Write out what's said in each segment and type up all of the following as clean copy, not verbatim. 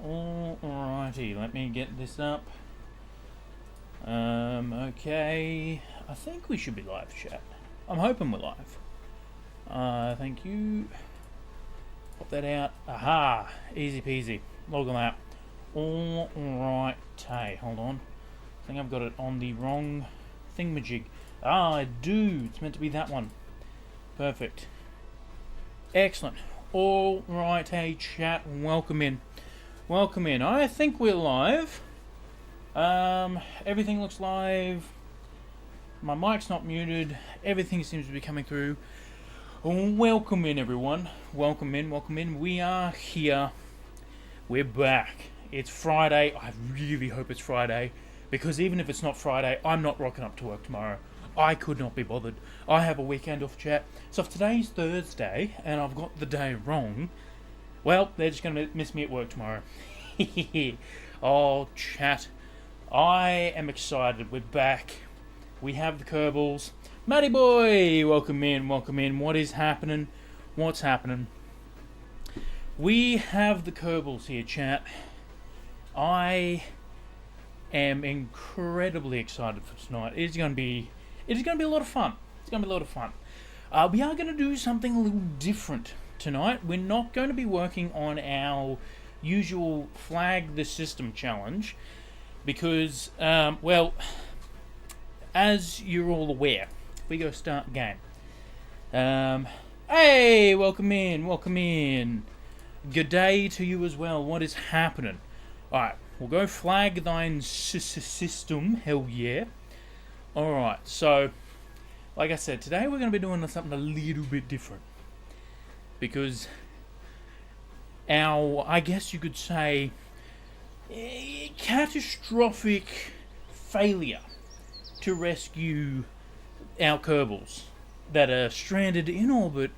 Alrighty, let me get this up. Okay. I think we should be live, chat. I'm hoping we're live. Thank you. Pop that out. Aha! Easy peasy. Log on that. Alright. Hey, hold on. I think I've got it on the wrong thingamajig. Ah, I do. It's meant to be that one. Perfect. Excellent. Alright, hey chat. Welcome in. Welcome in. I think we're live. Everything looks live. My mic's not muted. Everything seems to be coming through. Welcome in, everyone. Welcome in, welcome in. We are here. We're back. It's Friday. I really hope it's Friday, because even if it's not Friday, I'm not rocking up to work tomorrow. I could not be bothered. I have a weekend off, chat. So if today's Thursday and I've got the day wrong, well, they're just going to miss me at work tomorrow. Oh, chat. I am excited. We're back. We have the Kerbals. Matty boy, welcome in, welcome in. What is happening? What's happening? We have the Kerbals here, chat. I am incredibly excited for tonight. It is going to be a lot of fun. It's going to be a lot of fun. We are going to do something a little different tonight. We're not going to be working on our usual Flag the System challenge because, well, as you're all aware, we go start game. Hey, welcome in, welcome in. Good day to you as well. What is happening? Alright, we'll go Flag thine system. Hell yeah. Alright, so, like I said, today we're going to be doing something a little bit different. Because our, I guess you could say, catastrophic failure to rescue our Kerbals that are stranded in orbit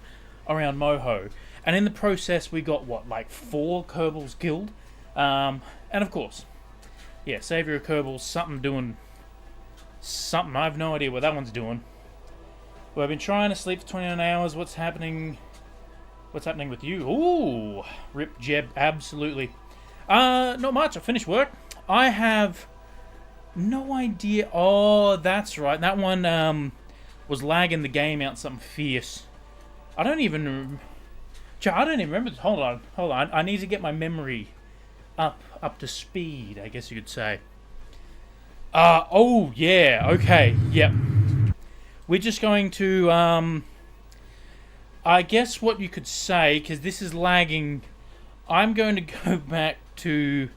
around Moho. And in the process, we got, what, like 4 Kerbals killed? And of course, yeah, Savior of Kerbals, something. I have no idea what that one's doing. Well, I've been trying to sleep for 29 hours. What's happening? What's happening with you? Ooh, rip Jeb, absolutely. Not much. I finished work. I have no idea. Oh, that's right. That one was lagging the game out something fierce. I don't even remember. Hold on. I need to get my memory up to speed, I guess you could say. Oh, yeah, okay, yep. We're just going to, I guess what you could say, because this is lagging, I'm going to go back to,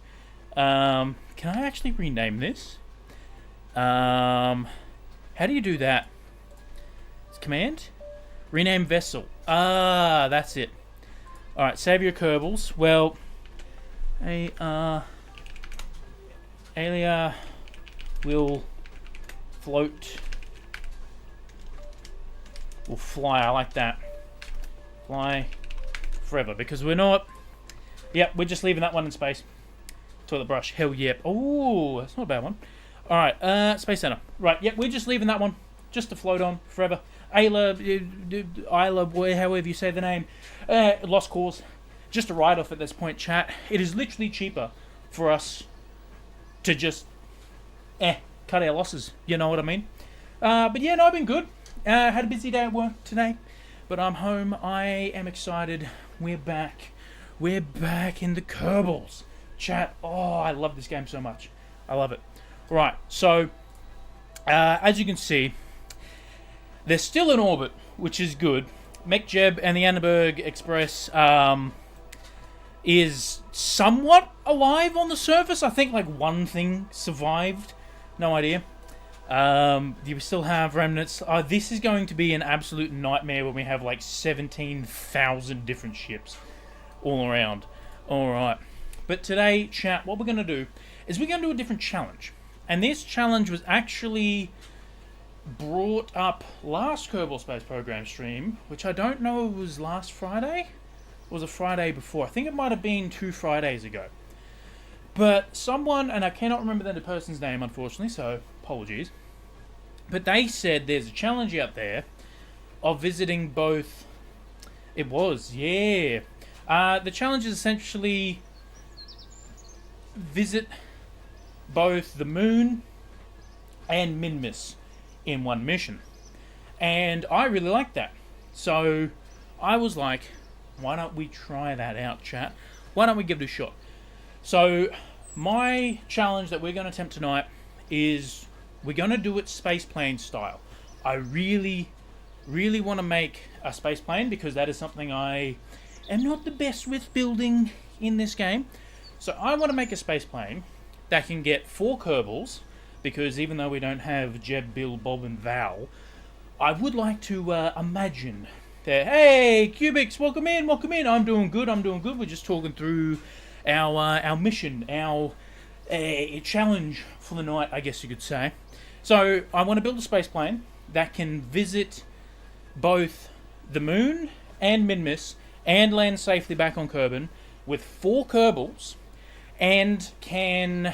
can I actually rename this? How do you do that? It's command? Rename vessel. Ah, that's it. Alright, Savior Kerbals. Well, Aelia will float. Will fly. I like that. Fly forever, because we're not. Yep, we're just leaving that one in space. Toilet brush. Hell yep. Oh, that's not a bad one. All right. Space Center. Right. Yep. We're just leaving that one just to float on forever. Isla, however you say the name. Lost cause. Just a write-off at this point, chat. It is literally cheaper for us to just cut our losses. You know what I mean? But yeah, no, I've been good. Had a busy day at work today, but I'm home. I am excited. We're back. We're back in the Kerbals. Chat, oh, I love this game so much. I love it. Right, so, as you can see, they're still in orbit, which is good. MechJeb and the Annenberg Express is somewhat alive on the surface. I think like one thing survived. No idea. You still have remnants. This is going to be an absolute nightmare when we have like 17,000 different ships all around. Alright. But today, chat, what we're going to do is we're going to do a different challenge. And this challenge was actually brought up last Kerbal Space Program stream, which I don't know was last Friday. Or was a Friday before. I think it might have been 2 Fridays ago. But someone, and I cannot remember the person's name unfortunately, so apologies. But they said there's a challenge out there of visiting both. It was, yeah. The challenge is essentially visit both the moon and Minmus in one mission. And I really like that. So I was like, why don't we try that out, chat? Why don't we give it a shot? So my challenge that we're going to attempt tonight is we're going to do it space plane style. I really want to make a space plane because that is something I am not the best with building in this game. So I want to make a space plane that can get 4 Kerbals, because even though we don't have Jeb, Bill, Bob and Val, I would like to imagine that, hey, Cubics, welcome in. I'm doing good. We're just talking through our mission, our challenge for the night, I guess you could say. So I want to build a space plane that can visit both the moon and Minmus and land safely back on Kerbin with 4 Kerbals and can...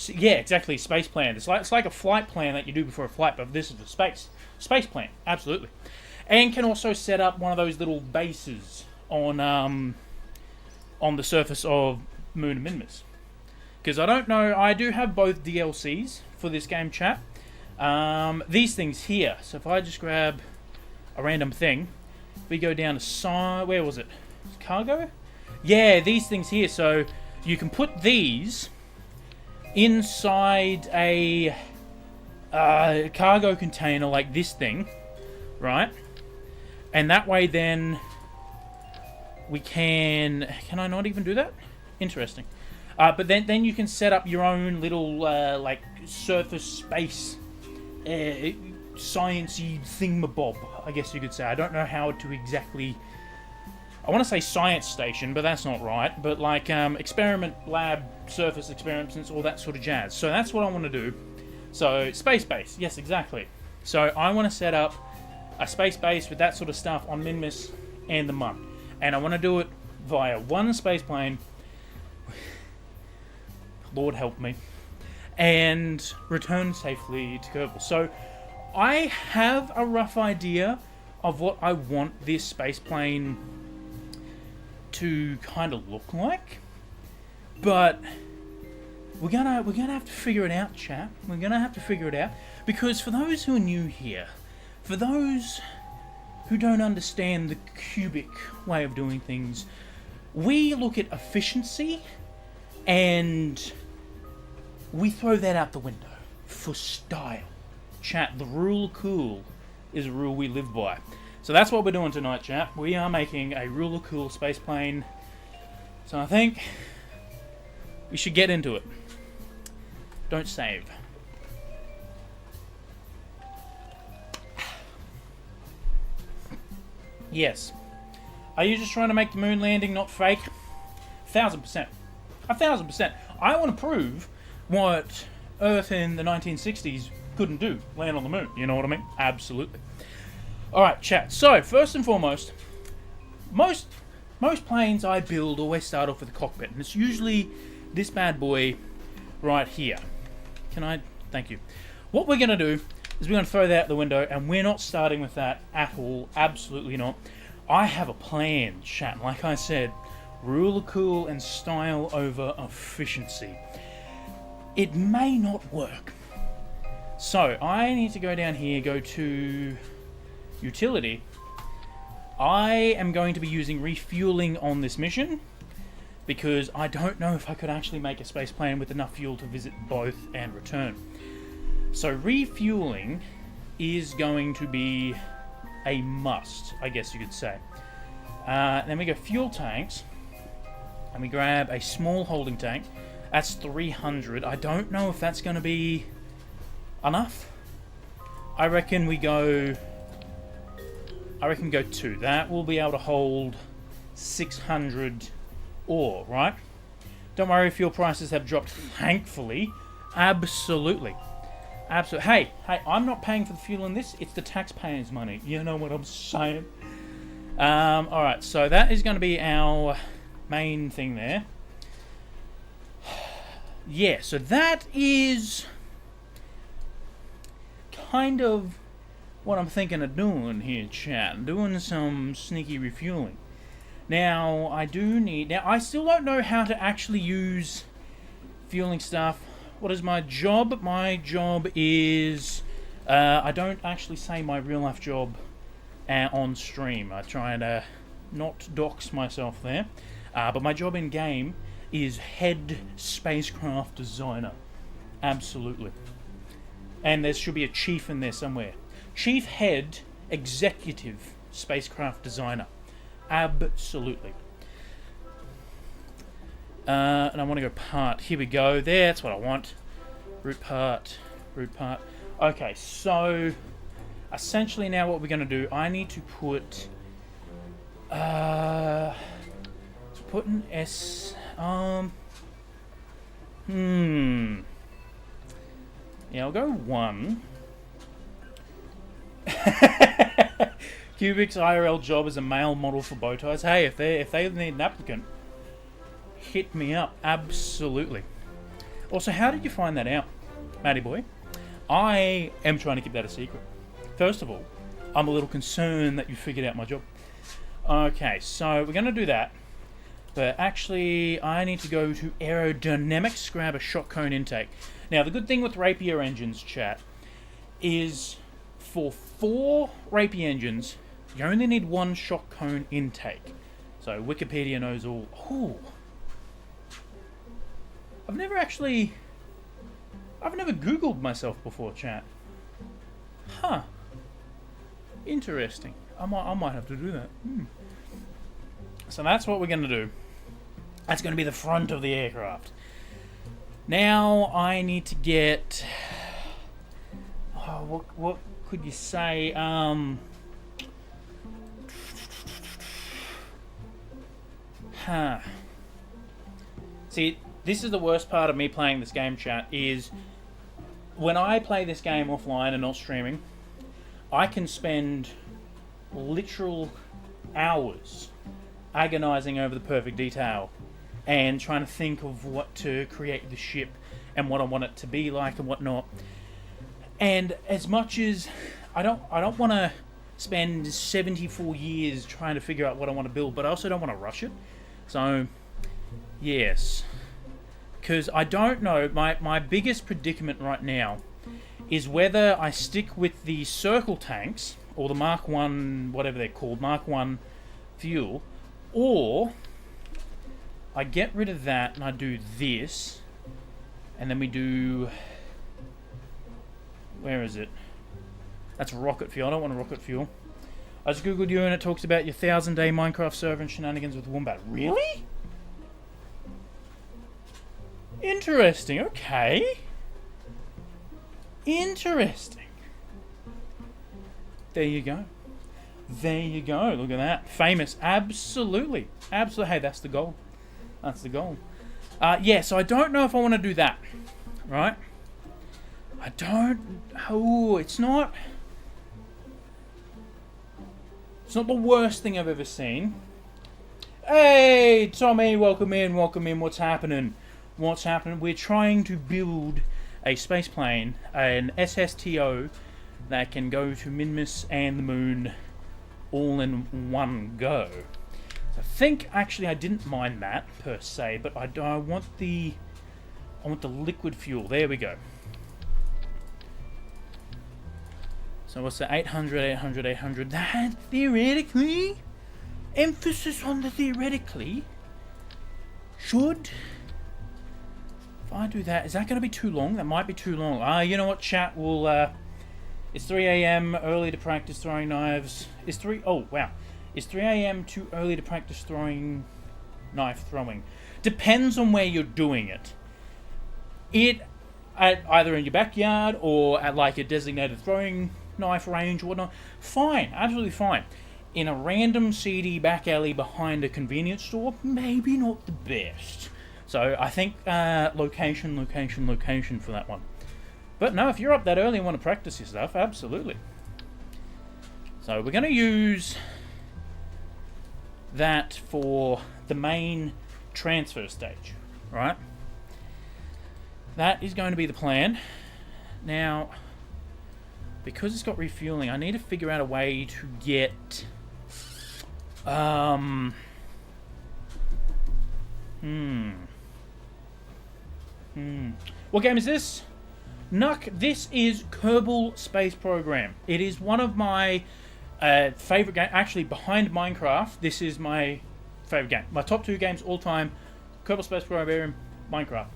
Yeah, exactly, space plan. It's like a flight plan that you do before a flight, but this is a space plan, absolutely. And can also set up one of those little bases on the surface of Moon and Minmus. Because I don't know, I do have both DLCs for this game, chat. These things here. So if I just grab a random thing, we go down to where was it? Cargo? Yeah, these things here. So you can put these inside a cargo container like this thing, right? And that way then we can I not even do that? Interesting. But then you can set up your own little like surface space sciencey thingamabob, I guess you could say. I don't know how to exactly, I want to say science station, but that's not right. But like experiment lab, surface experiments, all that sort of jazz. So that's what I want to do. So space base, yes, exactly. So I want to set up a space base with that sort of stuff on Minmus and the Mun. And I want to do it via one space plane. Lord help me. And return safely to Kerbal. So I have a rough idea of what I want this space plane to kind of look like, but we're gonna have to figure it out, chat. We're gonna have to figure it out, because for those who are new here, for those who don't understand the cubic way of doing things, we look at efficiency and we throw that out the window for style. Chat, the rule of cool is a rule we live by. So that's what we're doing tonight, chat. We are making a Rule of Cool space plane. So I think we should get into it. Don't save. Yes. Are you just trying to make the moon landing not fake? 1,000%. 1,000%. I want to prove what Earth in the 1960s couldn't do. Land on the moon. You know what I mean? Absolutely. Alright, chat. So, first and foremost, most planes I build always start off with a cockpit, and it's usually this bad boy right here. Can I? Thank you. What we're going to do is we're going to throw that out the window, and we're not starting with that at all. Absolutely not. I have a plan, chat. Like I said, rule of cool and style over efficiency. It may not work. So, I need to go down here, go to utility. I am going to be using refueling on this mission because I don't know if I could actually make a space plane with enough fuel to visit both and return. So refueling is going to be a must, I guess you could say. Then we go fuel tanks, and we grab a small holding tank. That's 300. I don't know if that's going to be enough. I reckon we go 2. That will be able to hold 600 ore, right? Don't worry, fuel prices have dropped, thankfully. Absolutely. Hey, I'm not paying for the fuel in this. It's the taxpayers' money. You know what I'm saying? Alright, so that is going to be our main thing there. Yeah, so that is kind of what I'm thinking of doing here, chat. Doing some sneaky refueling. Now, I do need... Now, I still don't know how to actually use fueling stuff. What is my job? My job is... I don't actually say my real-life job on stream. I try and not dox myself there. But my job in-game is head spacecraft designer. Absolutely. And there should be a chief in there somewhere. Chief head executive spacecraft designer. Absolutely. And I want to go part. Here we go. That's what I want. Root part. Root part. Okay, so essentially now what we're going to do, I need to put an S. Yeah, I'll go 1. Cubics IRL job as a male model for bow ties. Hey, if they need an applicant, hit me up. Absolutely. Also, how did you find that out, Matty boy? I am trying to keep that a secret. First of all, I'm a little concerned that you figured out my job. Okay, so we're going to do that. But actually, I need to go to aerodynamics, grab a shot cone intake. Now, the good thing with Rapier engines, chat, is for 4 Rapier engines, you only need 1 shot cone intake. So Wikipedia knows all. Ooh. I've never Googled myself before, chat. Huh. Interesting. I might have to do that. So that's what we're going to do. That's going to be the front of the aircraft. Now I need to get... Oh, what could you say? See, this is the worst part of me playing this game, chat, is when I play this game offline and not streaming, I can spend literal hours agonizing over the perfect detail and trying to think of what to create the ship and what I want it to be like and whatnot. And as much as I don't want to spend 74 years trying to figure out what I want to build, but I also don't want to rush it. So, yes. Because I don't know, my biggest predicament right now is whether I stick with the circle tanks, or the Mark 1, whatever they're called, Mark 1 fuel, or I get rid of that and I do this, and then we do... Where is it? That's rocket fuel. I don't want a rocket fuel. I just googled you and it talks about your 1,000-day Minecraft server and shenanigans with Wombat. Really? Interesting. Okay. Interesting. There you go. There you go. Look at that. Famous. Absolutely. Absolutely. Hey, that's the goal. That's the goal. Yeah, so I don't know if I want to do that. Right? I don't... Oh, it's not the worst thing I've ever seen. Hey, Tommy, welcome in, welcome in. What's happening? What's happening? We're trying to build a space plane, an SSTO, that can go to Minmus and the moon all in one go. So I think, actually, I didn't mind that, per se, but I want the liquid fuel. There we go. So what's that? 800, 800, 800. That theoretically, emphasis on the theoretically, should, if I do that, is that going to be too long? That might be too long. You know what, chat? We'll, it's 3 a.m. early to practice throwing knives. Is 3 a.m. too early to practice knife throwing? Depends on where you're doing it. At either in your backyard or at like a designated throwing knife range or whatnot, fine, absolutely fine. In a random seedy back alley behind a convenience store, maybe not the best. So I think location for that one. But no, if you're up that early and want to practice your stuff, absolutely. So we're going to use that for the main transfer stage, right? That is going to be the plan. Now, because it's got refueling, I need to figure out a way to get What game is this? Nuck, this is Kerbal Space Program. It is one of my favorite games. Actually, behind Minecraft, this is my favorite game. My top 2 games all time, Kerbal Space Program, Minecraft.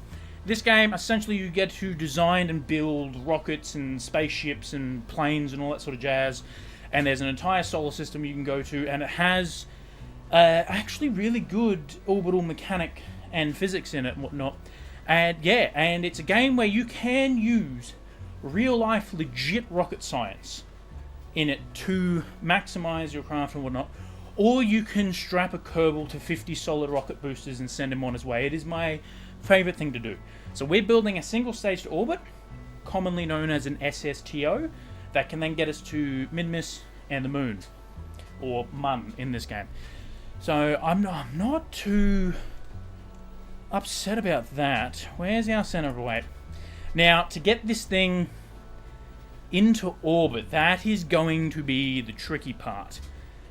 This game, essentially, you get to design and build rockets and spaceships and planes and all that sort of jazz. And there's an entire solar system you can go to, and it has actually really good orbital mechanic and physics in it and whatnot. And yeah, and it's a game where you can use real-life, legit rocket science in it to maximize your craft and whatnot. Or you can strap a Kerbal to 50 solid rocket boosters and send him on his way. It is my favorite thing to do. So we're building a single-staged orbit, commonly known as an SSTO, that can then get us to Minmus and the Moon, or Mun in this game. So I'm not too upset about that. Where's our center of weight? Now, to get this thing into orbit, that is going to be the tricky part,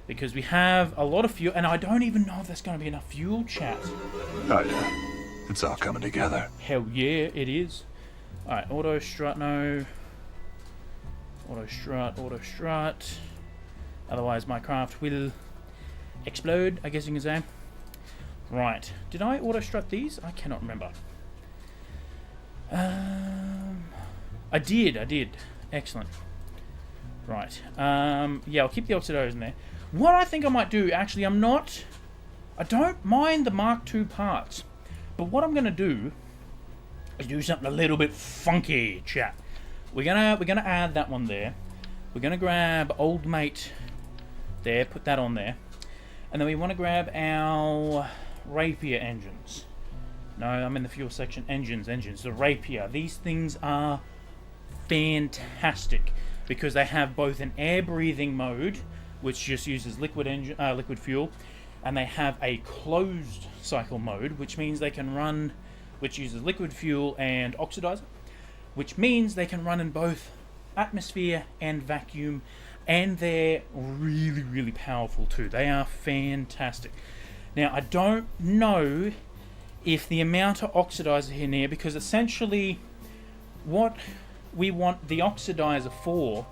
because we have a lot of fuel, and I don't even know if there's going to be enough fuel, chat. Oh yeah, it's all coming together. Hell yeah, it is. Alright, auto strut, no. Auto strut. Otherwise my craft will explode, I guess you can say. Right, did I auto strut these? I cannot remember. I did. Excellent. Right, yeah, I'll keep the oxidizers in there. What I think I might do, actually, I don't mind the Mark II parts, but what I'm going to do is do something a little bit funky, chat. We're gonna add that one there. We're gonna grab old mate there, put that on there, and then we want to grab our Rapier engines. No, I'm in the fuel section. Engines. The Rapier. These things are fantastic because they have both an air-breathing mode, which just uses liquid fuel, and they have a closed cycle mode, which means they can run, which uses liquid fuel and oxidizer, which means they can run in both atmosphere and vacuum, and they're really, really powerful too. They are fantastic. Now, I don't know if the amount of oxidizer in here, because essentially what we want the oxidizer for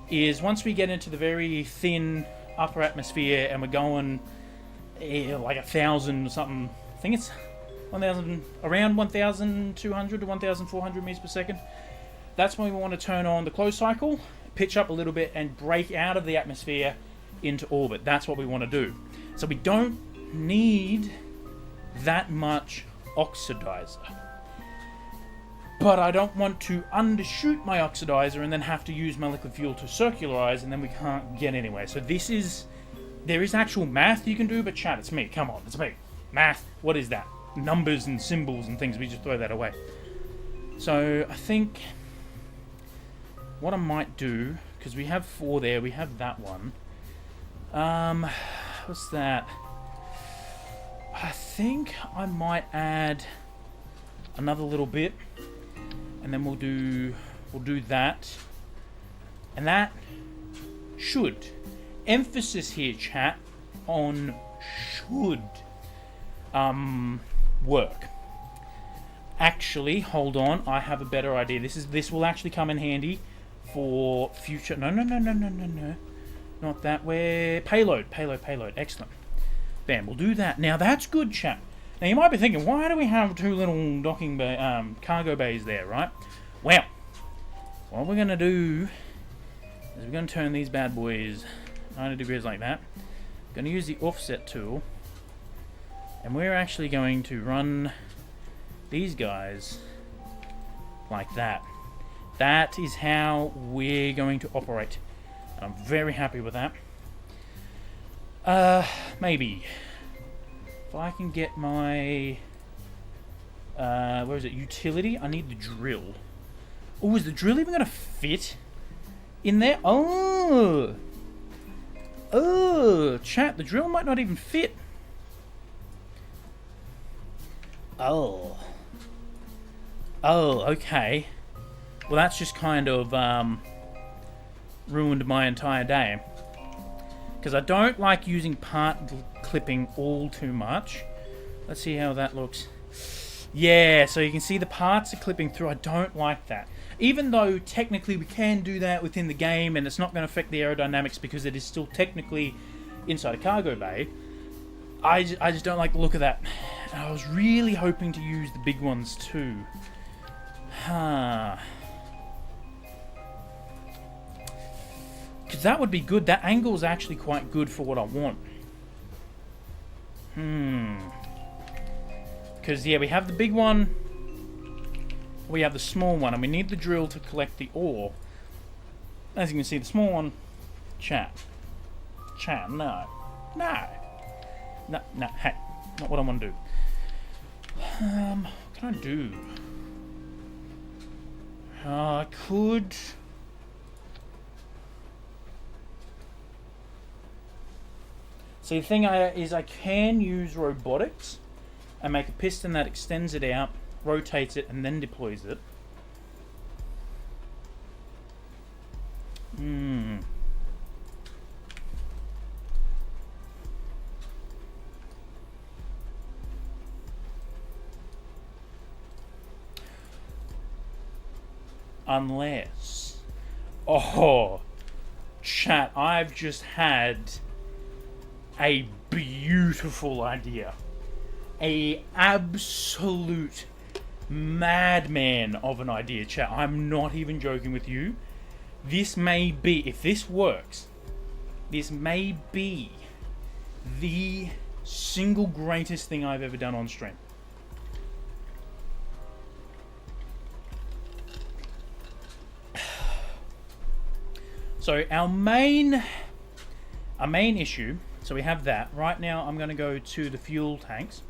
is once we get into the very thin upper atmosphere and we're going like 1,000 or something, I think it's 1,000, around 1,200 to 1,400 meters per second. That's when we want to turn on the closed cycle, pitch up a little bit, and break out of the atmosphere into orbit. That's what we want to do. So we don't need that much oxidizer. But I don't want to undershoot my oxidizer and then have to use my liquid fuel to circularize, and then we can't get anywhere. So there is actual math you can do, but chat, it's me. Come on, it's me. Math, what is that? Numbers and symbols and things, we just throw that away. So I think what I might do, because we have 4 there, we have that one. What's that? I think I might add another little bit, and then we'll do that, and that should, emphasis here, chat, on should work. Actually, hold on, I have a better idea. This will actually come in handy for future. No, not that way. Payload. Excellent. Bam, we'll do that. Now that's good, chat. Now you might be thinking, why do we have 2 little docking cargo bays there, right? Well, what we're gonna do is we're gonna turn these bad boys 90 degrees like that. We're gonna use the offset tool, and we're actually going to run these guys like that. That is how we're going to operate. And I'm very happy with that. Maybe if I can get my where is it? Utility. I need the drill. Oh, is the drill even gonna fit in there? Oh, chat. The drill might not even fit. Oh, okay. Well, that's just kind of ruined my entire day. Because I don't like using part clipping all too much. Let's see how that looks. Yeah, so you can see the parts are clipping through. I don't like that. Even though technically we can do that within the game and it's not going to affect the aerodynamics because it is still technically inside a cargo bay, I just don't like the look of that. And I was really hoping to use the big ones too. Because that would be good. That angle is actually quite good for what I want. Because, yeah, we have the big one. We have the small one. And we need the drill to collect the ore. As you can see, the small one... Chat, no. No. No, hey. Not what I want to do. What can I do? I could... See, the thing is I can use robotics and make a piston that extends it out, rotates it, and then deploys it. Unless... Oh, chat, I've just had a beautiful idea. A absolute madman of an idea, chat. I'm not even joking with you. This may be, if this works, this may be the single greatest thing I've ever done on stream. So our main issue, so we have that. Right now I'm going to go to the fuel tanks.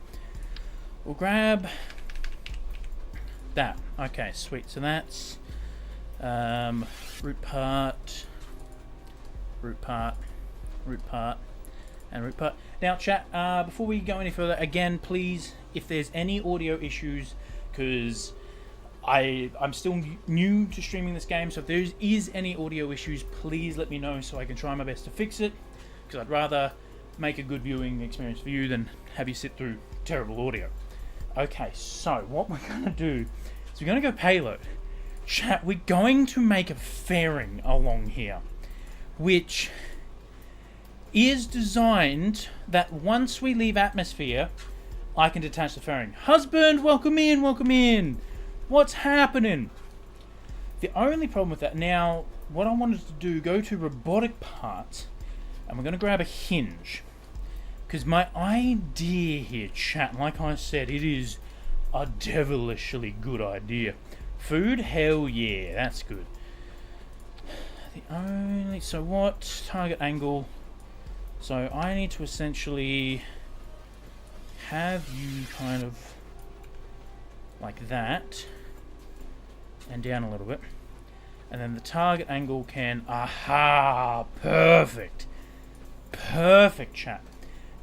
We'll grab that. Okay, sweet. So that's root part, and root part. Now, chat, before we go any further, again, please, if there's any audio issues, because I'm still new to streaming this game, so if there is any audio issues, please let me know so I can try my best to fix it, because I'd rather make a good viewing experience for you than have you sit through terrible audio. Okay, so what we're going to do is we're going to go payload. Chat, we're going to make a fairing along here, which is designed that once we leave atmosphere, I can detach the fairing. Husband, welcome in, welcome in. What's happening? The only problem with that, now, what I wanted to do, go to robotic parts, and we're going to grab a hinge. Because my idea here, chat, like I said, it is a devilishly good idea. Food? Hell yeah, that's good. So what? Target angle. So I need to essentially have you kind of like that. And down a little bit. And then the target angle can... Aha! Perfect. Perfect, chat.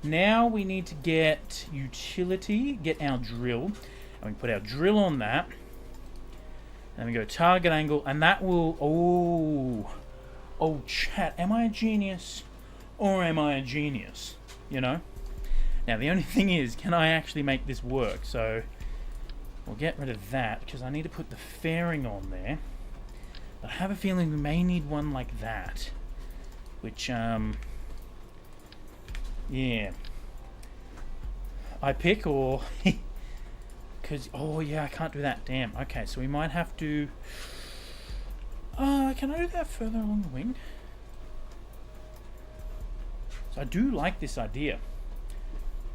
Now we need to get utility, get our drill, and we put our drill on that, and we go target angle, and that will, oh chat, am I a genius, or am I a genius, you know? Now the only thing is, can I actually make this work? So, we'll get rid of that, because I need to put the fairing on there. I have a feeling we may need one like that, which, yeah. I pick or... Because... Oh, yeah, I can't do that. Damn. Okay, so we might have to... can I do that further along the wing? So I do like this idea.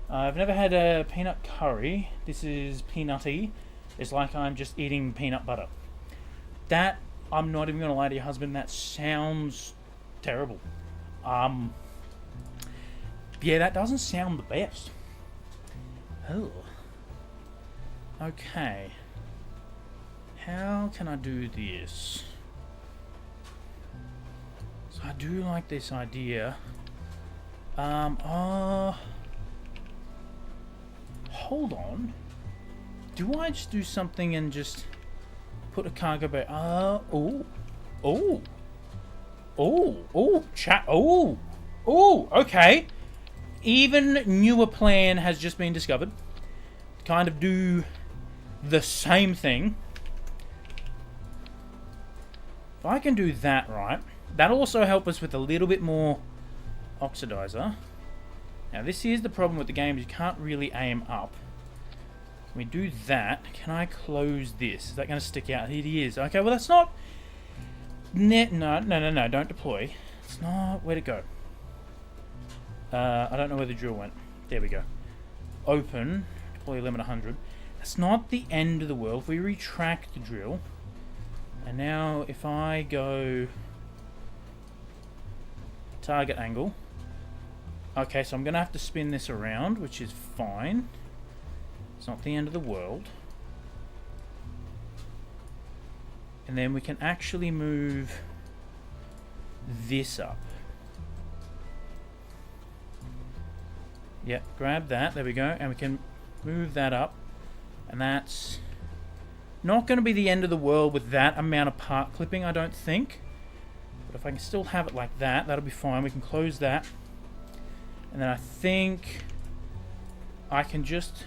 I've never had a peanut curry. This is peanutty. It's like I'm just eating peanut butter. That, I'm not even going to lie to your husband, that sounds terrible. Yeah, that doesn't sound the best. Oh. Okay. How can I do this? So I do like this idea. Hold on. Do I just do something and just put a cargo bay? Chat. Okay. Even newer plan has just been discovered. kind of do the same thing. If I can do that right, that'll also help us with a little bit more oxidizer. Now this is the problem with the game, is you can't really aim up. When we do that, can I close this? Is that going to stick out? It is. Okay, well that's not... No, don't deploy. It's not... Where'd it go? I don't know where the drill went. There we go. Open. Deploy limit 100. That's not the end of the world. If we retract the drill... And now if I go... Target angle... Okay, so I'm going to have to spin this around, which is fine. It's not the end of the world. And then we can actually move this up. Yep, grab that. There we go. And we can move that up. And that's not going to be the end of the world with that amount of part clipping, I don't think. But if I can still have it like that, that'll be fine. We can close that. And then I think I can just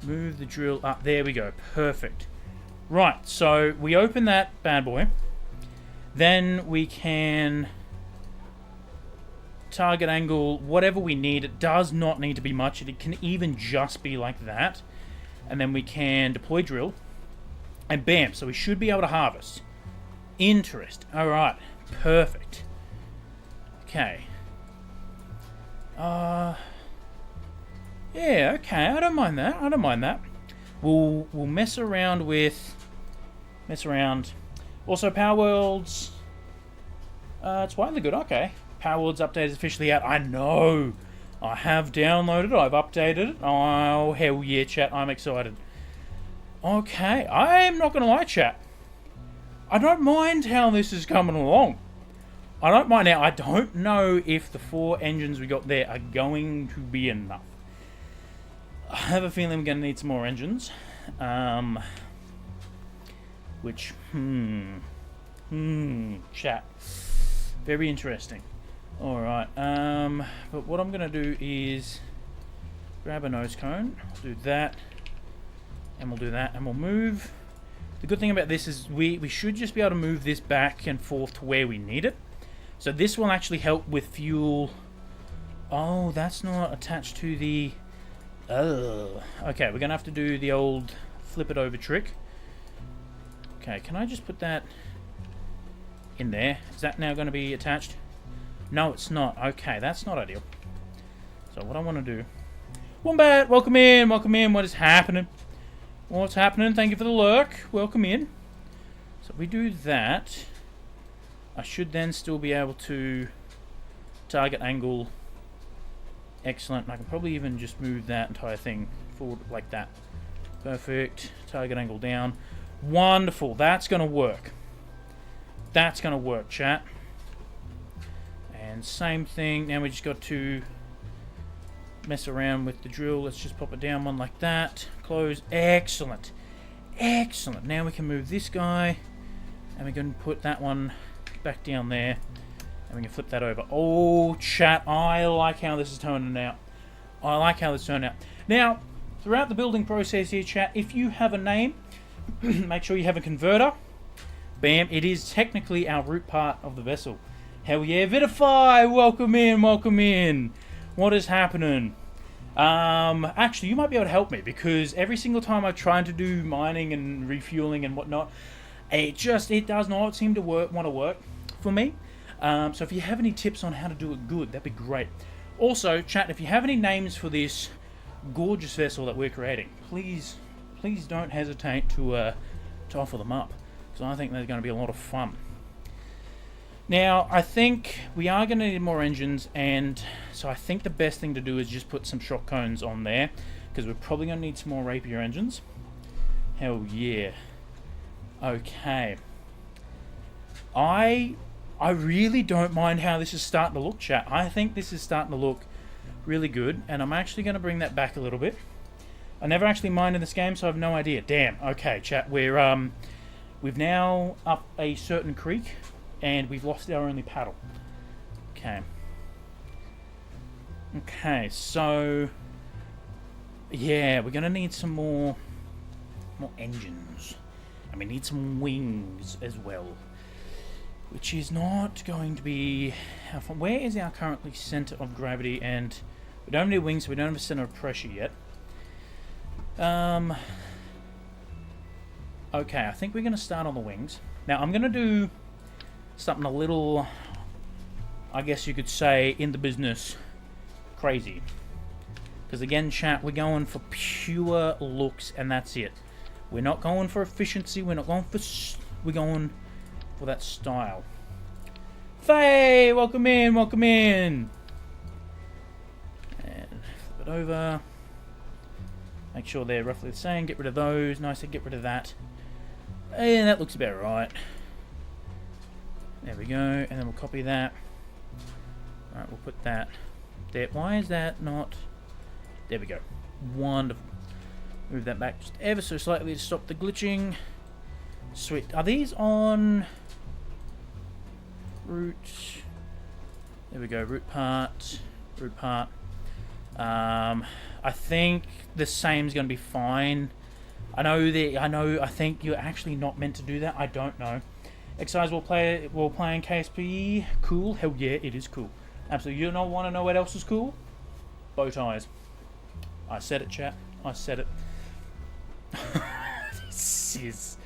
move the drill up. There we go. Perfect. Right, so we open that bad boy. Then we can target angle whatever we need. It does not need to be much. It can even just be like that. And then we can deploy drill. And bam, so we should be able to harvest. Interesting. Alright, perfect. Okay. Yeah, okay, I don't mind that. I don't mind that. We'll mess around with... Also, Power Worlds... it's widely good, okay. Power Worlds update is officially out. I know! I have downloaded it, I've updated it. Oh, hell yeah, chat, I'm excited. Okay, I'm not gonna lie, chat. I don't mind how this is coming along. I don't mind now. I don't know if the 4 engines we got there are going to be enough. I have a feeling we're going to need some more engines. Which, chat. Very interesting. Alright, but what I'm going to do is grab a nose cone, do that, and we'll do that, and we'll move. The good thing about this is we should just be able to move this back and forth to where we need it. So this will actually help with fuel. Oh, that's not attached to the... Oh. Okay, we're going to have to do the old flip it over trick. Okay, can I just put that in there? Is that now going to be attached? No, it's not. Okay, that's not ideal. So what I want to do... Wombat, welcome in, welcome in. What is happening? What's happening? Thank you for the lurk. Welcome in. So if we do that... I should then still be able to target angle. Excellent. And I can probably even just move that entire thing forward like that. Perfect. Target angle down. Wonderful. That's going to work. That's going to work, chat. And same thing. Now we just got to mess around with the drill. Let's just pop it down one like that. Close. Excellent. Excellent. Now we can move this guy. And we can put that one back down there, and we can flip that over. Oh, chat, I like how this is turning out. I like how this turned out. Now, throughout the building process here, chat, if you have a name, make sure you have a converter. Bam, it is technically our root part of the vessel. Hell yeah, Vitify, welcome in, welcome in. What is happening? Actually, you might be able to help me, because every single time I've tried to do mining and refueling and whatnot, it does not seem to want to work for me. So if you have any tips on how to do it good, that'd be great. Also, chat, if you have any names for this gorgeous vessel that we're creating, please don't hesitate to offer them up, because I think they're going to be a lot of fun. Now, I think we are going to need more engines, and so I think the best thing to do is just put some shock cones on there, because we're probably going to need some more Rapier engines. Hell yeah. Okay. I really don't mind how this is starting to look, chat. I think this is starting to look really good, and I'm actually going to bring that back a little bit. I never actually mined in this game, so I have no idea. Damn. Okay, chat. We've now up a certain creek, and we've lost our only paddle. Okay. Okay, so Yeah, we're gonna need some more engines, and we need some wings as well, which is not going to be how fun. Where is our currently center of gravity? And we don't have any wings, so we don't have a center of pressure yet. Okay, I think we're gonna start on the wings. Now I'm gonna do something a little, I guess you could say, in the business crazy. Because again, chat, we're going for pure looks, and that's it. We're not going for efficiency. We're not going for. We're going for that style. Faye, welcome in, welcome in. And flip it over. Make sure they're roughly the same. Get rid of those. Nice to get rid of that. And that looks about right. There we go. And then we'll copy that. Alright, we'll put that there. Why is that not? There we go. Wonderful. Move that back just ever so slightly to stop the glitching. Sweet. Are these on root? There we go. Root part. Root part. I think the same's going to be fine. I think you're actually not meant to do that. I don't know. Exercise will play in KSP. Cool. Hell yeah, it is cool. Absolutely. You don't want to know what else is cool? Bow ties. I said it, chat. I said it. This is...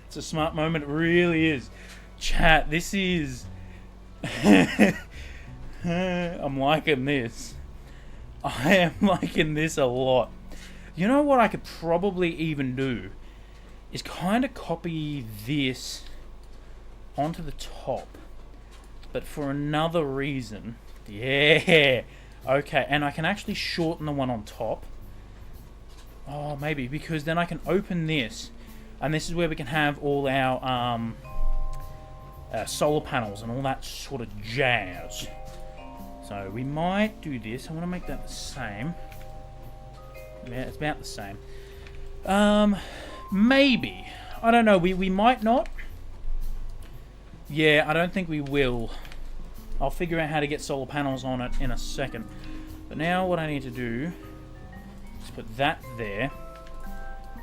It's a smart moment. It really is. Chat, this is... I'm liking this. I am liking this a lot. You know what I could probably even do is kind of copy this onto the top, but for another reason. Yeah. Okay, and I can actually shorten the one on top. Oh, maybe, because then I can open this, and this is where we can have all our solar panels and all that sort of jazz. So we might do this. I want to make that the same. Yeah, it's about the same. Maybe. I don't know. We might not. Yeah, I don't think we will. I'll figure out how to get solar panels on it in a second. But now what I need to do is put that there.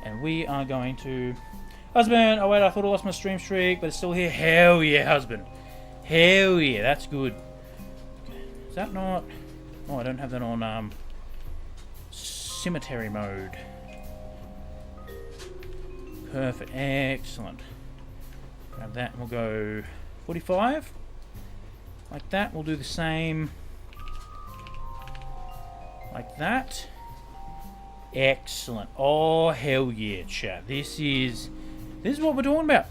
And we are going to... Husband! Oh wait, I thought I lost my stream streak, but it's still here. Hell yeah, husband. Hell yeah, that's good. Okay. Is that not... Oh, I don't have that on cemetery mode. Perfect. Excellent. Grab that and we'll go 45. Like that. We'll do the same. Like that. Excellent. Oh, hell yeah, chat. This is what we're talking about.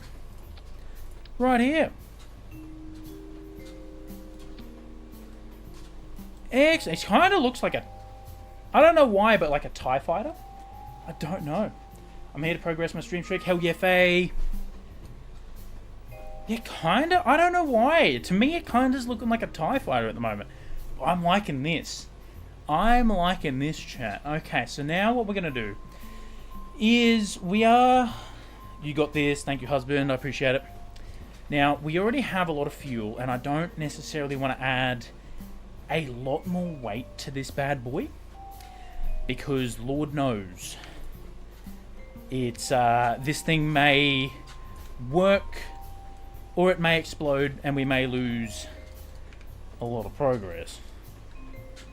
Right here. Excellent. It kind of looks like a... I don't know why, but like a TIE fighter? I don't know. I'm here to progress my stream streak. Hell yeah, Faye. Yeah, kind of. I don't know why. To me, it kind of is looking like a TIE fighter at the moment. I'm liking this. I'm liking this, chat. Okay, so now what we're going to do is we are... You got this. Thank you, husband. I appreciate it. Now, we already have a lot of fuel, and I don't necessarily want to add a lot more weight to this bad boy. Because Lord knows, it's this thing may work or it may explode and we may lose a lot of progress.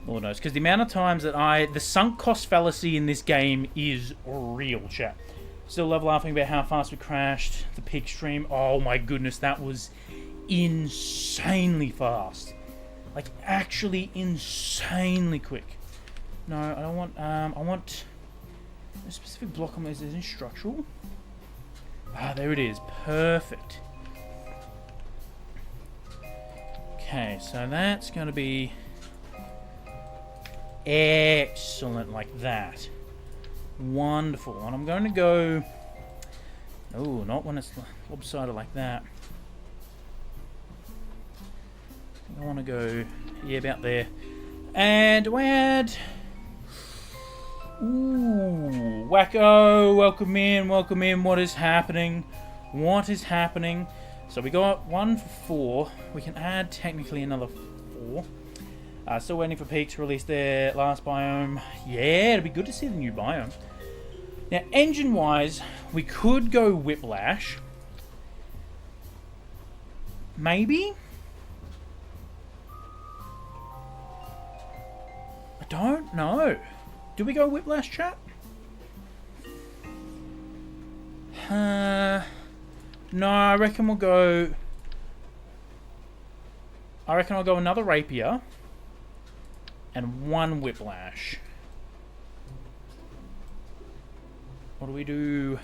Lord knows, because the amount of times that the sunk cost fallacy in this game is real, chat. Still love laughing about how fast we crashed the peak stream. Oh my goodness, that was insanely fast. Like actually insanely quick. No, I don't want, I want a specific block on this. Is it structural? Ah, there it is. Perfect. Okay, so that's going to be excellent like that. Wonderful. And I'm going to go... Oh, not when it's lopsided like that. I want to go, yeah, about there. And do I add... Ooh, Wacko, welcome in, welcome in. What is happening? What is happening? So we got 1 for 4. We can add technically another 4. Still waiting for Peak to release their last biome. Yeah, it'd be good to see the new biome. Now, engine-wise, we could go Whiplash. Maybe? I don't know. Do we go Whiplash, chat? No, I reckon we'll go... I reckon I'll go another Rapier and 1 Whiplash. What do we do?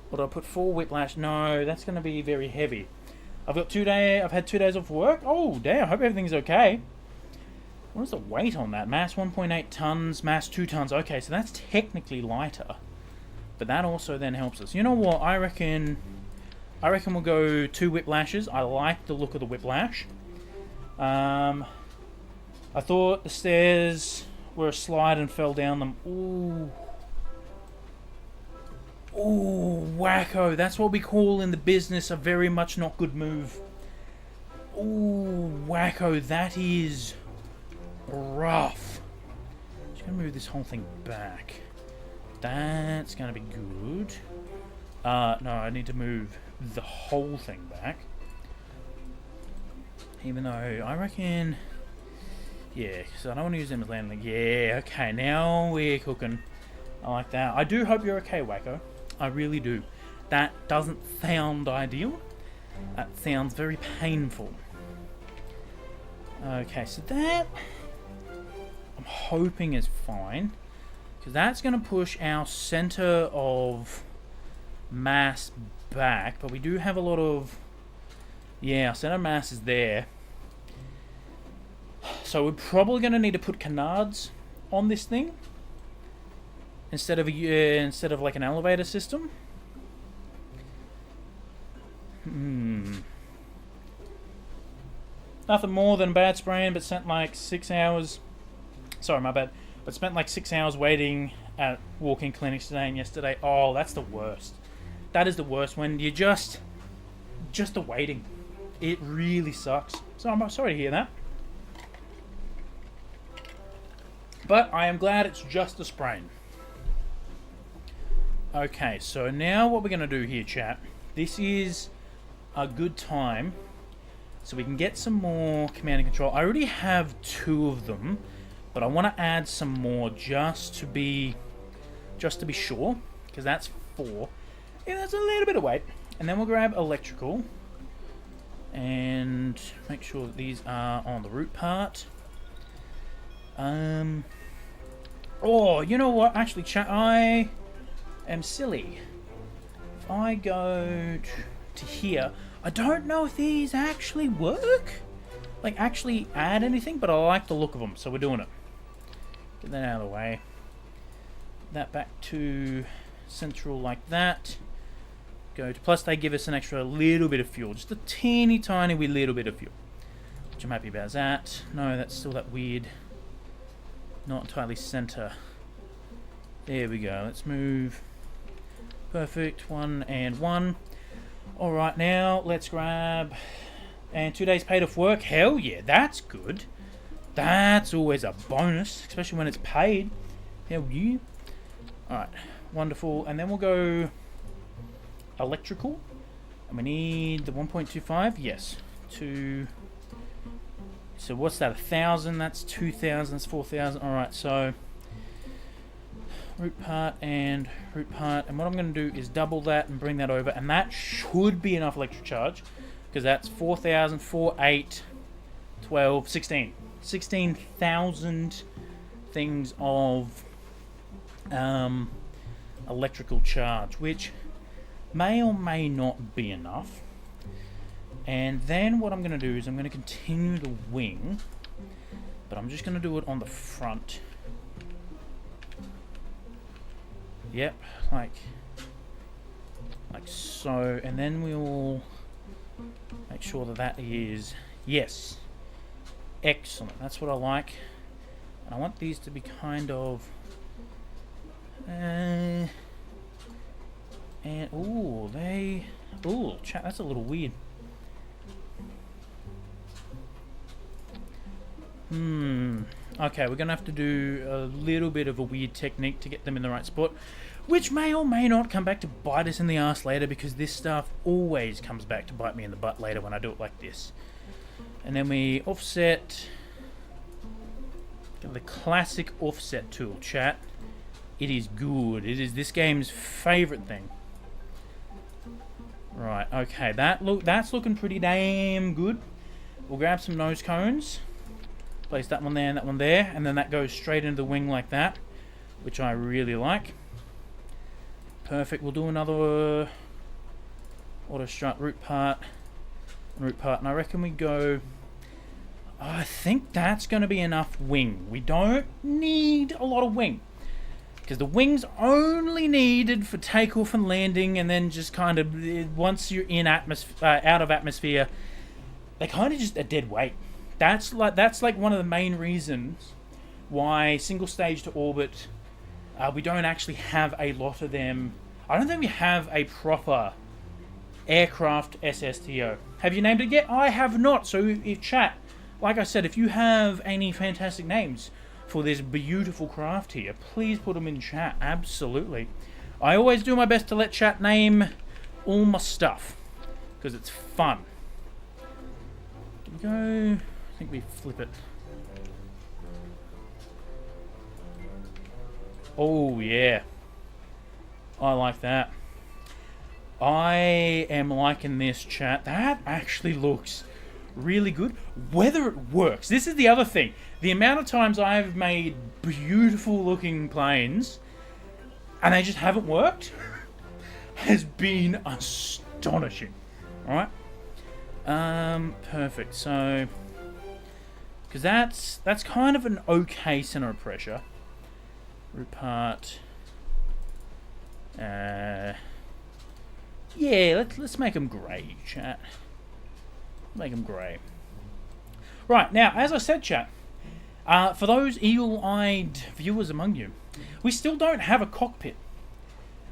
What do I put? 4 Whiplash? No, that's going to be very heavy. I've had 2 days off work. Oh, damn. I hope everything's okay. What is the weight on that? Mass 1.8 tons, mass 2 tons. Okay, so that's technically lighter. But that also then helps us. You know what? I reckon we'll go 2 Whiplashes. I like the look of the Whiplash. I thought the stairs were a slide and fell down them. Ooh. Ooh, wacko. That's what we call in the business a very much not good move. Ooh, wacko. That is rough. Just gonna move this whole thing back. That's gonna be good. No, I need to move the whole thing back. Even though I reckon... Yeah, so I don't want to use them as landing. Yeah, okay, now we're cooking. I like that. I do hope you're okay, Wacko. I really do. That doesn't sound ideal. That sounds very painful. Okay, so that... I'm hoping is fine. Because that's going to push our center of mass back. But we do have a lot of... Yeah, our center of mass is there. So we're probably going to need to put canards on this thing. Instead of like an elevator system. Nothing more than bad spraying, but spent like 6 hours. Sorry, my bad. But spent like 6 hours waiting at walk-in clinics today and yesterday. Oh, that's the worst. That is the worst when you're just the waiting. It really sucks. So I'm sorry to hear that. But I am glad it's just a sprain. Okay, so now what we're going to do here, chat. This is a good time so we can get some more command and control. I already have 2 of them, but I want to add some more just to be sure, because that's 4. Yeah, that's a little bit of weight. And then we'll grab electrical and make sure that these are on the root part. Oh, you know what? Actually, chat, I am silly. If I go to here, I don't know if these actually work. Like, actually add anything, but I like the look of them, so we're doing it. Get that out of the way. That back to central like that. Go to, plus they give us an extra little bit of fuel. Just a teeny tiny wee little bit of fuel. Which I'm happy about that. No, that's still that weird... Not entirely center. There we go. Let's move. Perfect. 1 and 1. Alright, now let's grab... And 2 days paid off work. Hell yeah, that's good. That's always a bonus, especially when it's paid. Hell yeah. Alright, wonderful. And then we'll go... Electrical. And we need the 1.25. Yes. So what's that? 1,000. That's 2,000. That's 4,000. All right. So root part and root part. And what I'm going to do is double that and bring that over, and that should be enough electric charge, because that's 4,000, 4, 8, 12, 16. 16,000 things of electrical charge, which may or may not be enough. And then what I'm going to do is I'm going to continue the wing, but I'm just going to do it on the front. Yep, like so. And then we'll make sure that that is, yes, excellent. That's what I like. And I want these to be kind of And, chat, that's a little weird. Okay, we're going to have to do a little bit of a weird technique to get them in the right spot, which may or may not come back to bite us in the ass later, because this stuff always comes back to bite me in the butt later when I do it like this. And then we offset. The classic offset tool, chat. It is good. It is this game's favorite thing. Right, okay, that's looking pretty damn good. We'll grab some nose cones. Place that one there and that one there, and then that goes straight into the wing like that, which I really like. Perfect. We'll do another auto strut root part, and I reckon we go. I think that's going to be enough wing. We don't need a lot of wing, because the wing's only needed for takeoff and landing, and then just kind of once you're in out of atmosphere, they kind of just a dead weight. That's like one of the main reasons why single stage to orbit, we don't actually have a lot of them. I don't think we have a proper aircraft SSTO. Have you named it yet? I have not. So chat, like I said, if you have any fantastic names for this beautiful craft here, please put them in chat. Absolutely. I always do my best to let chat name all my stuff, because it's fun. Here we go. I think we flip it. Oh, yeah. I like that. I am liking this, chat. That actually looks really good. Whether it works. This is the other thing. The amount of times I've made beautiful looking planes and they just haven't worked has been astonishing. Alright? Perfect. So, because that's kind of an okay center of pressure. Root part. Yeah, let's make them grey, chat. Make them grey. Right, now, as I said, chat, for those eagle-eyed viewers among you, we still don't have a cockpit.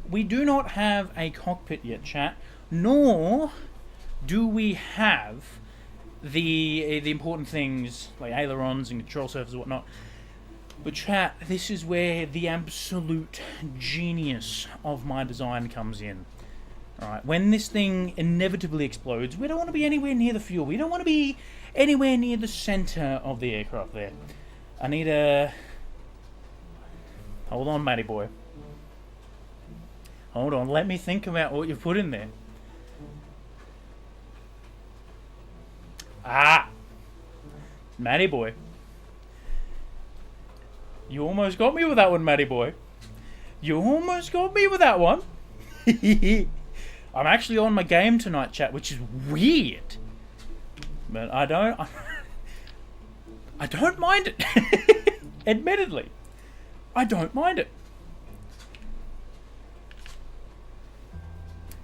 We do not have a cockpit yet, chat, nor do we have the important things like ailerons and control surfaces and whatnot. But chat, this is where the absolute genius of my design comes in. Alright, when this thing inevitably explodes, we don't want to be anywhere near the fuel. We don't want to be anywhere near the center of the aircraft there. I need a... Hold on, Matty boy. Hold on, let me think about what you've put in there. Ah! Matty boy. You almost got me with that one, Matty boy. You almost got me with that one. I'm actually on my game tonight, chat, which is weird. But I don't mind it. Admittedly. I don't mind it.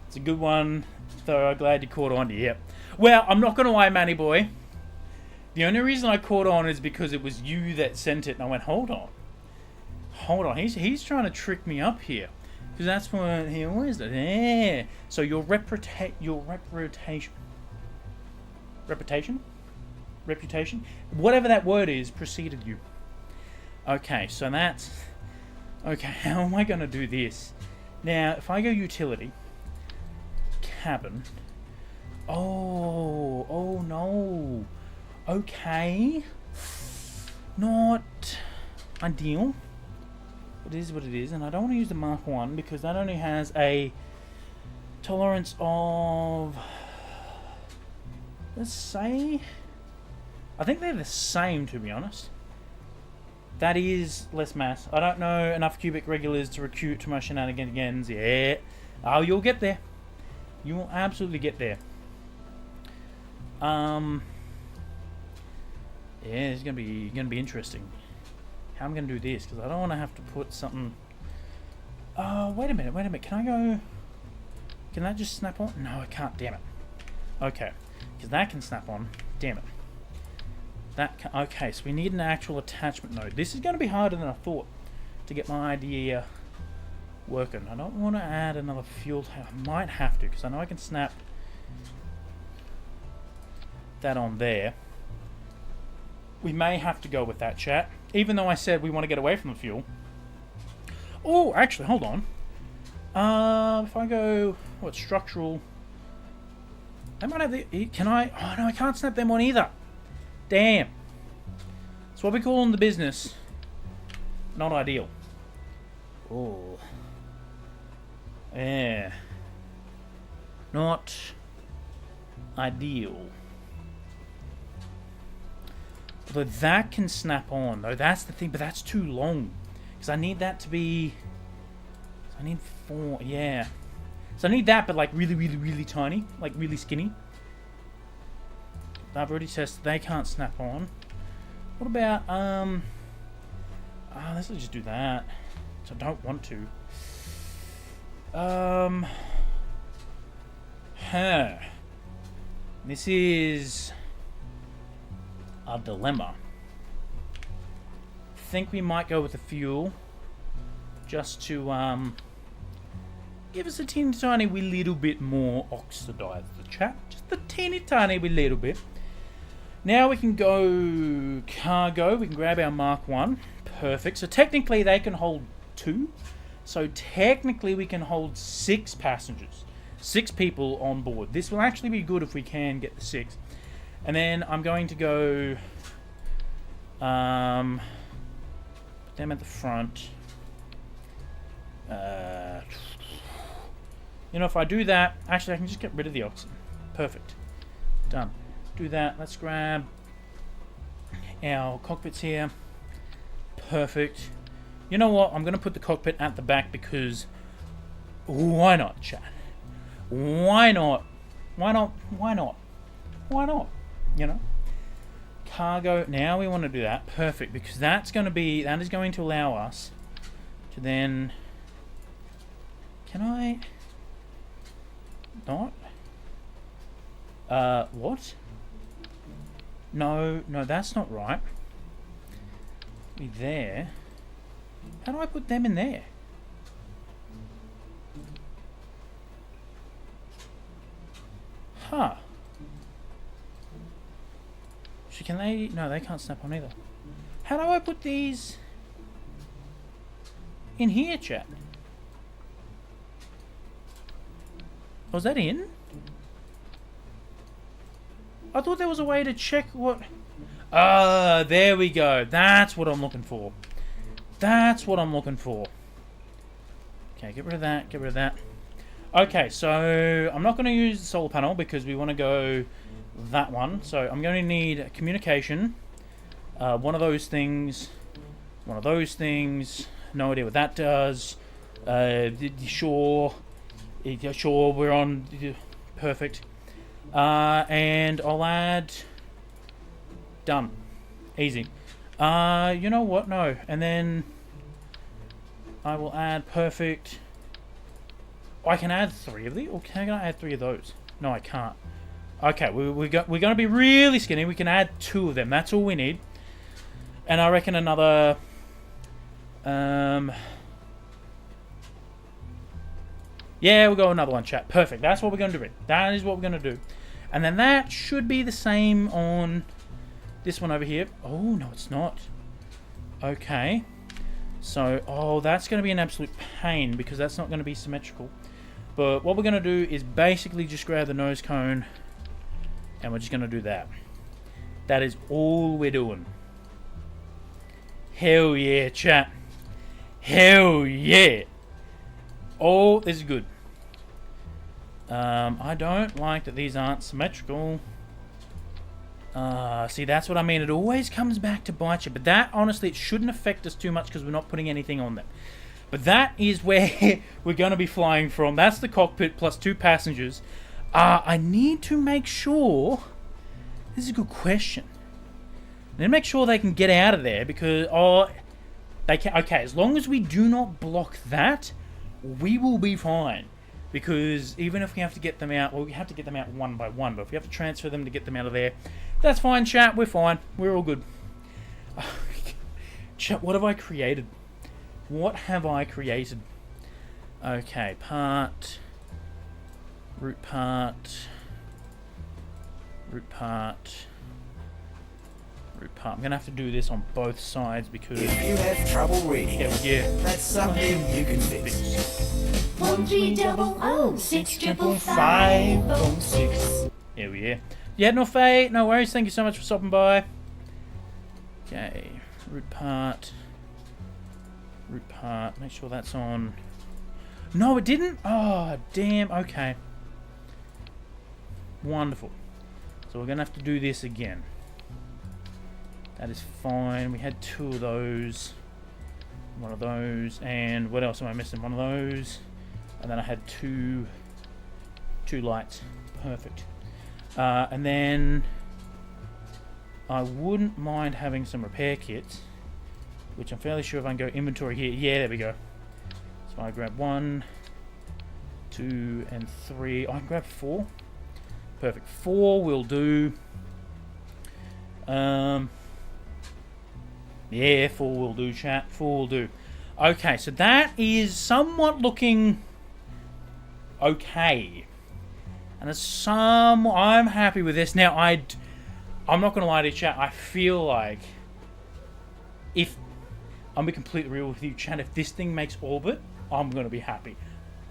It's a good one, though. I'm glad you caught on. Yep. Well, I'm not going to lie, Manny boy. The only reason I caught on is because it was you that sent it, and I went, hold on. Hold on. He's trying to trick me up here. Because that's what he always does. Yeah. So your reputation, whatever that word is, preceded you. Okay, so that's... Okay, how am I going to do this? Now, if I go utility, cabin... Oh no. Okay. Not ideal. It is what it is, and I don't want to use the Mark 1 because that only has a tolerance of... Let's say... I think they're the same, to be honest. That is less mass. I don't know enough cubic regulars to recruit to my shenanigans. Yeah. Oh, you'll get there. You will absolutely get there. Yeah, it's gonna be interesting. How I'm gonna do this because I don't want to have to put something. Oh, wait a minute. Can I go? Can that just snap on? No, I can't. Damn it. Okay, because that can snap on. Damn it. Okay, so we need an actual attachment node. This is going to be harder than I thought to get my idea working. I don't want to add another fuel tank. I might have to, because I know I can snap that on there. We may have to go with that, chat. Even though I said we want to get away from the fuel. Oh, actually, hold on. If I go... What, structural... I might have the... Can I... Oh, no, I can't snap them on either. Damn. That's what we call in the business. Not ideal. Oh. Yeah. Not ideal. Although that can snap on, though. That's the thing, but that's too long. Because I need that to be... I need 4... Yeah. So I need that, but like really, really, really tiny. Like really skinny. I've already tested. They can't snap on. What about... let's just do that. So I don't want to. This is a dilemma. I think we might go with the fuel just to give us a teeny tiny wee little bit more oxidize the chat. Just a teeny tiny wee little bit. Now we can go cargo. We can grab our Mark 1. Perfect. So technically they can hold 2. So technically we can hold 6 passengers. 6 people on board. This will actually be good if we can get the 6. And then I'm going to go... put them at the front. You know, if I do that... Actually, I can just get rid of the oxygen. Perfect. Done. Do that. Let's grab our cockpits here. Perfect. You know what? I'm going to put the cockpit at the back because... Why not, chat? Why not? Why not? Why not? Why not? You know? Cargo. Now we want to do that. Perfect. Because that's going to be... That is going to allow us to then... Can I... Not? What? No, that's not right. Be there. How do I put them in there? Huh. So can they... No, they can't snap on either. How do I put these in here, chat? Was that in? I thought there was a way to check what... Ah, there we go. That's what I'm looking for. That's what I'm looking for. Okay, get rid of that. Get rid of that. Okay, so I'm not going to use the solar panel because we want to go that one. So I'm going to need communication. One of those things. One of those things. No idea what that does. Sure. Sure, we're on. Perfect. And I'll add... Done. Easy. You know what? No. And then I will add perfect. I can add 3 of these, or can I add 3 of those? No, I can't. Okay, we're going to be really skinny. We can add 2 of them. That's all we need. And I reckon another... Yeah, we'll go another one, chat. Perfect. That's what we're going to do. That is what we're going to do. And then that should be the same on this one over here. Oh, no, it's not. Okay. So, oh, that's going to be an absolute pain because that's not going to be symmetrical. But what we're going to do is basically just grab the nose cone and we're just going to do that. That is all we're doing. Hell yeah, chat. Hell yeah. Oh, this is good. I don't like that these aren't symmetrical. See, that's what I mean. It always comes back to bite you. But that, honestly, it shouldn't affect us too much because we're not putting anything on them. But that is where we're going to be flying from. That's the cockpit plus 2 passengers. I need to make sure... This is a good question. I need to make sure they can get out of there because... Oh, they can... Okay, as long as we do not block that, we will be fine. Because even if we have to get them out... Well, we have to get them out one by one. But if we have to transfer them to get them out of there... That's fine, chat. We're fine. We're all good. Chat, what have I created? What have I created? Okay, part. Root part. Root part. Root part. I'm going to have to do this on both sides because... If you have trouble reading, yeah. that's something you can fix. 1300-655-06. Here we are. Yeah, no Faye, no worries. Thank you so much for stopping by. Okay, root part. Root part. Make sure that's on. No, it didn't? Oh, damn. Okay. Wonderful. So we're going to have to do this again. That is fine. We had 2 of those. One of those. And what else am I missing? One of those. And then I had two lights. Perfect. And then I wouldn't mind having some repair kits, which I'm fairly sure if I can go inventory here. Yeah, there we go. So I grab 1, 2, and 3. I can grab 4. Perfect. 4 will do. Yeah, 4 will do, chat. 4 will do. Okay, so that is somewhat looking okay. And it's I'm happy with this. Now, I'm not going to lie to you, chat. I feel like if I'm be completely real with you, chat, if this thing makes orbit, I'm going to be happy.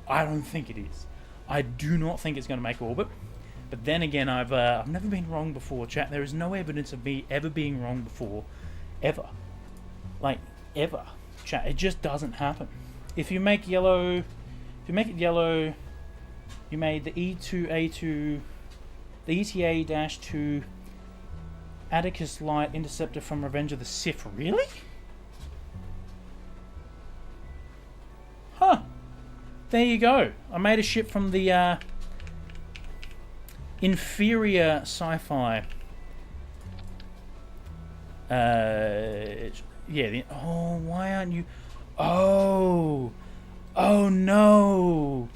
I don't think it is. I do not think it's going to make orbit. But then again, I've never been wrong before, chat. There is no evidence of me ever being wrong before, ever. Like ever, chat. It just doesn't happen. If you make yellow, you made the E2A2, the ETA-2 Atticus Light Interceptor from Revenge of the Sith. Really? Huh. There you go. I made a ship from the inferior sci-fi. Yeah. Oh, why aren't you? Oh no.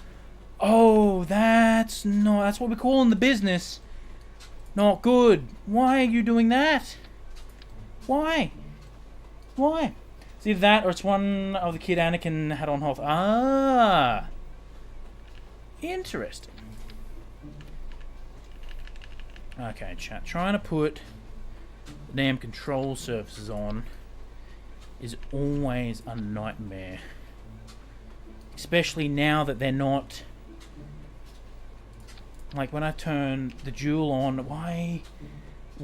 Oh, that's what we call in the business. Not good. Why are you doing that? Why? It's either that or it's one of the kid Anakin had on Hoth. Ah. Interesting. Okay, chat. Trying to put the damn control surfaces on is always a nightmare. Especially now that they're not... Like, when I turn the dual on, why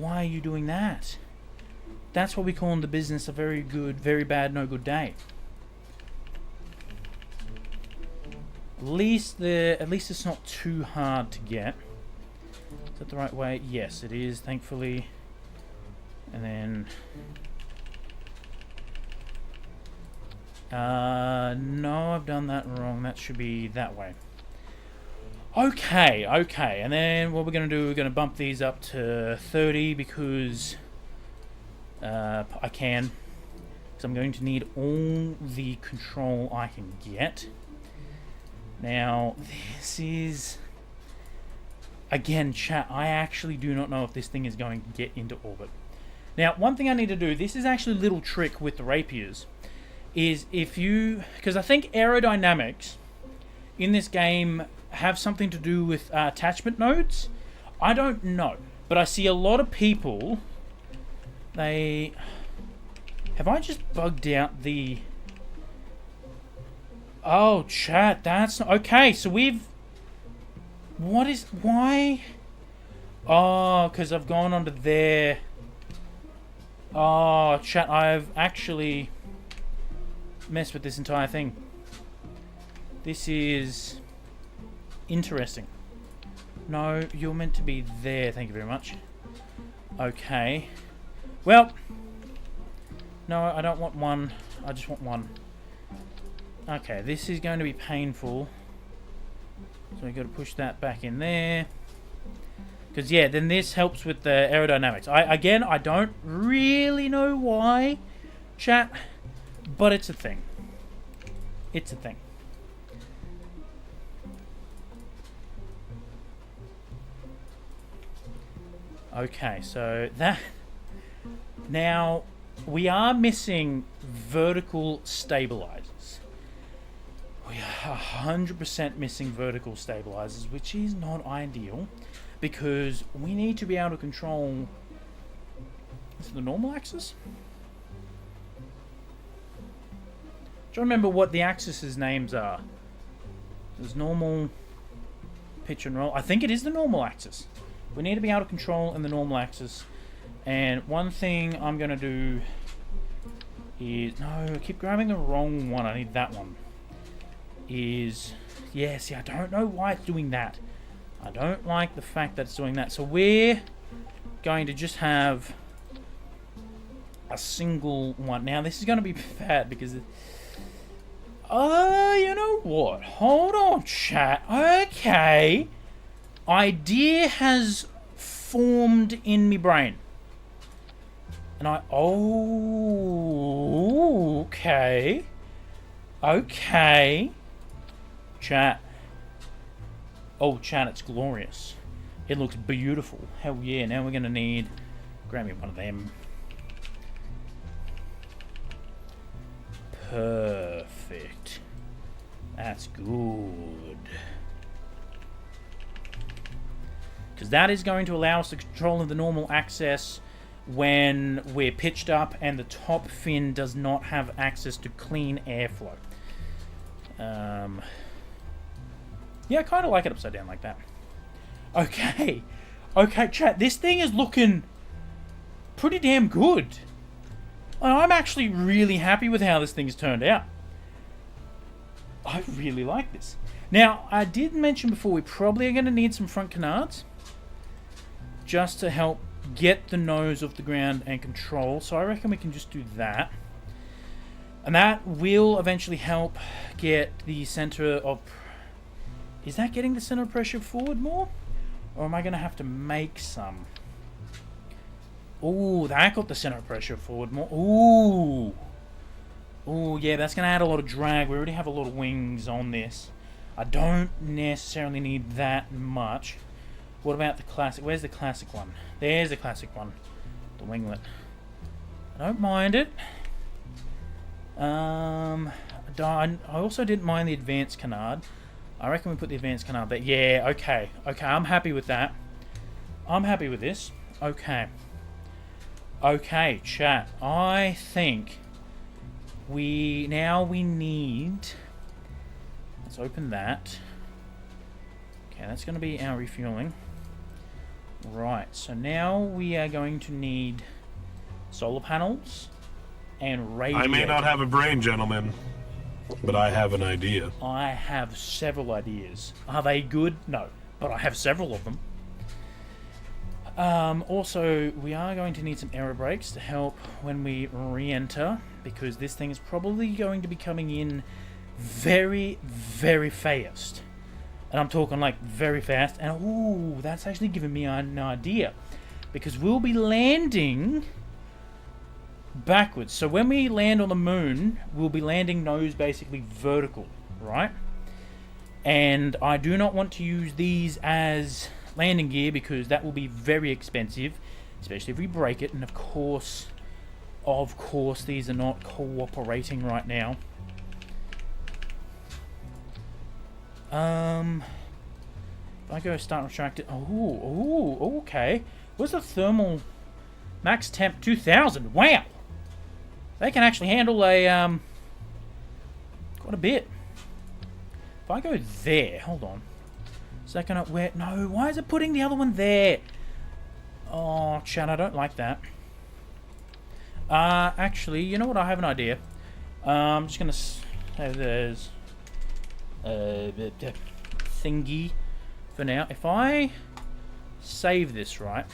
are you doing that? That's what we call in the business a very good, very bad, no good day. At least it's not too hard to get. Is that the right way? Yes, it is, thankfully. And then... no, I've done that wrong. That should be that way. Okay. And then what we're going to do, we're going to bump these up to 30 because I can. Because I'm going to need all the control I can get. Now, this is... Again, chat, I actually do not know if this thing is going to get into orbit. Now, one thing I need to do, this is actually a little trick with the rapiers, is if you... Because I think aerodynamics in this game have something to do with attachment nodes. I don't know. But I see a lot of people... They... Have I just bugged out the... Oh, chat, that's... Okay, so we've... What is... Why? Oh, because I've gone onto there. Oh, chat, I've actually messed with this entire thing. This is interesting. No, you're meant to be there. Thank you very much. Okay. Well. No, I don't want one. I just want one. Okay, this is going to be painful. So we've got to push that back in there. Because, yeah, then this helps with the aerodynamics. I don't really know why, chat, but it's a thing. It's a thing. Okay, so that... Now, we are missing vertical stabilizers. We are 100% missing vertical stabilizers, which is not ideal because we need to be able to control. Is it the normal axis? Do you remember what the axes' names are? There's normal, pitch and roll. I think it is the normal axis. We need to be able to control in the normal axis. And one thing I'm going to do is... No, I keep grabbing the wrong one. I need that one. Yeah, see, I don't know why it's doing that. I don't like the fact that it's doing that. So we're going to just have a single one. Now, this is going to be bad because... you know what? Hold on, chat. Okay. Idea has formed in me brain. And okay. Okay. Chat. Oh, chat, it's glorious. It looks beautiful. Hell yeah. Now we're going to need... Grab me one of them. Perfect. That's good. Because that is going to allow us to control the normal access when we're pitched up and the top fin does not have access to clean airflow. Yeah, I kind of like it upside down like that. Okay. Okay, chat. This thing is looking pretty damn good. And I'm actually really happy with how this thing's turned out. I really like this. Now, I did mention before we probably are going to need some front canards just to help get the nose off the ground and control. So I reckon we can just do that. And that will eventually help get the center of... Is that getting the center of pressure forward more? Or am I going to have to make some? Ooh, that got the center of pressure forward more. Ooh. Ooh, yeah, that's going to add a lot of drag. We already have a lot of wings on this. I don't necessarily need that much. What about the classic? Where's the classic one? There's the classic one. The winglet. I don't mind it. I also didn't mind the advanced canard. I reckon we put the advanced canard there. Yeah, okay. Okay, I'm happy with that. I'm happy with this. Okay. Okay, chat. I think we need... Let's open that. Okay, that's going to be our refueling. Right, so now we are going to need solar panels and radio. I may not have a brain, gentlemen, but I have an idea. I have several ideas. Are they good? No, but I have several of them. Also, we are going to need some aero brakes to help when we re-enter, because this thing is probably going to be coming in very, very fast. And I'm talking like very fast. And ooh, that's actually giving me an idea, because we'll be landing backwards. So when we land on the moon, we'll be landing nose basically vertical, right? And I do not want to use these as landing gear because that will be very expensive, especially if we break it. And of course, these are not cooperating right now. If I go start retracted. Oh, okay. What's the thermal max temp 2000? Wow, they can actually handle a quite a bit. If I go there, hold on. Second up where? No, why is it putting the other one there? Oh, chat, I don't like that. Actually, you know what? I have an idea. I'm just gonna say there's thingy for now. If I save this right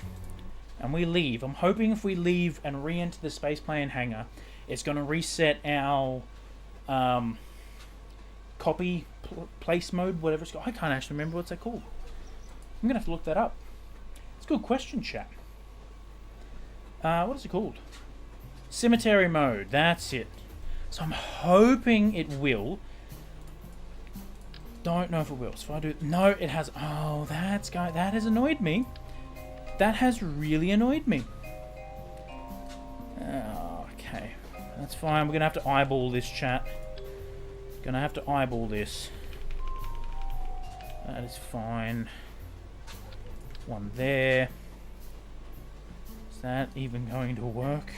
and we leave, I'm hoping if we leave and re-enter the spaceplane hangar, it's going to reset our copy place mode, whatever it's called. I can't actually remember what's that called. I'm going to have to look that up. It's a good question, chat. What is it called? Cemetery mode. That's it. So I'm hoping it will. Don't know if it will. So if I do... No, it has... Oh, that has annoyed me. That has really annoyed me. Okay. That's fine. We're going to have to eyeball this, chat. Gonna have to eyeball this. That is fine. One there. Is that even going to work?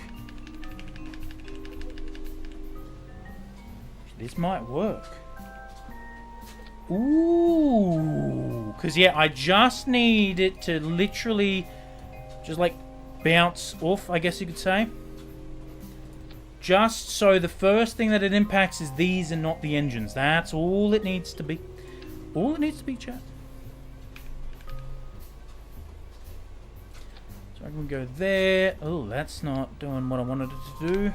This might work. Ooh. Because, yeah, I just need it to literally just, like, bounce off, I guess you could say. Just so the first thing that it impacts is these and not the engines. That's all it needs to be. All it needs to be, chat. So I can go there. Oh, that's not doing what I wanted it to do.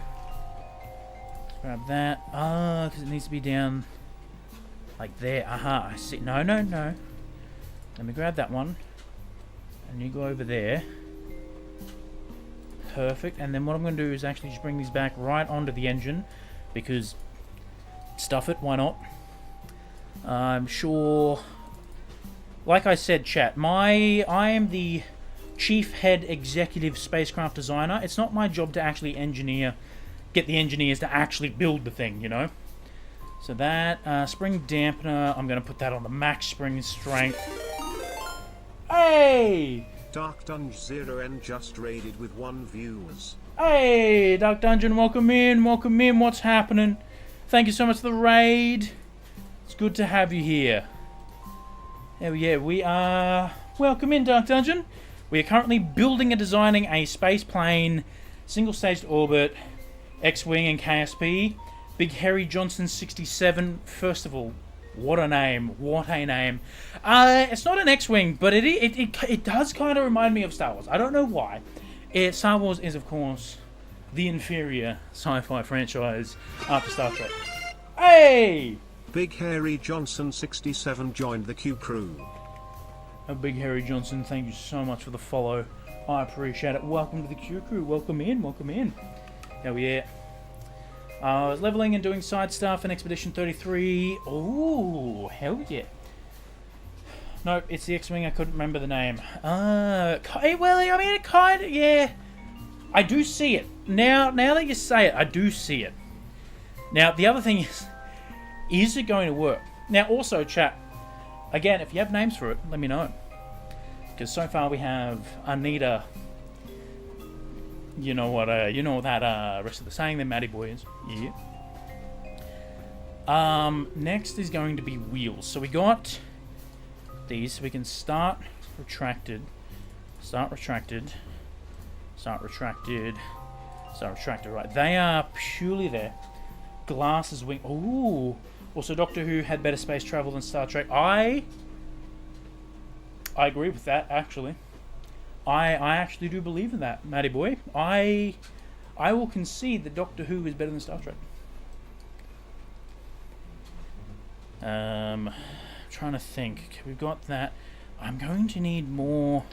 Let's grab that. Ah, because it needs to be down like there. Aha, I see. No, no, no. Let me grab that one. And you go over there. Perfect. And then what I'm going to do is actually just bring these back right onto the engine. Because stuff it, why not? I'm sure... Like I said, chat, I am the chief head executive spacecraft designer. It's not my job to actually get the engineers to actually build the thing, you know? So that, spring dampener, I'm going to put that on the max spring strength. Hey! Dark Dungeon 0N just raided with 1 viewers. Hey, Dark Dungeon, welcome in, what's happening? Thank you so much for the raid. It's good to have you here. Oh yeah, we are... Welcome in, Dark Dungeon. We are currently building and designing a space plane, single-staged orbit, X-Wing and KSP. Big Harry Johnson 67. First of all, what a name. What a name. It's not an X-Wing, but it does kind of remind me of Star Wars. I don't know why. Star Wars is, of course, the inferior sci-fi franchise after Star Trek. Hey! Big Harry Johnson 67 joined the Q crew. Oh, Big Harry Johnson, thank you so much for the follow. I appreciate it. Welcome to the Q crew. Welcome in, welcome in. Hell yeah. I was leveling and doing side stuff in Expedition 33. Ooh, hell yeah. Nope, it's the X-Wing. I couldn't remember the name. Well, I mean, it kind of, yeah. I do see it. Now that you say it, I do see it. Now, the other thing is it going to work? Now, also, chat, again, if you have names for it, let me know. Because so far we have Anita. You know what? You know that rest of the saying that Matty Boy is. Yeah. Next is going to be wheels. So we got these. So we can start retracted, start retracted, start retracted, start retracted. Right. They are purely there. Glasses wing. Ooh. Also, Doctor Who had better space travel than Star Trek. I agree with that, actually. I actually do believe in that, Matty Boy. I will concede that Doctor Who is better than Star Trek. Trying to think. We've got that. I'm going to need more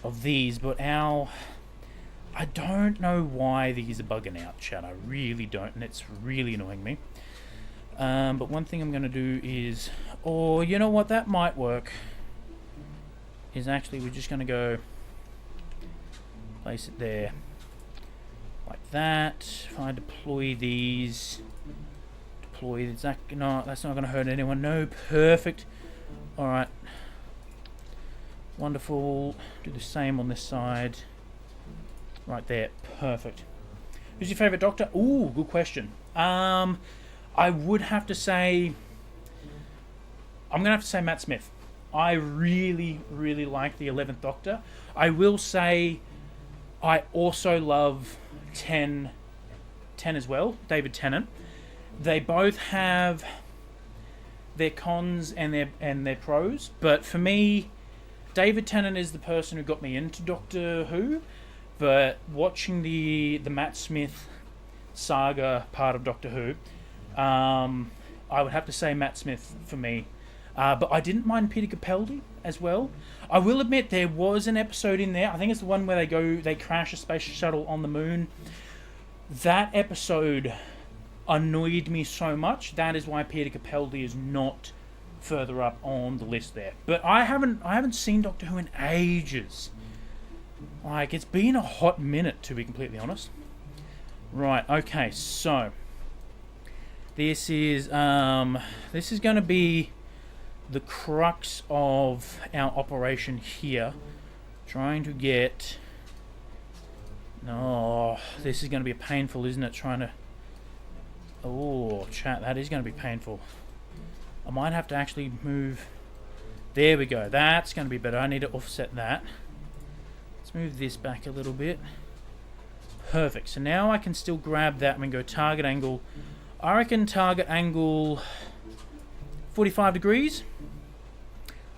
of these, but I don't know why these are bugging out, chat. I really don't, and it's really annoying me. But one thing I'm going to do is... Or, you know what? That might work. Is actually, we're just going to go... Place it there. Like that. If I deploy these... Is that... No, that's not going to hurt anyone. No, perfect. Alright. Wonderful. Do the same on this side. Right there. Perfect. Who's your favourite Doctor? Ooh, good question. I would have to say... I'm going to have to say Matt Smith. I really, really like the 11th Doctor. I will say I also love 10 as well, David Tennant. They both have their cons and their pros, but for me, David Tennant is the person who got me into Doctor Who, but watching the Matt Smith saga part of Doctor Who, I would have to say Matt Smith for me. But I didn't mind Peter Capaldi as well. I will admit there was an episode in there. I think it's the one where they crash a space shuttle on the moon. That episode annoyed me so much. That is why Peter Capaldi is not further up on the list there. But I haven't seen Doctor Who in ages. Like, it's been a hot minute, to be completely honest. Right, okay, so This is going to be the crux of our operation here. Trying to get... Oh, this is going to be painful, isn't it? Trying to... Oh, chat, that is going to be painful. I might have to actually move... There we go. That's going to be better. I need to offset that. Let's move this back a little bit. Perfect. So now I can still grab that and go target angle. I reckon target angle 45 degrees.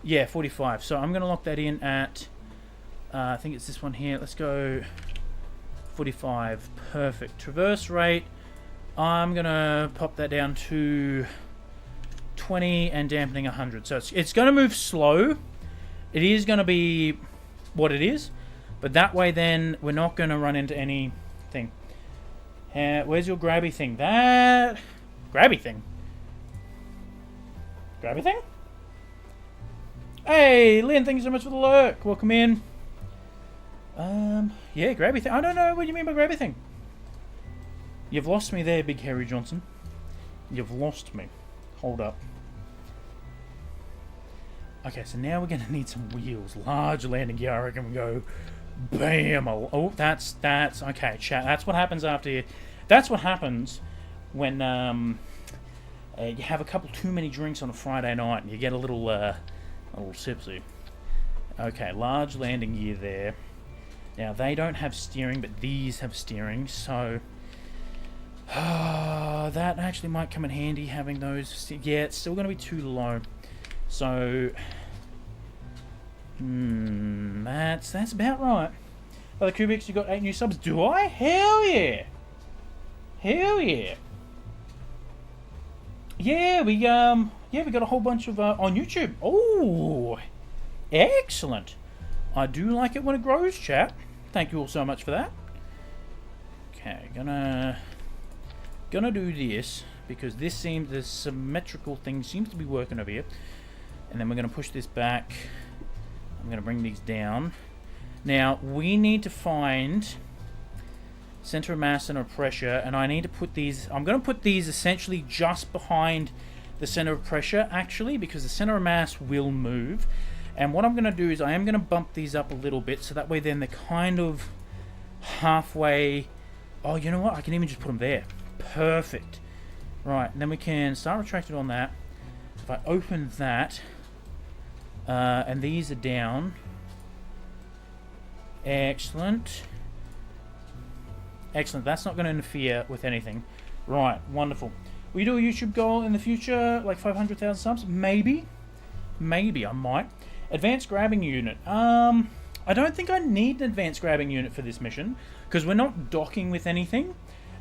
Yeah, 45. So I'm going to lock that in at... I think it's this one here. Let's go 45. Perfect. Traverse rate. I'm going to pop that down to 20 and dampening 100. So it's going to move slow. It is going to be what it is. But that way then we're not going to run into anything. Where's your grabby thing? That... Grabby thing? Grabby thing? Hey, Lynn, thank you so much for the lurk. Welcome in. Yeah, grabby thing. I don't know what you mean by grabby thing. You've lost me there, Big Harry Johnson. You've lost me. Hold up. Okay, so now we're going to need some wheels. Large landing gear, I reckon we go... Bam! Oh, that's... Okay, chat. That's what happens after you... That's what happens when, you have a couple too many drinks on a Friday night and you get a little tipsy. Okay, large landing gear there. Now, they don't have steering, but these have steering, so... that actually might come in handy, having those... Yeah, it's still going to be too low. So... that's about right. Other Cubics, you got 8 new subs. Do I? Hell yeah! Hell yeah! Yeah, we got a whole bunch of on YouTube. Oh, excellent! I do like it when it grows, chat. Thank you all so much for that. Okay, gonna do this because this seems the symmetrical thing seems to be working over here, and then we're gonna push this back. I'm gonna bring these down. Now we need to find center of mass, center of pressure, and I need to put these. I'm gonna put these essentially just behind the center of pressure, actually, because the center of mass will move. And what I'm going to do is I am going to bump these up a little bit, so that way then they're kind of halfway... Oh, you know what? I can even just put them there. Perfect. Right, and then we can start retracted on that. If I open that, and these are down. Excellent. Excellent. That's not going to interfere with anything. Right, wonderful. Will you do a YouTube goal in the future, like 500,000 subs? Maybe. Maybe I might. Advanced grabbing unit. I don't think I need an advanced grabbing unit for this mission because we're not docking with anything,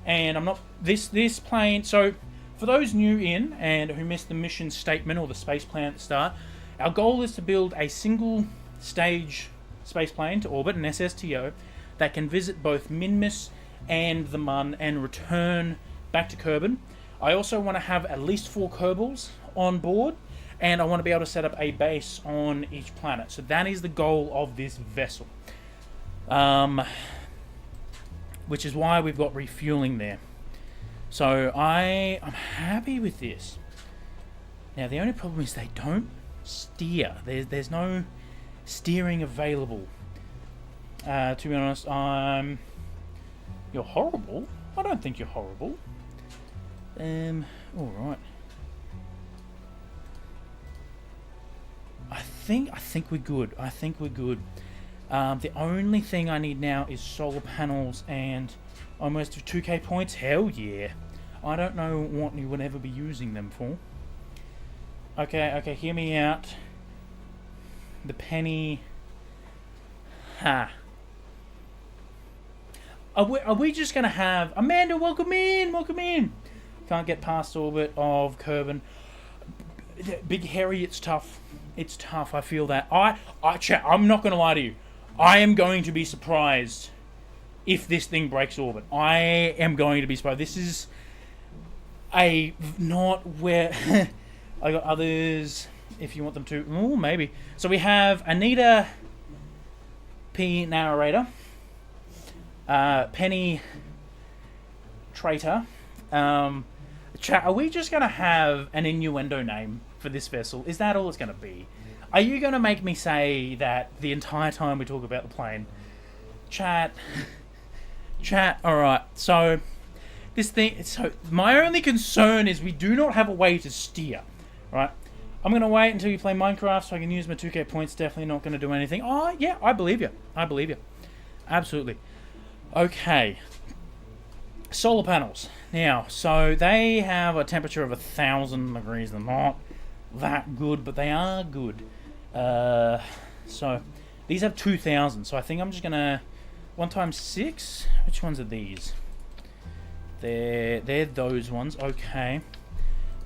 and I'm not this plane. So for those new in and who missed the mission statement or the space plan at the start, our goal is to build a single stage space plane to orbit, an SSTO, that can visit both Minmus and the Mun and return back to Kerbin. I also want to have at least 4 Kerbals on board, and I want to be able to set up a base on each planet. So that is the goal of this vessel. Which is why we've got refueling there. So I'm happy with this. Now the only problem is they don't steer. There's no steering available. To be honest, you're horrible. I don't think you're horrible. Alright. I think we're good. I think we're good. The only thing I need now is solar panels and almost 2k points. Hell yeah. I don't know what you would ever be using them for. Okay, hear me out. The penny... Ha. Are we just going to have... Amanda, welcome in! Welcome in! Can't get past orbit of Kerbin. Big Harry, it's tough. It's tough, I feel that. I'm not going to lie to you. I am going to be surprised if this thing breaks orbit. I am going to be surprised. This is not where... I got others, if you want them to. Oh, maybe. So we have Anita P. Narrator. Penny Traitor. Chat, are we just going to have an innuendo name for this vessel? Is that all it's going to be? Are you going to make me say that the entire time we talk about the plane? Chat, alright, so this thing, so my only concern is we do not have a way to steer, right? I'm going to wait until you play Minecraft so I can use my 2k points. Definitely not going to do anything. Oh, yeah, I believe you. Absolutely. Okay. Solar panels. Now, so they have a temperature of 1,000 degrees. They're not that good, but they are good. So these have 2,000. So I think I'm just going to... 1 times 6? Which ones are these? They're those ones. Okay.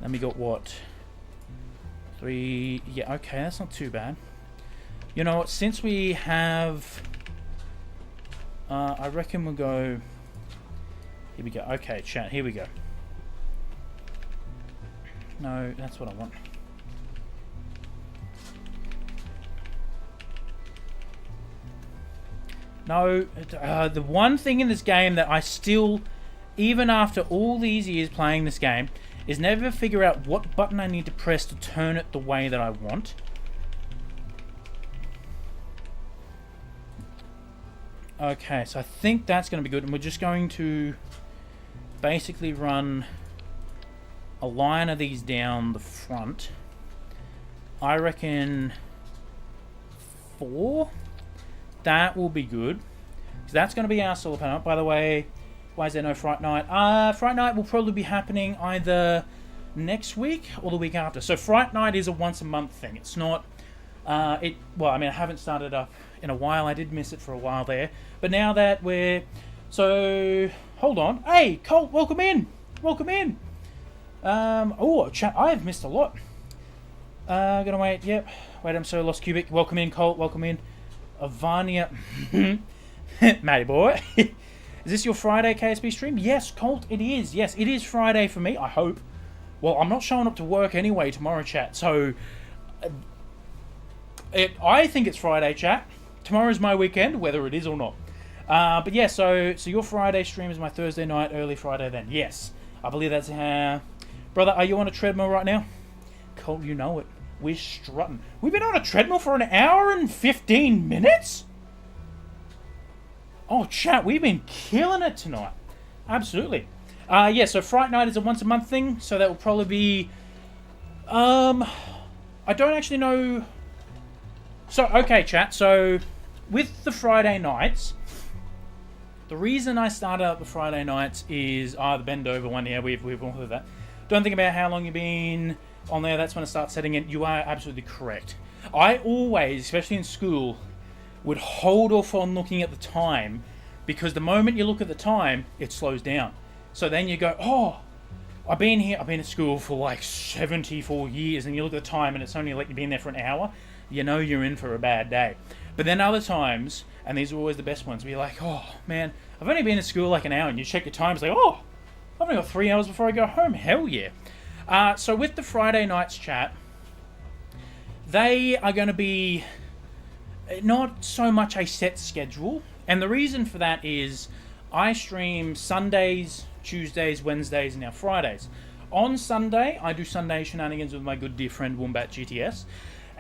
Then we got what? 3... Yeah, okay, that's not too bad. You know what? Since we have... I reckon we'll go... Here we go. Okay, chat. Here we go. No, that's what I want. No, the one thing in this game that I still, even after all these years playing this game, is never figure out what button I need to press to turn it the way that I want. Okay, so I think that's going to be good, and we're just going to basically run a line of these down the front. I reckon 4. That will be good. So that's going to be our solar panel. By the way, why is there no Fright Night? Fright Night will probably be happening either next week or the week after. So Fright Night is a once a month thing. It's not... well, I mean, I haven't started up in a while. I did miss it for a while there. But now that we're... So, hold on. Hey, Colt, welcome in. Welcome in. Oh, chat, I have missed a lot. Gonna wait. Yep. Wait, I'm so lost. Cubic. Welcome in, Colt. Welcome in. Avania. Matty boy. Is this your Friday KSP stream? Yes, Colt, it is. Yes, it is Friday for me, I hope. Well, I'm not showing up to work anyway tomorrow, chat. So, I think it's Friday, chat. Tomorrow's my weekend, whether it is or not. But yeah, so your Friday stream is my Thursday night, early Friday then. Yes, I believe that's... brother, are you on a treadmill right now? Colt, you know it. We're strutting. We've been on a treadmill for 1 hour and 15 minutes? Oh, chat, we've been killing it tonight. Absolutely. Yeah, so Fright Night is a once a month thing, so that will probably be... I don't actually know... So, okay, chat, so with the Friday nights, the reason I started up the Friday nights is the bend over one. Yeah, we've gone through that. Don't think about how long you've been on there. That's when I start setting it. You are absolutely correct. I always, especially in school, would hold off on looking at the time, because the moment you look at the time, it slows down. So then you go, oh, I've been at school for like 74 years, and you look at the time and it's only like you've been there for an hour, you know you're in for a bad day. But then other times, and these are always the best ones, where you're like, oh man, I've only been at school like an hour, and you check your time, it's like, oh, I've only got 3 hours before I go home. Hell yeah. So with the Friday nights, chat, they are going to be not so much a set schedule. And the reason for that is I stream Sundays, Tuesdays, Wednesdays, and now Fridays. On Sunday, I do Sunday shenanigans with my good dear friend Wombat GTS.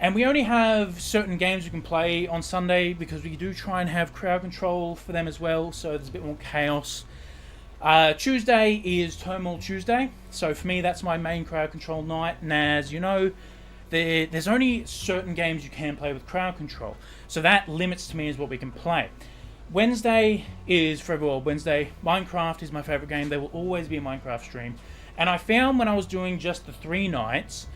And we only have certain games we can play on Sunday, because we do try and have crowd control for them as well, so there's a bit more chaos. Tuesday is Turmoil Tuesday, so for me that's my main crowd control night, and as you know, there's only certain games you can play with crowd control, so that limits to me as what we can play. Wednesday is Forever World Wednesday. Minecraft is my favourite game. There will always be a Minecraft stream, and I found when I was doing just the 3 nights,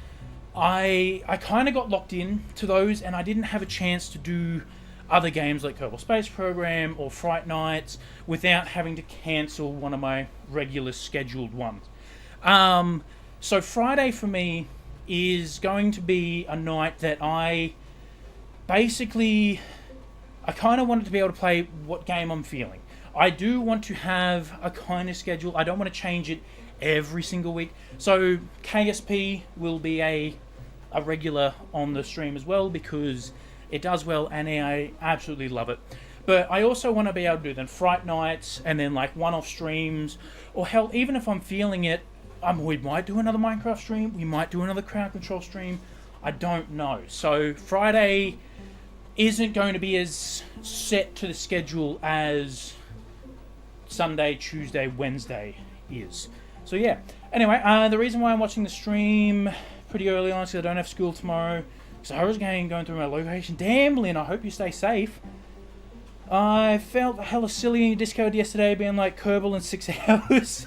I kind of got locked in to those, and I didn't have a chance to do other games like Kerbal Space Program or Fright Nights without having to cancel one of my regular scheduled ones. So Friday for me is going to be a night that I kind of wanted to be able to play what game I'm feeling. I do want to have a kind of schedule. I don't want to change it every single week. So KSP will be a regular on the stream as well, because it does well and I absolutely love it. But I also want to be able to do then Fright Nights and then like one-off streams, or hell, even if I'm feeling it, We might do another Minecraft stream. We might do another crowd control stream. I don't know. So Friday isn't going to be as set to the schedule as Sunday, Tuesday, Wednesday is. So yeah. Anyway, the reason why I'm watching the stream pretty early on is because I don't have school tomorrow. So I was going through my location. Damn, Lynn, I hope you stay safe. I felt hella silly in your Discord yesterday being like Kerbal in 6 hours.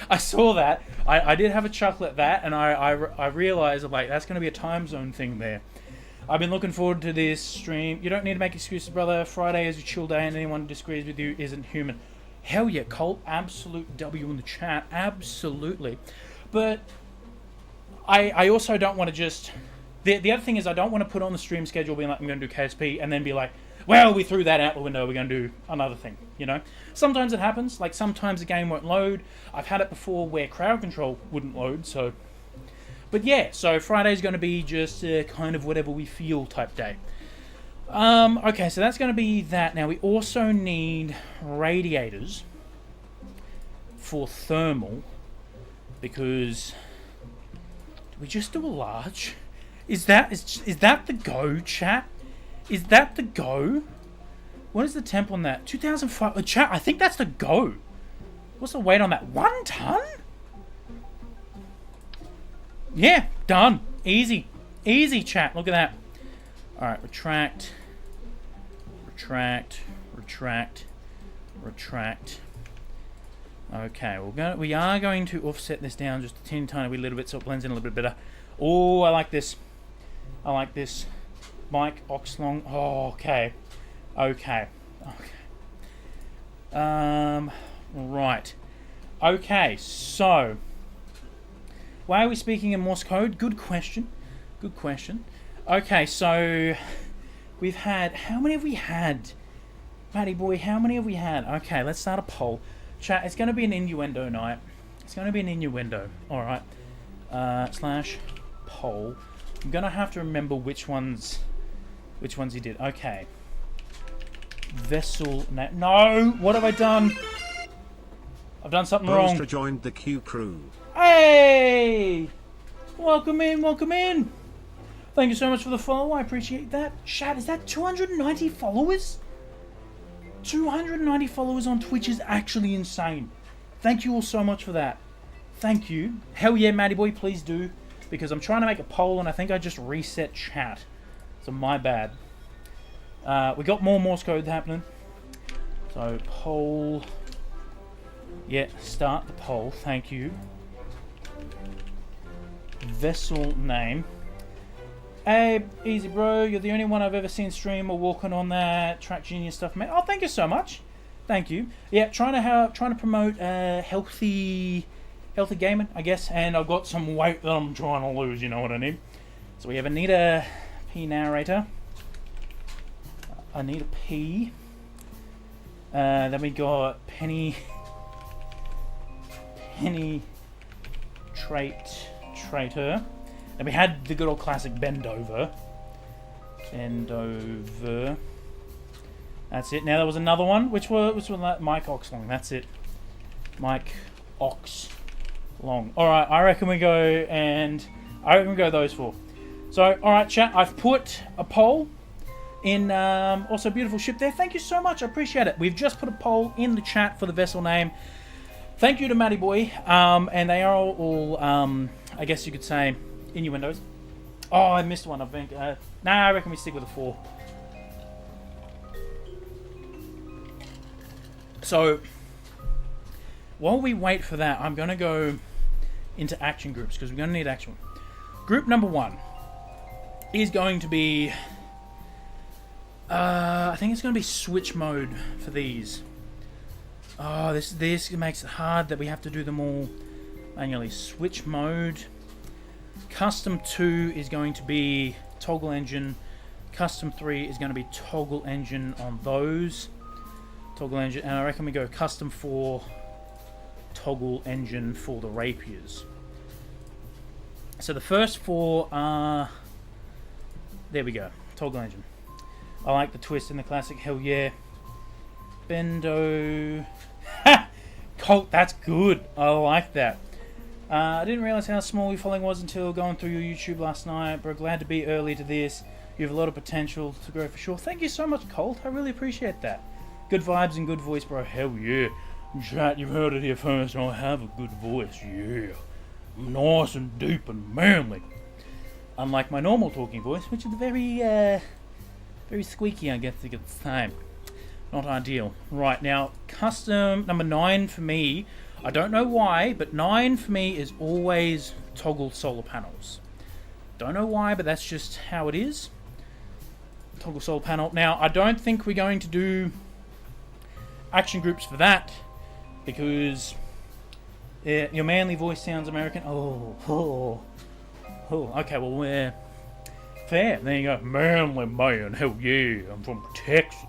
I saw that. I did have a chuckle at that, and I realized, like, that's going to be a time zone thing there. I've been looking forward to this stream. You don't need to make excuses, brother. Friday is a chill day, and anyone who disagrees with you isn't human. Hell yeah, Colt. Absolute W in the chat. Absolutely. But I also don't want to just... The other thing is I don't want to put on the stream schedule being like, I'm going to do KSP, and then be like, well, we threw that out the window, we're going to do another thing, you know? Sometimes it happens. Like, sometimes the game won't load. I've had it before where crowd control wouldn't load, so... But yeah, so Friday's going to be just kind of whatever we feel type day. Okay, so that's going to be that. Now, we also need radiators for thermal, because... Did we just do a large? Is that the go, chat? Is that the go? What is the temp on that? 2005. Chat, I think that's the go. What's the weight on that? 1 ton? Yeah, done. Easy. Easy, chat. Look at that. Alright, retract. Retract. Retract. Retract. Okay, we are going to offset this down just a tiny wee little bit so it blends in a little bit better. Oh, I like this. I like this. Mike Oxlong. Oh, okay. Okay. Right. Okay, so... Why are we speaking in Morse code? Good question. Good question. Okay, so... We've had... How many have we had? Matty boy, how many have we had? Okay, let's start a poll. Chat, it's going to be an innuendo night. It's going to be an innuendo. Alright. Slash poll. I'm going to have to remember which ones he did. Okay. Vessel name. No! What have I done? I've done something wrong. Bolster joined the Q crew. Hey! Welcome in, welcome in. Thank you so much for the follow. I appreciate that. Chat, is that 290 followers? 290 followers on Twitch is actually insane. Thank you all so much for that. Thank you. Hell yeah, Matty boy, please do. Because I'm trying to make a poll and I think I just reset chat. So my bad. We got more Morse code happening. So poll. Yeah, start the poll. Thank you. Vessel name. Hey, easy bro. You're the only one I've ever seen stream or walking on that Track Genius stuff, mate. Oh, thank you so much. Thank you. Yeah, trying to promote healthy gaming, I guess. And I've got some weight that I'm trying to lose. You know what I mean? So we have Anita P narrator. Anita P. Then we got Penny Traitor. And we had the good old classic Bendover. That's it. Now there was another one. Which was that? Mike Oxlong. That's it. Mike Oxlong. Alright, I reckon we go those four. So, alright chat, I've put a poll in also beautiful ship there. Thank you so much, I appreciate it. We've just put a poll in the chat for the vessel name. Thank you to Matty Boy. And they are all I guess you could say innuendos. Oh, I missed one, I think. Nah, I reckon we stick with a 4. So, while we wait for that, I'm going to go into action groups, because we're going to need action. Group number 1 is going to be... I think it's going to be switch mode for these. Oh, this makes it hard that we have to do them all manually. Switch mode... Custom 2 is going to be toggle engine. Custom 3 is going to be toggle engine on those. Toggle engine. And I reckon we go custom 4 toggle engine for the rapiers. So the first 4 are... There we go. Toggle engine. I like the twist in the classic. Hell yeah. Bendo... Ha! Colt, that's good. I like that. I didn't realize how small your following was until going through your YouTube last night, but glad to be early to this. You have a lot of potential to grow for sure. Thank you so much, Colt. I really appreciate that. Good vibes and good voice, bro. Hell yeah. Chat, you've heard it here first. I have a good voice, yeah. Nice and deep and manly. Unlike my normal talking voice, which is very squeaky, I guess, at the time. Not ideal. Right, now, custom number 9 for me, I don't know why, but 9 for me is always toggled solar panels. Don't know why, but that's just how it is. Toggle solar panel. Now, I don't think we're going to do action groups for that, because your manly voice sounds American. Oh, okay, well, we're fair. There you go. Manly man, hell yeah, I'm from Texas.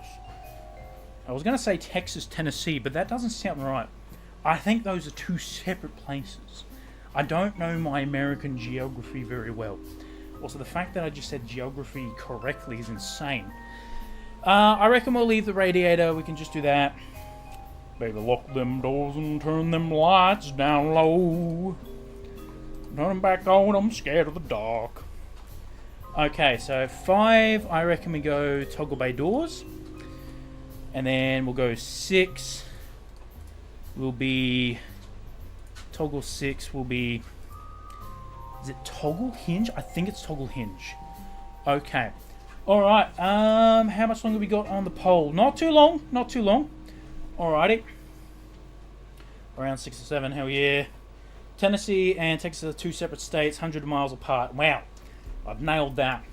I was going to say Texas, Tennessee, but that doesn't sound right. I think those are two separate places. I don't know my American geography very well. Also, the fact that I just said geography correctly is insane. I reckon we'll leave the radiator. We can just do that. Baby, lock them doors and turn them lights down low. Turn them back on, I'm scared of the dark. Okay, so 5, I reckon we go toggle bay doors. And then we'll go 6. Will be... Toggle 6 will be... Is it toggle hinge? I think it's toggle hinge. Okay. Alright, how much longer we got on the poll? Not too long, not too long. Alrighty. Around 6 or 7, hell yeah. Tennessee and Texas are 2 separate states, 100 miles apart. Wow. I've nailed that.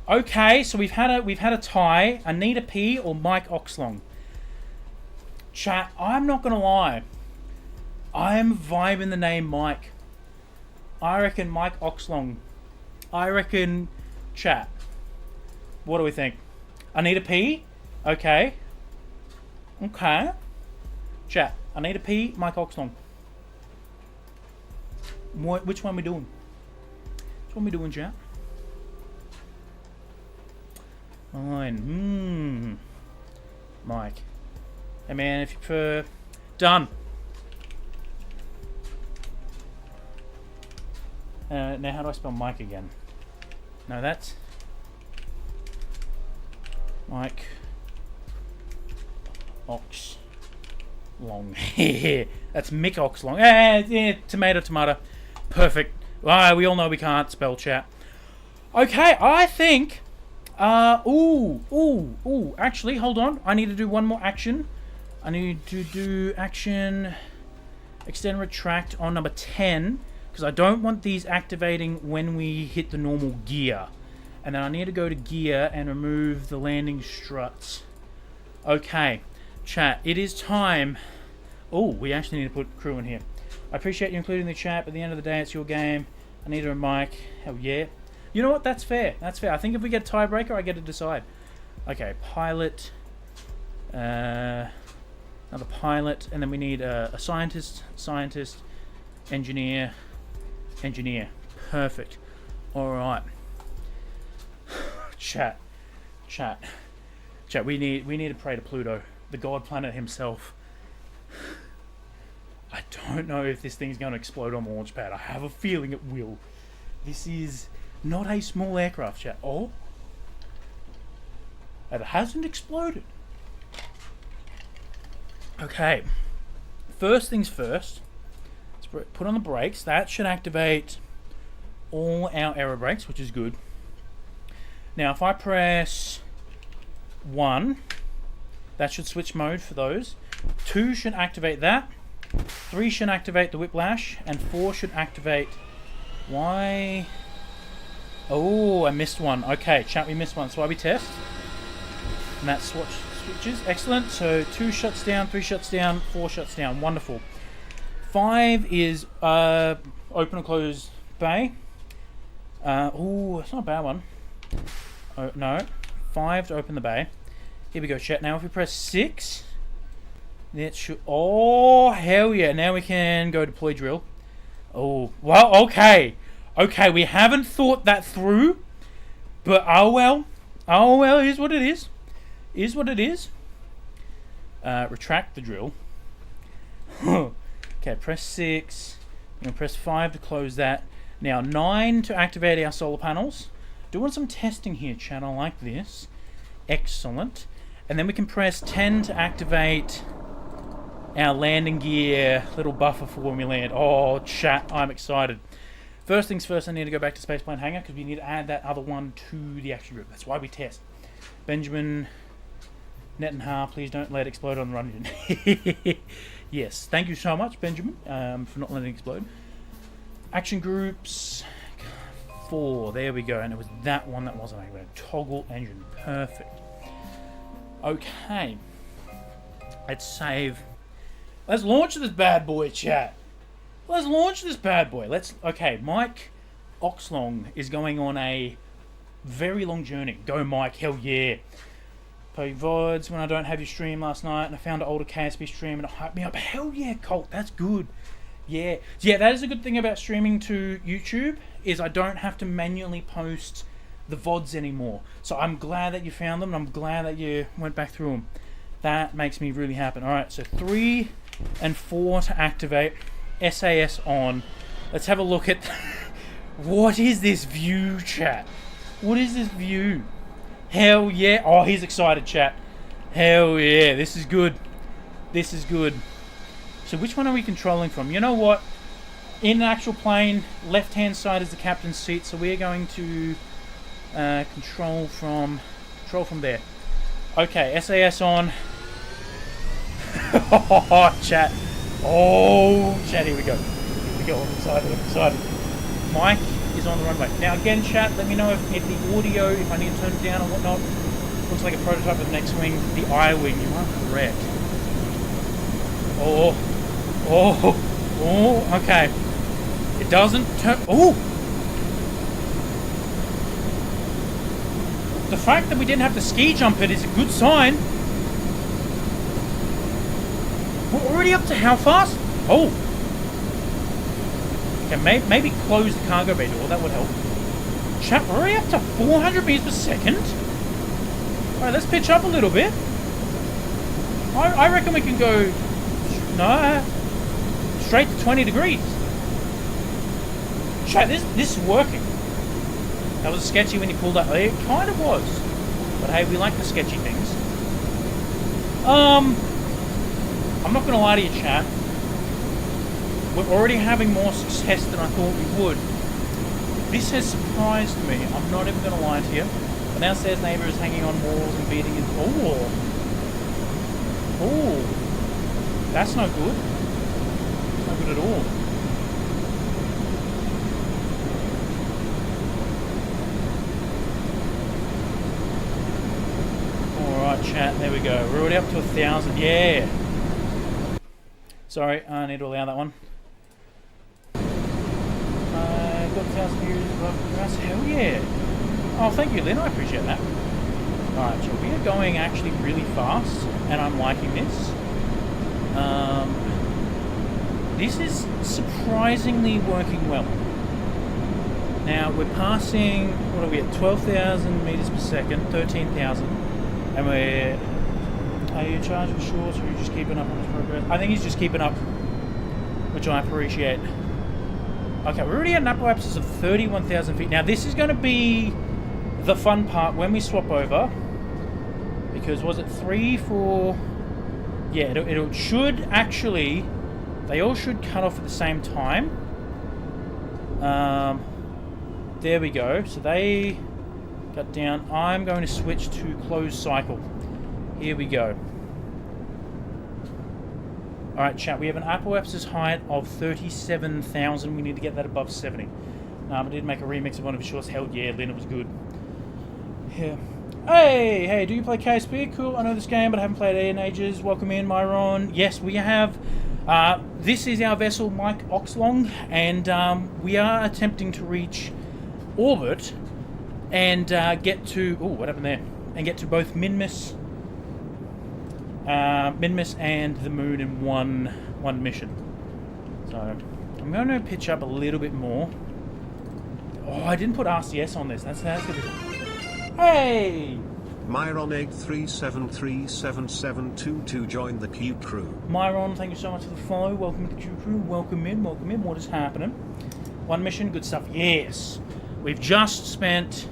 Okay, so we've had a tie. Anita P or Mike Oxlong. Chat, I'm not gonna lie. I'm vibing the name Mike. I reckon Mike Oxlong. I reckon chat. What do we think? Anita P? Okay. Okay. Chat. Anita P, Mike Oxlong. Which one we doing? Which one we doing, chat? Fine. Mike. Hey man, if you prefer... Done. Now how do I spell Mike again? No, that's... Mike... Ox... Long. That's Mick Oxlong. Yeah, tomato. Perfect. We all know we can't spell chat. Okay, I think... Actually, hold on. I need to do one more action. I need to do action... Extend retract on number 10. Because I don't want these activating when we hit the normal gear. And then I need to go to gear and remove the landing struts. Okay. Chat, it is time. We actually need to put crew in here. I appreciate you including the chat, but at the end of the day, it's your game. Anita and Mike. Hell yeah. You know what? That's fair. That's fair. I think if we get a tiebreaker, I get to decide. Okay, pilot. Another pilot. And then we need a scientist. Engineer. Perfect. Alright. Chat. We need to pray to Pluto, the god planet himself. I don't know if this thing's going to explode on the launch pad. I have a feeling it will. This is not a small aircraft, chat. Oh. It hasn't exploded. Okay. First things first. Let's put on the brakes. That should activate all our aero brakes, which is good. Now, if I press 1, that should switch mode for those. 2 should activate that. 3 should activate the whiplash. And 4 should activate... Why... Oh, I missed one. Okay, chat, we missed one. So we test. And that switches. Excellent. So 2 shuts down, 3 shuts down, 4 shuts down. Wonderful. 5 is open and close bay. It's not a bad one. Oh, no. 5 to open the bay. Here we go, chat. Now if we press 6, that should... Oh, hell yeah. Now we can go deploy drill. Oh, well, okay. Okay, we haven't thought that through. But, oh well. Oh well, here's what it is. Is what it is. Retract the drill. Okay, press 6. I'm going to press 5 to close that. Now 9 to activate our solar panels. Doing some testing here, chat. I like this. Excellent. And then we can press 10 to activate our landing gear little buffer for when we land. Oh, chat, I'm excited. First things first, I need to go back to Spaceplane Hangar because we need to add that other one to the action group. That's why we test. Benjamin Netanyahu, please don't let it explode on the run. Yes, thank you so much, Benjamin, for not letting it explode. Action groups 4. There we go. And it was that one that wasn't activated. Toggle engine. Perfect. Okay. Let's save. Let's launch this bad boy, chat. Let's launch this bad boy. Okay, Mike Oxlong is going on a very long journey. Go, Mike. Hell yeah. Play VODs when I don't have your stream last night, and I found an older KSP stream and it hyped me up. Hell yeah, Colt. That's good. Yeah. Yeah, that is a good thing about streaming to YouTube, is I don't have to manually post the VODs anymore. So I'm glad that you found them, and I'm glad that you went back through them. That makes me really happy. Alright, so 3 and 4 to activate. SAS on. Let's have a look at... What is this view, chat? What is this view? Hell yeah. Oh, he's excited, chat. Hell yeah. This is good. This is good. So which one are we controlling from? You know what? In an actual plane, left-hand side is the captain's seat, so we're going to control from there. Okay, SAS on. Oh, chat. Oh, chat, here we go. Here we go. I'm excited. I'm excited. Mike is on the runway. Now, again, chat, let me know if the audio, if I need to turn it down or whatnot. Looks like a prototype of the next wing, the I-wing. You are correct. Oh, okay. It doesn't turn... Oh! The fact that we didn't have to ski jump it is a good sign. We're already up to how fast? Oh. Okay, maybe close the cargo bay door. That would help. Chat, we're already up to 400 meters per second. Alright, let's pitch up a little bit. I reckon we can go... No. Straight to 20 degrees. Chat, this is working. That was sketchy when you pulled up. It kind of was. But hey, we like the sketchy things. I'm not going to lie to you, chat. We're already having more success than I thought we would. This has surprised me. I'm not even going to lie to you. But downstairs neighbour is hanging on walls and beating his... Oh. Oh. That's no good. That's no good at all. Alright, chat. There we go. We're already up to 1,000. Yeah. Sorry, I need to allow that one. Got 1,000 views above the grass. Hell yeah. Oh, thank you, Lynn. I appreciate that. Alright, so we are going actually really fast, and I'm liking this. This is surprisingly working well. Now, we're passing, what are we at, 12,000 meters per second, 13,000, and we're... Are you charging shorts, or are you just keeping up on his progress? I think he's just keeping up, which I appreciate. Okay, we're already at an apoapsis of 31,000 feet. Now, this is going to be the fun part when we swap over. Because, was it 3, 4... Yeah, it should actually... They all should cut off at the same time. There we go. So they cut down. I'm going to switch to closed cycle. Here we go. Alright, chat, we have an apoapsis height of 37,000. We need to get that above 70. I did make a remix of one of his shorts. Hell yeah, Lynn, it was good. Yeah. Hey, do you play KSP? Cool, I know this game, but I haven't played it in ages. Welcome in, Myron. Yes, we have... this is our vessel, Mike Oxlong, and we are attempting to reach orbit and get to... Oh, what happened there? And get to both Minmus and the moon in one mission. So I'm going to pitch up a little bit more. Oh, I didn't put RCS on this. That's good. Hey, Myron83737722 joined the Q crew. Myron, thank you so much for the follow. Welcome to the Q crew. Welcome in. Welcome in. What is happening? One mission, good stuff. Yes. We've just spent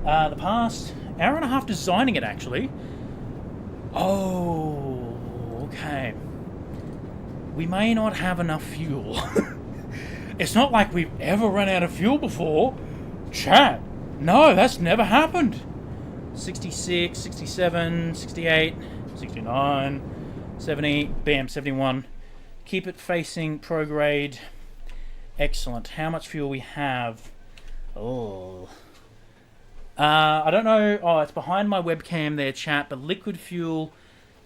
the past hour and a half designing it, actually. Oh, okay. We may not have enough fuel. It's not like we've ever run out of fuel before. Chat. No, that's never happened. 66, 67, 68, 69, 70, bam, 71. Keep it facing prograde. Excellent. How much fuel we have? Oh. I don't know. Oh, it's behind my webcam there, chat. But liquid fuel,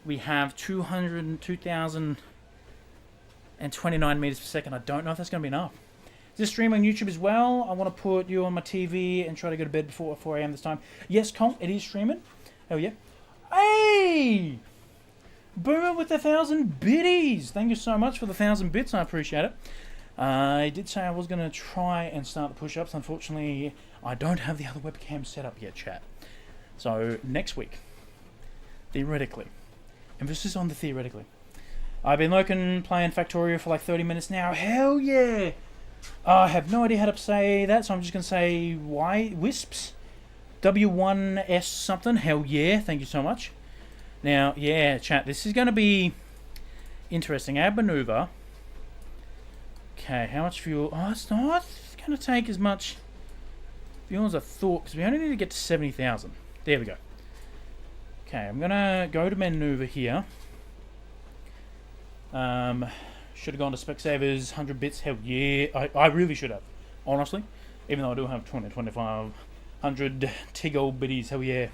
we have 202,029 meters per second. I don't know if that's going to be enough. Is this stream on YouTube as well? I want to put you on my TV and try to go to bed before 4 a.m. this time. Yes, Conk, it is streaming. Oh, yeah. Hey! Boomer with 1,000 biddies. Thank you so much for the 1,000 bits. I appreciate it. I did say I was going to try and start the push-ups. Unfortunately, I don't have the other webcam set up yet, chat. So, next week, theoretically, emphasis on the theoretically, I've been lurking playing Factorio for like 30 minutes now. Hell yeah! I have no idea how to say that, so I'm just going to say Wisps. W1S something. Hell yeah, thank you so much. Now, yeah, chat, this is going to be interesting. Add maneuver. Okay, how much fuel? Oh, it's not going to take as much fuel as I thought, because we only need to get to 70,000. There we go. Okay, I'm going to go to maneuver here. Should have gone to Specsavers, 100 bits, hell yeah. I really should have, honestly. Even though I do have 20, 25, 100 tig old biddies, hell yeah.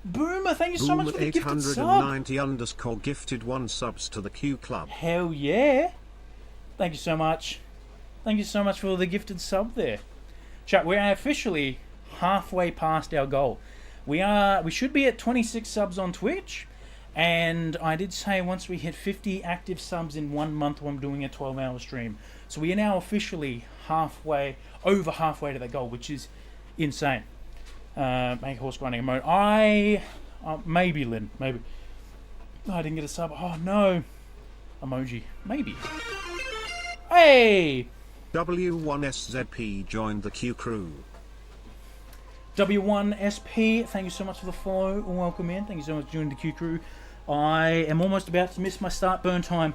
Boomer, thank you so much for the gifted sub. 890 gifted 1 subs to the Q Club. Hell yeah. Thank you so much. Thank you so much for the gifted sub there. Chat, we're officially halfway past our goal. We should be at 26 subs on Twitch. And I did say once we hit 50 active subs in 1 month, I'm doing a 12-hour stream. So we are now officially over halfway to that goal, which is insane. Make horse grinding mode. Maybe, Lynn, maybe. Oh, I didn't get a sub. Oh, no. Emoji. Maybe. Hey! W1SZP joined the Q crew. W1SP, thank you so much for the follow and welcome in. Thank you so much for joining the Q crew. I am almost about to miss my start burn time.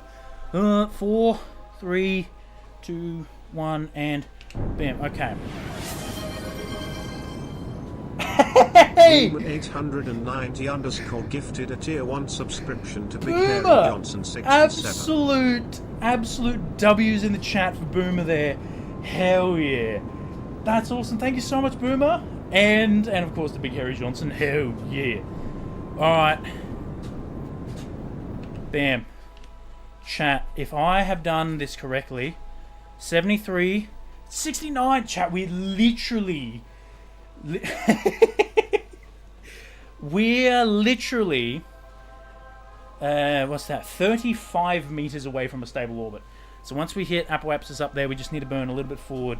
4, 3, 2, 1, and bam. Okay. Hey! 890 gifted a tier 1 subscription to Big Harry Johnson 67. Absolute W's in the chat for Boomer there. Hell yeah. That's awesome. Thank you so much, Boomer. And of course the Big Harry Johnson. Hell yeah. Alright. Bam. Chat, if I have done this correctly, 73, 69, chat, we're literally what's that, 35 meters away from a stable orbit. So once we hit apoapsis up there, we just need to burn a little bit forward.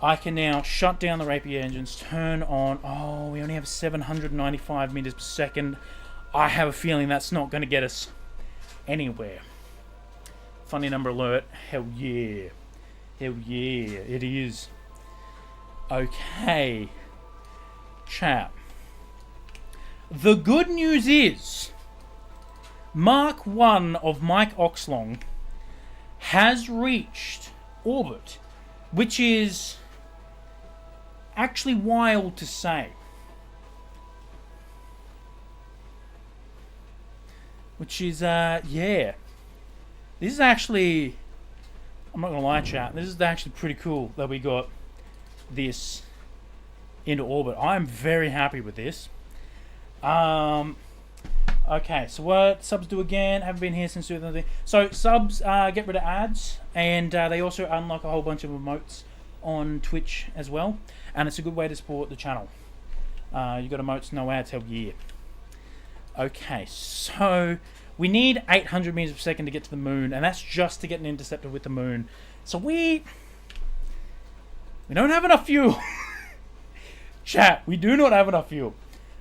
I can now shut down the Rapier engines, turn on... Oh, we only have 795 meters per second. I have a feeling that's not going to get us anywhere. Funny number alert. Hell yeah. Hell yeah, it is. Okay. Chat. The good news is... Mark 1 of Mike Oxlong has reached orbit, which is actually wild to say. Which is, yeah. This is actually, I'm not going to lie, chat, this is actually pretty cool that we got this into orbit. I'm very happy with this. Okay, so what subs do again? Haven't been here since 2013. So subs get rid of ads, and they also unlock a whole bunch of emotes on Twitch as well, and it's a good way to support the channel. You got emotes, no ads, hell yeah. Okay, so we need 800 meters per second to get to the moon, and that's just to get an interceptor with the moon. So we don't have enough fuel Chat, we do not have enough fuel.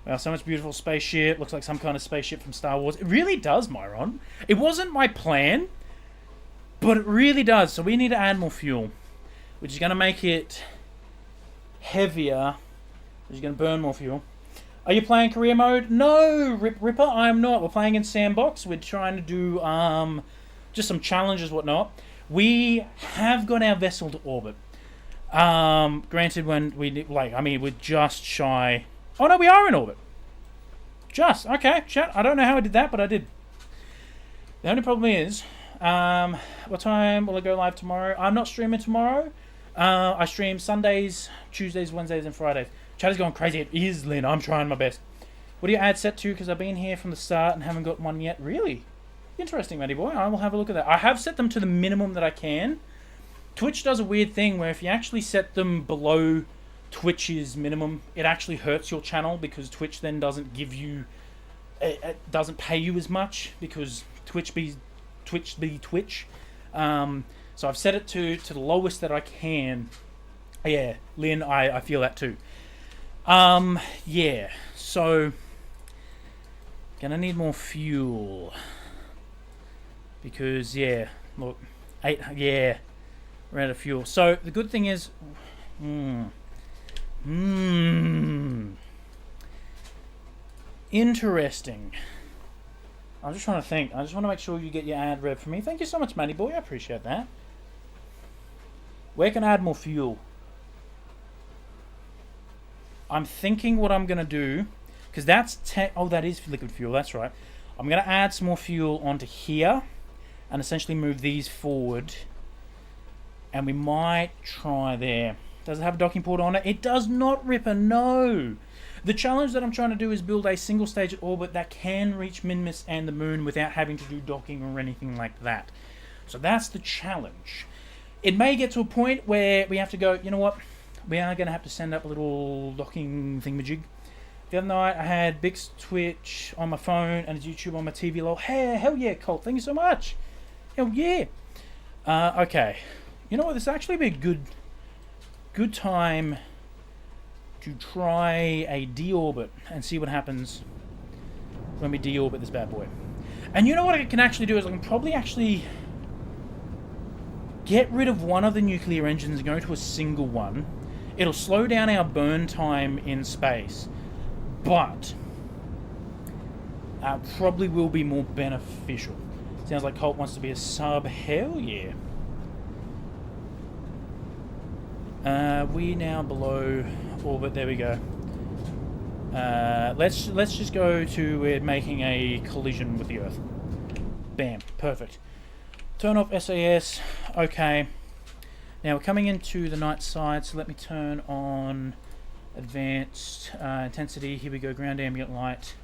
Wow, so much beautiful spaceship. Looks like some kind of spaceship from Star Wars. It really does, Myron. It wasn't my plan, but it really does. So we need to add more fuel, which is going to make it heavier, which is going to burn more fuel. Are you playing career mode? No, Ripper, I am not. We're playing in Sandbox. We're trying to do just some challenges, whatnot. We have got our vessel to orbit. Granted, when we're just shy. Oh no, we are in orbit. Just okay, chat. I don't know how I did that, but I did. The only problem is, what time will I go live tomorrow? I'm not streaming tomorrow. I stream Sundays, Tuesdays, Wednesdays, and Fridays. Chat is going crazy. It is, Lynn. I'm trying my best. What do you add set to? Because I've been here from the start and haven't got one yet. Really? Interesting, Matty boy. I will have a look at that. I have set them to the minimum that I can. Twitch does a weird thing where if you actually set them below Twitch's minimum, it actually hurts your channel because Twitch then doesn't give you, it doesn't pay you as much because Twitch be Twitch. So I've set it to the lowest that I can. Yeah, Lynn, I feel that too. Yeah, so gonna need more fuel because look, we're out of fuel. So the good thing is, interesting. I'm just trying to think. I just want to make sure you get your ad rev for me. Thank you so much, Matty boy. I appreciate that. Where can I add more fuel? I'm thinking what I'm going to do, because that's that is liquid fuel. That's right. I'm going to add some more fuel onto here and essentially move these forward. And we might try there. Does it have a docking port on it? It does not, Ripper, no. The challenge that I'm trying to do is build a single stage orbit that can reach Minmus and the moon without having to do docking or anything like that. So that's the challenge. It may get to a point where we have to go, you know what? We are going to have to send up a little docking thingamajig. The other night I had Bix Twitch on my phone and YouTube on my TV. Hey, hell yeah, Colt. Thank you so much. Hell yeah. Okay. You know what? This will actually be a good time to try a deorbit and see what happens when we deorbit this bad boy. And you know what I can actually do is I can probably actually get rid of one of the nuclear engines and go to a single one. It'll slow down our burn time in space, but probably will be more beneficial. Sounds like Colt wants to be a sub. Hell yeah. We now below orbit. There we go. Let's just go to making a collision with the Earth. Bam. Perfect. Turn off SAS. Okay. Now we're coming into the night side, so let me turn on advanced intensity. Here we go. Ground ambient light.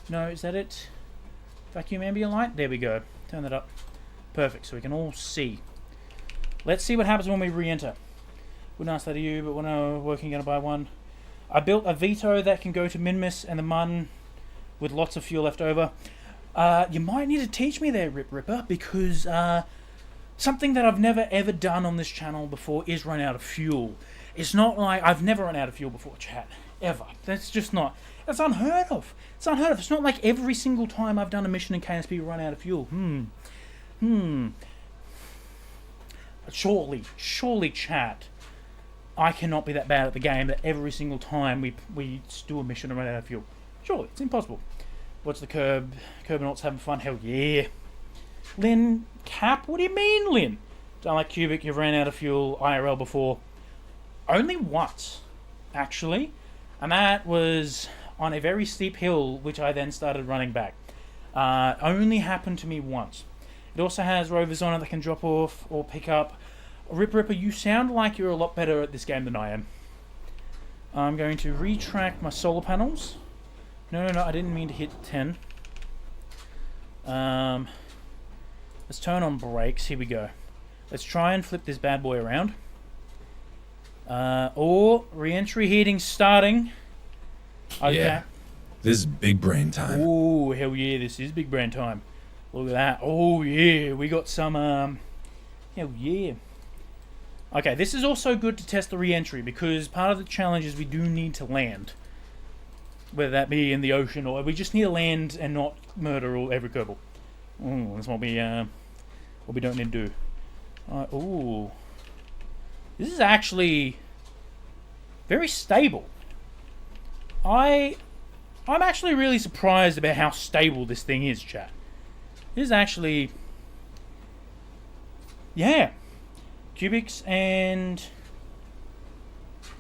No, is that it? Vacuum ambient light. There we go. Turn that up. Perfect. So we can all see. Let's see what happens when we re-enter. Wouldn't ask that of you, but when I'm working, gonna buy one. I built a Vito that can go to Minmus and the Mun with lots of fuel left over. You might need to teach me there, Ripper, because something that I've never ever done on this channel before is run out of fuel. It's not like I've never run out of fuel before, chat. Ever. That's just not. That's unheard of. It's unheard of. It's not like every single time I've done a mission in KSP run out of fuel. Surely, chat. I cannot be that bad at the game that every single time we do a mission and run out of fuel. Surely, it's impossible. What's the Kerbinauts having fun? Hell yeah. Lynn, Cap? What do you mean, Lynn? Don't like Cubic, you've ran out of fuel IRL before. Only once, actually. And that was on a very steep hill, which I then started running back. Only happened to me once. It also has rovers on it that can drop off or pick up. Ripper, you sound like you're a lot better at this game than I am. I'm going to retract my solar panels. No, I didn't mean to hit 10. Let's turn on brakes. Here we go. Let's try and flip this bad boy around. Or re-entry heating starting. Okay. Yeah. This is big brain time. Oh, hell yeah, this is big brain time. Look at that. Oh yeah, we got some hell yeah. Okay, this is also good to test the re-entry, because part of the challenge is we do need to land. Whether that be in the ocean, or we just need to land and not murder every Kerbal. Ooh, that's what we don't need to do. Ooh. This is actually very stable. I'm actually really surprised about how stable this thing is, chat. This is actually... Yeah. Cubics, and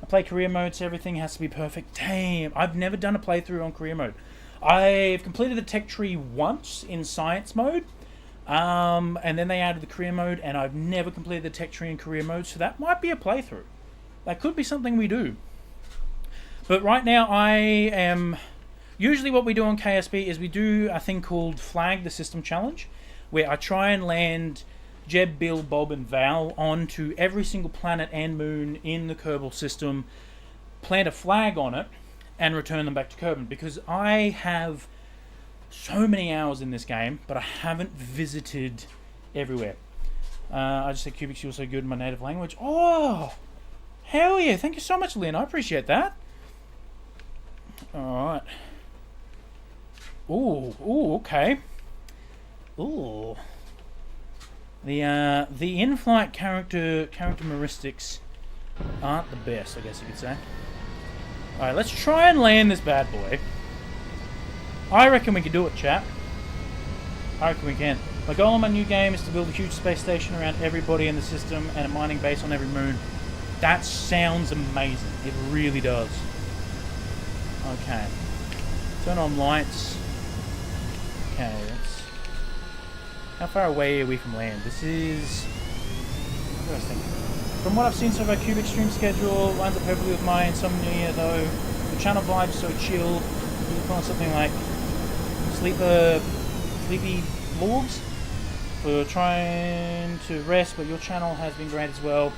I play career mode, so everything has to be perfect. Damn, I've never done a playthrough on career mode. I've completed the tech tree once in science mode, and then they added the career mode, and I've never completed the tech tree in career mode, so that might be a playthrough. That could be something we do. But right now I am... Usually what we do on KSB is we do a thing called Flag the System Challenge, where I try and land Jeb, Bill, Bob, and Val onto every single planet and moon in the Kerbal system, plant a flag on it, and return them back to Kerbin. Because I have so many hours in this game, but I haven't visited everywhere. I just said Cubics, you're so good in my native language. Oh, hell yeah! Thank you so much, Lynn. I appreciate that. All right. Ooh, okay. Ooh. The in-flight characteristics aren't the best, I guess you could say. Alright, let's try and land this bad boy. I reckon we can do it, chat. I reckon we can. My goal in my new game is to build a huge space station around everybody in the system and a mining base on every moon. That sounds amazing. It really does. Okay. Turn on lights. Okay, let's... How far away are we from land? This is... What do I think? From what I've seen so far, Cubic stream schedule lines up perfectly with my insomnia, though. The channel vibe's so chill. You call it something like Sleepy Vlogs for trying to rest, but your channel has been great as well.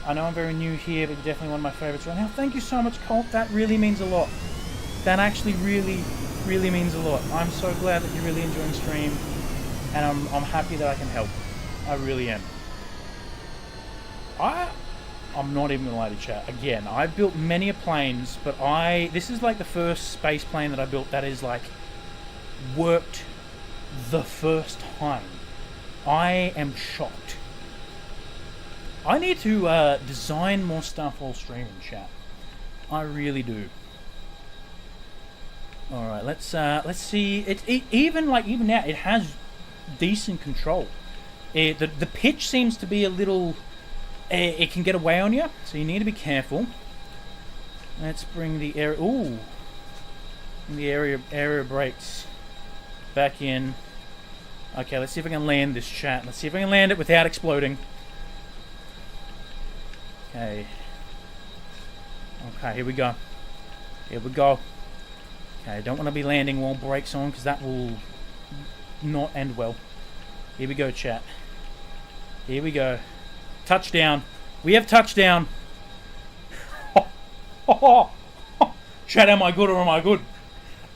I know I'm very new here, but you're definitely one of my favorites right now. Thank you so much, Colt. That really means a lot. That actually really, really means a lot. I'm so glad that you're really enjoying stream, and I'm happy that I can help. I really am. I'm not even gonna lie to chat. Again, I've built many a planes, but this is like the first space plane that I built that is like worked the first time. I am shocked. I need to design more stuff while streaming, chat. I really do. All right, let's see. Even now, it has decent control. The pitch seems to be a little. It can get away on you, so you need to be careful. Let's bring the area. Ooh, the area brakes back in. Okay, let's see if I can land this, chat. Let's see if I can land it without exploding. Okay. Okay, here we go. Here we go. Okay, I don't want to be landing while brakes on, because that will not end well. Here we go, chat. Here we go. Touchdown. We have touchdown. Chat, am I good or am I good?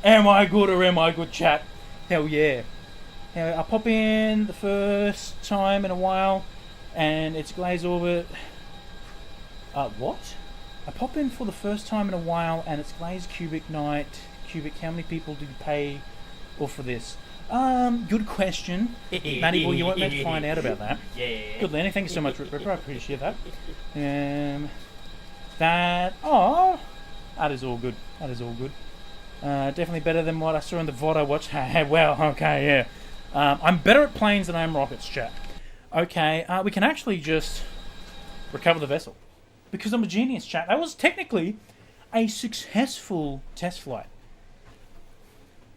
Am I good or am I good, chat? Hell yeah. I pop in the first time in a while, and it's Glaze Orbit. What? I pop in for the first time in a while, and it's Glaze Cubic Night. Cubic, how many people did you pay for this? Good question. Matty boy, you weren't meant to find out about that. Yeah. Good, Lenny. Thank you so much, Ripper. I appreciate that. That is all good. That is all good. Definitely better than what I saw in the VOD I watched. Well, okay, yeah. I'm better at planes than I am rockets, chat. Okay, we can actually just recover the vessel. Because I'm a genius, chat. That was technically a successful test flight.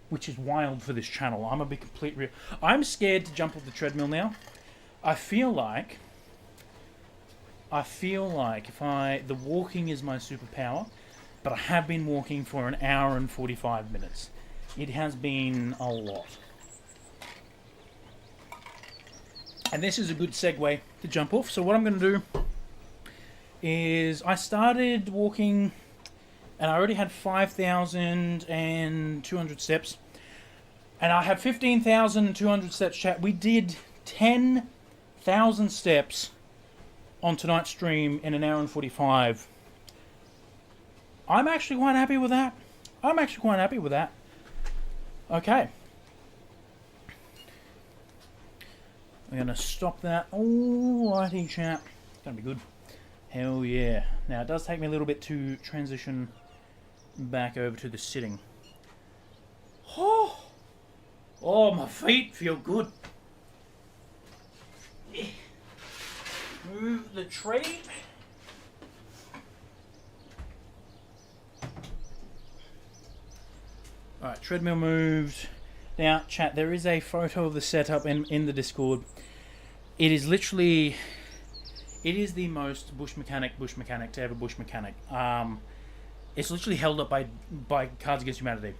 Which is wild for this channel. I'm a big complete real. I'm scared to jump off the treadmill now. I feel like the walking is my superpower, but I have been walking for an hour and 45 minutes. It has been a lot. And this is a good segue to jump off. So what I'm going to do is I started walking and I already had 5,200 steps. And I have 15,200 steps, chat. We did 10,000 steps on tonight's stream in an hour and 45. I'm actually quite happy with that. Okay. We're going to stop that. Alrighty, chat. It's going to be good. Hell yeah. Now, it does take me a little bit to transition back over to the sitting. Oh, my feet feel good. Move the tree. Alright, treadmill moved. Now, chat, there is a photo of the setup in the Discord. It is literally... It is the most bush mechanic to ever bush mechanic. It's literally held up by Cards Against Humanity.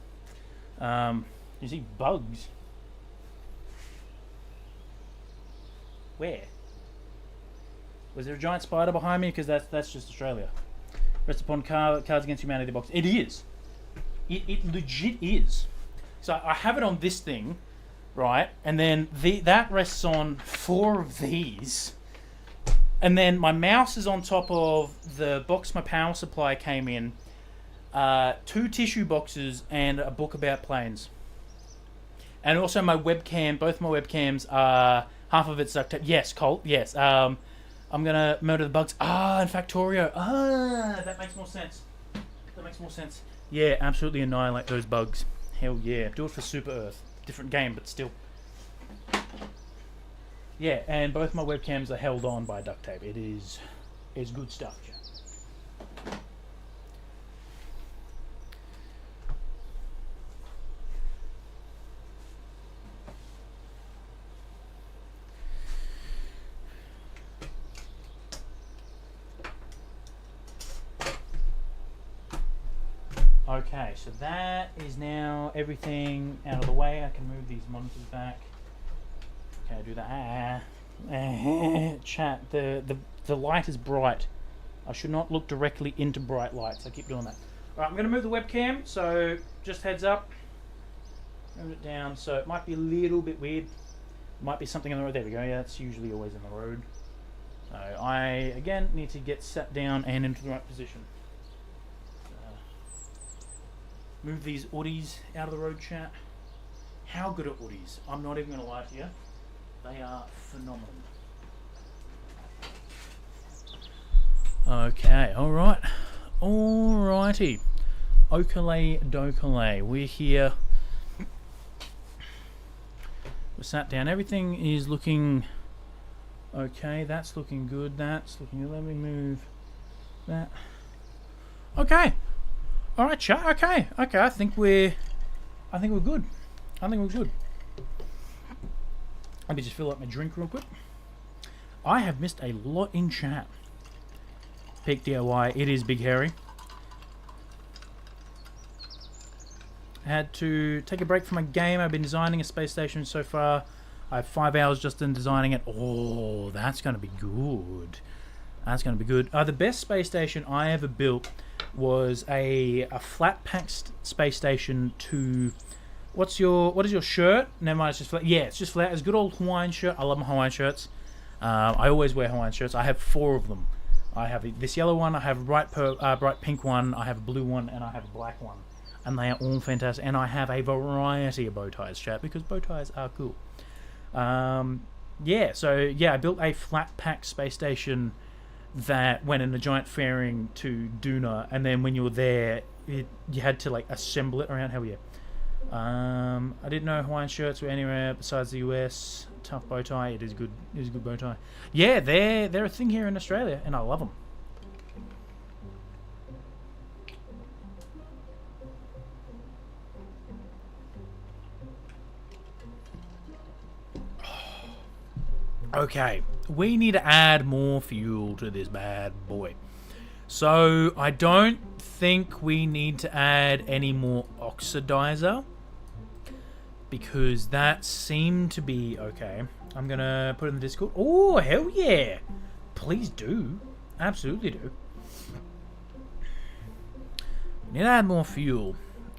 You see bugs? Where? Was there a giant spider behind me? Because that's just Australia. Rests upon Cards Against Humanity box. It is. It legit is. So I have it on this thing, right? And then that rests on 4 of these. And then my mouse is on top of the box my power supply came in. 2 tissue boxes and a book about planes. And also my webcam, both my webcams are... Half of it's duct tape. Yes, Colt, yes. I'm gonna murder the bugs. And Factorio. That makes more sense. Yeah, absolutely annihilate those bugs. Hell yeah. Do it for Super Earth. Different game, but still. Yeah, and both my webcams are held on by duct tape. It's good stuff, chat. Okay, so that is now everything out of the way. I can move these monitors back. Okay, do that. Chat, the light is bright. I should not look directly into bright lights. I keep doing that. Alright, I'm going to move the webcam, so just heads up. Move it down, so it might be a little bit weird. Might be something on the road. There we go, yeah, that's usually always in the road. So I, again, need to get sat down and into the right position. Move these Audis out of the road, chat. How good are Audis? I'm not even going to lie to you. They are phenomenal. Okay, alright. Alrighty. Okale dokale. We're here. We're sat down. Everything is looking okay. That's looking good. That's looking good. Let me move that. Okay. Alright, chat. Okay. I think we're good. Let me just fill up my drink real quick. I have missed a lot in chat. Peak DIY, it is Big Harry. I had to take a break from my game. I've been designing a space station so far. I have 5 hours just in designing it. Oh, that's going to be good. The best space station I ever built was a flat pack space station to... What is your shirt? Never mind, it's just flat. Yeah, it's just flat. It's a good old Hawaiian shirt. I love my Hawaiian shirts. I always wear Hawaiian shirts. I have 4 of them. I have this yellow one, I have a bright pink one, I have a blue one, and I have a black one. And they are all fantastic. And I have a variety of bow ties, chat, because bow ties are cool. Yeah, so yeah, I built a flat pack space station that went in a giant fairing to Duna, and then when you were there, you had to like assemble it around. Hell yeah. I didn't know Hawaiian shirts were anywhere besides the US. Tough bow tie. It is good. It is a good bow tie. Yeah, they're a thing here in Australia, and I love them. Okay, we need to add more fuel to this bad boy. So I don't think we need to add any more oxidizer, because that seemed to be okay. I'm gonna put it in the Discord. Oh, hell yeah! Please do. Absolutely do. We need to add more fuel.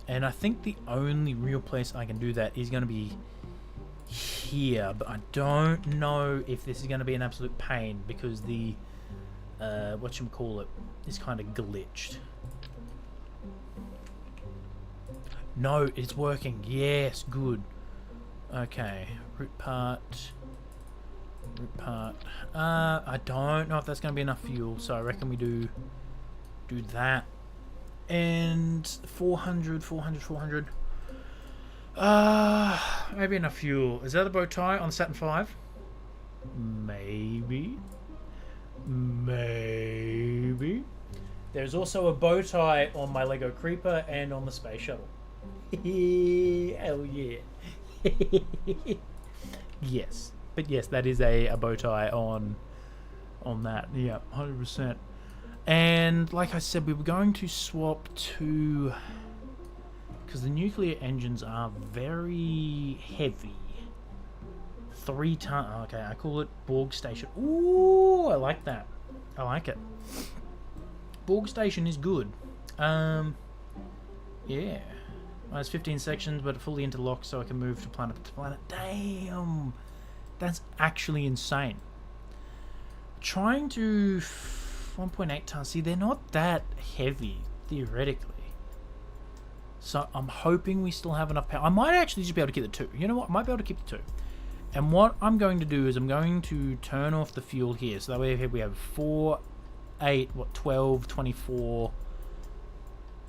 And I think the only real place I can do that is gonna be here, but I don't know if this is going to be an absolute pain because the whatchamacallit is kind of glitched. No, it's working. Yes, good. Okay, root part. I don't know if that's going to be enough fuel, so I reckon we do that. And 400. Maybe enough fuel. Is that the bow tie on Saturn V? Maybe. There's also a bow tie on my Lego Creeper and on the space shuttle. Hell yeah. Yes. But yes, that is a bow tie on that. Yeah, 100%. And like I said, we were going to swap to... because the nuclear engines are very heavy. 3 ton. Okay, I call it Borg Station. Ooh, I like that. I like it. Borg Station is good. Yeah. It's 15 sections, but fully interlocked, so I can move to planet to planet. Damn, that's actually insane. Trying to 1.8 tons. See, they're not that heavy theoretically. So I'm hoping we still have enough power. I might actually just be able to keep the 2. You know what? I might be able to keep the 2. And what I'm going to do is I'm going to turn off the fuel here. So that way we have 4, 8, 12, 24,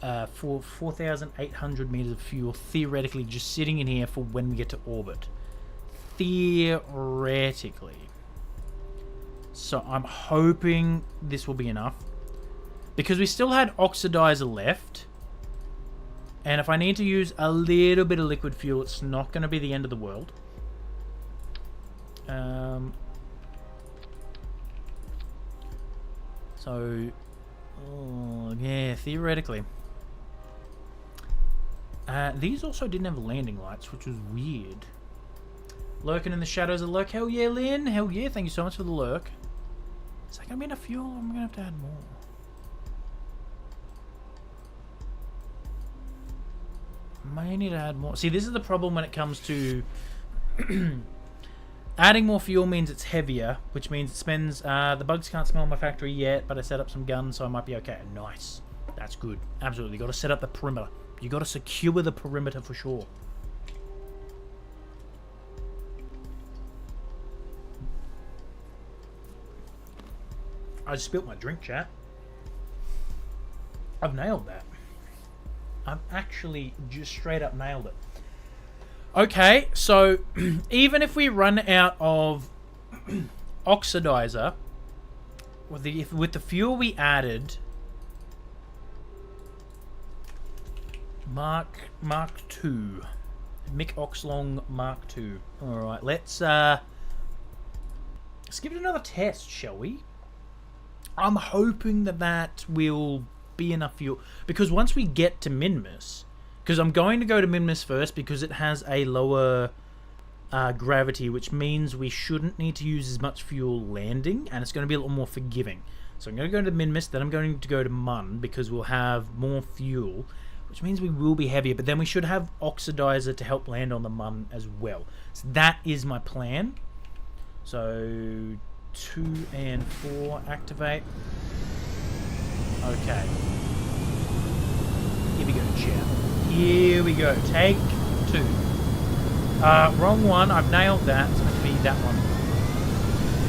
4,800 meters of fuel theoretically just sitting in here for when we get to orbit. Theoretically. So I'm hoping this will be enough. Because we still had oxidizer left. And if I need to use a little bit of liquid fuel, it's not going to be the end of the world. Yeah, theoretically. These also didn't have landing lights, which was weird. Lurking in the shadows of lurk. Hell yeah, Lynn. Hell yeah, thank you so much for the lurk. Is that going to be enough fuel? I'm going to have to add more. May need to add more. See, this is the problem when it comes to adding more fuel means it's heavier, which means it spends. The bugs can't smell my factory yet, but I set up some guns, so I might be okay. Nice, that's good. Absolutely, got to set up the perimeter. You got to secure the perimeter for sure. I just spilled my drink, chat. I've nailed that. I've actually just straight up nailed it. Okay, so even if we run out of oxidizer, with the fuel we added, Mark II, Mick Oxlong Mark II. All right, let's give it another test, shall we? I'm hoping that will be enough fuel, because once we get to Minmus, because I'm going to go to Minmus first because it has a lower gravity, which means we shouldn't need to use as much fuel landing, and it's going to be a little more forgiving. So I'm going to go to Minmus, then I'm going to go to Mun because we'll have more fuel, which means we will be heavier, but then we should have oxidizer to help land on the Mun as well. So that is my plan. So 2 and 4 activate. Okay. Here we go, chat. Here we go. Take 2. Wrong one. I've nailed that. It's going to be that one.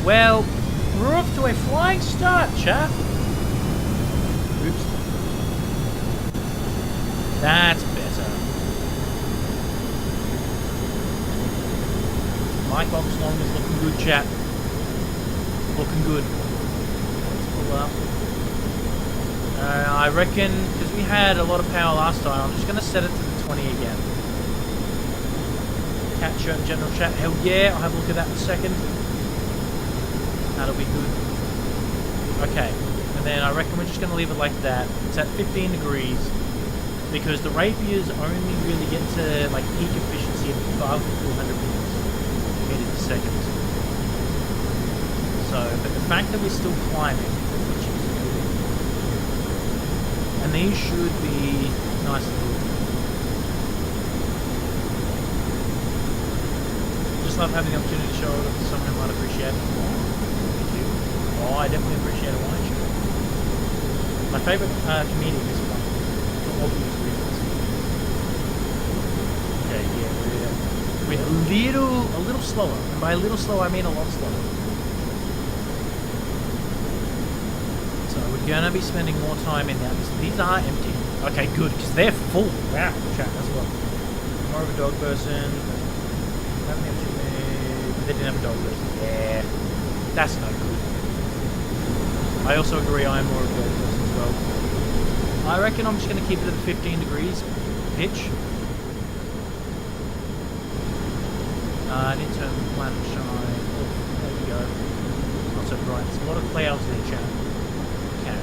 Well, we're off to a flying start, chat. Oops. That's better. Mike Oxlong is looking good, chat. Looking good. Let's pull up. I reckon, because we had a lot of power last time, I'm just going to set it to the 20 again. Cat shirt and general chat. Hell yeah, I'll have a look at that in a second. That'll be good. Okay, and then I reckon we're just going to leave it like that. It's at 15 degrees, because the Rapiers only really get to like peak efficiency above 400 meters per second. So, but the fact that we're still climbing, which is good, and these should be nice and good. love having the opportunity to show it to someone who might appreciate it. Thank you. Oh, I definitely appreciate a wine show. My favourite comedian is one, for obvious reasons. Okay, yeah, we're a little slower. And by a little slower, I mean a lot slower. So we're gonna be spending more time in there. These are empty. Okay, good, because they're full. Wow, chat as well. More of a dog person. They didn't have a dog person. Yeah, that's no good. I also agree I am more of a dog person as well. I reckon I'm just going to keep it at 15 degrees pitch. I need to turn the planet shine. Oh, there we go. Not so bright. There's a lot of clouds there, chat. Okay.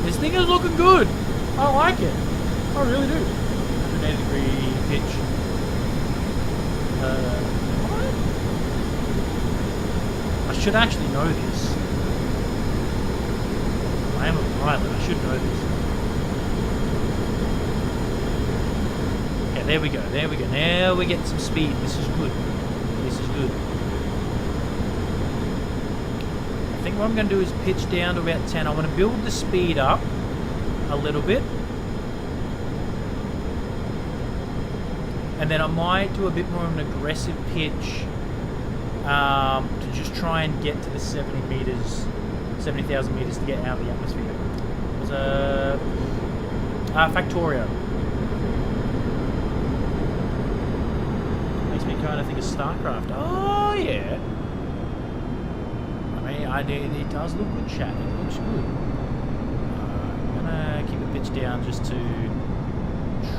This thing is looking good. I like it. I really do. 180 degree pitch. What? I should actually know this. I am a pilot. I should know this. Okay, there we go. There we go. Now we're getting some speed. This is good. This is good. I think what I'm going to do is pitch down to about 10. I want to build the speed up a little bit. And then I might do a bit more of an aggressive pitch to just try and get to the 70,000 meters to get out of the atmosphere. There's a Factorio. Makes me kind of think of StarCraft. Oh yeah. I mean, it does look good, chat. It looks good. I'm gonna keep the pitch down just to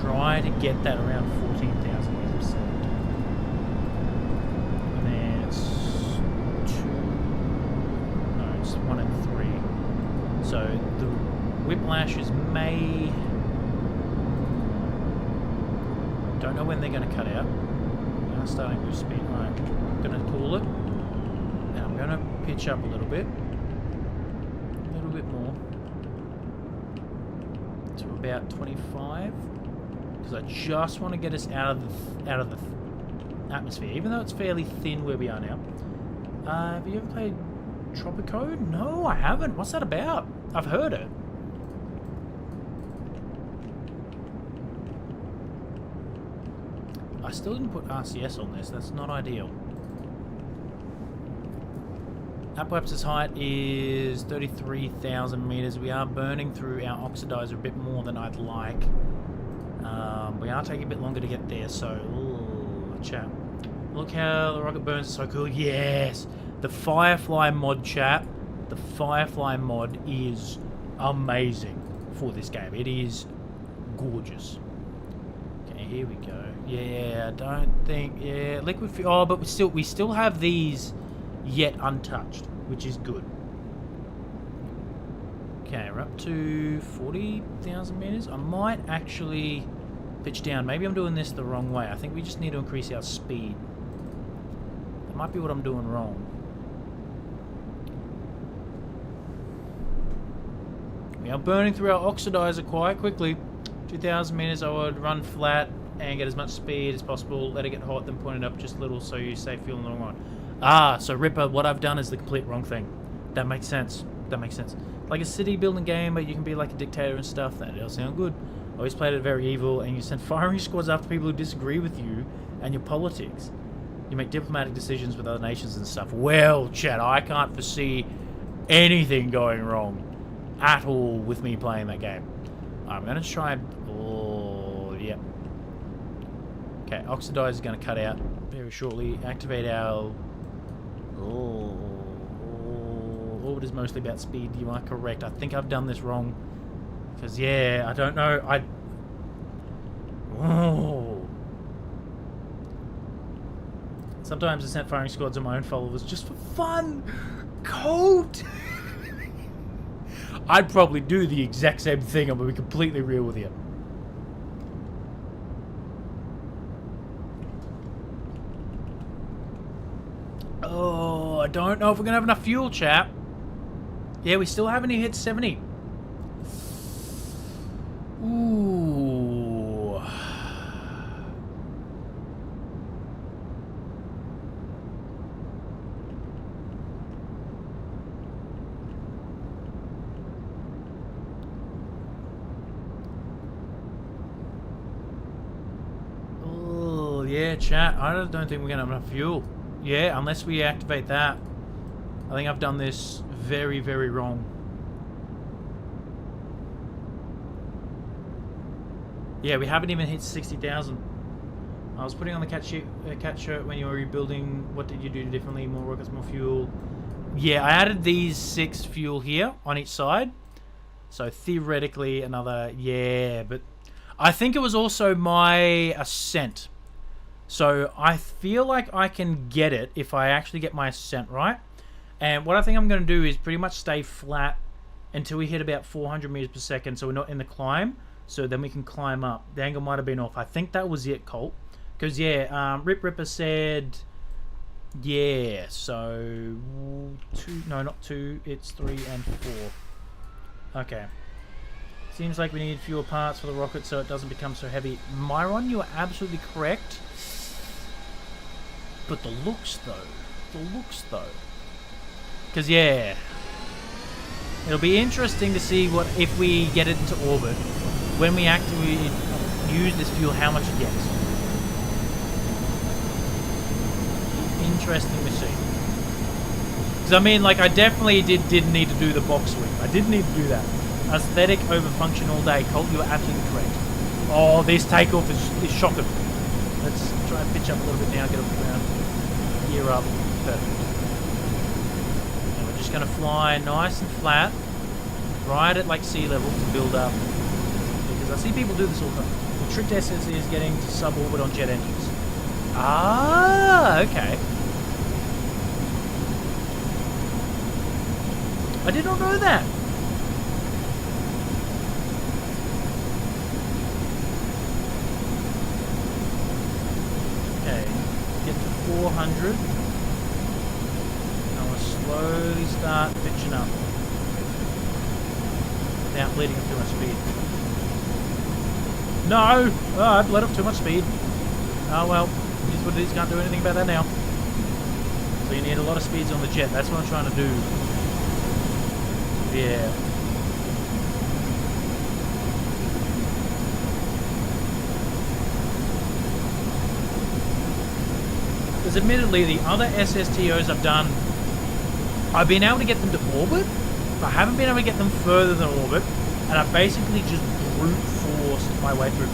try to get that around 14,000 meters. And then it's 1 and 3. So the whiplashes may... Don't know when they're going to cut out. Now starting with speed. Right, I'm going to pull it. And I'm going to pitch up a little bit. A little bit more. To about 25. Because I just want to get us out of the atmosphere, even though it's fairly thin where we are now. Have you ever played Tropico? No, I haven't. What's that about? I've heard it. I still didn't put RCS on this. That's not ideal. Apoapsis' height is 33,000 meters. We are burning through our oxidizer a bit more than I'd like. We are taking a bit longer to get there, so... Ooh, chat. Look how the rocket burns so cool. Yes! The Firefly mod, chat. The Firefly mod is amazing for this game. It is gorgeous. Okay, here we go. Yeah, I don't think... Yeah, liquid fuel... Oh, but we still have these yet untouched, which is good. Okay, we're up to 40,000 meters. I might actually pitch down. Maybe I'm doing this the wrong way. I think we just need to increase our speed. That might be what I'm doing wrong. We are burning through our oxidizer quite quickly. 2,000 meters, I would run flat and get as much speed as possible. Let it get hot, then point it up just a little so you save fuel in the long run. Ah, so Ripper, what I've done is the complete wrong thing. That makes sense. That makes sense. Like a city building game where you can be like a dictator and stuff, that does sound good. I always played it very evil, and you send firing squads after people who disagree with you and your politics. You make diplomatic decisions with other nations and stuff. Well, chat, I can't foresee anything going wrong at all with me playing that game. I'm going to try and... Oh, yeah. Okay, Oxidize is going to cut out very shortly. Activate our... Oh... Orbit is mostly about speed. You are correct. I think I've done this wrong. Because, yeah, I don't know. Oh. Sometimes I sent firing squads on my own followers just for fun. Cold. I'd probably do the exact same thing. I'm going to be completely real with you. Oh, I don't know if we're going to have enough fuel, chap. Yeah, we still haven't hit 70. Ooh. Yeah, chat. I don't think we're gonna have enough fuel. Yeah, unless we activate that. I think I've done this very, very wrong. Yeah, we haven't even hit 60,000. I was putting on the cat shirt when you were rebuilding. What did you do differently? More rockets, more fuel. Yeah, I added these 6 fuel here on each side. So theoretically another, yeah, but I think it was also my ascent. So I feel like I can get it if I actually get my ascent right. And what I think I'm going to do is pretty much stay flat until we hit about 400 meters per second, so we're not in the climb. So then we can climb up. The angle might have been off. I think that was it, Colt. Because, yeah, Rip Ripper said... Yeah, so... 2... No, not 2. It's 3 and 4. Okay. Seems like we need fewer parts for the rocket so it doesn't become so heavy. Myron, you are absolutely correct. But the looks, though. Because, yeah... It'll be interesting to see what if we get it into orbit. When we actually use this fuel, how much it gets. Interesting to see. Because I mean, like, I definitely did need to do the box sweep. I did need to do that. Aesthetic over function all day. Colt, you are absolutely correct. Oh, this takeoff is shocking. Let's try and pitch up a little bit now, get off the ground. Gear up. Perfect. And we're just going to fly nice and flat. Right at, like, sea level to build up. Because I see people do this all the time. The trick test is getting to suborbit on jet engines. Ah, okay. I did not know that. Okay, get to 400. And we'll slowly start pitching up. Without bleeding up too much speed. No! Oh, I've let off too much speed. Oh well, it is what it is, can't do anything about that now. So you need a lot of speeds on the jet, that's what I'm trying to do. Yeah. Because admittedly, the other SSTOs I've done, I've been able to get them to orbit, but I haven't been able to get them further than orbit, and I've basically just brute forced my way through.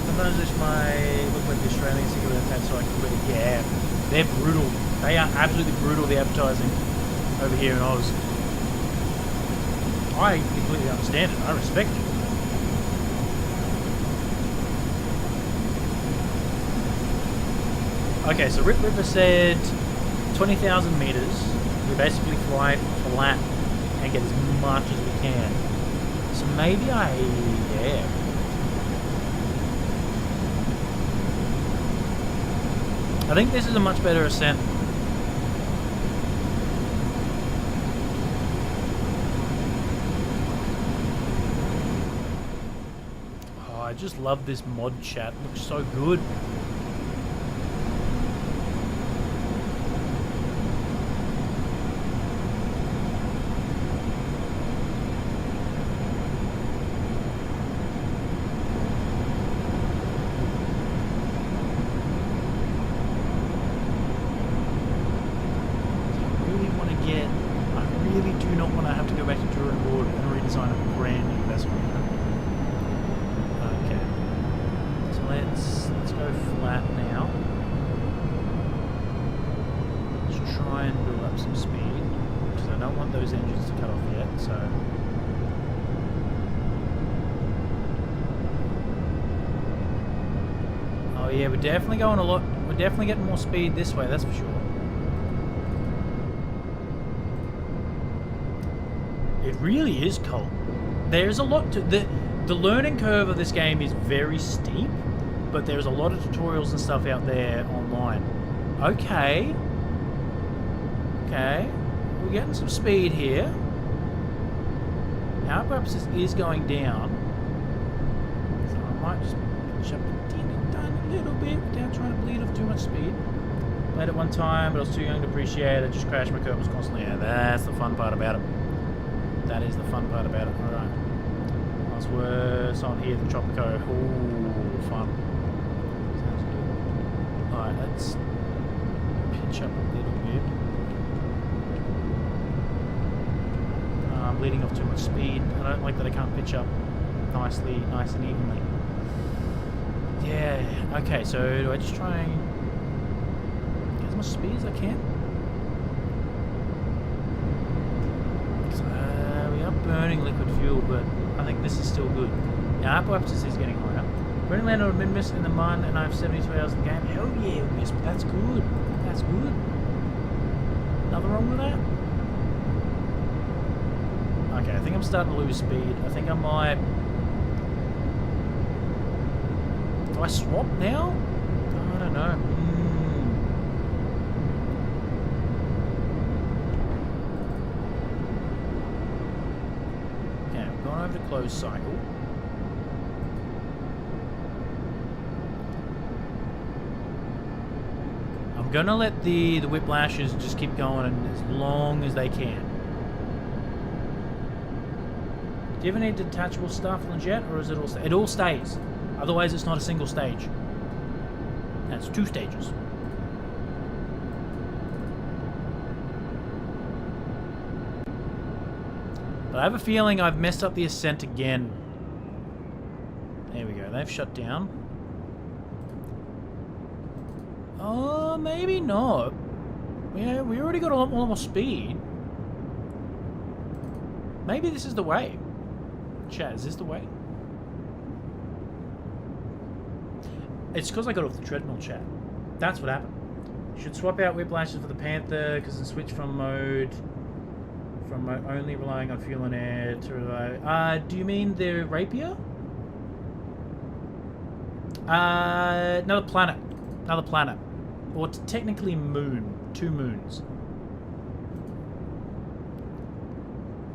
Sometimes it's look like the Australians think about that, so I can really, yeah, they're brutal. They are absolutely brutal, the advertising over here in Oz. I completely understand it. I respect it. Okay, so Rip Ripper said 20,000 meters. We basically fly flat and get as much as we can. So maybe yeah. I think this is a much better ascent. Oh, I just love this mod chat. It looks so good. Yeah, we're definitely going a lot. We're definitely getting more speed this way, that's for sure. It really is cold. There's a lot to the learning curve of this game is very steep, but there's a lot of tutorials and stuff out there online. Okay. Okay. We're getting some speed here. Our perhaps is going down. So I might just push up a little bit without trying to bleed off too much speed. Played it one time, but I was too young to appreciate it. Just crashed my Kerbals constantly. Yeah, that's the fun part about it. That is the fun part about it. Alright. I was worse on here than Tropico. Ooh, fun. Sounds good. Alright, let's pitch up a little bit. I'm leading off too much speed. I don't like that I can't pitch up nice and evenly. Yeah, okay, so do I just try and get as much speed as I can? We are burning liquid fuel, but I think this is still good. Now, Apoapsis is getting higher. We're in land on Minmus in the Mun, and I have 72 hours in the game. Hell yeah, Wisp, that's good. That's good. Nothing wrong with that? Okay, I think I'm starting to lose speed. I think I might... Do I swap now? I don't know. Okay, I'm going over to closed cycle. I'm gonna let the whiplashes just keep going as long as they can. Do you ever need detachable stuff on the jet, or is it all... It all stays. Otherwise, it's not a single stage. That's 2 stages. But I have a feeling I've messed up the ascent again. There we go. They've shut down. Oh, maybe not. Yeah, we already got a lot more speed. Maybe this is the way. Chat, is this the way? It's because I got off the treadmill, chat. That's what happened. You should swap out whiplashes for the Panther, because it switched from mode only relying on fuel and air to rely... do you mean the Rapier? Another planet. Another planet. Or technically moon. 2 moons.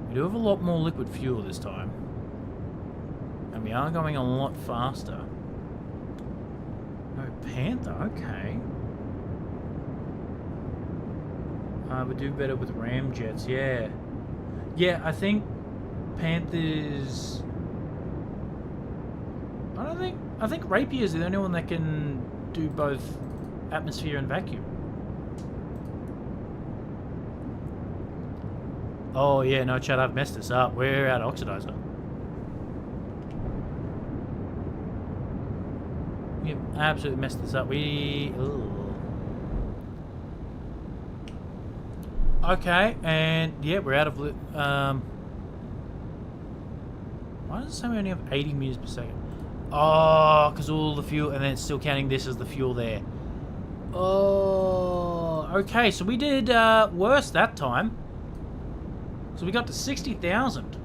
We do have a lot more liquid fuel this time. And we are going a lot faster. Oh, Panther, okay. We do better with ramjets, yeah. Yeah, I think Panthers... I think Rapier's the only one that can do both atmosphere and vacuum. Oh yeah, no chat, I've messed this up. We're out of oxidizer. We've absolutely messed this up. Okay, and yeah, we're out of... why does it say we only have 80 meters per second? Oh, because all the fuel, and then it's still counting this as the fuel there. Oh, okay, so we did worse that time. So we got to 60,000.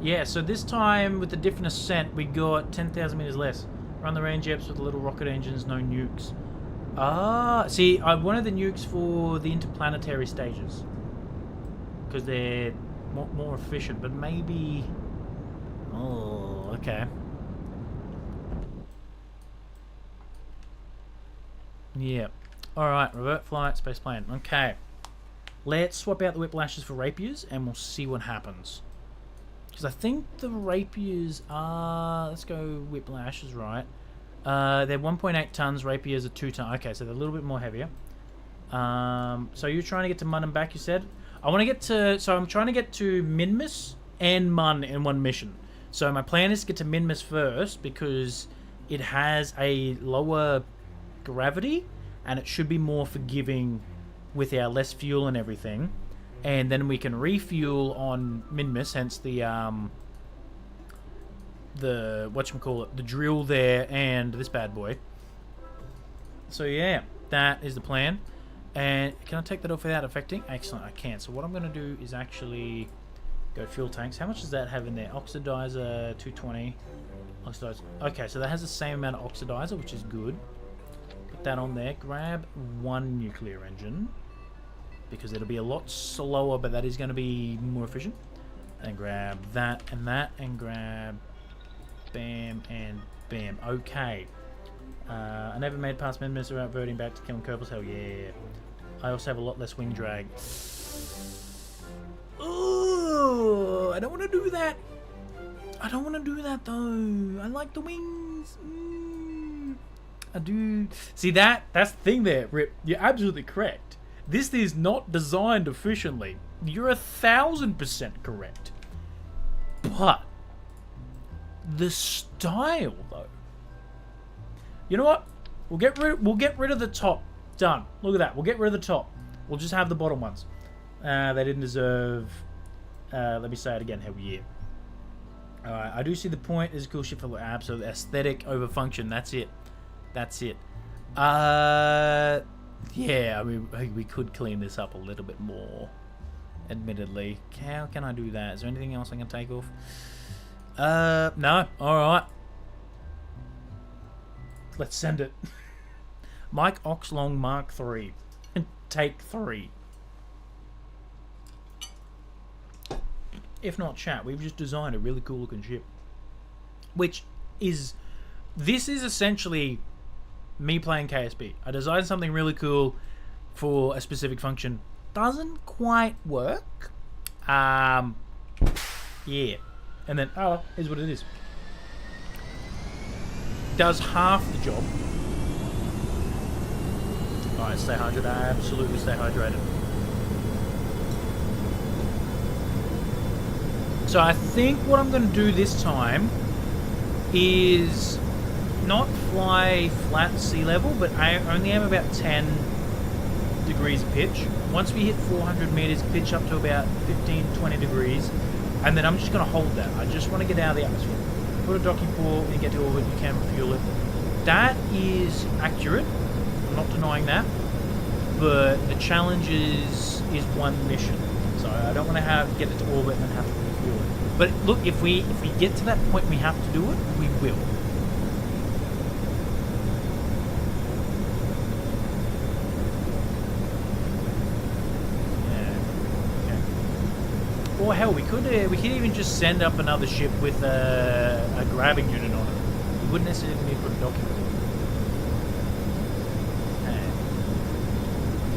Yeah, so this time with the different ascent, we got 10,000 meters less. Run the range EPs with little rocket engines, no nukes. Ah, see, I wanted the nukes for the interplanetary stages. Because they're more efficient, but maybe... Oh, okay. Yeah. Alright, revert flight, space plane. Okay. Let's swap out the whiplashes for rapiers, and we'll see what happens. Because I think the rapiers are... Let's go whiplashes, right. They're 1.8 tons, rapiers are 2 tons. Okay, so they're a little bit more heavier. So you're trying to get to Mun and back, you said? I want to get to... So I'm trying to get to Minmus and Mun in one mission. So my plan is to get to Minmus first, because it has a lower gravity, and it should be more forgiving with our less fuel and everything. And then we can refuel on Minmus, hence the whatchamacallit, the drill there and this bad boy. So yeah, that is the plan. And can I take that off without affecting? Excellent, I can. So what I'm going to do is actually go fuel tanks. How much does that have in there? Oxidizer, 220. Oxidizer. Okay, so that has the same amount of oxidizer, which is good. Put that on there. Grab 1 nuclear engine, because it'll be a lot slower, but that is going to be more efficient. And grab that, and grab bam, and bam. Okay. I never made past members without verting back to killing Kerbals. Hell yeah. I also have a lot less wing drag. Oh, I don't want to do that. I don't want to do that though. I like the wings. I do. See that's the thing there, Rip. You're absolutely correct. This is not designed efficiently. You're 1000% correct. But the style though. You know what? We'll get rid of the top. Done. Look at that. We'll get rid of the top. We'll just have the bottom ones. They didn't deserve. Let me say it again. Hell yeah. Alright, I do see the point. Is a cool shit for absolute aesthetic over function. That's it. That's it. Yeah, I mean, we could clean this up a little bit more. Admittedly. How can I do that? Is there anything else I can take off? No. Alright. Let's send it. Mike Oxlong Mark III. Take 3. If not chat, we've just designed a really cool looking ship. Which is... This is essentially me playing KSP. I designed something really cool for a specific function. Doesn't quite work. Yeah. And then, oh, here's what it is. Does half the job. Alright, stay hydrated. Absolutely stay hydrated. So I think what I'm going to do this time is not fly flat sea level, but I only am about 10 degrees of pitch. Once we hit 400 meters, pitch up to about 15-20 degrees, and then I'm just going to hold that. I just want to get out of the atmosphere. Put a docking port, and get to orbit, you can refuel it. That is accurate. I'm not denying that. But the challenge is one mission. So I don't want to get it to orbit and then have to refuel it. But look, if we get to that point we have to do it, we will. Or hell, we could even just send up another ship with a grabbing unit on it. We wouldn't necessarily need to put a docking port.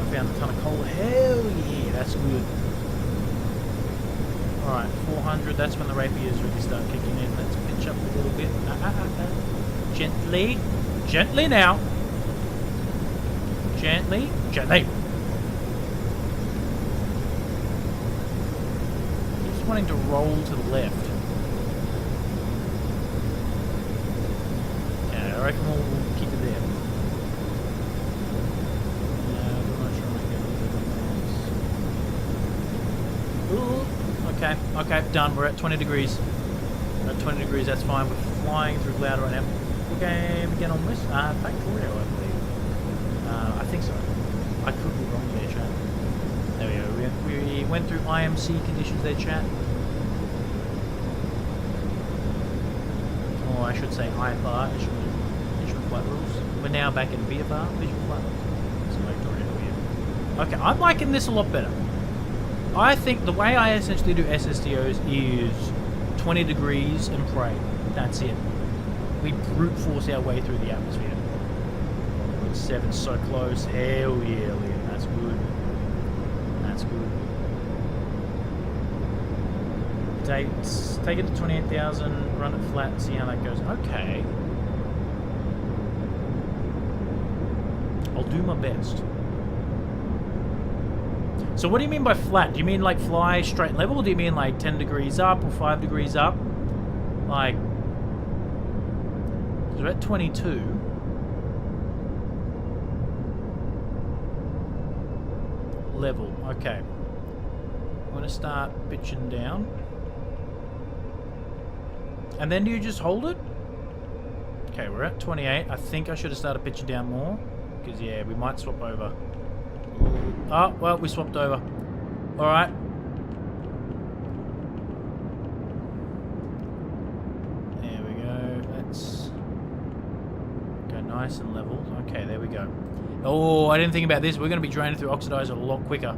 I found a ton of coal. Hell yeah, that's good. Alright, 400, that's when the rapiers really start kicking in. Let's pitch up a little bit. Gently. Gently now. Gently. Gently. Wanting to roll to the left. Yeah, I reckon we'll keep it there. I'm not sure I can do this. Okay, done. We're at 20 degrees. We're at 20 degrees, that's fine. We're flying through cloud right now. Okay, again on this. Factorio, I believe. I think so. I could be wrong there, chat. There we go. We went through IMC conditions there, chat. Or I should say IFR, Visual Flight Rules. We're now back in VFR, Visual Flight Rules. So weird. Okay, I'm liking this a lot better. I think the way I essentially do SSTOs is 20 degrees and pray. That's it. We brute force our way through the atmosphere. 7 so close. Hell yeah, Liam. That's good. That's good. Take it to 28,000, run it flat, and see how that goes. Okay. I'll do my best. So what do you mean by flat? Do you mean like fly straight level? Or do you mean like 10 degrees up or 5 degrees up? Like, so we're at 22. Level, okay. I'm going to start pitching down. And then do you just hold it? Okay, we're at 28. I think I should have started pitching down more. Because, yeah, we might swap over. Oh, well, we swapped over. Alright. There we go. Let's go nice and level. Okay, there we go. Oh, I didn't think about this. We're going to be draining through oxidizer a lot quicker.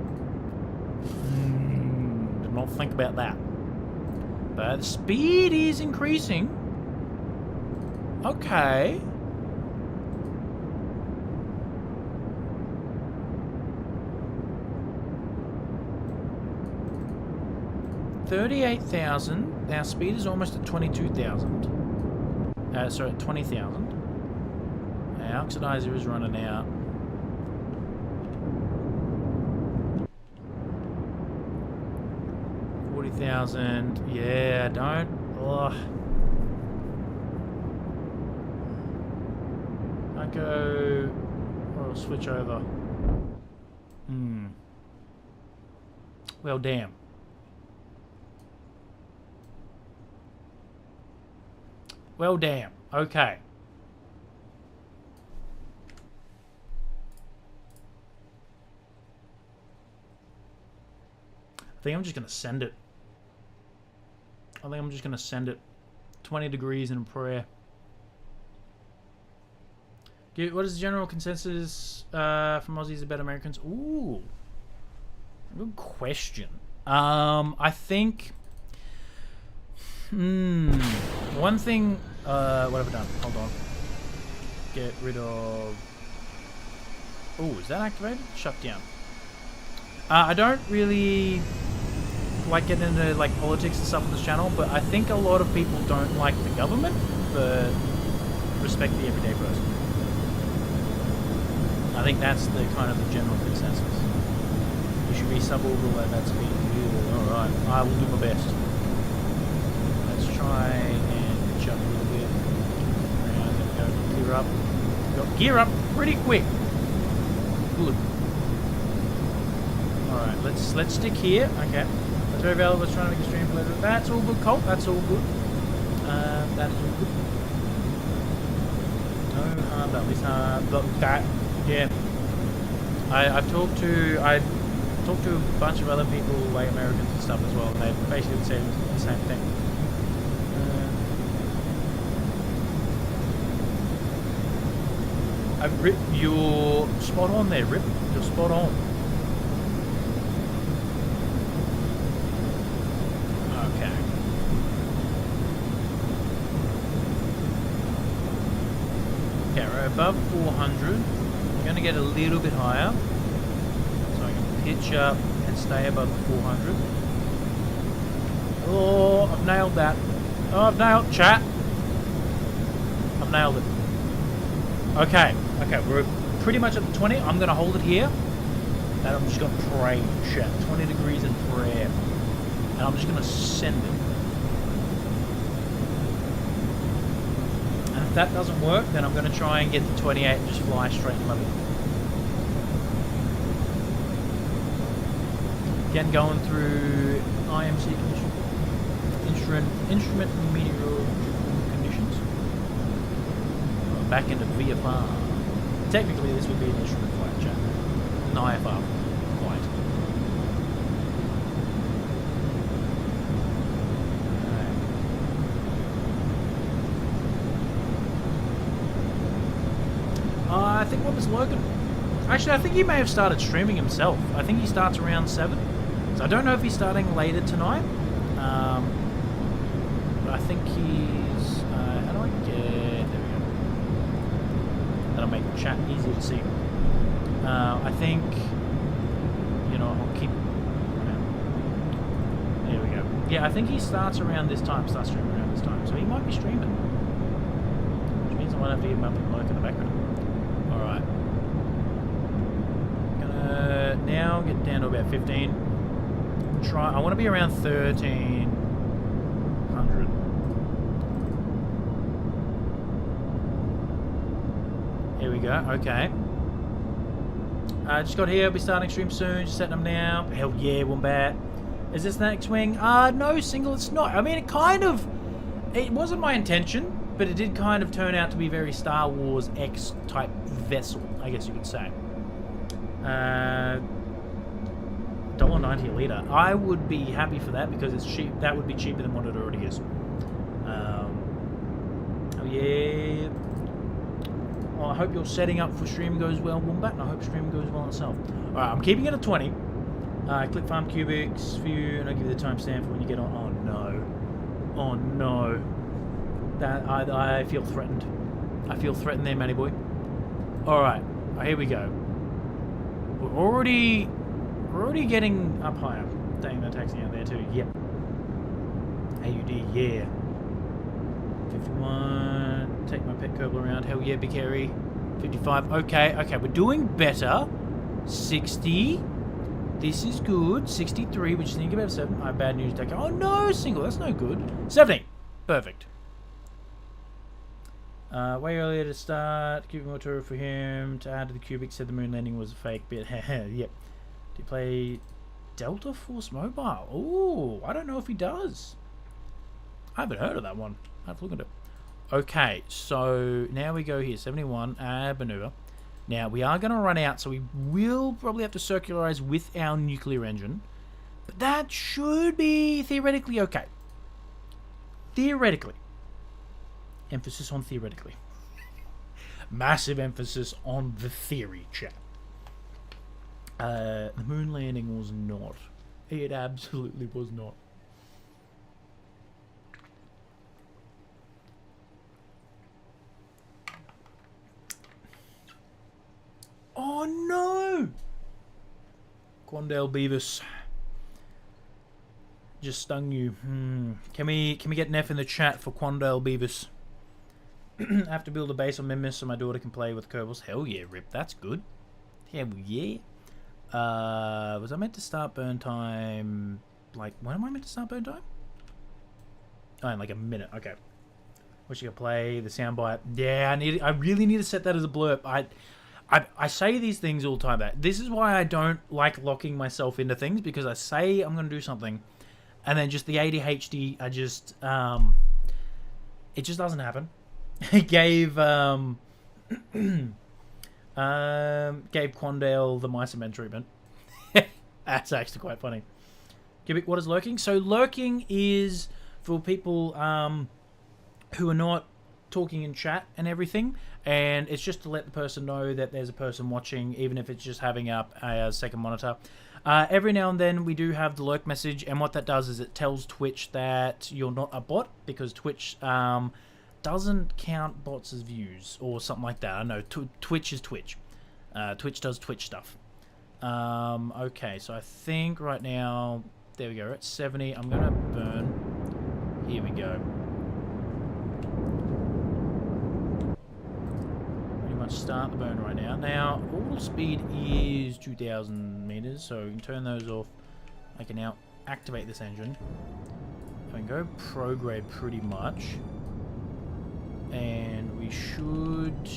Did not think about that. But the speed is increasing. Okay. $38,000. Our speed is almost at 22,000. Sorry, at 20,000. Our oxidizer is running out. $40,000. Yeah, don't. Ugh. I go. Or I'll switch over. Well, damn. Well, damn. Okay. I think I'm just going to send it. 20 degrees in a prayer. What is the general consensus from Aussies about Americans? Ooh. Good question. I think... one thing... what have I done? Hold on. Get rid of... Oh, is that activated? Shut down. I don't really like getting into like politics and stuff on this channel, but I think a lot of people don't like the government, but respect the everyday person. I think that's the kind of the general consensus. You should be suborbital at that speed. Alright, I will do my best. Let's try and pitch up a little bit. Around, gear up. Got gear up pretty quick. Good. Alright, let's stick here. Okay. That's very valuable. Let's try to make a stream for later. That's all good, Colt. That's all good. That is all good. No harm done. This that, yeah. I've talked to a bunch of other people, like Americans and stuff as well, and they basically said the same thing. Rip, you're spot on there, Rip. You're spot on. Okay. Okay, we're above 400. I'm going to get a little bit higher. So I can pitch up and stay above 400. Oh, I've nailed that. Oh, I've nailed chat. I've nailed it. Okay, we're pretty much at the 20. I'm going to hold it here. And I'm just going to pray, chat. 20 degrees in prayer. And I'm just going to send it. And if that doesn't work, then I'm going to try and get the 28 and just fly straight level. Again, going through IMC conditions. Instrument meteorological conditions. Back into VFR. Technically, this would be an instrument flight, chat. An IFR flight. I think what was Logan? Actually, I think he may have started streaming himself. I think he starts around 7. So I don't know if he's starting later tonight. But I think he's... how do I get... That'll make the chat easier to see. I think, you know, I'll keep. There we go. Yeah, I think he starts around this time. Starts streaming around this time, so he might be streaming. Which means I might have to get him up and lurk in the background. All right. Gonna now get down to about 15. Try. I want to be around 1300. Here we go. Okay. Just got here. I'll be starting stream soon. Just setting them now. Hell yeah, Wombat. Is this the next wing? No, single. It's not. I mean, it kind of. It wasn't my intention, but it did kind of turn out to be very Star Wars X type vessel, I guess you could say. $1.90 a litre. I would be happy for that because it's cheap. That would be cheaper than what it already is. Oh yeah. Well, I hope your setting up for stream goes well, Wombat, and I hope stream goes well itself. Alright, I'm keeping it at 20. Click farm cubics, view, and I'll give you the timestamp for when you get on. Oh no. Oh no. That I feel threatened. I feel threatened there, Matty boy. Alright, here we go. We're already getting up higher. Dang, they're taxing out there too. Yep. AUD, yeah. 51. Take my pet Kerbal around. Hell yeah, Big Harry. 55. Okay, we're doing better. 60. This is good. 63. We just need to get about 7. I have bad news, Decker. Oh no, single. That's no good. 17. Perfect. Way earlier to start. Cubic motor for him. To add to the cubic, said the moon landing was a fake bit. Yep. Do you play Delta Force Mobile? Ooh, I don't know if he does. I haven't heard of that one. I have to look at it. Okay, so now we go here. 71. Add maneuver. Now, we are going to run out, so we will probably have to circularize with our nuclear engine. But that should be theoretically okay. Theoretically. Emphasis on theoretically. Massive emphasis on the theory, chat. The moon landing was not. It absolutely was not. Oh no! Quandale Beavis. Just stung you. Can we get an F in the chat for Quandale Beavis? I have to build a base on Mimus so my daughter can play with Kerbals. Hell yeah, Rip. That's good. Hell yeah. Was I meant to start burn time? Like, when am I meant to start burn time? Oh, in like a minute. Okay. Wish you could play the soundbite. Yeah, I really need to set that as a blurb. I say these things all the time. This is why I don't like locking myself into things, because I say I'm going to do something, and then just the ADHD, it just doesn't happen. It gave Quandale the Mycemen treatment. That's actually quite funny. Cubic, what is lurking? So lurking is for people who are not talking in chat and everything, and it's just to let the person know that there's a person watching, even if it's just having up a second monitor. Every now and then we do have the lurk message, and what that does is it tells Twitch that you're not a bot, because Twitch doesn't count bots as views or something like that. I know Twitch is Twitch. Twitch does Twitch stuff. Okay, so I think right now, there we go, we're at 70. I'm gonna burn. Here we go. Pretty much start the burn right now. Now, orbital speed is 2,000 meters, so we can turn those off. I can now activate this engine. I can go prograde pretty much. And we should...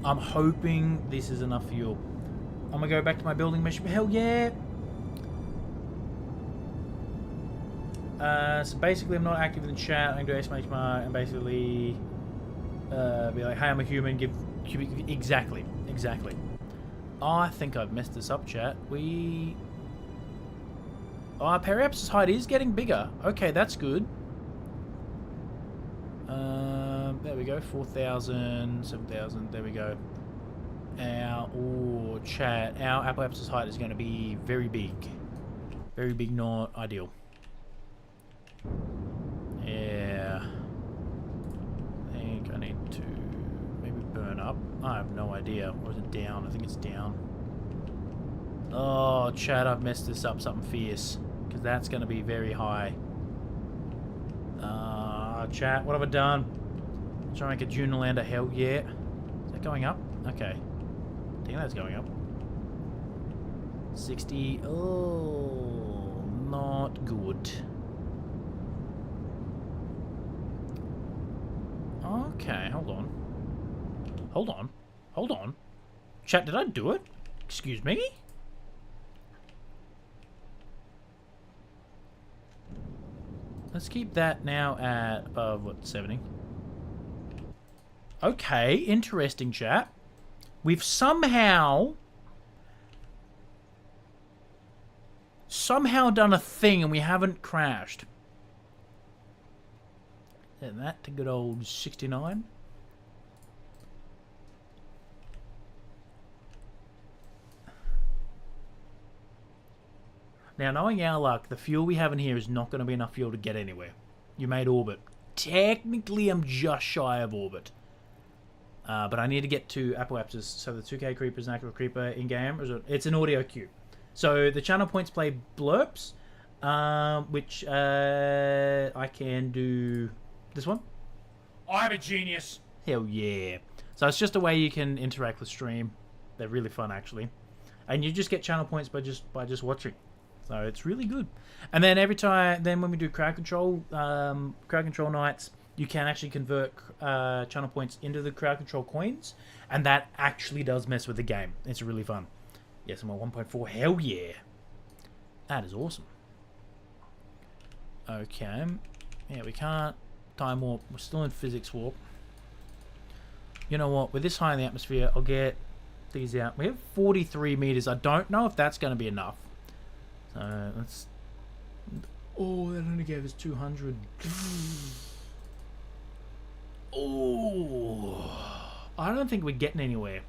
I'm hoping this is enough fuel. I'm gonna go back to my building mission. Hell yeah! So basically I'm not active in the chat. I can do SMHMAR and basically be like, hey, I'm a human, give cubic... Exactly. I think I've messed this up, chat. Our periapsis height is getting bigger. Okay, that's good. There we go, 4,000, 7,000, there we go. Chat, our apoapsis height is going to be very big. Very big, not ideal. Yeah. I think I need to maybe burn up. I have no idea. Or is it down? I think it's down. Oh, chat, I've messed this up something fierce. Because that's going to be very high. Chat, what have I done? Try and make a Juno lander. Hell yeah. Is that going up? Okay. I think that's going up. 60. Oh, not good. Okay, hold on. Chat, did I do it? Excuse me? Let's keep that now at above, what, 70? Okay, interesting, chat. We've somehow done a thing and we haven't crashed. Set that to good old 69. Now, knowing our luck, the fuel we have in here is not going to be enough fuel to get anywhere. You made orbit. technically I'm just shy of orbit. But I need to get to Apoapsis. So the 2K Creeper is an actual creeper in-game. It's an audio cue. So the channel points play blurps, which I can do this one. I'm a genius. Hell yeah. So it's just a way you can interact with stream. They're really fun, actually. And you just get channel points by just watching. So it's really good. And then every time, when we do crowd control nights, you can actually convert channel points into the crowd control coins, and that actually does mess with the game. It's really fun. Yes, I'm at 1.4. Hell yeah. That is awesome. Okay. Yeah, we can't time warp. We're still in physics warp. You know what? With this high in the atmosphere, I'll get these out. We have 43 meters. I don't know if that's going to be enough. So let's... Oh, that only gave us 200. Oh, I don't think we're getting anywhere.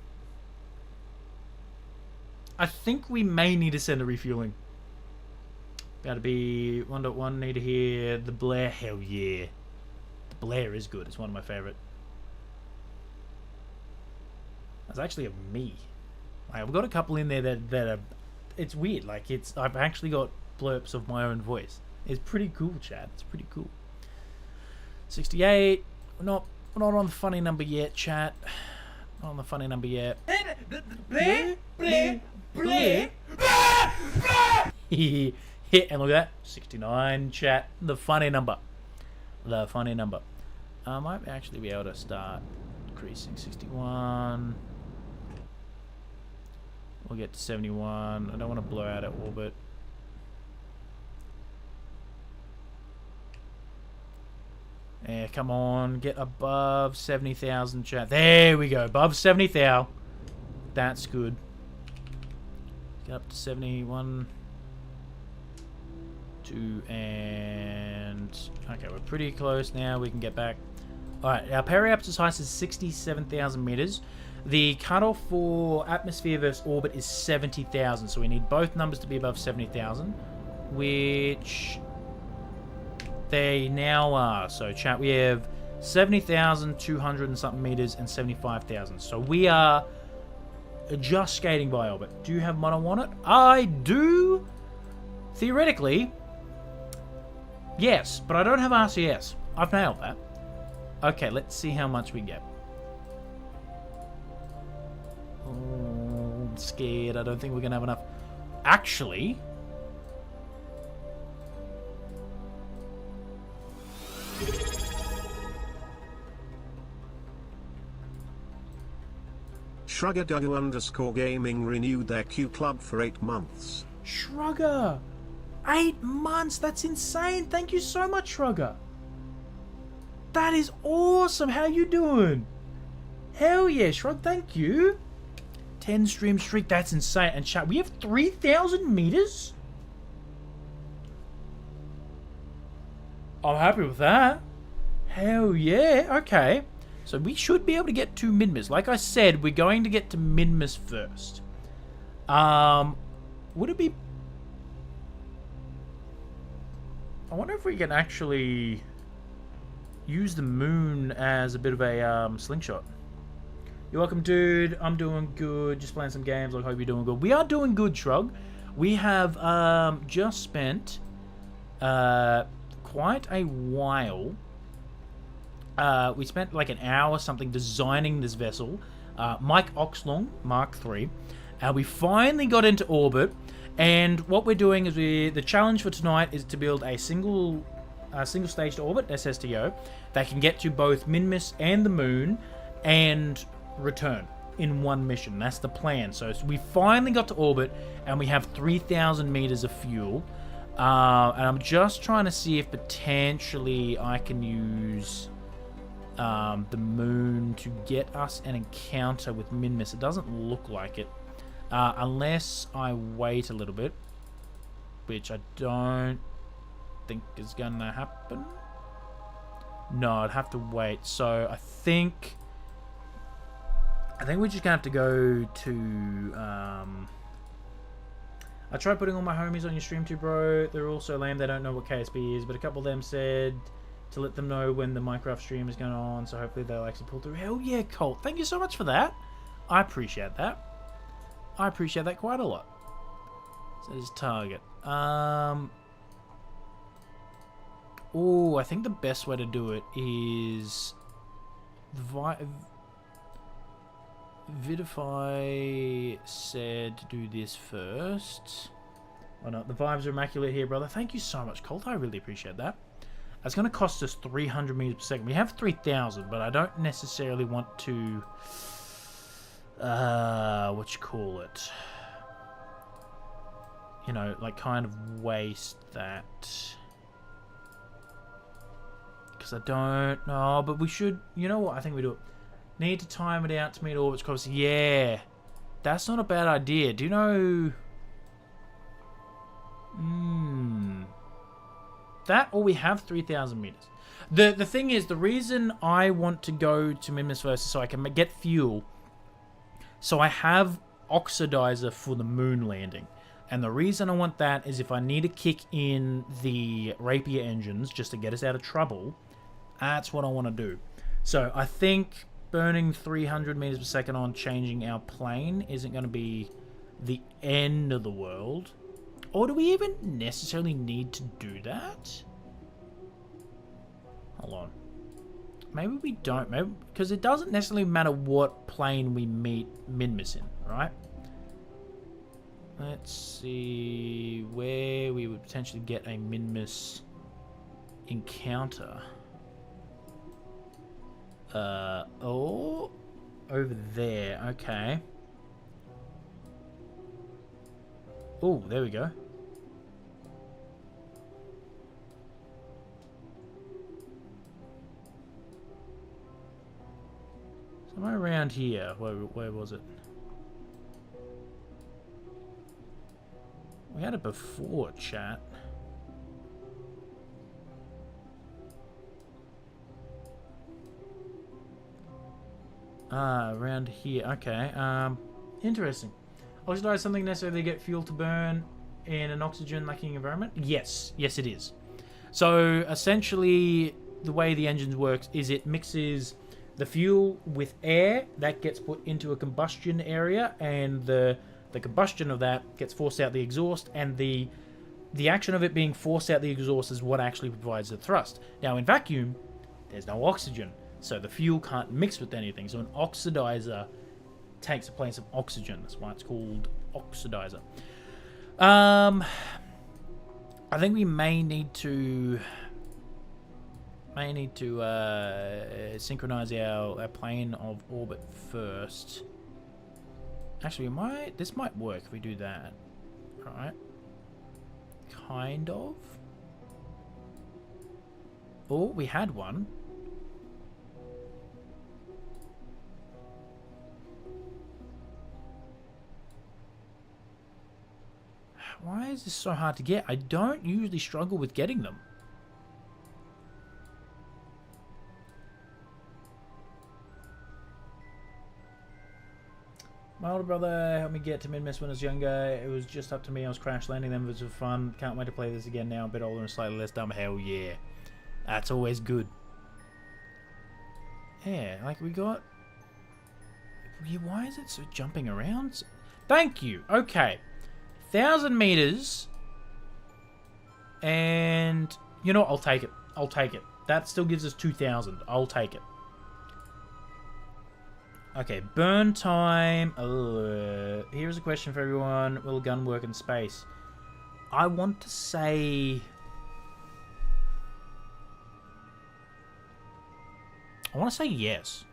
I think we may need to send a refueling. Gotta be 1.1 need to hear the Blair. Hell yeah. The Blair is good. It's one of my favorite. That's actually a me. I've got a couple in there that are... It's weird. Like, I've actually got blurps of my own voice. It's pretty cool, Chad. It's pretty cool. 68. We're not on the funny number yet, chat. Not on the funny number yet. Hit, and look at that. 69, chat. The funny number. The funny number. I might actually be able to start increasing. 61. We'll get to 71. I don't want to blow out at orbit. Yeah, come on. Get above 70,000, chat. There we go. Above 70,000. That's good. Get up to 71. 2 and... Okay, we're pretty close now. We can get back. Alright, our periapsis height is 67,000 meters. The cutoff for atmosphere versus orbit is 70,000. So we need both numbers to be above 70,000. Which... they now are. So chat, we have 70,200 and something meters and 75,000. So we are just skating by orbit. Do you have mono on it? I do. Theoretically, yes, but I don't have RCS. I've nailed that. Okay, let's see how much we get. Oh, I'm scared. I don't think we're gonna have enough. Actually, Shrugger_Gaming renewed their Q Club for 8 months. Shrugger! 8 months! That's insane! Thank you so much, Shrugger! That is awesome! How you doing? Hell yeah, Shrug, thank you! 10 stream streak, that's insane. And chat, we have 3,000 meters? I'm happy with that. Hell yeah, okay. So we should be able to get to Minmus. Like I said, we're going to get to Minmus first. Would it be... I wonder if we can actually use the moon as a bit of a slingshot. You're welcome, dude. I'm doing good. Just playing some games. I hope you're doing good. We are doing good, Shrug. We have just spent quite a while. We spent like an hour or something designing this vessel, Mike Oxlong Mark III. We finally got into orbit, and what we're doing is the challenge for tonight is to build a single stage to orbit SSTO that can get to both Minmus and the moon and return in one mission. That's the plan. So we finally got to orbit, and we have 3,000 meters of fuel. And I'm just trying to see if potentially I can use the moon to get us an encounter with Minmus. It doesn't look like it. Unless I wait a little bit. Which I don't think is gonna happen. No, I'd have to wait. So I think we're just gonna have to go to I tried putting all my homies on your stream too, bro. They're all so lame they don't know what KSB is, but a couple of them said to let them know when the Minecraft stream is going on, so hopefully they'll actually pull through. Hell yeah, Colt. Thank you so much for that. I appreciate that. I appreciate that quite a lot. So there's target. Oh, I think the best way to do it is Vidify said to do this first. Oh no, the vibes are immaculate here, brother. Thank you so much, Colt. I really appreciate that. That's going to cost us 300 meters per second. We have 3,000, but I don't necessarily want to... what you call it? You know, like kind of waste that. Because I don't know, but we should... You know what? I think we do it. Need to time it out to meet orbits close. Yeah. That's not a bad idea. Do you know... That, or we have 3,000 meters. The thing is, the reason I want to go to Minmus first is so I can get fuel. So I have oxidizer for the moon landing. And the reason I want that is if I need to kick in the Rapier engines just to get us out of trouble, that's what I want to do. So I think burning 300 meters per second on changing our plane isn't going to be the end of the world. Or do we even necessarily need to do that? Hold on. Maybe we don't. Maybe because it doesn't necessarily matter what plane we meet Minmus in, right? Let's see where we would potentially get a Minmus encounter. Oh, over there. Okay. Oh, there we go. Somewhere around here. Where was it? We had it before, chat. Around here. Okay. Interesting. Oxidize something necessary to get fuel to burn in an oxygen lacking environment? Yes. Yes, it is. So, essentially, the way the engines works is it mixes the fuel with air that gets put into a combustion area, and the combustion of that gets forced out the exhaust, and the action of it being forced out the exhaust is what actually provides the thrust. Now, in vacuum, there's no oxygen, so the fuel can't mix with anything. So an oxidizer takes the place of oxygen. That's why it's called oxidizer. I think we may need to synchronize our plane of orbit first. Actually, this might work if we do that. Alright. Kind of. Oh, we had one. Why is this so hard to get? I don't usually struggle with getting them. My older brother helped me get to Minmus when I was younger. It was just up to me. I was crash landing them. It was fun. Can't wait to play this again now. A bit older and slightly less dumb. Hell yeah. That's always good. Yeah, like we got... Why is it so jumping around? Thank you. Okay. 1,000 meters. And... You know what? I'll take it. I'll take it. That still gives us 2,000. I'll take it. Okay, burn time. Here's a question for everyone. Will a gun work in space? I want to say... I want to say yes.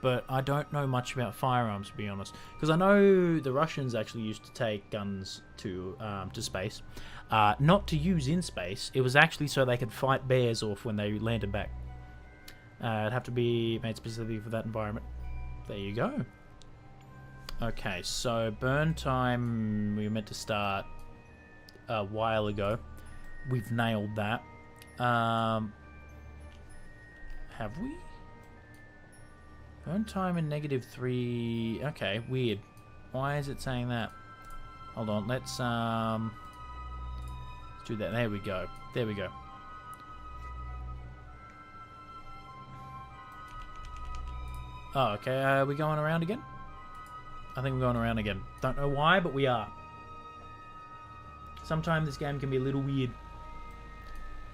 But I don't know much about firearms, to be honest. Because I know the Russians actually used to take guns to space. Not to use in space. It was actually so they could fight bears off when they landed back. It'd have to be made specifically for that environment. There you go. Okay, so burn time we were meant to start a while ago. We've nailed that. Have we? Burn time in -3. Okay, weird. Why is it saying that? Hold on, let's Do that. There we go. There we go. Oh, okay. Are we going around again? I think we're going around again. Don't know why, but we are. Sometimes this game can be a little weird.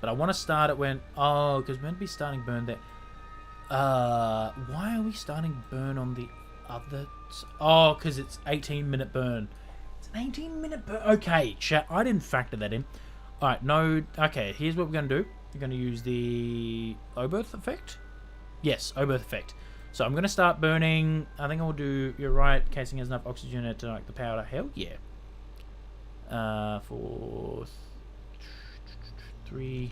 But I want to start it when... Oh, because we're meant to be starting burn there. Why are we starting burn on the other... Oh, because it's 18-minute burn. It's an 18-minute burn. Okay, chat. I didn't factor that in. Alright, no... Okay, here's what we're going to do. We're going to use the Oberth effect. Yes, Oberth effect. So I'm going to start burning. I think I'll do... You're right. Casing has enough oxygen to like the powder. Hell yeah. 4... 3...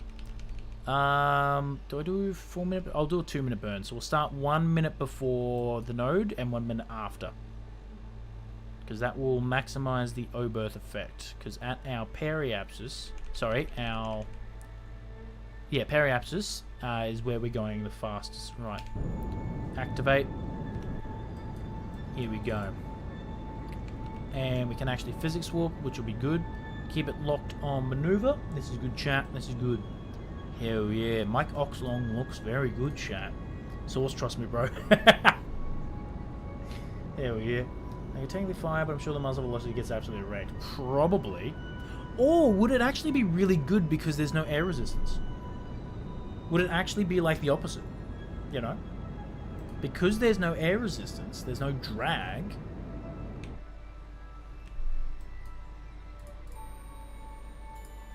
do I do 4 minute? I'll do a 2 minute burn. So we'll start 1 minute before the node and 1 minute after. Because that will maximize the Oberth effect. Because at our periapsis... Sorry, our... Yeah, periapsis is where we're going the fastest. Right. Activate. Here we go. And we can actually physics warp, which will be good. Keep it locked on maneuver. This is good, chat. This is good. Hell yeah. Mike Oxlong looks very good, chat. Source, trust me, bro. Hell yeah. I can technically fire, but I'm sure the muzzle velocity gets absolutely wrecked. Probably. Or would it actually be really good because there's no air resistance? Would it actually be like the opposite? You know? Because there's no air resistance, there's no drag.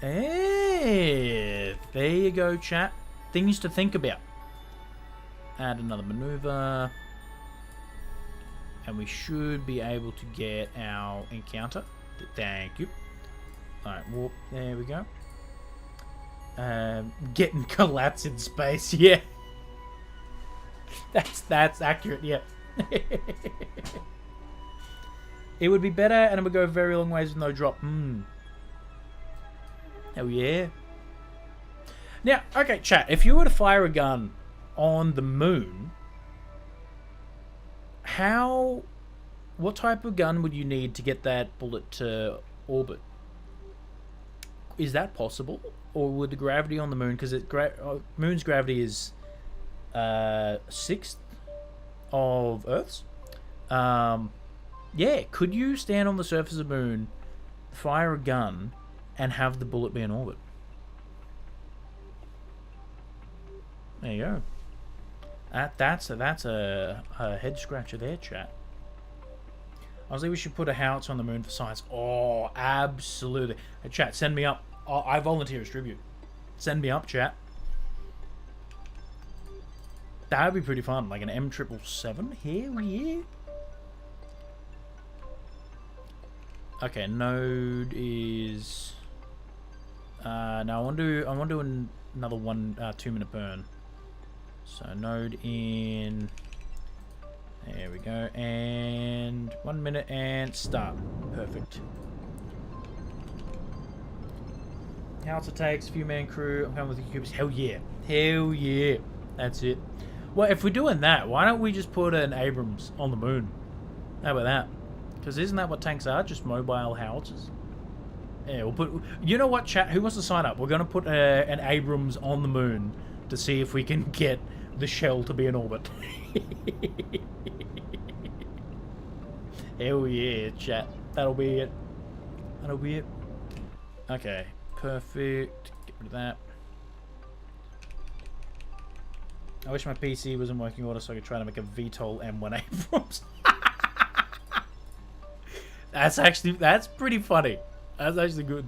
Hey, there you go, chat. Things to think about. Add another maneuver. And we should be able to get our encounter. Thank you. Alright, warp. There we go. Getting collapse in space, yeah. That's accurate, yeah. It would be better and it would go a very long ways with no drop. Hell yeah. Now, okay, chat, if you were to fire a gun on the moon, what type of gun would you need to get that bullet to orbit? Is that possible? Or would the gravity on the moon, because moon's gravity is 1/6 of Earth's. Yeah, could you stand on the surface of the moon, fire a gun, and have the bullet be in orbit? There you go. That's a head scratcher there, chat. Honestly, we should put a howitzer on the moon for science. Oh, absolutely. Hey, chat, send me up. I volunteer as tribute. Send me up, chat. That would be pretty fun. Like an M777. Hell yeah. Okay, node is... now I want to do another 2 minute burn. So node in... There we go. And 1 minute and start. Perfect. Howitzer takes, few man crew. I'm coming with the cubes. Hell yeah. Hell yeah. That's it. Well, if we're doing that, why don't we just put an Abrams on the moon? How about that? Because isn't that what tanks are? Just mobile howitzers? Yeah, we'll put... You know what, chat? Who wants to sign up? We're going to put an Abrams on the moon to see if we can get the shell to be in orbit. Hell yeah, chat. That'll be it. That'll be it. Okay. Perfect. Get rid of that. I wish my PC was in working order so I could try to make a VTOL M1 Abrams. That's pretty funny. That's actually good.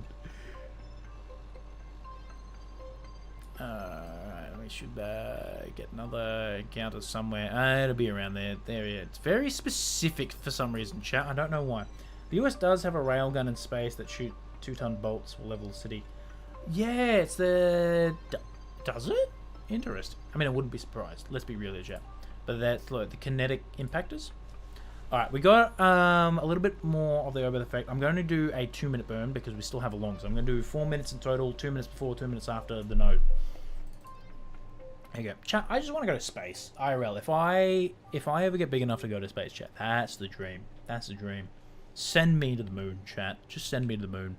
Alright, we should get another encounter somewhere. It'll be around there. There it is. It's very specific for some reason, chat. I don't know why. The US does have a railgun in space that shoot 2-ton bolts for level city. Yeah, it's the... Does it? Interesting. I mean, I wouldn't be surprised. Let's be real here, chat. But that's like the kinetic impactors. Alright, we got a little bit more of the Oberth effect. I'm going to do a 2 minute burn because we still have a long. So I'm going to do 4 minutes in total, 2 minutes before, 2 minutes after the node. There you go. Chat, I just want to go to space. IRL. If I ever get big enough to go to space, chat, that's the dream. That's the dream. Send me to the moon, chat. Just send me to the moon.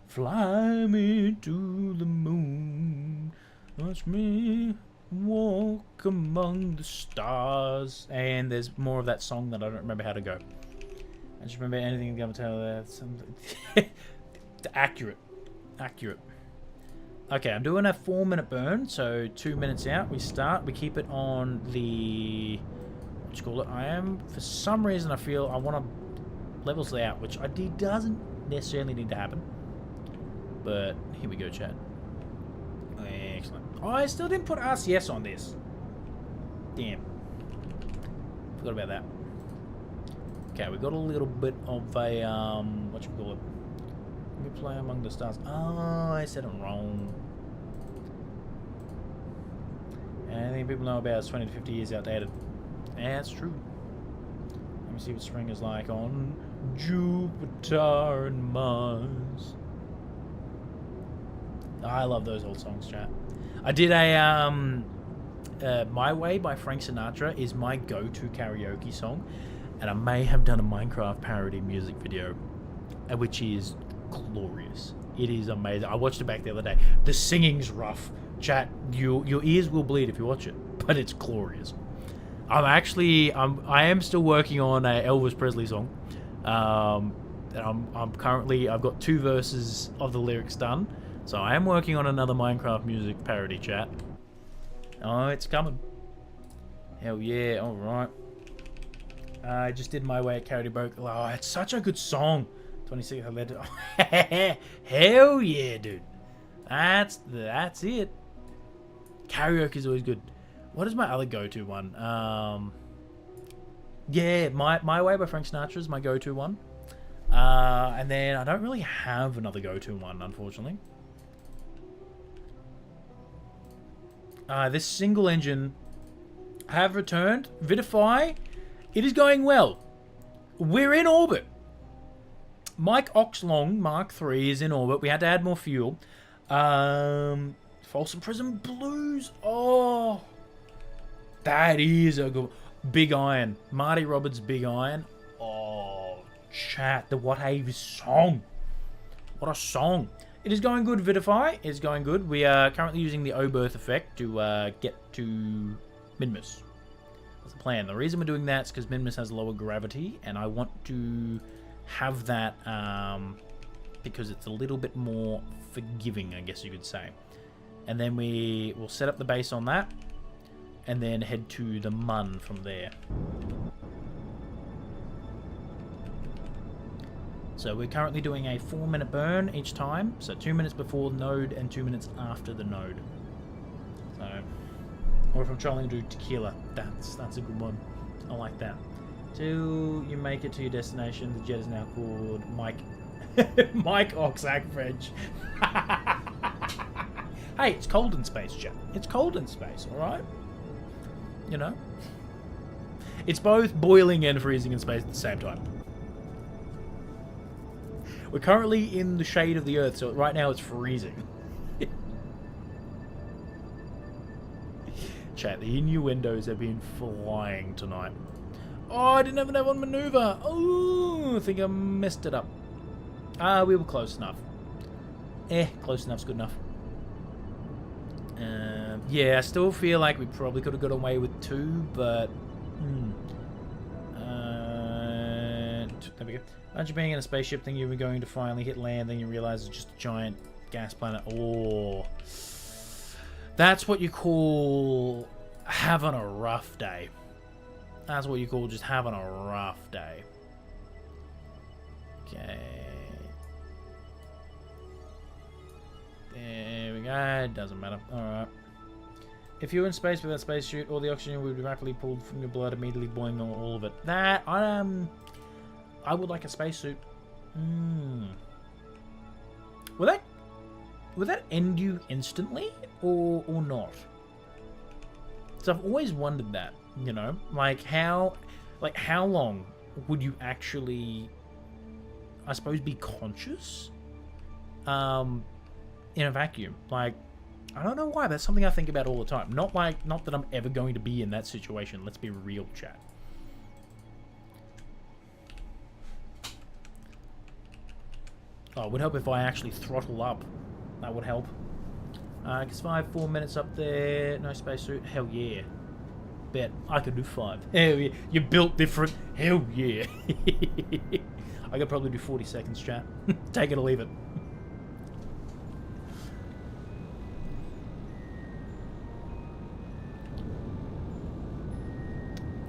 Fly me to the moon. Watch me walk among the stars. And there's more of that song that I don't remember how to go. I just remember anything going to tell that. Accurate. Okay, I'm doing a 4-minute burn. So 2 minutes out. We start. We keep it on the... What you call it? I am, for some reason, I feel I want to levels out, which doesn't necessarily need to happen. But here we go, chat. Excellent. Oh, I still didn't put RCS on this. Damn. Forgot about that. Okay, we got a little bit of a, what you call it? We play among the stars. Oh, I said it wrong. Anything people know about is 20 to 50 years outdated. Yeah, that's true. Let me see what spring is like on Jupiter and Mars. I love those old songs, chat. I did a, My Way by Frank Sinatra is my go-to karaoke song. And I may have done a Minecraft parody music video, which is glorious. It is amazing. I watched it back the other day. The singing's rough. Chat, your ears will bleed if you watch it, but it's glorious. I am still working on a Elvis Presley song. I'm currently, I've got 2 verses of the lyrics done. So I am working on another Minecraft music parody, chat. Oh, it's coming. Hell yeah, alright. I just did My Way at Karaoke Broke. Oh, it's such a good song. 26, I led it. Hell yeah, dude. That's it. Karaoke is always good. What is my other go-to one? Yeah, My Way by Frank Sinatra is my go-to one. And then I don't really have another go-to one, unfortunately. This single engine have returned. Vidify, it is going well. We're in orbit. Mike Oxlong Mark III is in orbit. We had to add more fuel. Folsom Prison Blues. Oh, that is a good... Big Iron. Marty Roberts' Big Iron. Oh, chat. The What Have song. What a song. It is going good, Vidify. It is going good. We are currently using the O-Birth effect to get to Minmus. That's the plan. The reason we're doing that is because Minmus has lower gravity, and I want to have that because it's a little bit more forgiving, I guess you could say. And then we will set up the base on that, and then head to the Mun from there. So we're currently doing a 4-minute burn each time. So 2 minutes before the node and 2 minutes after the node. So, or if I'm trying to do tequila, that's a good one. I like that. Till you make it to your destination, the jet is now called Mike Oxac French. Hey, it's cold in space, Jet. It's cold in space, alright? You know? It's both boiling and freezing in space at the same time. We're currently in the shade of the Earth, so right now it's freezing. Chat, the innuendos have been flying tonight. Oh, I didn't have one maneuver. Oh, I think I messed it up. We were close enough. Close enough's good enough. Yeah, I still feel like we probably could have got away with 2, but... there we go. Imagine being in a spaceship thinking you were going to finally hit land, then you realize it's just a giant gas planet. Oh, that's what you call having a rough day. That's what you call just having a rough day. Okay. There we go. Doesn't matter. Alright. If you're in space without a spacesuit, all the oxygen would be rapidly pulled from your blood, immediately boiling all of it. That, I would like a spacesuit. Will that end you instantly or not? So I've always wondered that, you know, like how long would you actually, I suppose, be conscious in a vacuum? Like, I don't know why, but that's something I think about all the time. Not that I'm ever going to be in that situation. Let's be real, chat. Oh, it would help if I actually throttle up. That would help. Because 4 minutes up there. No spacesuit. Hell yeah. Bet. I could do 5. Hell yeah. You're built different. Hell yeah. I could probably do 40 seconds, chat. Take it or leave it.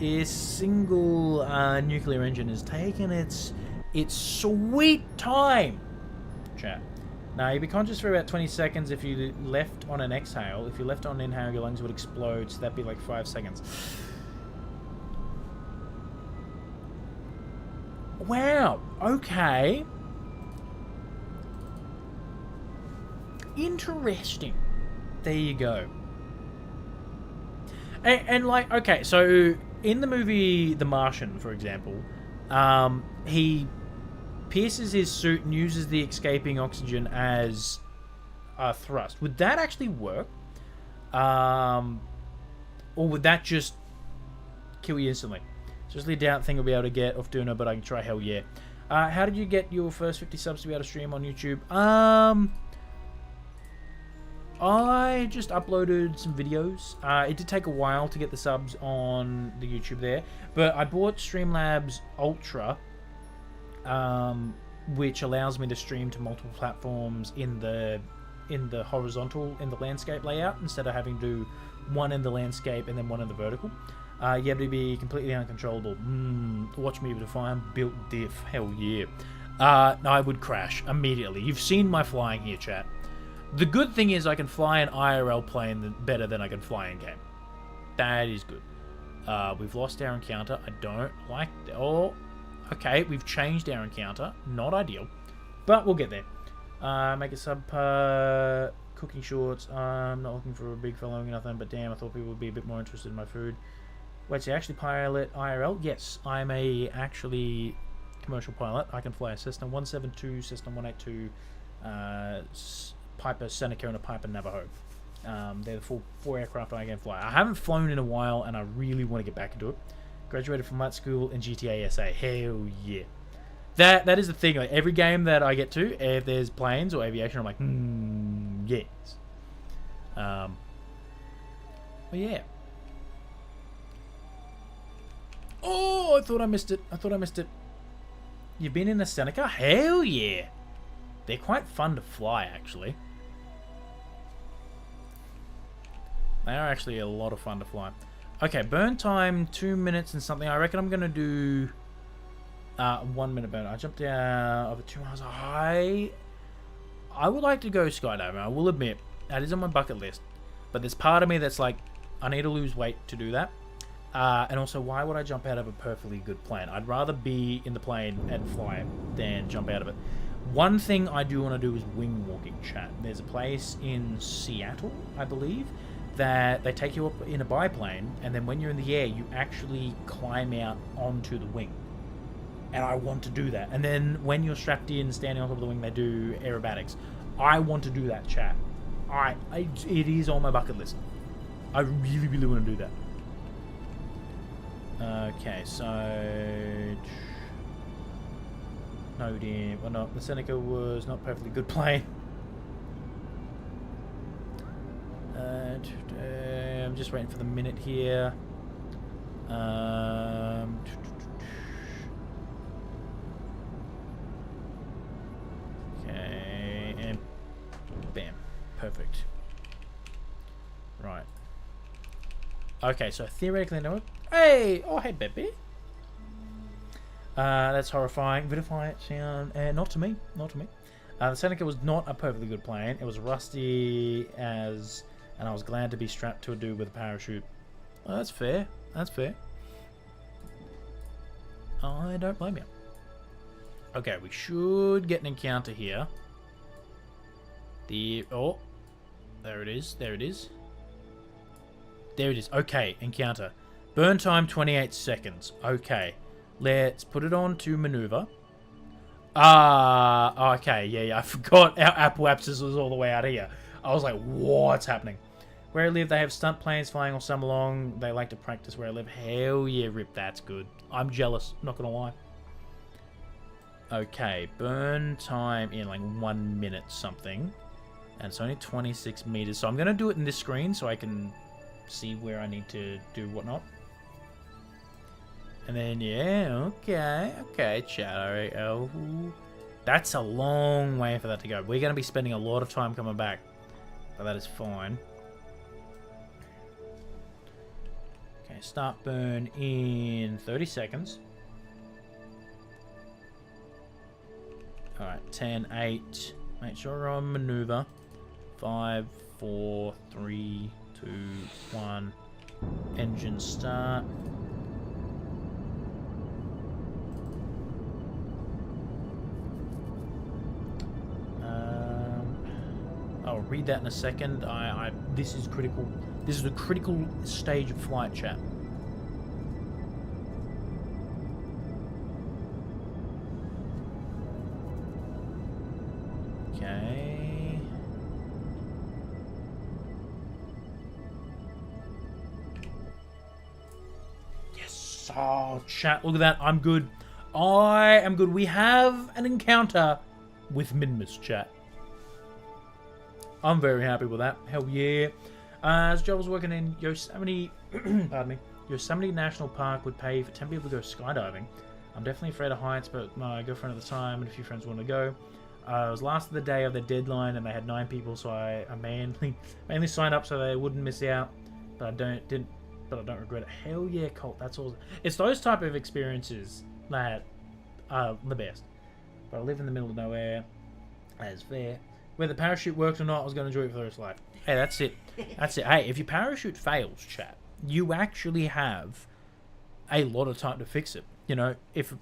A single nuclear engine has taken its sweet time. Chat. Now, you'd be conscious for about 20 seconds if you left on an exhale. If you left on an inhale, your lungs would explode, so that'd be like 5 seconds. Wow. Okay. Interesting. There you go. And like, okay, so in the movie The Martian, for example, he pierces his suit and uses the escaping oxygen as a thrust. Would that actually work? Or would that just kill you instantly? Seriously doubt thing will be able to get off doing it, but I can try. Hell yeah. How did you get your first 50 subs to be able to stream on YouTube? I just uploaded some videos. It did take a while to get the subs on the YouTube there, but I bought Streamlabs Ultra, which allows me to stream to multiple platforms in the horizontal, in the landscape layout, instead of having to do one in the landscape and then one in the vertical. You have to be completely uncontrollable. Watch me define built diff. Hell yeah. No, I would crash immediately. You've seen my flying here, chat. The good thing is I can fly an IRL plane better than I can fly in game. That is good. We've lost our encounter. I don't like... Oh, okay. We've changed our encounter. Not ideal. But we'll get there. Make a subpar... Cooking shorts. I'm not looking for a big following or nothing, but damn, I thought people would be a bit more interested in my food. Wait, so you actually pilot IRL? Yes, I'm a actually commercial pilot. I can fly a Cessna 172, Cessna 182, Piper Seneca, and a Piper Navajo. They're the four aircraft I can fly. I haven't flown in a while, and I really want to get back into it. Graduated from Light School in GTA SA. Hell yeah. That is the thing. Like, every game that I get to, if there's planes or aviation, I'm like, yes. But yeah. Oh, I thought I missed it. You've been in a Seneca? Hell yeah. They're quite fun to fly, actually. They are actually a lot of fun to fly. Okay, burn time, 2 minutes and something. I reckon I'm going to do 1 minute burn. I jumped down over 2 miles high. I would like to go skydiving. I will admit, that is on my bucket list. But there's part of me that's like, I need to lose weight to do that. And also, why would I jump out of a perfectly good plane? I'd rather be in the plane and fly it than jump out of it. One thing I do want to do is wing walking, chat. There's a place in Seattle, I believe, that they take you up in a biplane, and then when you're in the air, you actually climb out onto the wing. And I want to do that. And then when you're strapped in, standing on top of the wing, they do aerobatics. I want to do that, chat. It is on my bucket list. I really, really want to do that. Okay, so... No, dear. Well, no, the Seneca was not a perfectly good plane. I'm just waiting for the minute here. Okay, and bam. Perfect. Right. Okay, so theoretically, no. Hey! Oh, hey, baby. That's horrifying. Vidify it sound. Not to me. Not to me. The Seneca was not a perfectly good plane. It was rusty as... And I was glad to be strapped to a dude with a parachute. Oh, that's fair. That's fair. I don't blame you. Okay, we should get an encounter here. Oh. There it is. There it is. There it is. Okay, encounter. Burn time 28 seconds. Okay. Let's put it on to maneuver. Okay. Yeah. I forgot our apoapsis was all the way out here. I was like, what's happening? Where I live, they have stunt planes flying all summer long. They like to practice where I live. Hell yeah, Rip. That's good. I'm jealous. Not going to lie. Okay, burn time in like 1 minute something. And it's only 26 meters. So I'm going to do it in this screen so I can see where I need to do whatnot. And then, yeah, okay, chat. Alright, oh, that's a long way for that to go. We're going to be spending a lot of time coming back. But that is fine. Okay, start burn in 30 seconds. Alright, 10, 8. Make sure we're on maneuver. 5, 4, 3, 2, 1. Engine start. I'll read that in a second. This is critical. This is a critical stage of flight, chat. Okay. Yes. Oh, chat. Look at that. I'm good. I am good. We have an encounter with Minmus, chat. I'm very happy with that. Hell yeah. As Joe was working in Yosemite, pardon me, Yosemite National Park would pay for 10 people to go skydiving. I'm definitely afraid of heights, but my girlfriend at the time and a few friends wanted to go. It was last of the day of the deadline, and they had 9 people, so I mainly signed up so they wouldn't miss out. But I don't regret it. Hell yeah, Colt. That's awesome. It's those type of experiences that are the best. But I live in the middle of nowhere. That is fair. Whether the parachute worked or not, I was going to enjoy it for the rest of life. Hey, that's it. That's it. Hey, if your parachute fails, chat, you actually have a lot of time to fix it. You know, if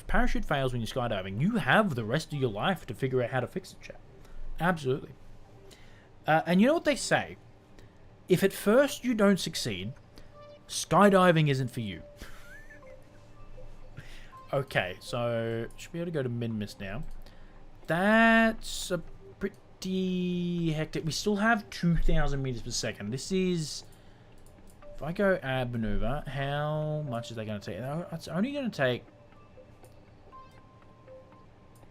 parachute fails when you're skydiving, you have the rest of your life to figure out how to fix it, chat. Absolutely. And you know what they say? If at first you don't succeed, skydiving isn't for you. Okay, so should be able to go to Minmus now. That's a pretty hectic. We still have 2,000 meters per second. This is... If I go add maneuver, how much is that going to take? It's only going to take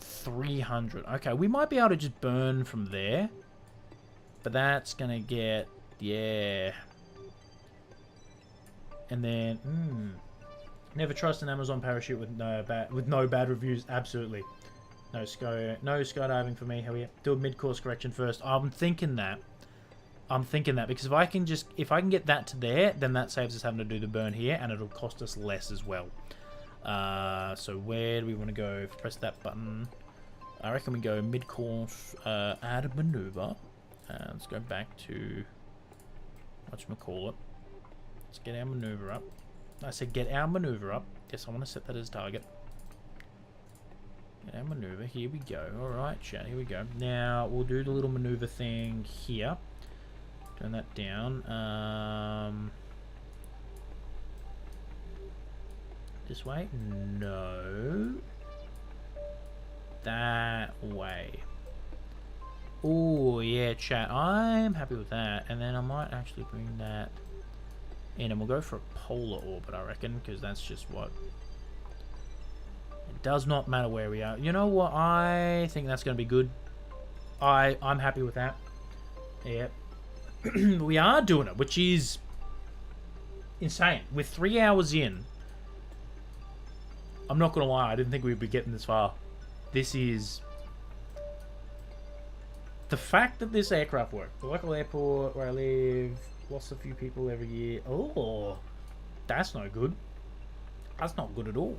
300. Okay, we might be able to just burn from there. But that's going to get... Yeah. And then... Never trust an Amazon parachute with no bad reviews. Absolutely. No skydiving for me. Hell yeah. Do a mid-course correction first. I'm thinking that because if I can get that to there, then that saves us having to do the burn here, and it'll cost us less as well. So where do we want to go? If I press that button, I reckon we go mid-course, add a maneuver. Let's go back to whatchamacallit. Let's get our maneuver up. I said get our maneuver up. Yes, I want to set that as target. Get our maneuver. Here we go. Alright, chat. Here we go. Now, we'll do the little maneuver thing here. Turn that down. This way? No. That way. Oh, yeah, chat. I'm happy with that. And then I might actually bring that in, and we'll go for a polar orbit, I reckon, because that's just what... It does not matter where we are. You know what? I think that's going to be good. I'm happy with that. Yep. We are doing it, which is insane. We're 3 hours in. I'm not going to lie. I didn't think we'd be getting this far. This is... The fact that this aircraft worked. The local airport where I live... Lost a few people every year. Oh, that's no good. That's not good at all.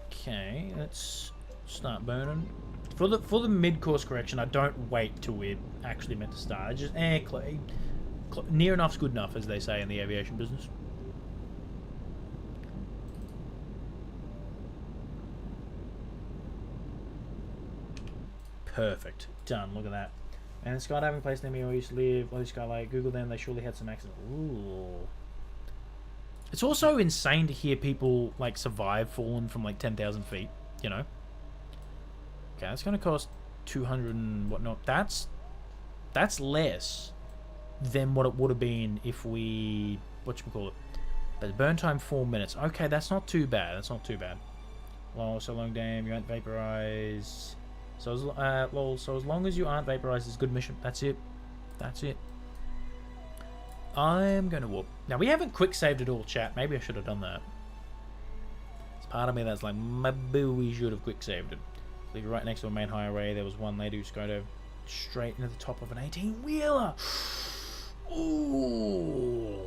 Okay, let's start burning. For the mid-course correction, I don't wait till we're actually meant to start. I just near enough's good enough, as they say in the aviation business. Perfect. Done. Look at that. And the skydiving place near me where I used to live, Low Sky Lake, Google them, they surely had some accidents. Ooh. It's also insane to hear people, like, survive falling from, like, 10,000 feet, you know? Okay, that's going to cost 200 and whatnot. That's less than what it would have been if we... Whatchamacallit? But burn time 4 minutes. Okay, that's not too bad. That's not too bad. Lol, so long, damn. You aren't vaporized. So lol, so as long as you aren't vaporized, it's a good mission. That's it. That's it. I'm going to warp. Now, we haven't quick saved it all, chat. Maybe I should have done that. It's part of me that's like, maybe we should have quick saved it. Leave it right next to a main highway. There was one lady who skydove straight into the top of an 18-wheeler. Ooh.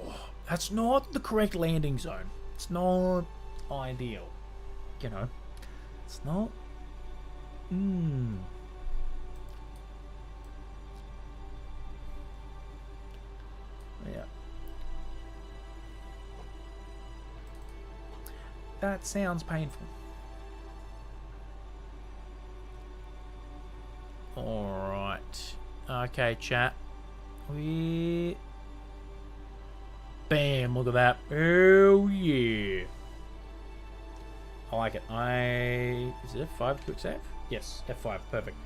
That's not the correct landing zone. It's not ideal. You know. It's not. Yeah. That sounds painful. Alright. Okay, chat. Bam, look at that. Oh, yeah. I like it. Is it F5 quick save? Yes, F5. Perfect.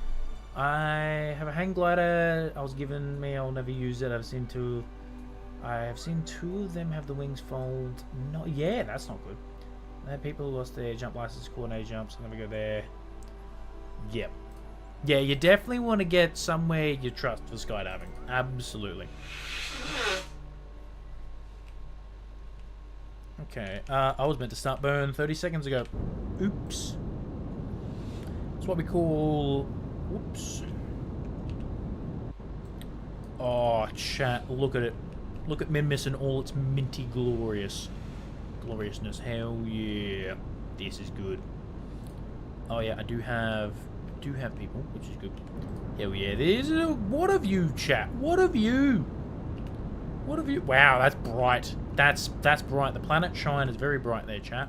I have a hang glider. I was given me. I'll never use it. I have seen two of them have the wings fold. No, yeah, that's not good. I had people who lost their jump license, coordinated jumps. I'm gonna go there. Yep. Yeah, you definitely want to get somewhere you trust for skydiving. Absolutely. Okay, I was meant to start burn 30 seconds ago. Oops. It's what we call... Whoops. Oh, chat, look at it. Look at Minmus in all its minty gloriousness. Hell yeah. This is good. Oh yeah, I do have people, which is good. Hell yeah, what of you, chat? What of you? What have you... Wow, that's bright. That's bright. The planet shine is very bright there, chat.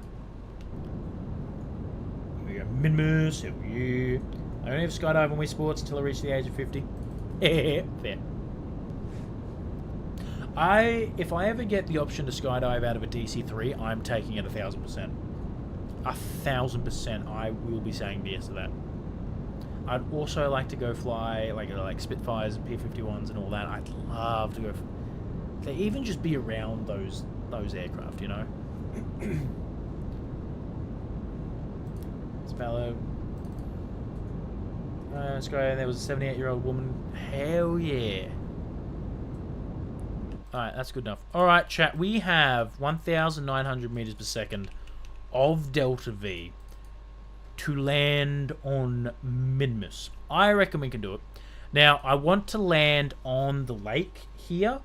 We got Minmus. Hell yeah. I only have skydive on Wii Sports until I reach the age of 50. Fair. If I ever get the option to skydive out of a DC-3, I'm taking it 1,000%. 1,000%. I will be saying yes to that. I'd also like to go fly like Spitfires and P-51s and all that. I'd love to go. They even just be around those aircraft, you know. Spallow. Sky. There was a 78-year-old woman. Hell yeah. Alright, that's good enough. Alright, chat. We have 1,900 meters per second of Delta V to land on Minmus. I reckon we can do it. Now, I want to land on the lake here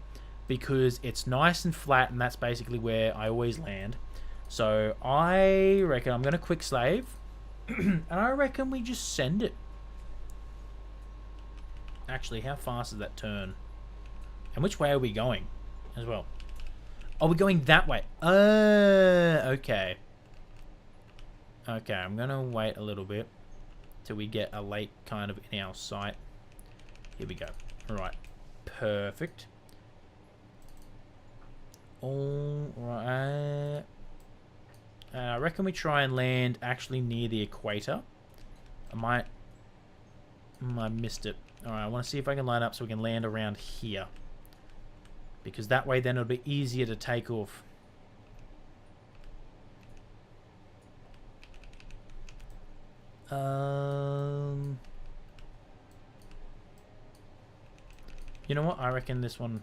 because it's nice and flat, and that's basically where I always land. So I reckon I'm going to quick save, and I reckon we just send it. Actually, how fast is that turn? And which way are we going as well? Oh, we're going that way. Okay. Okay, I'm going to wait a little bit till we get a lake kind of in our sight. Here we go. Alright. Perfect. Alright. I reckon we try and land actually near the equator. I missed it. Alright, I want to see if I can line up so we can land around here. Because that way then it'll be easier to take off. You know what? I reckon this one...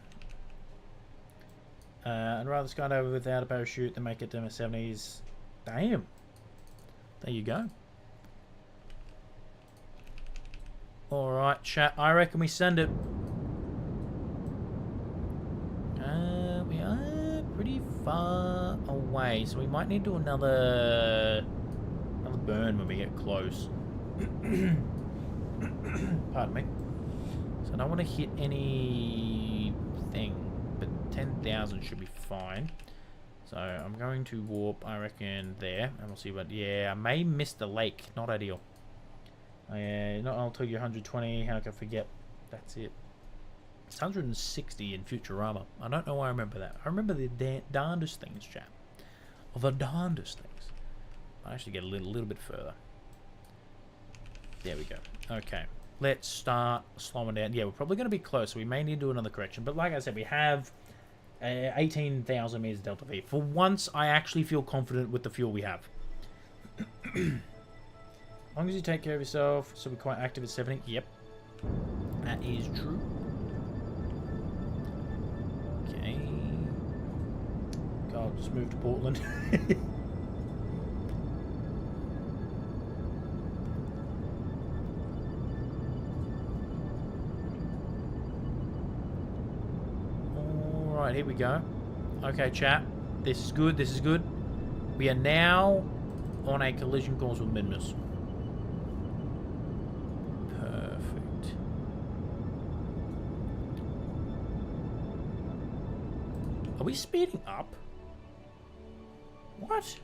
I'd rather skydive without a parachute than make it to my 70s. Damn. There you go. Alright, chat. I reckon we send it. We are pretty far away, so we might need to do another burn when we get close. Pardon me. So I don't want to hit anything, but 10,000 should be fine. So I'm going to warp, I reckon, there, and we'll see what... Yeah, I may miss the lake. Not ideal. I'll tell you 120. How can I forget? That's it. It's 160 in Futurama. I don't know why I remember that. I remember the darndest things, chap. The darndest things. I actually get a little bit further. There we go. Okay. Let's start slowing down. Yeah, we're probably going to be close, so we may need to do another correction. But like I said, we have 18,000 meters Delta V. For once, I actually feel confident with the fuel we have. As long as you take care of yourself, so we're quite active at 70. Yep, that is true. Okay. God, just move to Portland. Alright, here we go. Okay, chat. This is good, this is good. We are now on a collision course with Minmus. Perfect. Are we speeding up? What?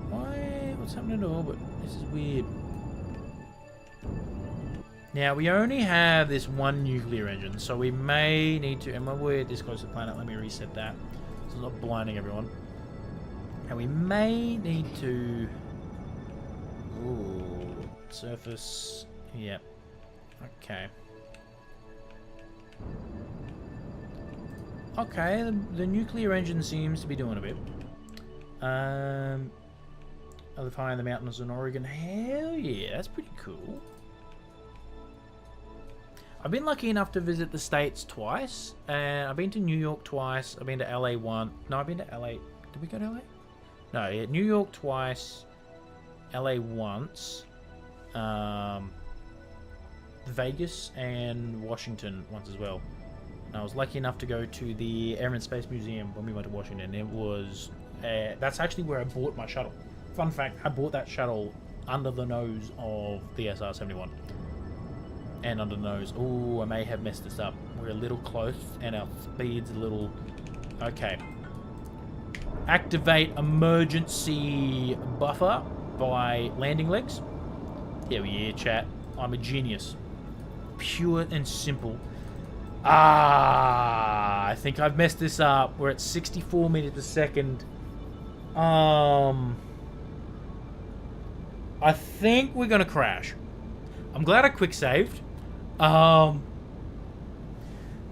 Why? What's happening to orbit? This is weird. Now, we only have this one nuclear engine, so we may need to... And when we're this close to the planet, let me reset that. So it's not blinding everyone. And we may need to... Ooh, surface... Yep. Okay. Okay, the nuclear engine seems to be doing a bit. I live high in the mountains in Oregon. Hell yeah, that's pretty cool. I've been lucky enough to visit the States twice, and I've been to New York twice. I've been to LA once. No, I've been to LA. Did we go to LA? No, yeah, New York twice, LA once, Vegas and Washington once as well. And I was lucky enough to go to the Air and Space Museum when we went to Washington. It was that's actually where I bought my shuttle. Fun fact: I bought that shuttle under the nose of the SR-71. And under the nose. Ooh, I may have messed this up. We're a little close, and our speed's a little... Okay. Activate emergency buffer by landing legs. Here we are, chat. I'm a genius. Pure and simple. Ah, I think I've messed this up. We're at 64 meters a second. I think we're gonna crash. I'm glad I quick saved.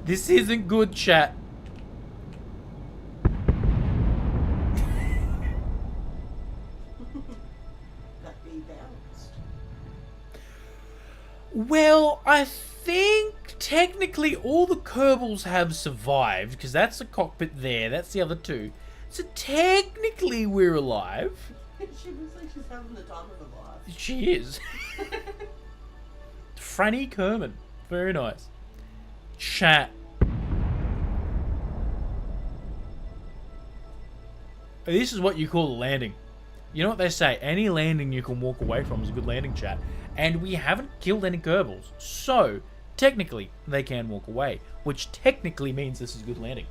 This isn't good, chat. Well, I think technically all the Kerbals have survived, because that's the cockpit there, that's the other two. So technically we're alive. She looks like she's having the time of her life. She is. Franny Kerman. Very nice. Chat. This is what you call a landing. You know what they say? Any landing you can walk away from is a good landing, chat. And we haven't killed any Kerbals. So, technically, they can walk away. Which technically means this is a good landing.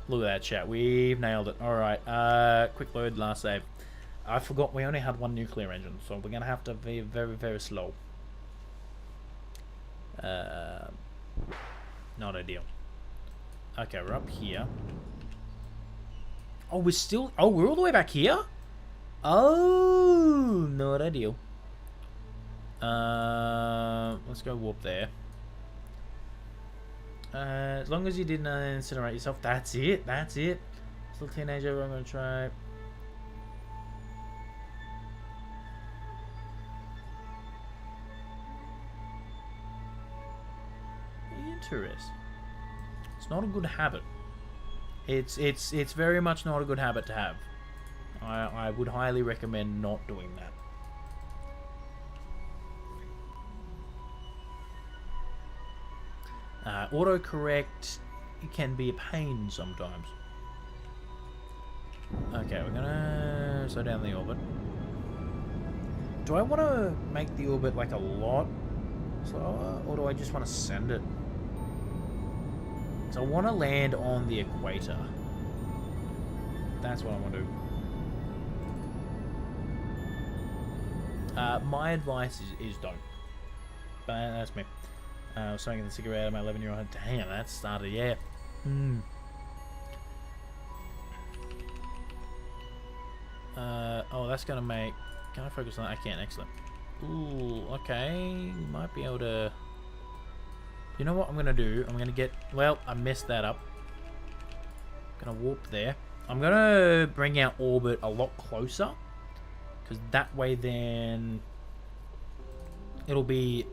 Look at that, chat. We've nailed it. Alright, quick load, last save. I forgot we only had one nuclear engine, so we're going to have to be very, very slow. Not ideal. Okay, we're up here. Oh, we're still... Oh, we're all the way back here? Oh, not ideal. Let's go warp there. As long as you didn't incinerate yourself, that's it. That's it. Still teenager, I'm going to try... Interesting. It's not a good habit. It's very much not a good habit to have. I would highly recommend not doing that. Autocorrect can be a pain sometimes. Okay, we're gonna slow down the orbit. Do I want to make the orbit like a lot slower, or do I just want to send it? So I want to land on the equator. That's what I want to do. My advice is don't. But that's me. I was smoking the cigarette at my 11-year-old. Damn, that started, yeah. Oh, that's going to make Can I focus on that? I can. Excellent. Ooh, okay. We might be able to... You know what I'm going to do? I'm going to get... Well, I messed that up. I'm going to warp there. I'm going to bring our orbit a lot closer. Because that way then... It'll be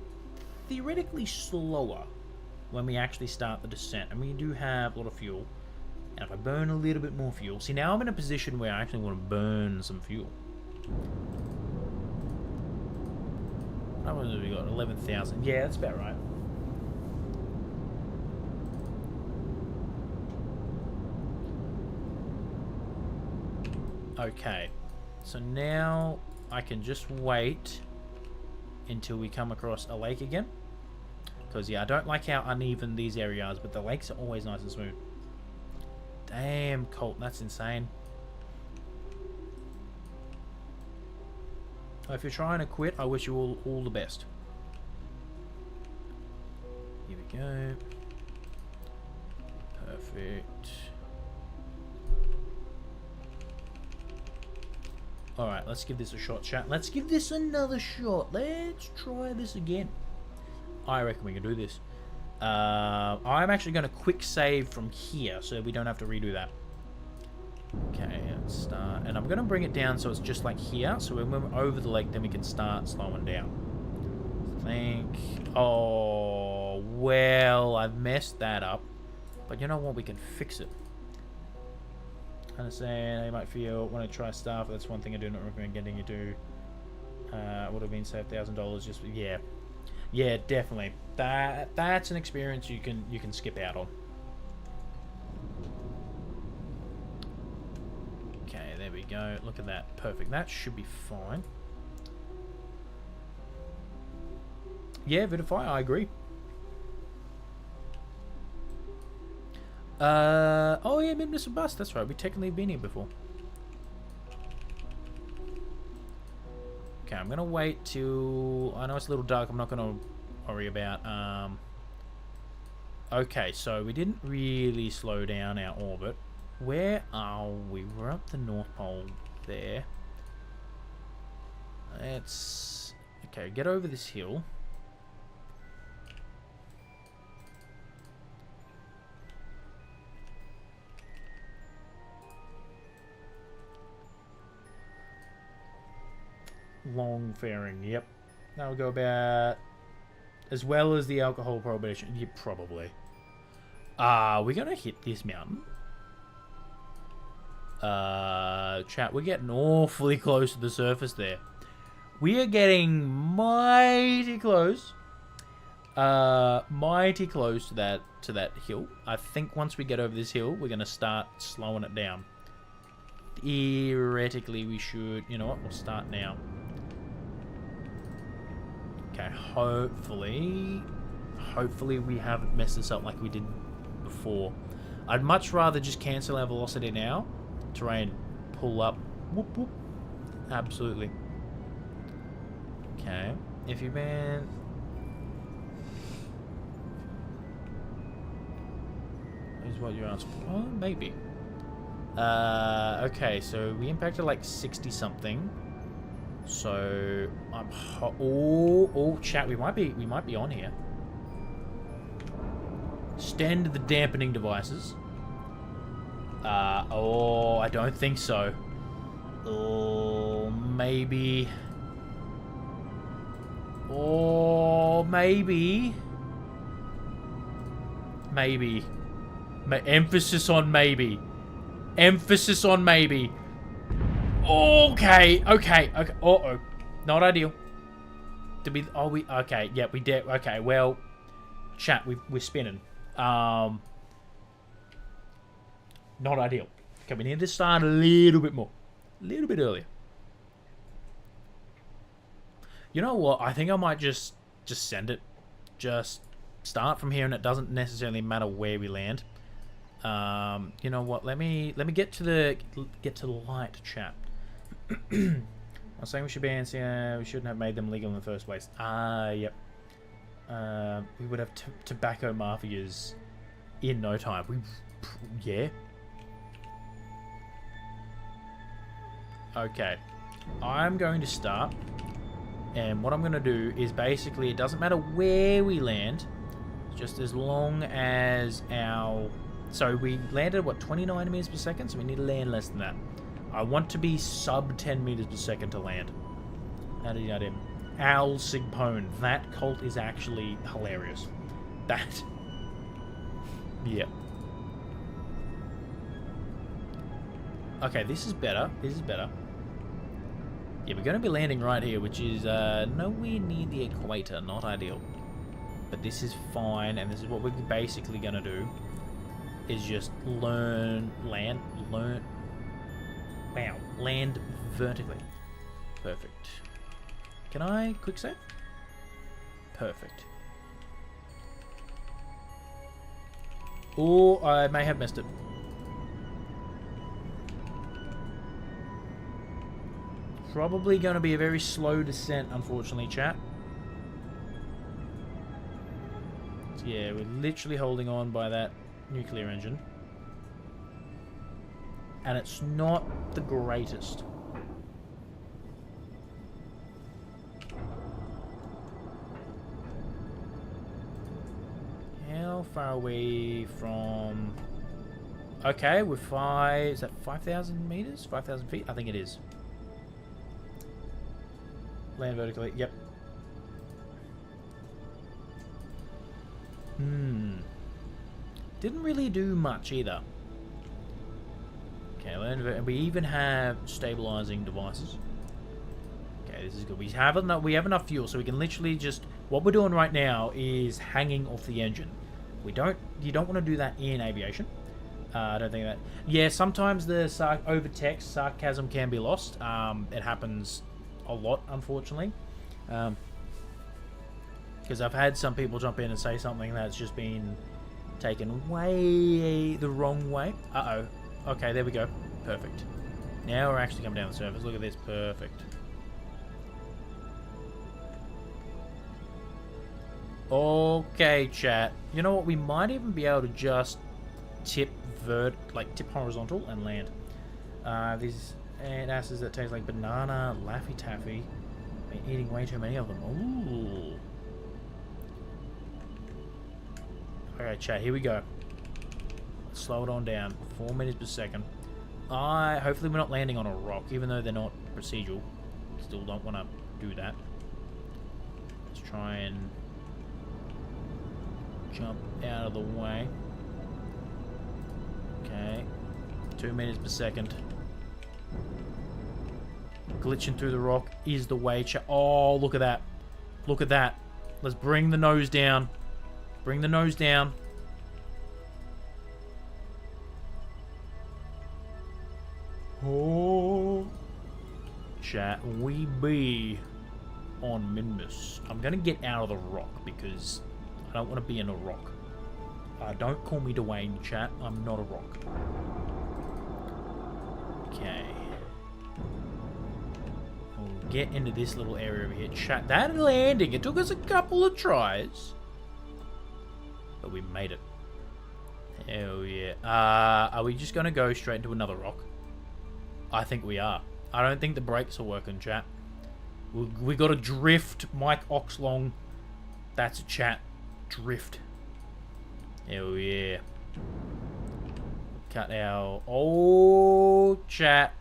theoretically slower when we actually start the descent. And we do have a lot of fuel. And if I burn a little bit more fuel... See, now I'm in a position where I actually want to burn some fuel. How much have we got? 11,000. Yeah, that's about right. Okay. So now I can just wait until we come across a lake again. Because, yeah, I don't like how uneven these areas, but the lakes are always nice and smooth. Damn, Colt, that's insane. If you're trying to quit, I wish you all the best. Here we go. Perfect. Alright, let's give this a shot, chat. Let's give this another shot. Let's try this again. I reckon we can do this. I'm actually going to quick save from here so we don't have to redo that. Okay, let's start. And I'm going to bring it down so it's just like here. So when we're over the lake, then we can start slowing down. I think... Oh, well, I've messed that up. But you know what? We can fix it. Understand, you might feel, want to try stuff. That's one thing I do not recommend getting you to. Would have been saved $1,000 just... Yeah. Yeah, definitely. That's an experience you can skip out on. Okay, there we go. Look at that. Perfect. That should be fine. Yeah, Vitify, I agree. Oh yeah, Mr. Bus. That's right. We've technically been here before. Okay, I'm gonna wait till... I know it's a little dark. I'm not gonna worry about... Okay, so we didn't really slow down our orbit. Where are we? We're up the North Pole there. Let's... Okay, get over this hill. Long fairing, yep. That'll go about... As well as the alcohol prohibition. Yeah, probably. Are we gonna hit this mountain? Chat, we're getting awfully close to the surface there. We are getting mighty close. Mighty close to that hill. I think once we get over this hill, we're gonna start slowing it down. Theoretically, we should... You know what? We'll start now. Okay, hopefully we haven't messed this up like we did before. I'd much rather just cancel our velocity now. Terrain, pull up. Whoop, whoop. Absolutely. Okay, if you ban... Is what you're asking for? Oh, maybe. Okay, so we impacted like 60 something. So I'm chat, we might be on here. Stand the dampening devices. I don't think so. Oh, maybe. Oh, maybe. Maybe. Emphasis on maybe. Emphasis on maybe. Okay. Uh-oh. Not ideal. Did we... Oh, we... Okay, yeah, we did. Okay, well... Chat, we're spinning. Not ideal. Okay, we need to start a little bit more. A little bit earlier. You know what? I think I might just send it. Just start from here, and it doesn't necessarily matter where we land. You know what? Let me get to the light, chat. I was saying we should ban. We shouldn't have made them legal in the first place. Yep. We would have tobacco mafias in no time. Yeah. Okay. I'm going to start. And what I'm going to do is basically, it doesn't matter where we land, just as long as our... So we landed, what, 29 meters per second? So we need to land less than that. I want to be sub 10 meters per second to land. How did you know him? Al Sigpone. That cult is actually hilarious. That... Yeah. Okay, this is better. This is better. Yeah, we're going to be landing right here, which is nowhere near the equator. Not ideal. But this is fine, and this is what we're basically going to do. Is just land vertically. Perfect. Can I quick save? Perfect. Or I may have missed it. Probably going to be a very slow descent, unfortunately, chat. So yeah, we're literally holding on by that nuclear engine. And it's not the greatest. How far away from... Okay, we're is that 5,000 meters? 5,000 feet? I think it is. Land vertically, yep. Didn't really do much either. Okay, and we even have stabilizing devices. Okay, this is good. We have enough fuel, so we can literally just... What we're doing right now is hanging off the engine. You don't want to do that in aviation. I don't think that... Yeah, sometimes the over text, sarcasm can be lost. It happens a lot, unfortunately. Because I've had some people jump in and say something that's just been taken way the wrong way. Uh-oh. Okay, there we go. Perfect. Now we're actually coming down the surface. Look at this. Perfect. Okay, chat. You know what? We might even be able to just tip horizontal and land. These antasses that taste like banana, Laffy Taffy. Been eating way too many of them. Ooh. Okay, chat. Here we go. Slow it on down. 4 meters per second. Hopefully we're not landing on a rock, even though they're not procedural. Still don't want to do that. Let's try and jump out of the way. Okay. 2 meters per second. Glitching through the rock is the way. Oh, look at that. Look at that. Let's bring the nose down. Bring the nose down. Oh. Chat, we be on Minmus. I'm going to get out of the rock because I don't want to be in a rock. Don't call me Dwayne, chat. I'm not a rock. Okay. We'll get into this little area over here. Chat, that landing, it took us a couple of tries. But we made it. Hell yeah. Are we just going to go straight into another rock? I think we are. I don't think the brakes are working, chat. We got to drift Mike Oxlong. That's a chat. Drift. Hell yeah. Cut our... Oh, chat.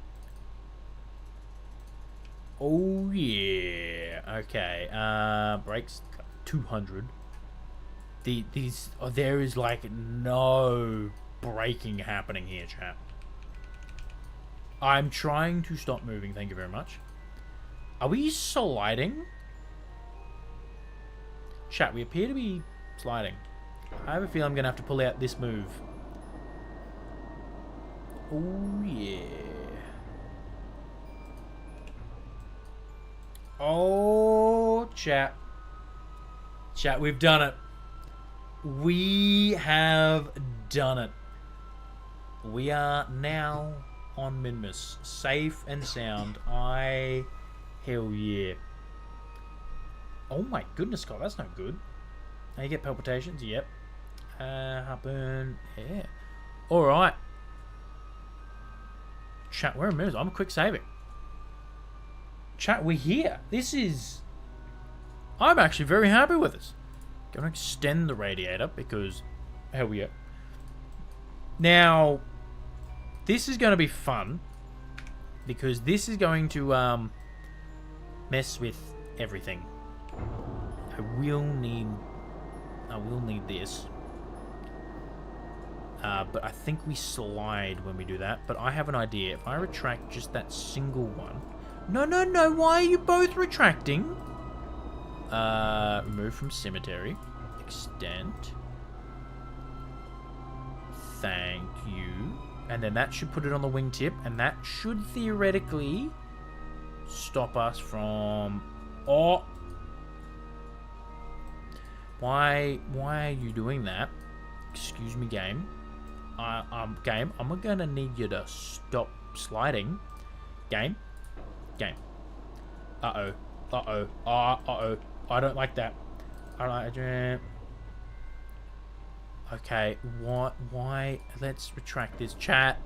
Oh, yeah. Okay. Brakes. 200. There is like no braking happening here, chat. I'm trying to stop moving, thank you very much. Are we sliding? Chat, we appear to be sliding. I have a feeling I'm going to have to pull out this move. Oh, yeah. Oh, chat. Chat, we've done it. We have done it. We are now on Minmus. Safe and sound. Hell yeah. Oh my goodness, God, that's not good. Now you get palpitations, yep. Happen, yeah. Alright. Chat, we're in Minmus. I'm quick saving. Chat, we're here. This is... I'm actually very happy with this. Gonna extend the radiator because... Hell yeah. Now, this is going to be fun. Because this is going to mess with everything. I will need this. But I think we slide when we do that. But I have an idea. If I retract just that single one... No, no, no. Why are you both retracting? Remove from cemetery. Extend. Thank you. And then that should put it on the wingtip. And that should theoretically stop us from... Oh! Why are you doing that? Excuse me, game. Game, I'm gonna need you to stop sliding. Game. Uh-oh. I don't like that. I don't like it. Okay, why? Let's retract this, chat.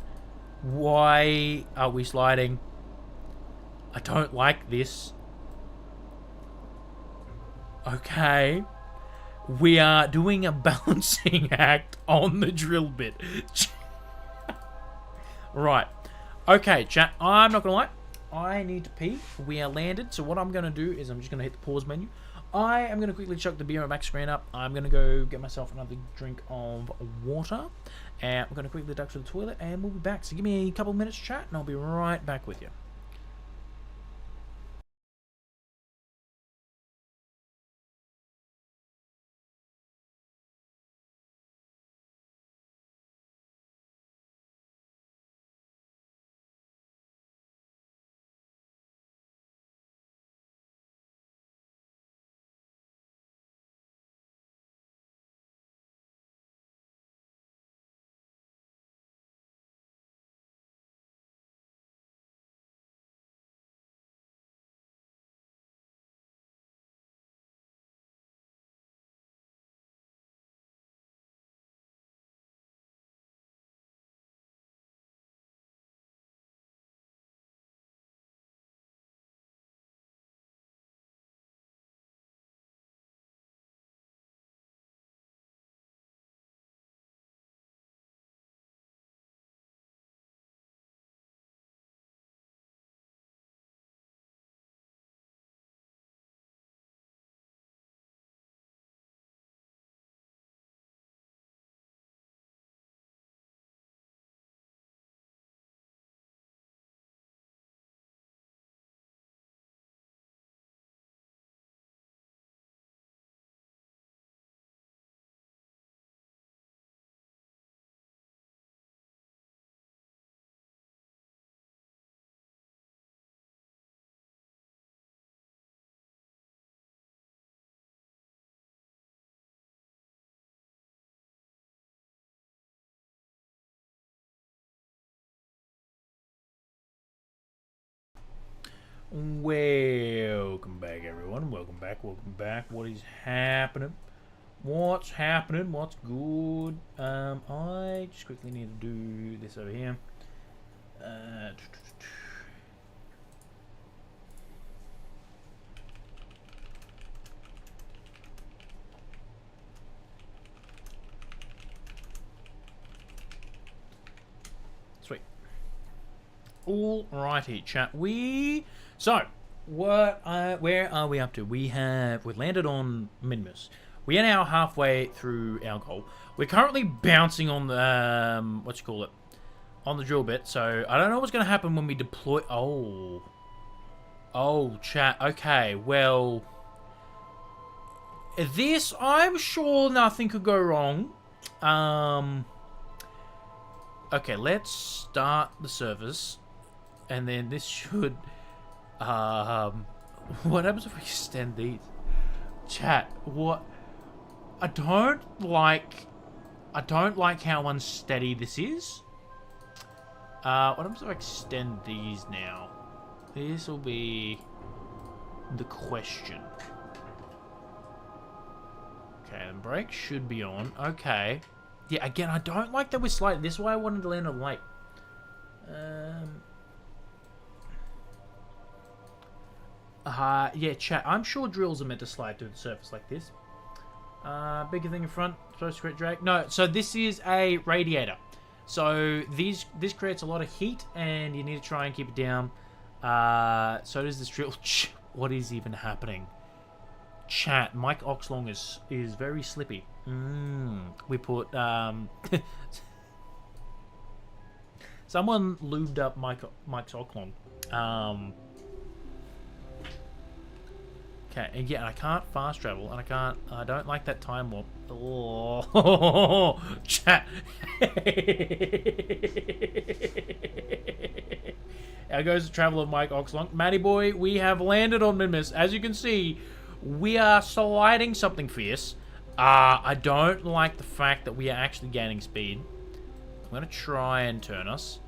Why are we sliding? I don't like this. Okay. We are doing a balancing act on the drill bit. Right. Okay, chat. I'm not gonna lie. I need to pee. We are landed. So what I'm going to do is I'm just going to hit the pause menu. I am going to quickly chuck the beer and back screen up. I'm going to go get myself another drink of water. And I'm going to quickly duck to the toilet and we'll be back. So give me a couple of minutes chat and I'll be right back with you. Welcome back, everyone. Welcome back. What is happening? What's happening? What's good? I just quickly need to do this over here. Sweet. Alrighty, chat. So, where are we up to? We've landed on Minmus. We are now halfway through our goal. We're currently bouncing on the on the drill bit. So I don't know what's going to happen when we deploy. Oh, chat. Okay, well, this I'm sure nothing could go wrong. Okay, let's start the service, and then this should. What happens if we extend these? Chat, what? I don't like how unsteady this is. What happens if I extend these now? This will be the question. Okay, the brake should be on. Okay. Yeah, again, I don't like that we're sliding. This is why I wanted to land on lake. Yeah, chat. I'm sure drills are meant to slide to the surface like this. Bigger thing in front. Supposed to create drag. No, so this is a radiator. So this creates a lot of heat, and you need to try and keep it down. So does this drill. What is even happening? Chat. Mike Oxlong is very slippy. We put someone lubed up Mike's Oxlong. Okay, and yeah, I can't fast travel, and I don't like that time warp. Oh, chat. There goes the travel of Mike Oxlong. Matty boy, we have landed on Minmus. As you can see, we are sliding something fierce. I don't like the fact that we are actually gaining speed. I'm going to try and turn us.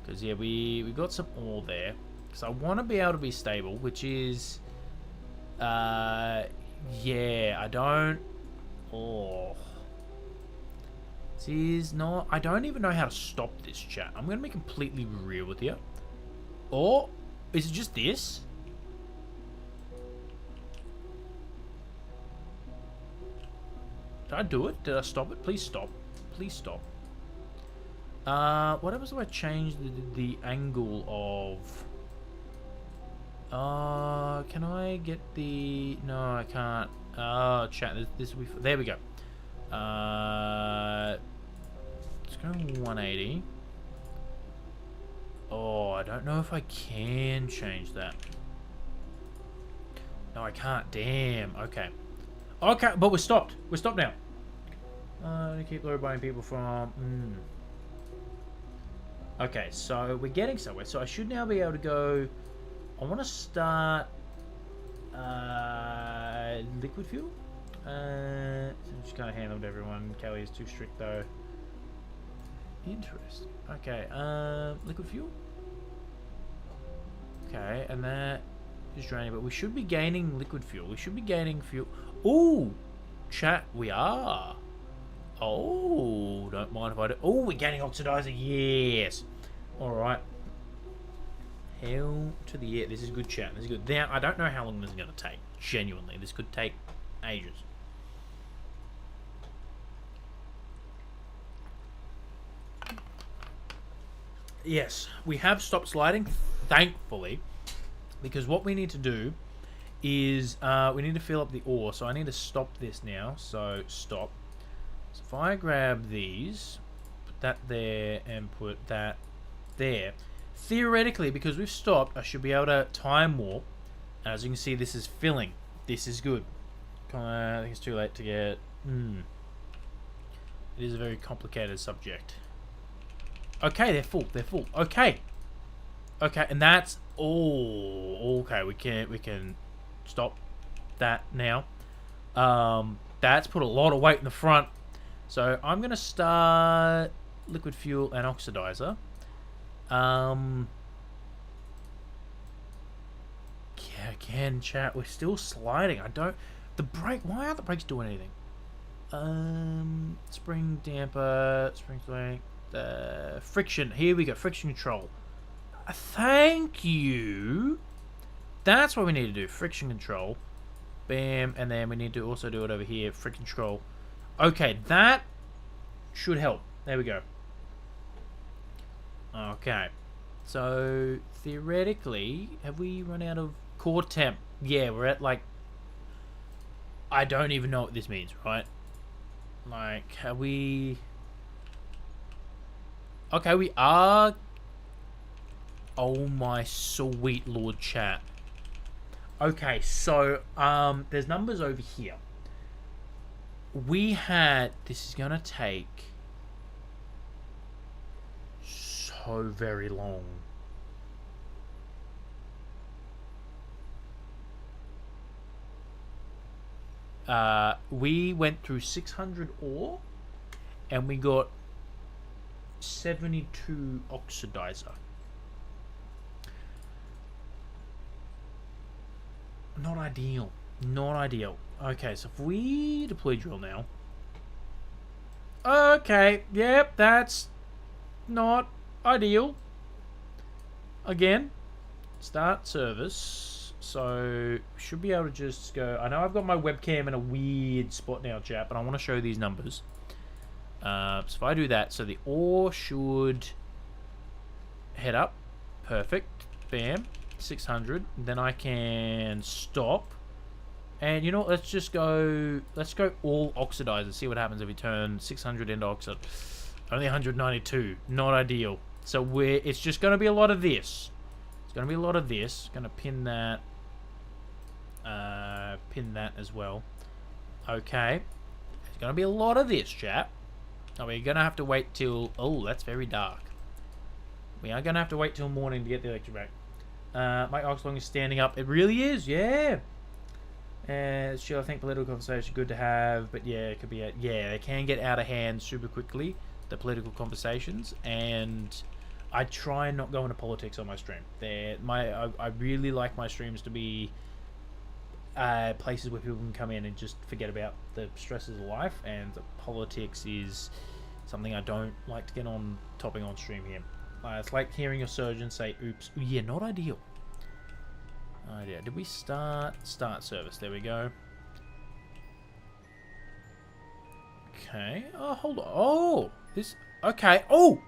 Because, yeah, we got some ore there. Because I want to be able to be stable, which is... yeah, I don't... Oh. This is not... I don't even know how to stop this, chat. I'm going to be completely real with you. Or, is it just this? Did I do it? Did I stop it? Please stop. Please stop. What happens if I change the angle of... can I get the... No, I can't. Oh, chat. This will be... There we go. Let's go 180. Oh, I don't know if I can change that. No, I can't. Damn. Okay. Okay, but we're stopped. We're stopped now. To keep low-buying people from... Okay, so we're getting somewhere. So I should now be able to go... I want to start... liquid fuel? So just kind of handled everyone. Kelly is too strict, though. Interesting. Okay, liquid fuel? Okay, and that is draining, but we should be gaining liquid fuel. We should be gaining fuel. Ooh! Chat, we are. Oh, don't mind if I do. Oh, we're gaining oxidizer. Yes. Alright. Hell to the yeah. This is good, chat. This is good. Now, I don't know how long this is going to take. Genuinely. This could take ages. Yes, we have stopped sliding, thankfully, because what we need to do is we need to fill up the ore. So I need to stop this now. So stop. So if I grab these, put that there, and put that there, theoretically, because we've stopped, I should be able to time warp. And as you can see, this is filling. This is good. I think it's too late to get... It is a very complicated subject. Okay, they're full. They're full. Okay. Okay, and that's... Oh, okay. We can stop that now. That's put a lot of weight in the front. So I'm going to start liquid fuel and oxidizer. Yeah, again, chat. We're still sliding. I don't... The brake... Why aren't the brakes doing anything? Spring damper. Spring swing. Friction. Here we go. Friction control. Thank you. That's what we need to do. Friction control. Bam. And then we need to also do it over here. Friction control. Okay. That should help. There we go. Okay. So, theoretically, have we run out of core temp? Yeah, we're at like... I don't even know what this means, right? Like, have we... Okay, we are... Oh my sweet lord, chat. Okay, so, there's numbers over here. We had... This is gonna take... so very long. We went through 600 ore, and we got 72 oxidizer. Not ideal. Not ideal. Okay, so if we deploy drill now. Okay, yep, that's not ideal. Again, start service. So, should be able to just go... I know I've got my webcam in a weird spot now, chat, but I want to show these numbers. So if I do that, so the ore should head up. Perfect. Bam. 600. Then I can stop. And you know what? Let's just go... Let's go all oxidizers. See what happens if we turn 600 into oxide. Only 192. Not ideal. So it's just going to be a lot of this. It's going to be a lot of this. Going to pin that. Pin that as well. Okay. It's going to be a lot of this, chap. Oh, we're going to have to wait till... Oh, that's very dark. We are going to have to wait till morning to get the electric back. Mike Oxlong is standing up. It really is, yeah. Sure, I think political conversation good to have, but yeah, it could be... yeah, they can get out of hand super quickly, the political conversations, and I try and not go into politics on my stream. I really like my streams to be places where people can come in and just forget about the stresses of life, and the politics is something I don't like to get on topping on stream here. It's like hearing a surgeon say, oops. Yeah, not ideal. Oh yeah, did we start service? There we go. Okay. Oh, hold on. Oh, this... Okay. Oh!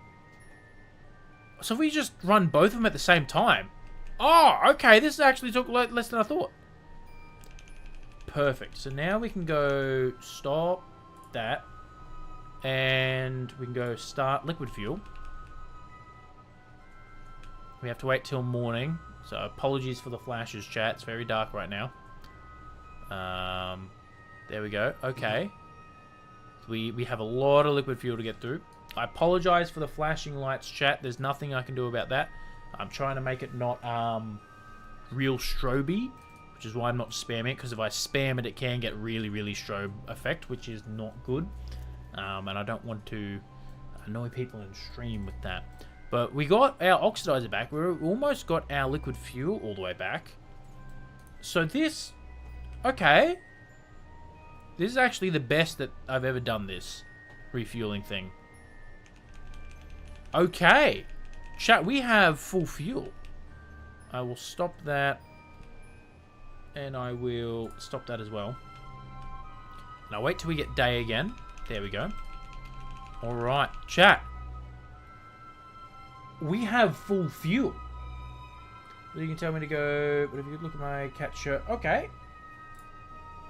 So we just run both of them at the same time. Oh, okay. This actually took less than I thought. Perfect. So now we can go stop that. And we can go start liquid fuel. We have to wait till morning. So apologies for the flashes, chat. It's very dark right now. There we go. Okay. We have a lot of liquid fuel to get through. I apologize for the flashing lights, chat. There's nothing I can do about that. I'm trying to make it not real strobe, which is why I'm not spamming it, because if I spam it, it can get really, really strobe effect, which is not good. And I don't want to annoy people in stream with that. But we got our oxidizer back. We almost got our liquid fuel all the way back. So this... Okay. This is actually the best that I've ever done this refueling thing. Okay. Chat, we have full fuel. I will stop that. And I will stop that as well. Now wait till we get day again. There we go. Alright. Chat. We have full fuel. You can tell me to go, but if you could look at my cat shirt. Okay.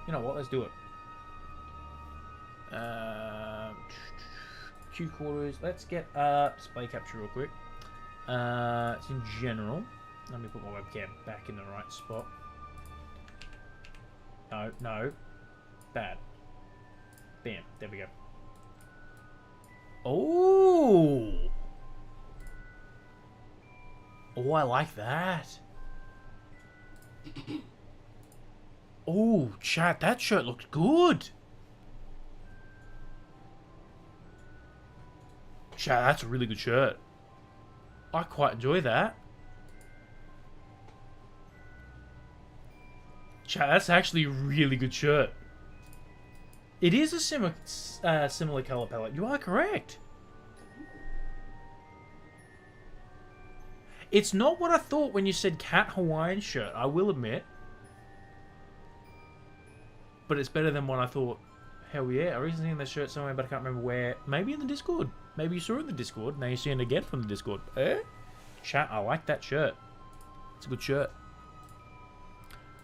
You know what? Let's do it. Q quarters. Let's get display capture real quick. It's in general. Let me put my webcam back in the right spot. No, no. Bad. Bam. There we go. Oh! Oh, I like that. Oh, chat, that shirt looks good. Chat, that's a really good shirt. I quite enjoy that. Chat, that's actually a really good shirt. It is a similar color palette. You are correct. It's not what I thought when you said cat Hawaiian shirt, I will admit. But it's better than what I thought. Hell yeah, I recently seen that shirt somewhere, but I can't remember where. Maybe in the Discord. Maybe you saw it in the Discord, now you're seeing it again from the Discord. Eh? Chat, I like that shirt. It's a good shirt.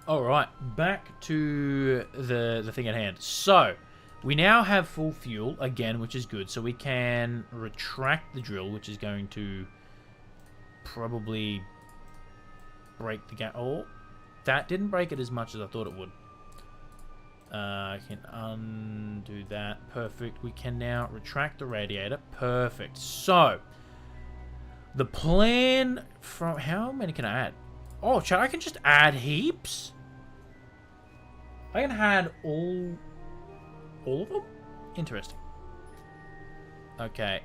Alright, back to the thing at hand. So, we now have full fuel, again, which is good. So we can retract the drill, which is going to... probably break the gap. Oh, that didn't break it as much as I thought it would. I can undo that. Perfect. We can now retract the radiator. Perfect. So, the plan from... How many can I add? Oh, chat, I can just add heaps? I can add all of them? Interesting. Okay,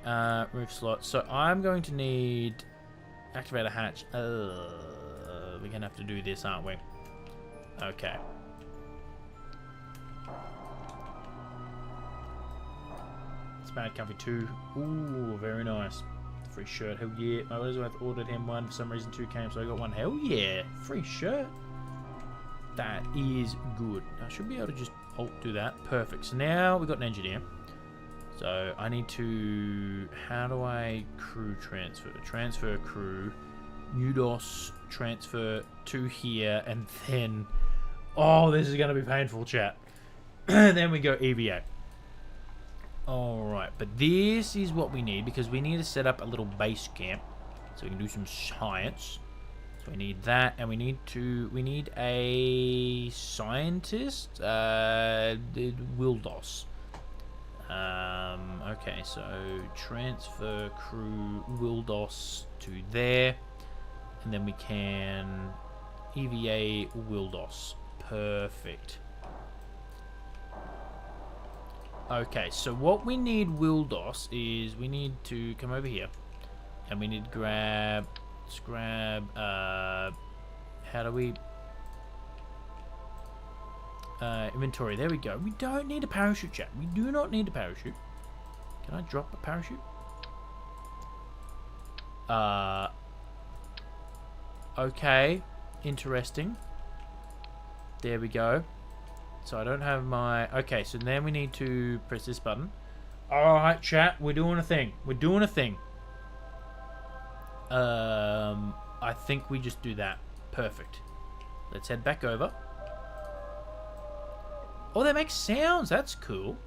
roof slot. So, I'm going to need... Activate a hatch. We're going to have to do this, aren't we? Okay. Bad Comfy 2. Ooh, very nice. Free shirt. Hell yeah. My brother ordered him one. For some reason 2 came, so I got one. Hell yeah. Free shirt. That is good. I should be able to just alt do that. Perfect. So now we've got an engineer. So I need to... How do I crew transfer? Transfer crew. New DOS transfer to here. And then... Oh, this is going to be painful, chat. Then we go EVA. Alright, but this is what we need, because we need to set up a little base camp so we can do some science. So we need that, and we need a scientist, Wildos. Okay, so transfer crew Wildos to there, and then we can EVA Wildos. Perfect. Okay, so what we need, Wildos, is we need to come over here, and we need to grab, let's grab, how do we, inventory, there we go. We don't need a parachute, chat. We do not need a parachute. Can I drop a parachute? Okay, interesting. There we go. So I don't have my... Okay, so then we need to press this button. Alright, chat. We're doing a thing. We're doing a thing. I think we just do that. Perfect. Let's head back over. Oh, they make sounds. That's cool.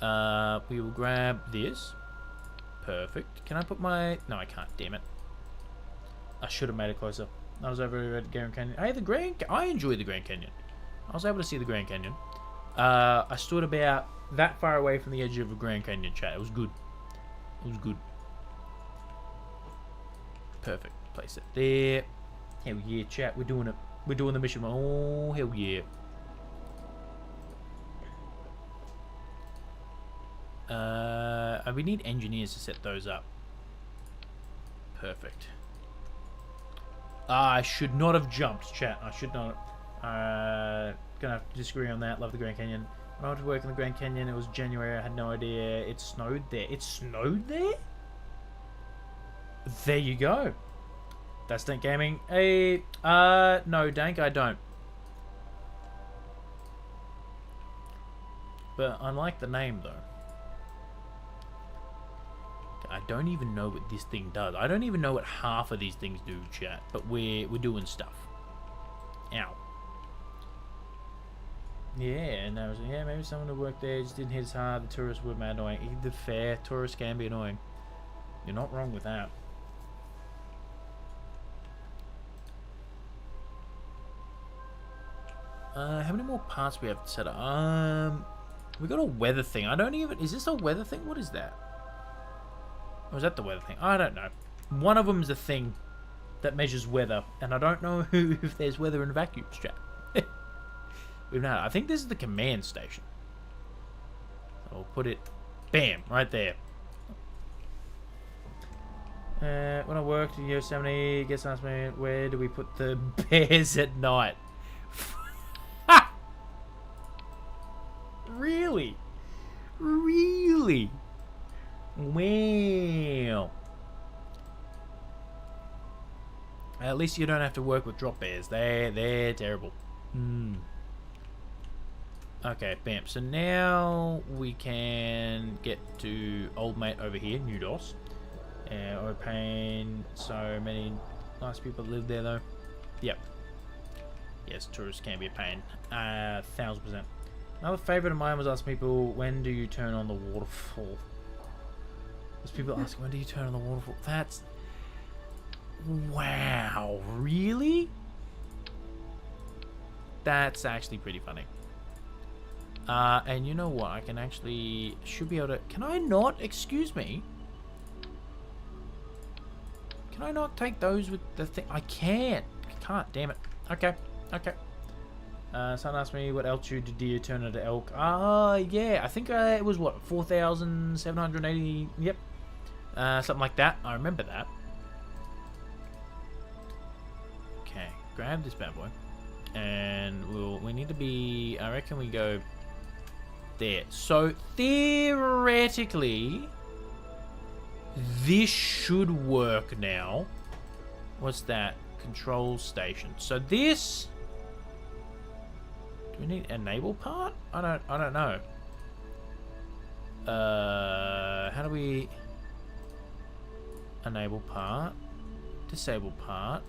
We will grab this. Perfect. Can I put my... No, I can't. Damn it. I should have made it closer. I was over at Grand Canyon. Hey, I enjoyed the Grand Canyon. I was able to see the Grand Canyon. I stood about that far away from the edge of a Grand Canyon, chat. It was good. It was good. Perfect. Place it there. Hell yeah, chat. We're doing it. We're doing the mission. Oh, hell yeah. And we need engineers to set those up. Perfect. I should not have jumped, chat. I should not. Gonna have to disagree on that. Love the Grand Canyon. When I went to work in the Grand Canyon, it was January. I had no idea it snowed there. It snowed there? There you go. That's Dank Gaming. Hey, no, Dank, I don't. But I like the name, though. I don't even know what this thing does. I don't even know what half of these things do, chat. But we're doing stuff. Ow. Yeah, and I was like, yeah, maybe someone who worked there just didn't hit as hard. The tourists were mad annoying. The fair tourists can be annoying. You're not wrong with that. How many more parts we have to set up? We got a weather thing. I don't even... Is this a weather thing? What is that? Or is that the weather thing? I don't know. One of them is a thing that measures weather, and I don't know if there's weather in vacuums, chat. We've not. I think this is the command station. I'll put it, bam, right there. When I worked in Yosemite, guess asked me, where do we put the bears at night? Really? Really? Well, at least you don't have to work with drop bears. They're terrible. Okay, bam. So now we can get to old mate over here, New DOS. We're paying so many nice people live there though. Yep. Yes, tourists can be a pain. 1000%. Another favourite of mine was asking people, when do you turn on the waterfall? There's people asking, when do you turn on the waterfall? That's... Wow, really? That's actually pretty funny. And you know what? I can actually... Should be able to... Can I not? Excuse me? Can I not take those with the thing? I can't. I can't, damn it. Okay, okay. Someone asked me what altitude did deer turn into elk. Yeah, I think it was what, 4,780, yep. Something like that. I remember that. Okay, grab this bad boy. And we need to be, I reckon we go there. So, theoretically, this should work now. What's that? control station. So this... Do we need enable part? I don't know. How do we... Enable part. Disable part.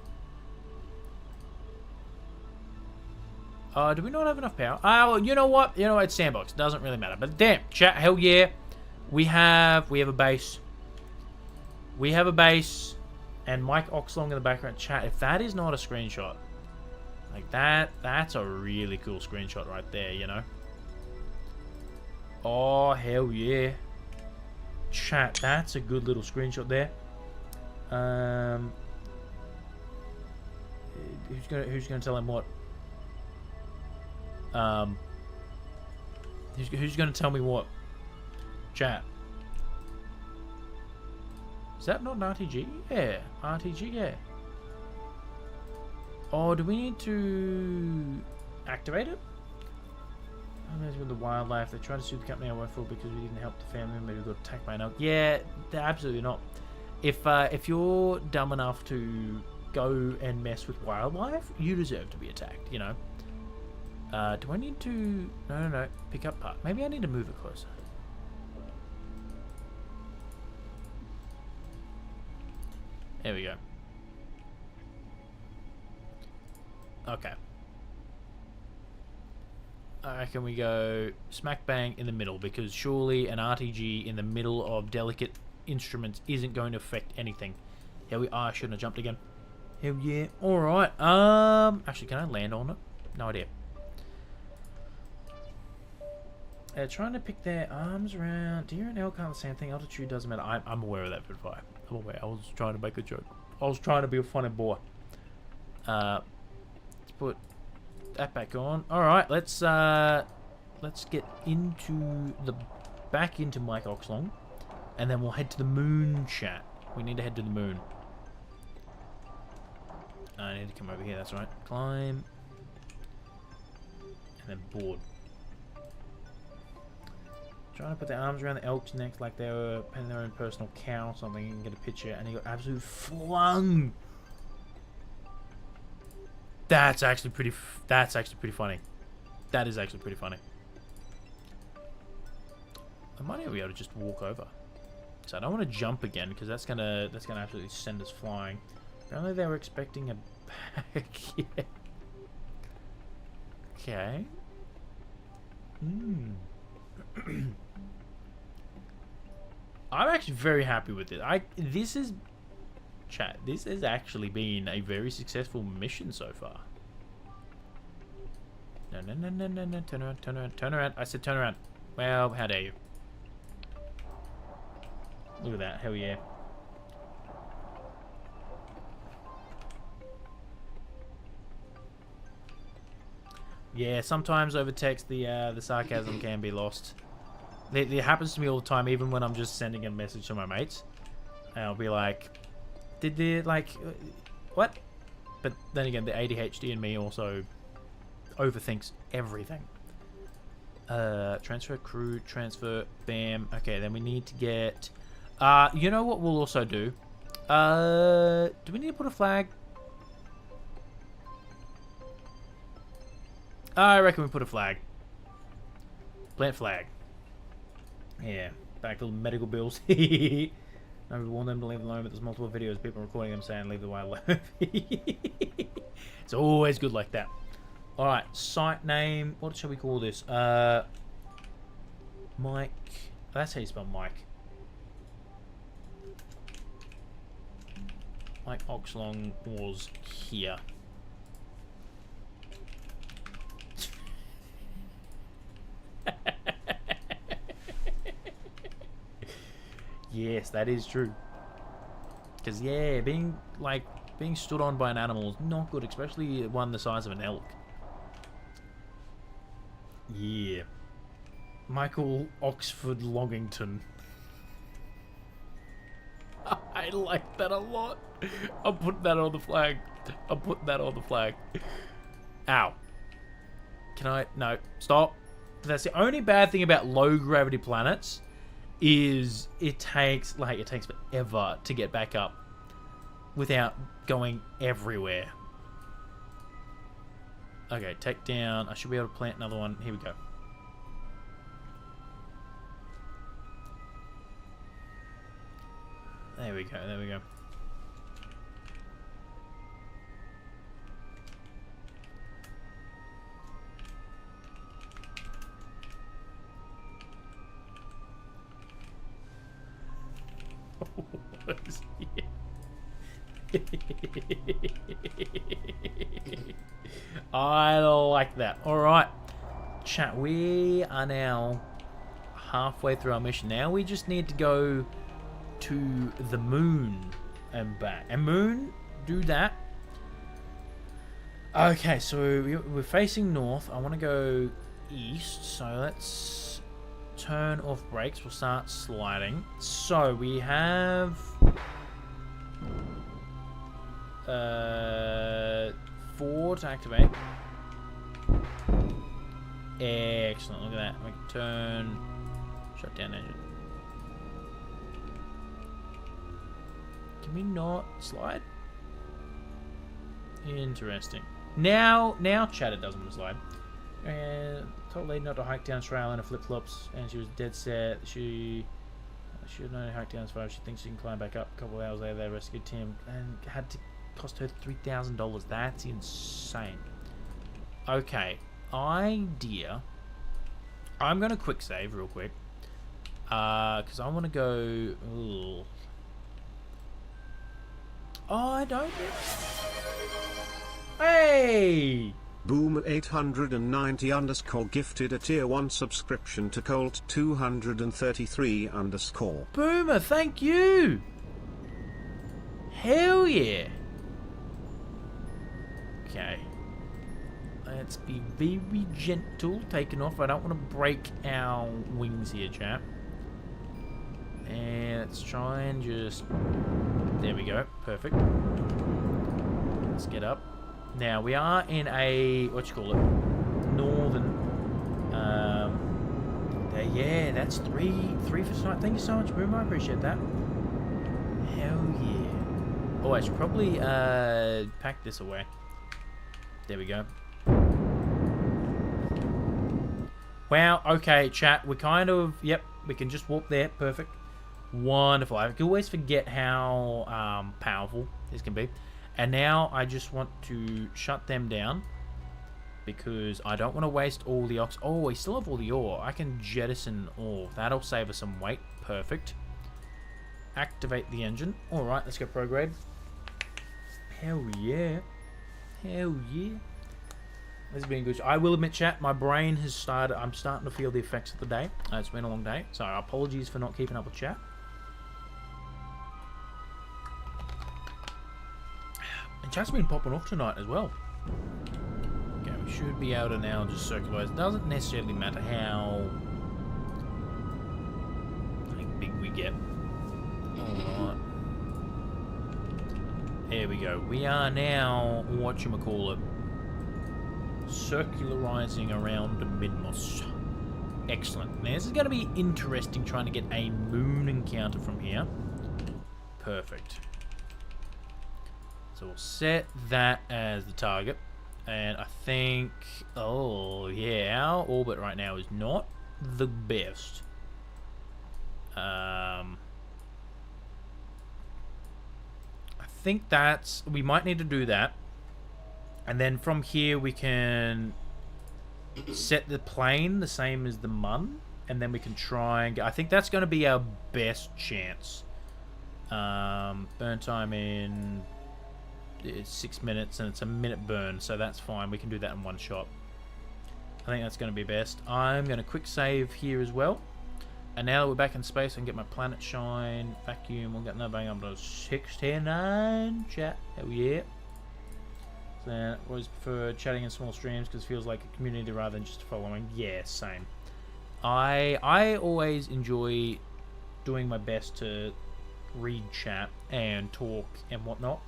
Do we not have enough power? Well, you know what? You know what? It's sandbox. Doesn't really matter. But damn, chat, hell yeah. We have a base. We have a base. And Mike Oxlong in the background. Chat, if that is not a screenshot, like that's a really cool screenshot right there, you know? Oh, hell yeah. Chat, that's a good little screenshot there. Who's gonna tell him what? Who's gonna tell me what? Chat. Is that not an RTG? Yeah, RTG, yeah. Oh, do we need to activate it? With the wildlife, they tried to sue the company I work for because we didn't help the family member who got attacked by an elk. Yeah, absolutely not. If you're dumb enough to go and mess with wildlife, you deserve to be attacked, you know. Do I need to... No. Pick up part. Maybe I need to move it closer. There we go. Okay. I reckon we go smack bang in the middle, because surely an RTG in the middle of delicate instruments isn't going to affect anything. Here we are. I shouldn't have jumped again. Hell yeah. Alright. Actually, can I land on it? No idea. Trying to pick their arms around. Deer and elk aren't the same thing. Altitude doesn't matter. I'm aware of that, Vidfire. I'm aware. I was trying to make a joke. I was trying to be a funny boy. Let's put that back on. Alright, let's get into the... back into Mike Oxlong. And then we'll head to the moon, chat. We need to head to the moon. I need to come over here, that's right. Climb. And then board. Trying to put their arms around the elk's neck like they were petting their own personal cow or something. You can get a picture, and he got absolutely flung. That's actually pretty funny. That is actually pretty funny. I might even be able to just walk over. So I don't want to jump again, because that's gonna absolutely send us flying. Apparently they were expecting a bag. Yeah. Okay. I'm actually very happy with it. This has actually been a very successful mission so far. No, turn around. I said turn around. Well, how dare you? Look at that, hell yeah. Yeah, sometimes over text the sarcasm can be lost. It happens to me all the time, even when I'm just sending a message to my mates. And I'll be like, did they, like, what? But then again, the ADHD in me also overthinks everything. Transfer crew, transfer, bam. Okay, then we need to get... you know what we'll also do? Do we need to put a flag? I reckon we put a flag. Plant flag. Yeah, back to the medical bills. I warn them to leave alone, but there's multiple videos, people recording them saying leave the wildlife. It's always good like that. Alright, site name. What shall we call this? Mike. That's how you spell Mike. Mike Oxlong was here. Yes, that is true. Because, yeah, being stood on by an animal is not good, especially one the size of an elk. Yeah. Michael Oxford Longington. I like that a lot. I'll put that on the flag. I'll put that on the flag. Ow. Can I? No. Stop. That's the only bad thing about low gravity planets is it takes forever to get back up without going everywhere. Okay, take down. I should be able to plant another one. Here we go. There we go, there we go. I like that. Alright. Chat, we are now halfway through our mission. Now we just need to go to the moon and back. And moon, do that. Okay, so we're facing north. I want to go east. So let's turn off brakes. We'll start sliding. So we have 4 to activate. Excellent, look at that. We can turn, shut down engine. Can we not slide? Interesting. Now chat, it doesn't want to slide. And told lady not to hike down trail in her flip-flops, and she was dead set. She had known to hike down as far as she thinks she can climb back up. A couple of hours later, they rescued Tim, and had to cost her $3,000. That's insane. Okay, idea. I'm gonna quick save real quick, because I want to go. Ooh. Oh, I don't. Hey. Boom 890 underscore gifted a tier 1 subscription to Colt 233 underscore. Boomer, thank you. Hell yeah. Okay. Let's be very gentle taking off. I don't want to break our wings here, chap. And let's try and just... There we go. Perfect. Let's get up. Now, we are in a... What you call it? Northern... yeah, that's three for tonight. Thank you so much, Boom. I appreciate that. Hell yeah. Oh, I should probably pack this away. There we go. Wow, okay, chat. We're kind of... Yep, we can just walk there. Perfect. Wonderful. I can always forget how powerful this can be. And now I just want to shut them down because I don't want to waste all the ox. Oh, we still have all the ore. I can jettison ore. That'll save us some weight. Perfect. Activate the engine. All right, let's go prograde. Hell yeah. Hell yeah. This has been good. I will admit, chat, my brain has started. I'm starting to feel the effects of the day. It's been a long day, so apologies for not keeping up with chat. And chat's been popping off tonight as well. Okay, we should be able to now just circularize. It doesn't necessarily matter how big we get. Alright. There we go. We are now, whatchamacallit, circularizing around Midmos. Excellent. Now this is going to be interesting trying to get a moon encounter from here. Perfect. So we'll set that as the target. And I think... Oh, yeah. Our orbit right now is not the best. I think that's... We might need to do that. And then from here we can set the plane the same as the Mun. And then we can try and get... I think that's going to be our best chance. Burn time in... It's 6 minutes and it's a minute burn, so that's fine. We can do that in one shot. I think that's going to be best. I'm going to quick save here as well. And now that we're back in space, I can get my planet shine, vacuum. We'll get another bang up to 610 chat. Hell yeah. So I always prefer chatting in small streams because it feels like a community rather than just following. Yeah, same. I always enjoy doing my best to read chat and talk and whatnot.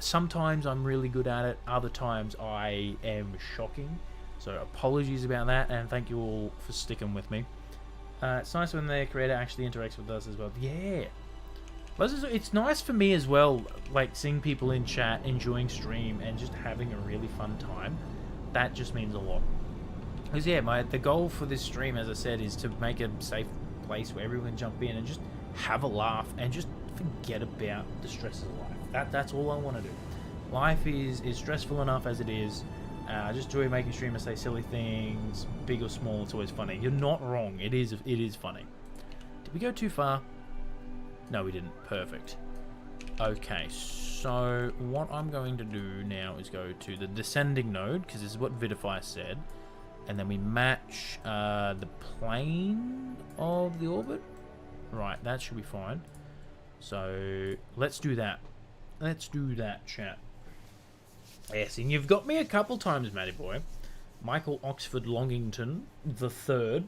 Sometimes I'm really good at it, other times I am shocking. So apologies about that, and thank you all for sticking with me. It's nice when the creator actually interacts with us as well. Yeah. But it's nice for me as well, like seeing people in chat enjoying stream and just having a really fun time. That just means a lot. Because yeah, the goal for this stream, as I said, is to make a safe place where everyone can jump in and just have a laugh and just forget about the stresses of life. That's all I want to do. Life is stressful enough as it is. I just enjoy making streamers say silly things, big or small. It's always funny. You're not wrong. It is funny. Did we go too far? No, we didn't. Perfect. Okay, so what I'm going to do now is go to the descending node, because this is what Vidify said, and then we match the plane of the orbit. Right, that should be fine. So let's do that. Let's do that, chat. Yes, and you've got me a couple times, Matty boy. Michael Oxford Longington the third.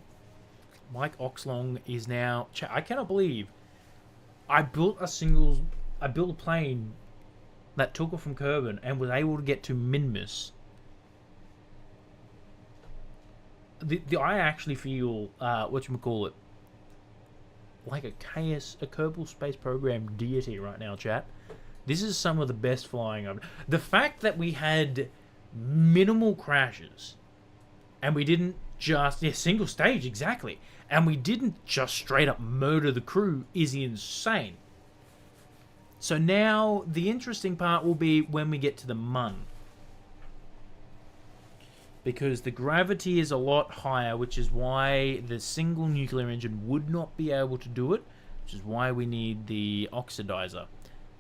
Mike Oxlong is now. I cannot believe I built a plane that took off from Kerbin and was able to get to Minmus. I actually feel whatchamacallit, like a Kerbal Space Program deity right now, chat. This is some of the best flying I've... The fact that we had minimal crashes and we didn't just... Yeah, single stage, exactly. And we didn't just straight up murder the crew is insane. So now the interesting part will be when we get to the Mun. Because the gravity is a lot higher, which is why the single nuclear engine would not be able to do it, which is why we need the oxidizer.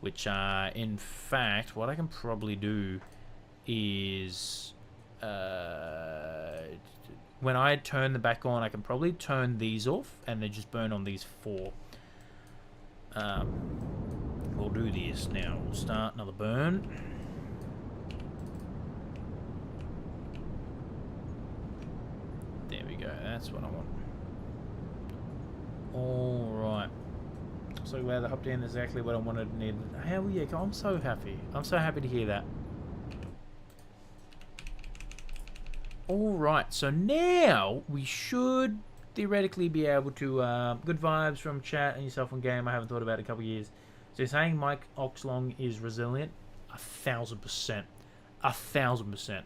Which, in fact, what I can probably do is... when I turn the back on, I can probably turn these off, and they just burn on these 4. We'll do this now. We'll start another burn. There we go. That's what I want. Alright. So glad the hop down is exactly what I wanted and needed. Hell yeah, I'm so happy. I'm so happy to hear that. Alright, so now we should theoretically be able to... good vibes from chat and yourself on game. I haven't thought about it in a couple of years. So you're saying Mike Oxlong is resilient? 1,000%. 1,000%.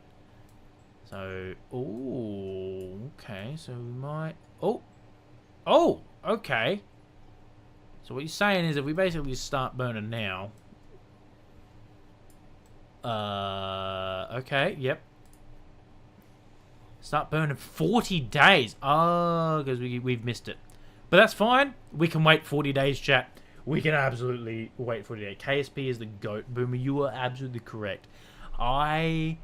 So, oh, okay. So we might... Oh, okay. So what you're saying is if we basically just start burning now... okay, yep. Start burning 40 days. Oh, because we've missed it. But that's fine. We can wait 40 days, chat. We can absolutely wait 40 days. KSP is the GOAT. Boomer, you are absolutely correct. I've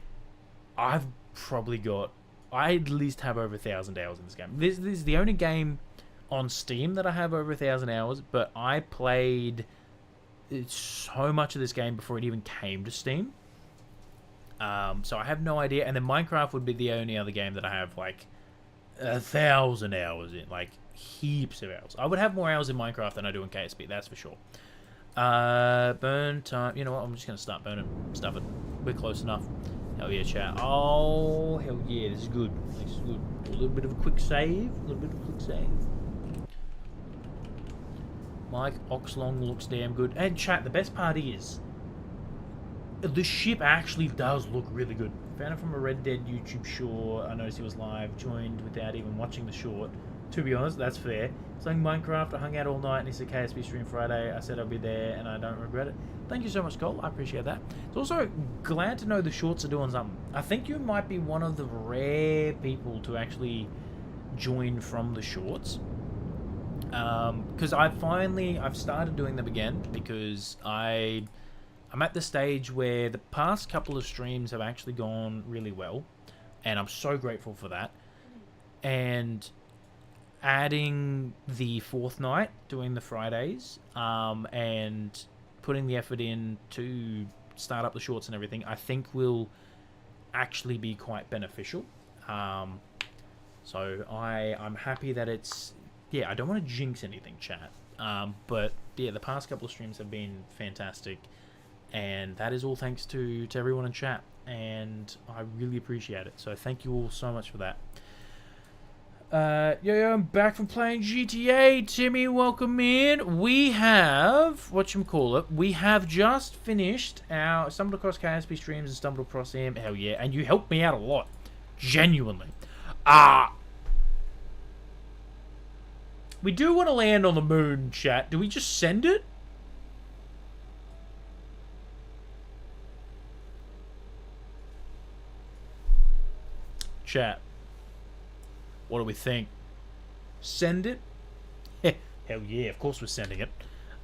probably got... I at least have over 1,000 hours in this game. This is the only game on Steam that I have over 1,000 hours, but I played so much of this game before it even came to Steam. So I have no idea. And then Minecraft would be the only other game that I have like 1,000 hours in, like heaps of hours. I would have more hours in Minecraft than I do in KSP, that's for sure. Burn time. You know what? I'm just gonna start burning stuff. We're close enough. Hell yeah, chat. Oh, hell yeah, this is good. This is good. A little bit of a quick save. Mike Oxlong looks damn good. And chat, the best part is, the ship actually does look really good. Found it from a Red Dead YouTube short. I noticed he was live, joined without even watching the short. To be honest, that's fair. Playing Minecraft, I hung out all night and he said KSP stream Friday. I said I'll be there and I don't regret it. Thank you so much, Cole. I appreciate that. It's also glad to know the shorts are doing something. I think you might be one of the rare people to actually join from the shorts. Because I've started doing them again because I'm at the stage where the past couple of streams have actually gone really well, and I'm so grateful for that. And adding the fourth night, doing the Fridays, and putting the effort in to start up the shorts and everything, I think will actually be quite beneficial. So I'm happy that it's... Yeah, I don't want to jinx anything, chat. But yeah, the past couple of streams have been fantastic. And that is all thanks to everyone in chat. And I really appreciate it. So thank you all so much for that. Yo, I'm back from playing GTA. Timmy, welcome in. We have, whatchamacallit, we have just finished our Stumbled Across KSP streams and Stumbled Across him. Hell yeah, and you helped me out a lot. Genuinely. We do want to land on the moon, chat. Do we just send it? Chat. What do we think? Send it? Hell yeah, of course we're sending it.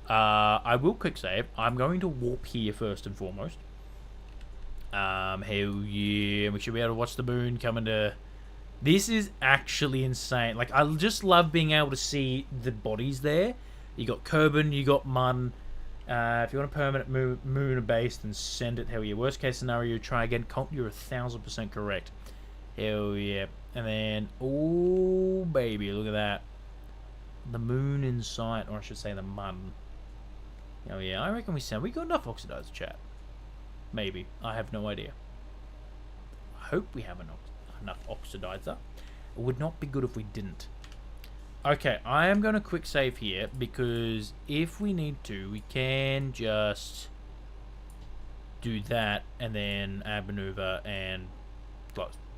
I will quick save. I'm going to warp here first and foremost. Hell yeah. We should be able to watch the moon coming to... This is actually insane. Like, I just love being able to see the bodies there. You got Kerbin, you got Mun. If you want a permanent moon base, then send it. Hell yeah. Worst case scenario, try again. Colt, you're 1000% correct. Hell yeah. And then, oh baby, look at that. The moon in sight, or I should say the Mun. Oh yeah, I reckon we got enough oxidizer, chat. Maybe. I have no idea. I hope we have enough oxidizer. It would not be good if we didn't. Okay, I am going to quick save here, because if we need to, we can just do that, and then add maneuver, and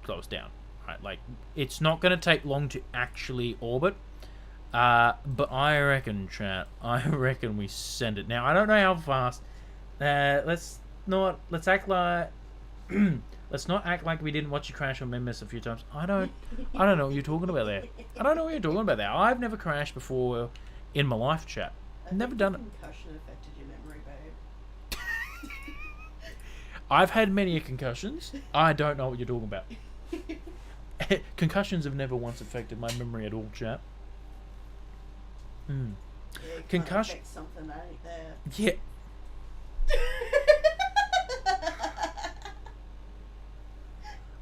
close down. Right, like, it's not going to take long to actually orbit, but I reckon, chat, I reckon we send it. Now, I don't know how fast. Let's act like let's not act like we didn't watch you crash on Memmis a few times. I don't know what you're talking about there. I don't know what you're talking about there. I've never crashed before in my life, chat. Never done it. Concussion affected your memory, babe. I've had many concussions. I don't know what you're talking about. Concussions have never once affected my memory at all, chat. Yeah, Concussion. Something that ain't there. Yeah.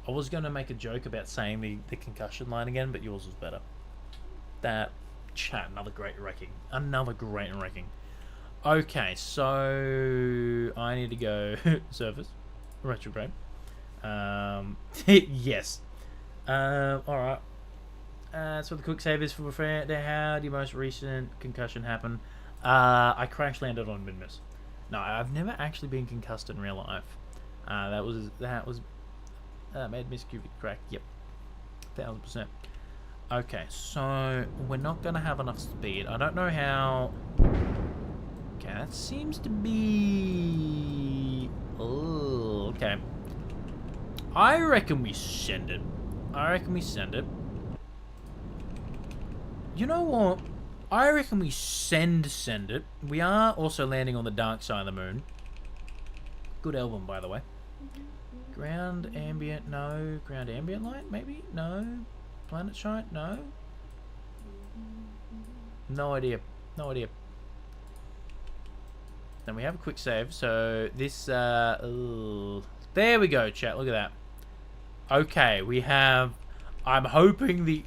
I was going to make a joke about saying the concussion line again, but yours was better. That, chat, another great wrecking. Another great wrecking. Okay, so I need to go surface, retrograde. Yes. Alright. So the quick save is for how your most recent concussion happened. I crash landed on Minmus. No, I've never actually been concussed in real life. That made Miss Cubic crack. Yep. 1000%. Okay, so we're not gonna have enough speed. I don't know how. Okay, that seems to be. Oh, okay. I reckon we send it. You know what? I reckon we send it. We are also landing on the dark side of the moon. Good album, by the way. Ground ambient, no. Ground ambient light, maybe? No. Planet shite, no. No idea. Then we have a quick save, so this, there we go, chat, look at that. Okay, we have, I'm hoping the,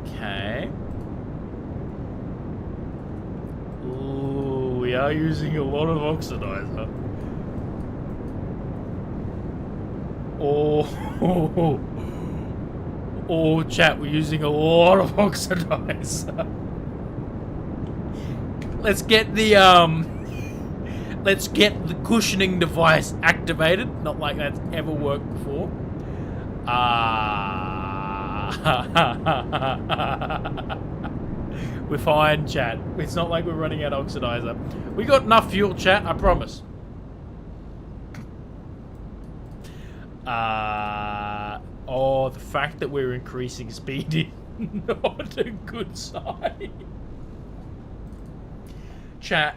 okay. Ooh, we are using a lot of oxidizer. Oh, chat, we're using a lot of oxidizer. Let's get the cushioning device activated. Not like that's ever worked before. We're fine, chat. It's not like we're running out of oxidizer. We got enough fuel, chat, I promise. Oh, the fact that we're increasing speed is not a good sign. Chat,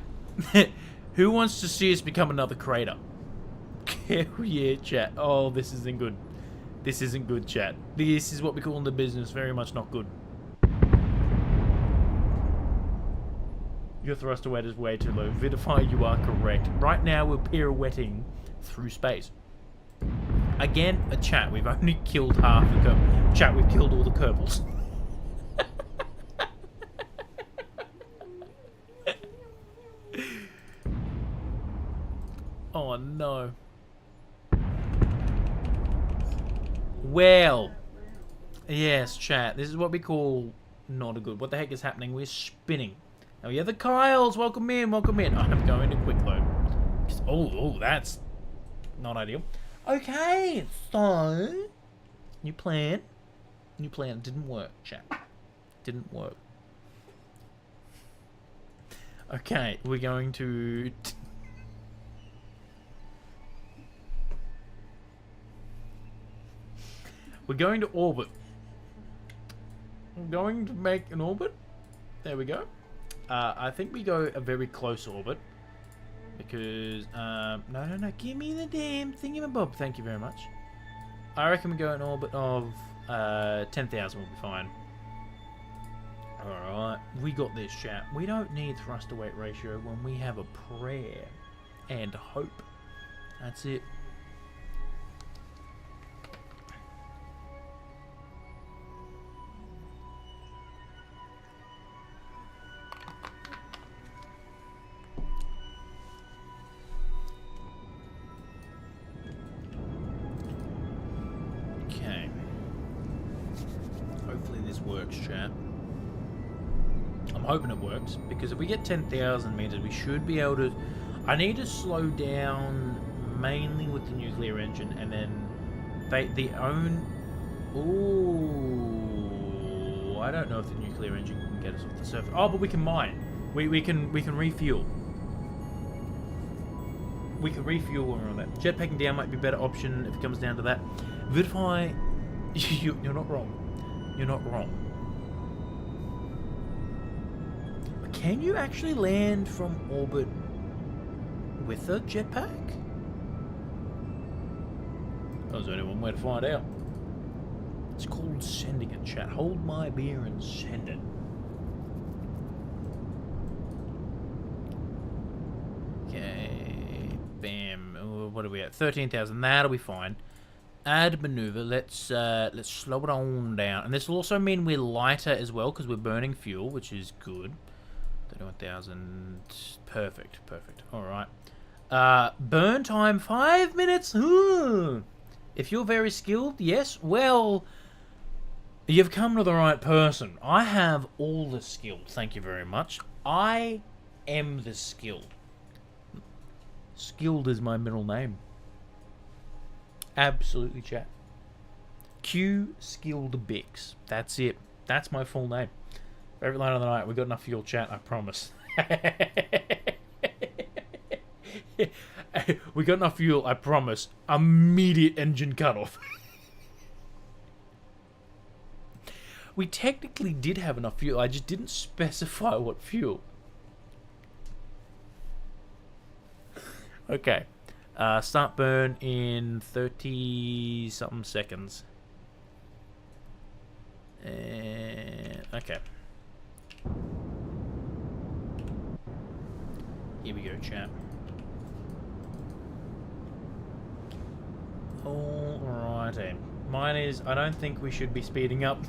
who wants to see us become another crater? Hell yeah, chat. Oh, this isn't good. This isn't good, chat. This is what we call in the business very much not good. Your thruster weight is way too low. Vidify, you are correct. Right now, we're pirouetting through space. Again, a chat. We've only killed half the Kerbals. Chat, we've killed all the Kerbals. Oh no. Well. Yes, chat. This is what we call not a good. What the heck is happening? We're spinning. Now, yeah, the Kyles. Welcome in. Welcome in. I'm going to quick load. Oh, that's not ideal. Okay, so new plan. New plan didn't work, chat. Didn't work. Okay, we're going to. We're going to orbit. I'm going to make an orbit. There we go. I think we go a very close orbit. Because, no, give me the damn thingamabob. Thank you very much. I reckon we go an orbit of 10,000 will be fine. Alright, we got this, chat. We don't need thrust to weight ratio when we have a prayer and hope. That's it. Okay. Hopefully this works, chat. I'm hoping it works, because if we get 10,000 meters, we should be able to... I need to slow down mainly with the nuclear engine, and then the own... Ooh, I don't know if the nuclear engine can get us off the surface. Oh, but we can mine. We can refuel. We can refuel when we're on that. Jetpacking down might be a better option if it comes down to that. Vidify, you're not wrong. You're not wrong. Can you actually land from orbit with a jetpack? There's only one way to find out. It's called sending it, chat. Hold my beer and send it. Okay, bam. Oh, what are we at? 13,000. That'll be fine. Add maneuver. Let's slow it on down, and this will also mean we're lighter as well because we're burning fuel, which is good. 31,000. Perfect. Alright. Burn time 5 minutes. If you're very skilled, yes, well, you've come to the right person. I have all the skill. Thank you very much. I am the skill. Skilled is my middle name. Absolutely, chat. Q Skilled Bix. That's it. That's my full name. Favorite line of the night. We got enough fuel, chat. I promise. We got enough fuel. I promise. Immediate engine cutoff. We technically did have enough fuel. I just didn't specify what fuel. Okay. Start burn in 30 something seconds. And okay. Here we go, chat. Alrighty. Mine is, I don't think we should be speeding up.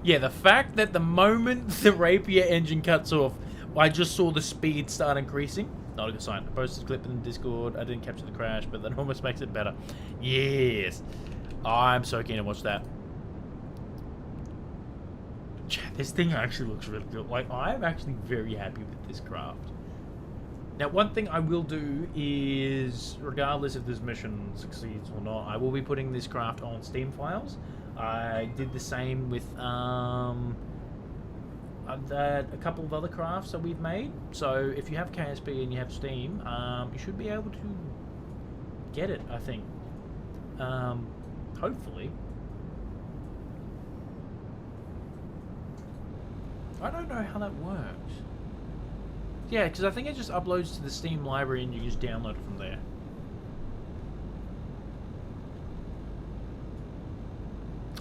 Yeah, the fact that the moment the Rapier engine cuts off, I just saw the speed start increasing. Not a good sign. I posted a clip in Discord. I didn't capture the crash, but that almost makes it better. Yes. I'm so keen to watch that. This thing actually looks really good. Like, I'm actually very happy with this craft. Now, one thing I will do is, regardless if this mission succeeds or not, I will be putting this craft on Steam files. I did the same with a couple of other crafts that we've made. So if you have KSP and you have Steam, you should be able to get it, I think. Hopefully. I don't know how that works. Yeah, because I think it just uploads to the Steam library and you just download it from there.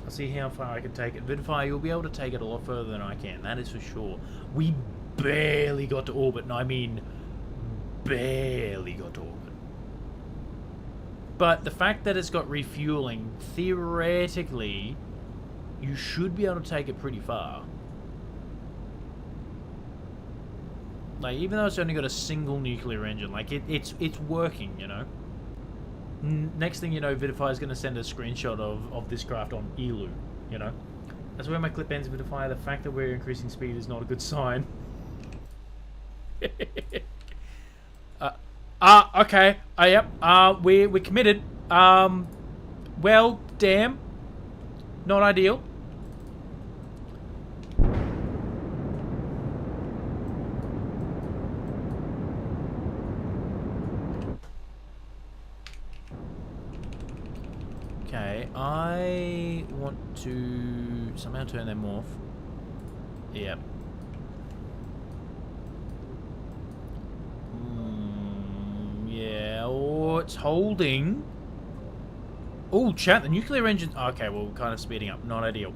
I'll see how far I can take it. Vidify, you'll be able to take it a lot further than I can, that is for sure. We barely got to orbit, and I mean barely got to orbit. But the fact that it's got refueling, theoretically, you should be able to take it pretty far. Like, even though it's only got a single nuclear engine, like, it's working, you know? Next thing you know, Vidify is going to send a screenshot of this craft on Elu, you know? That's where my clip ends, Vidify. The fact that we're increasing speed is not a good sign. Okay. Yep. We're committed. Well, damn. Not ideal. Okay, I want to somehow turn them off. Yep. Yeah, oh, it's holding. Oh, chat, the nuclear engine. Okay, well, we're kind of speeding up. Not ideal.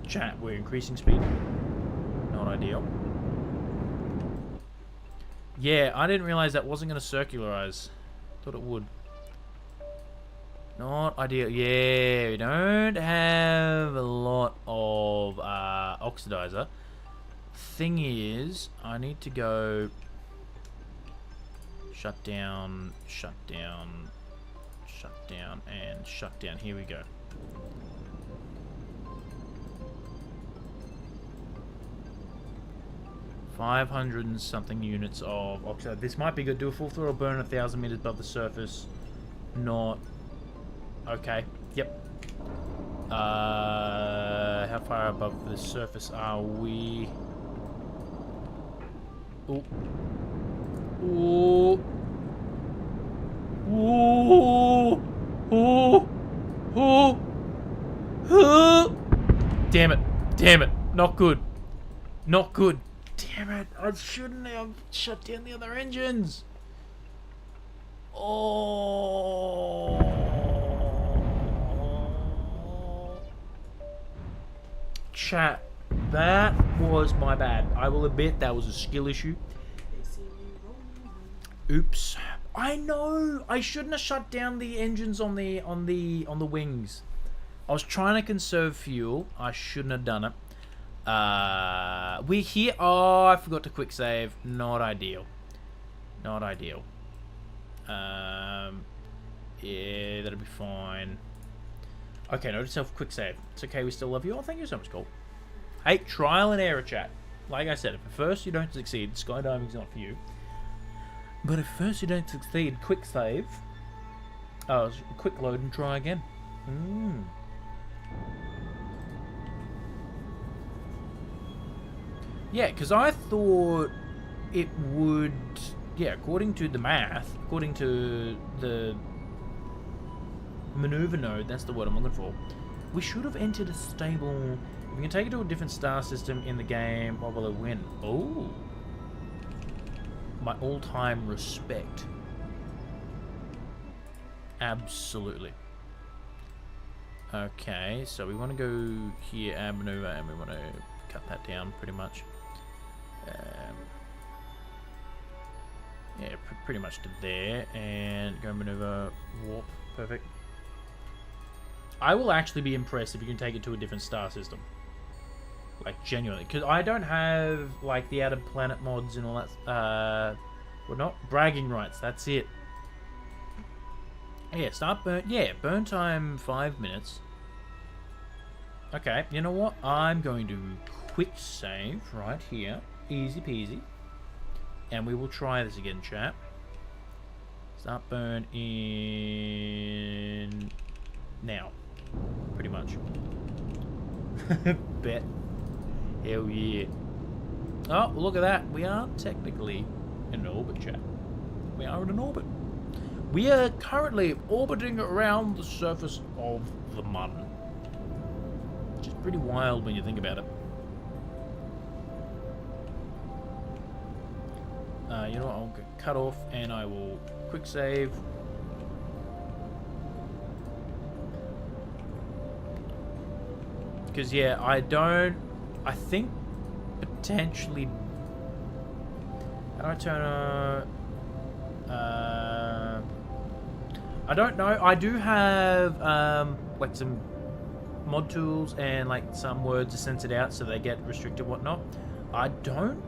Chat, we're increasing speed. Not ideal. Yeah, I didn't realize that wasn't going to circularize. Thought it would. Not ideal. Yeah, we don't have a lot of oxidizer. Thing is, I need to go shut down, shut down, shut down, and shut down. Here we go. $500 and something units of oxide. This might be good. Do a full throttle burn 1,000 meters above the surface. Not. Okay. Yep. How far above the surface are we? Ooh. Ooh. Ooh. Ooh. Ooh. Ooh. Damn it. Damn it. Not good. Not good. Damn it. I shouldn't have shut down the other engines. Oh. Chat, that was my bad. I will admit that was a skill issue. Oops. I know. I shouldn't have shut down the engines on the wings. I was trying to conserve fuel. I shouldn't have done it. We're here. Oh, I forgot to quick save. Not ideal. Not ideal. Yeah, that'll be fine. Okay, note to self, quick save. It's okay, we still love you. Oh, thank you so much, Cole. Hey, trial and error, chat. Like I said, if at first you don't succeed, skydiving's not for you. But if first you don't succeed, quick save. Oh, quick load and try again. Yeah, because I thought it would... Yeah, according to the math, according to the maneuver node, that's the word I'm looking for, we should have entered a stable... If we can take it to a different star system in the game, what will it win? Oh! My all-time respect. Absolutely. Okay, so we want to go here, add maneuver, and we want to cut that down pretty much. Yeah, pretty much to there, and go maneuver, warp, perfect. I will actually be impressed if you can take it to a different star system. Like, genuinely. Because I don't have, like, the Outer Planet mods and all that, whatnot. Bragging rights, that's it. Yeah, start burn, yeah, burn time 5 minutes. Okay, you know what? I'm going to quick save right here. Easy peasy. And we will try this again, chat. Start burn in... now. Pretty much. Bet. Hell yeah. Oh, look at that. We are technically in an orbit, chat. We are in an orbit. We are currently orbiting around the surface of the Mun. Which is pretty wild when you think about it. You know what, I'll get cut off and I will quick save. Because, yeah, I think potentially... How do I turn I don't know. I do have, like, some mod tools and, like, some words are censored out so they get restricted, whatnot. I don't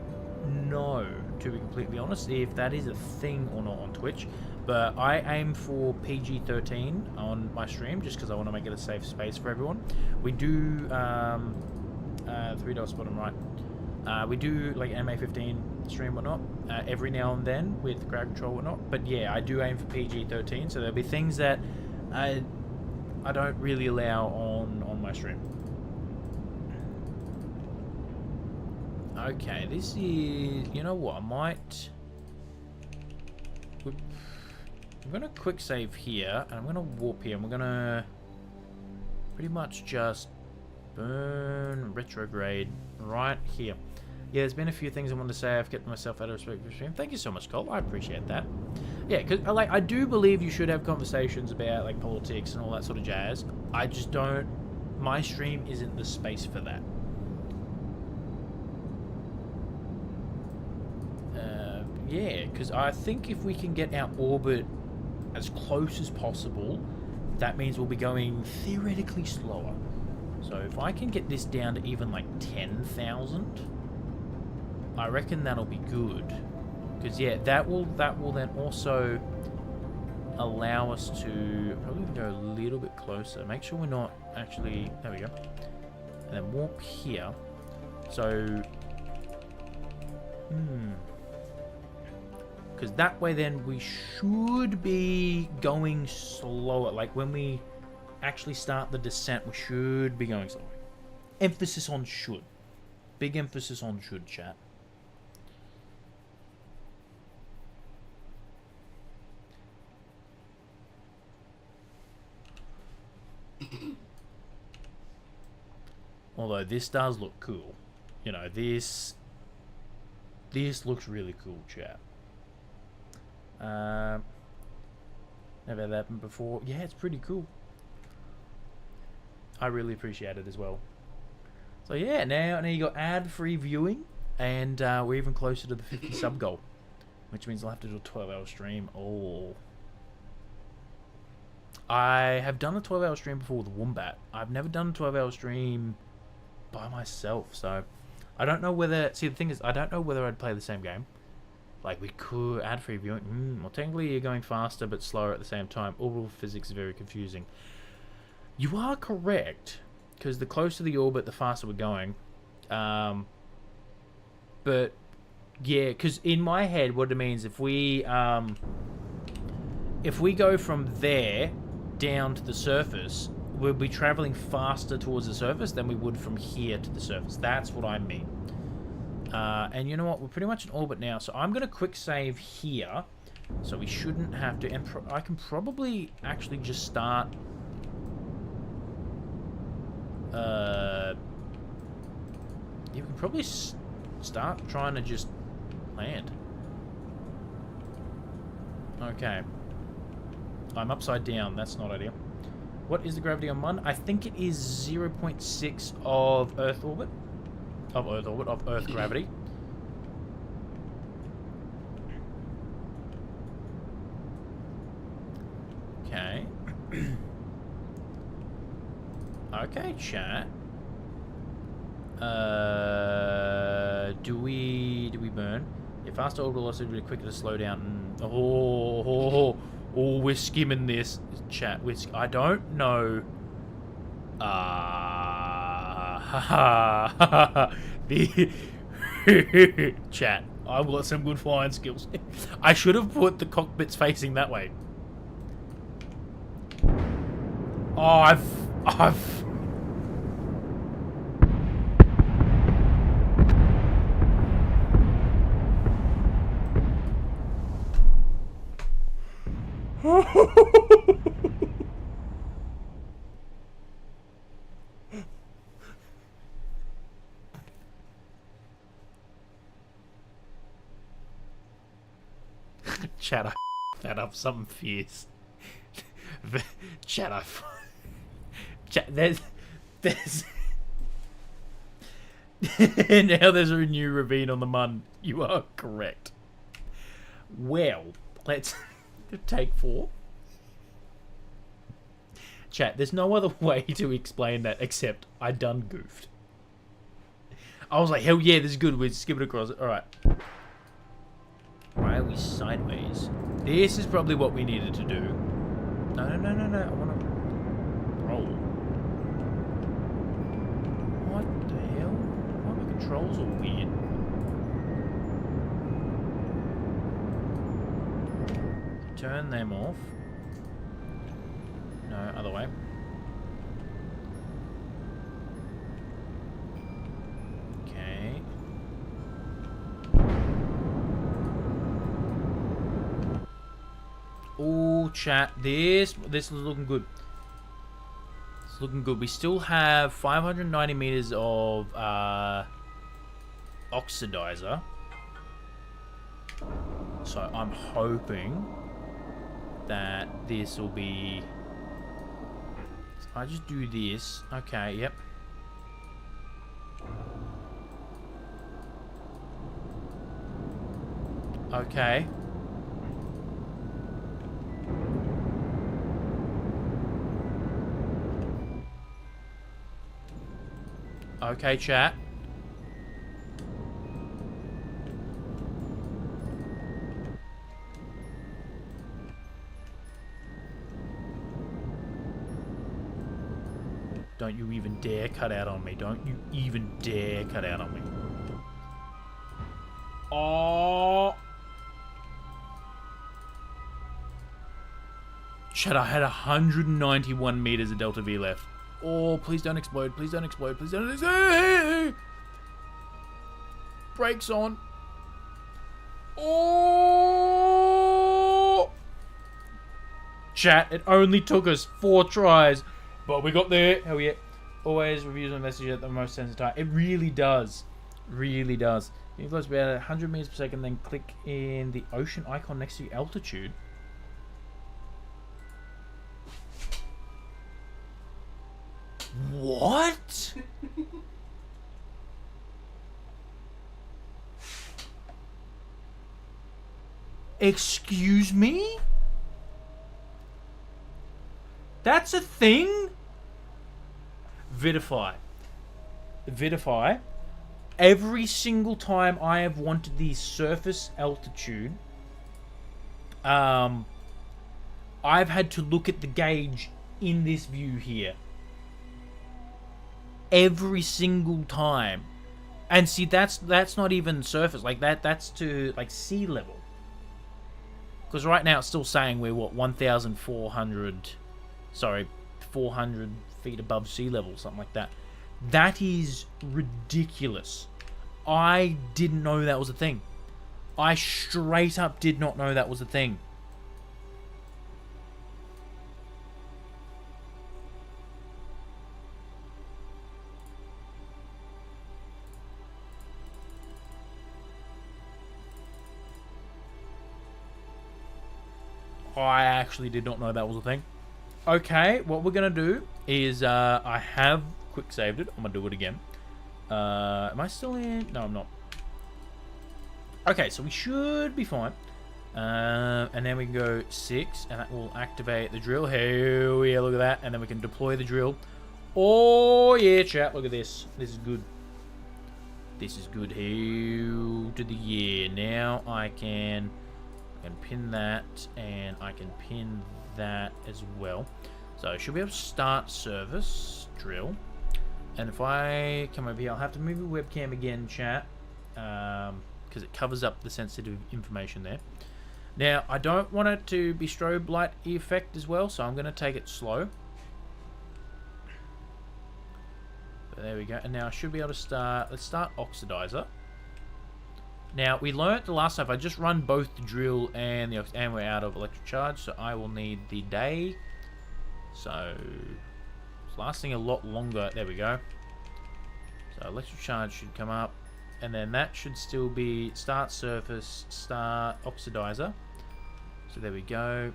know to be completely honest, if that is a thing or not on Twitch. But I aim for PG-13 on my stream just because I want to make it a safe space for everyone. We do $3 bottom right. We do like MA15 stream or not every now and then with crowd control or not. But yeah, I do aim for PG-13, so there'll be things that I don't really allow on my stream. Okay, this is, you know what, I'm gonna quick save here, and I'm gonna warp here, and we're gonna pretty much just burn retrograde right here. Yeah, there's been a few things I wanted to say. I've kept myself out of respect for the stream. Thank you so much, Cole. I appreciate that. Yeah, because I do believe you should have conversations about like politics and all that sort of jazz. I just don't. My stream isn't the space for that. Yeah, because I think if we can get our orbit as close as possible, that means we'll be going theoretically slower. So if I can get this down to even like 10,000, I reckon that'll be good. Because yeah, that will then also allow us to probably go a little bit closer. Make sure we're not actually, there we go. And then warp here. So, because that way then we should be going slower. Like when we actually start the descent, we should be going slower. Emphasis on should. Big emphasis on should, chat. Although this does look cool. You know, this looks really cool, chat. Never had that happened before. Yeah, it's pretty cool. I really appreciate it as well. So yeah, now you got ad-free viewing, and we're even closer to the 50 sub goal, which means I'll have to do a 12-hour stream. Oh, I have done a 12-hour stream before with Wombat. I've never done a 12-hour stream by myself, so I don't know whether. See, the thing is, I don't know whether I'd play the same game. Like, we could ad-free viewing. Well, technically you're going faster but slower at the same time. Orbital physics is very confusing. You are correct, because the closer the orbit, the faster we're going. But, yeah, because in my head, what it means, if we go from there down to the surface, we'll be traveling faster towards the surface than we would from here to the surface. That's what I mean. And you know what? We're pretty much in orbit now, so I'm going to quick save here, so we shouldn't have to. And I can probably actually just start. You can probably start trying to just land. Okay. I'm upside down. That's not ideal. What is the gravity on Mun? I think it is 0.6 of Earth orbit. Of Earth gravity. Okay. Okay, chat. Do we burn? Yeah, faster orbital velocity really quicker to slow down. We're skimming this, chat. I don't know. The chat. I've got some good flying skills. I should have put the cockpits facing that way. Oh, I've chat, I that up something fierce. Chat, chat, there's now there's a new ravine on the Mun. You are correct. Well, let's take 4. Chat, there's no other way to explain that except I done goofed. I was like, hell yeah, this is good. We're skipping across it. Alright. Why are we sideways? This is probably what we needed to do. No. I want to roll. What the hell? Why are my controls all weird? Turn them off. No, other way. Okay. Oh, chat. This is looking good. It's looking good. We still have 590 meters of oxidizer. So I'm hoping that this will be... So I just do this. Okay, yep. Okay. Okay, chat. Don't you even dare cut out on me. Don't you even dare cut out on me. Oh. Chat, I had 191 meters of Delta V left. Oh, please don't explode. Please don't explode. Please don't explode. Brakes on. Oh. Chat, it only took us 4 tries. But we got there. Hell yeah. Always reviews and message at the most sensitive time. It really does. Really does. You close about 100 meters per second, then click in the ocean icon next to altitude. What? Excuse me? That's a thing? Vidify. Every single time I have wanted the surface altitude, I've had to look at the gauge in this view here. Every single time. And see, that's not even surface. Like, that's to, like, sea level. Because right now it's still saying we're, what, 1,400... Sorry, 400 feet above sea level, something like that. That is ridiculous. I didn't know that was a thing. I straight up did not know that was a thing. I actually did not know that was a thing. Okay, what we're going to do is, I have quick saved it. I'm going to do it again. Am I still in? No, I'm not. Okay, so we should be fine. And then we can go 6, and that will activate the drill. Hell yeah, look at that. And then we can deploy the drill. Oh, yeah, chat, look at this. This is good. This is good. Hell to the yeah. Now I can pin that, and I can pin that as well. So I should be able to start service drill. And if I come over here, I'll have to move the webcam again, chat, because it covers up the sensitive information there. Now, I don't want it to be strobe light effect as well, so I'm going to take it slow. But there we go. And now I should be able to start. Let's start oxidizer. Now, we learnt the last time, if I just run both the drill and we're out of electric charge, so I will need the day. So, it's lasting a lot longer. There we go. So, electric charge should come up. And then that should still be start surface, start oxidizer. So, there we go.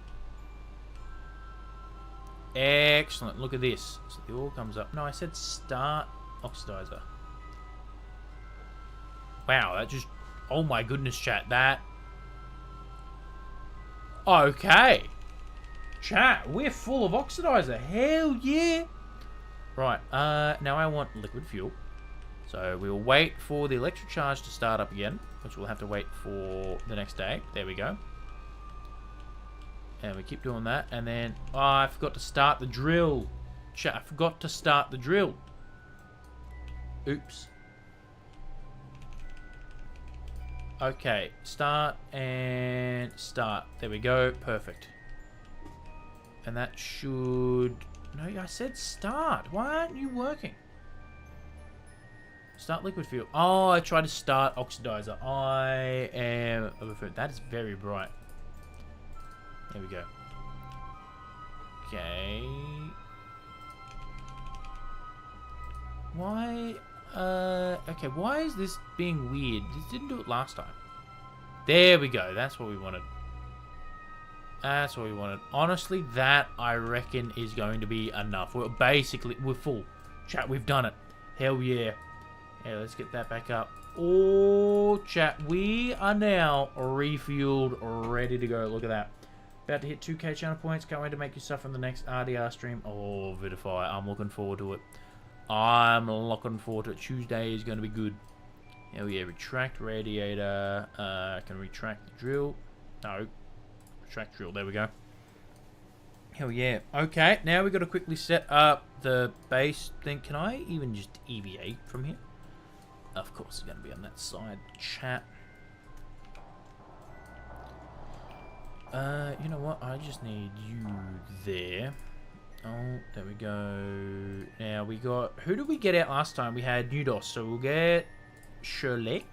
Excellent. Look at this. So, the oil comes up. No, I said start oxidizer. Wow, that just... Oh my goodness, chat, that... Okay. Chat, we're full of oxidizer. Hell yeah. Right, now I want liquid fuel. So we'll wait for the electric charge to start up again, which we'll have to wait for the next day. There we go. And we keep doing that. And then, oh, I forgot to start the drill. Chat, I forgot to start the drill. Oops. Okay, start and start. There we go. Perfect. And that should... No, I said start. Why aren't you working? Start liquid fuel. Oh, I tried to start oxidizer. I am overfilled. That is very bright. There we go. Okay. Why? Okay, why is this being weird? This didn't do it last time. There we go. That's what we wanted. That's what we wanted. Honestly, that, I reckon, is going to be enough. We're full. Chat, we've done it. Hell yeah. Yeah, let's get that back up. Oh, chat, we are now refueled, ready to go. Look at that. About to hit 2k channel points. Can't wait to make you suffer in the next RDR stream. Oh, Vidify. I'm looking forward to it. I'm looking forward to it. Tuesday is going to be good. Hell yeah. Retract radiator. Can retract the drill. No. Retract drill. There we go. Hell yeah. Okay. Now we've got to quickly set up the base thing. Can I even just EVA from here? Of course it's going to be on that side. Chat. You know what? I just need you there. Oh, there we go. Now we got... Who did we get out last time? We had Nudos. So we'll get Sherlock.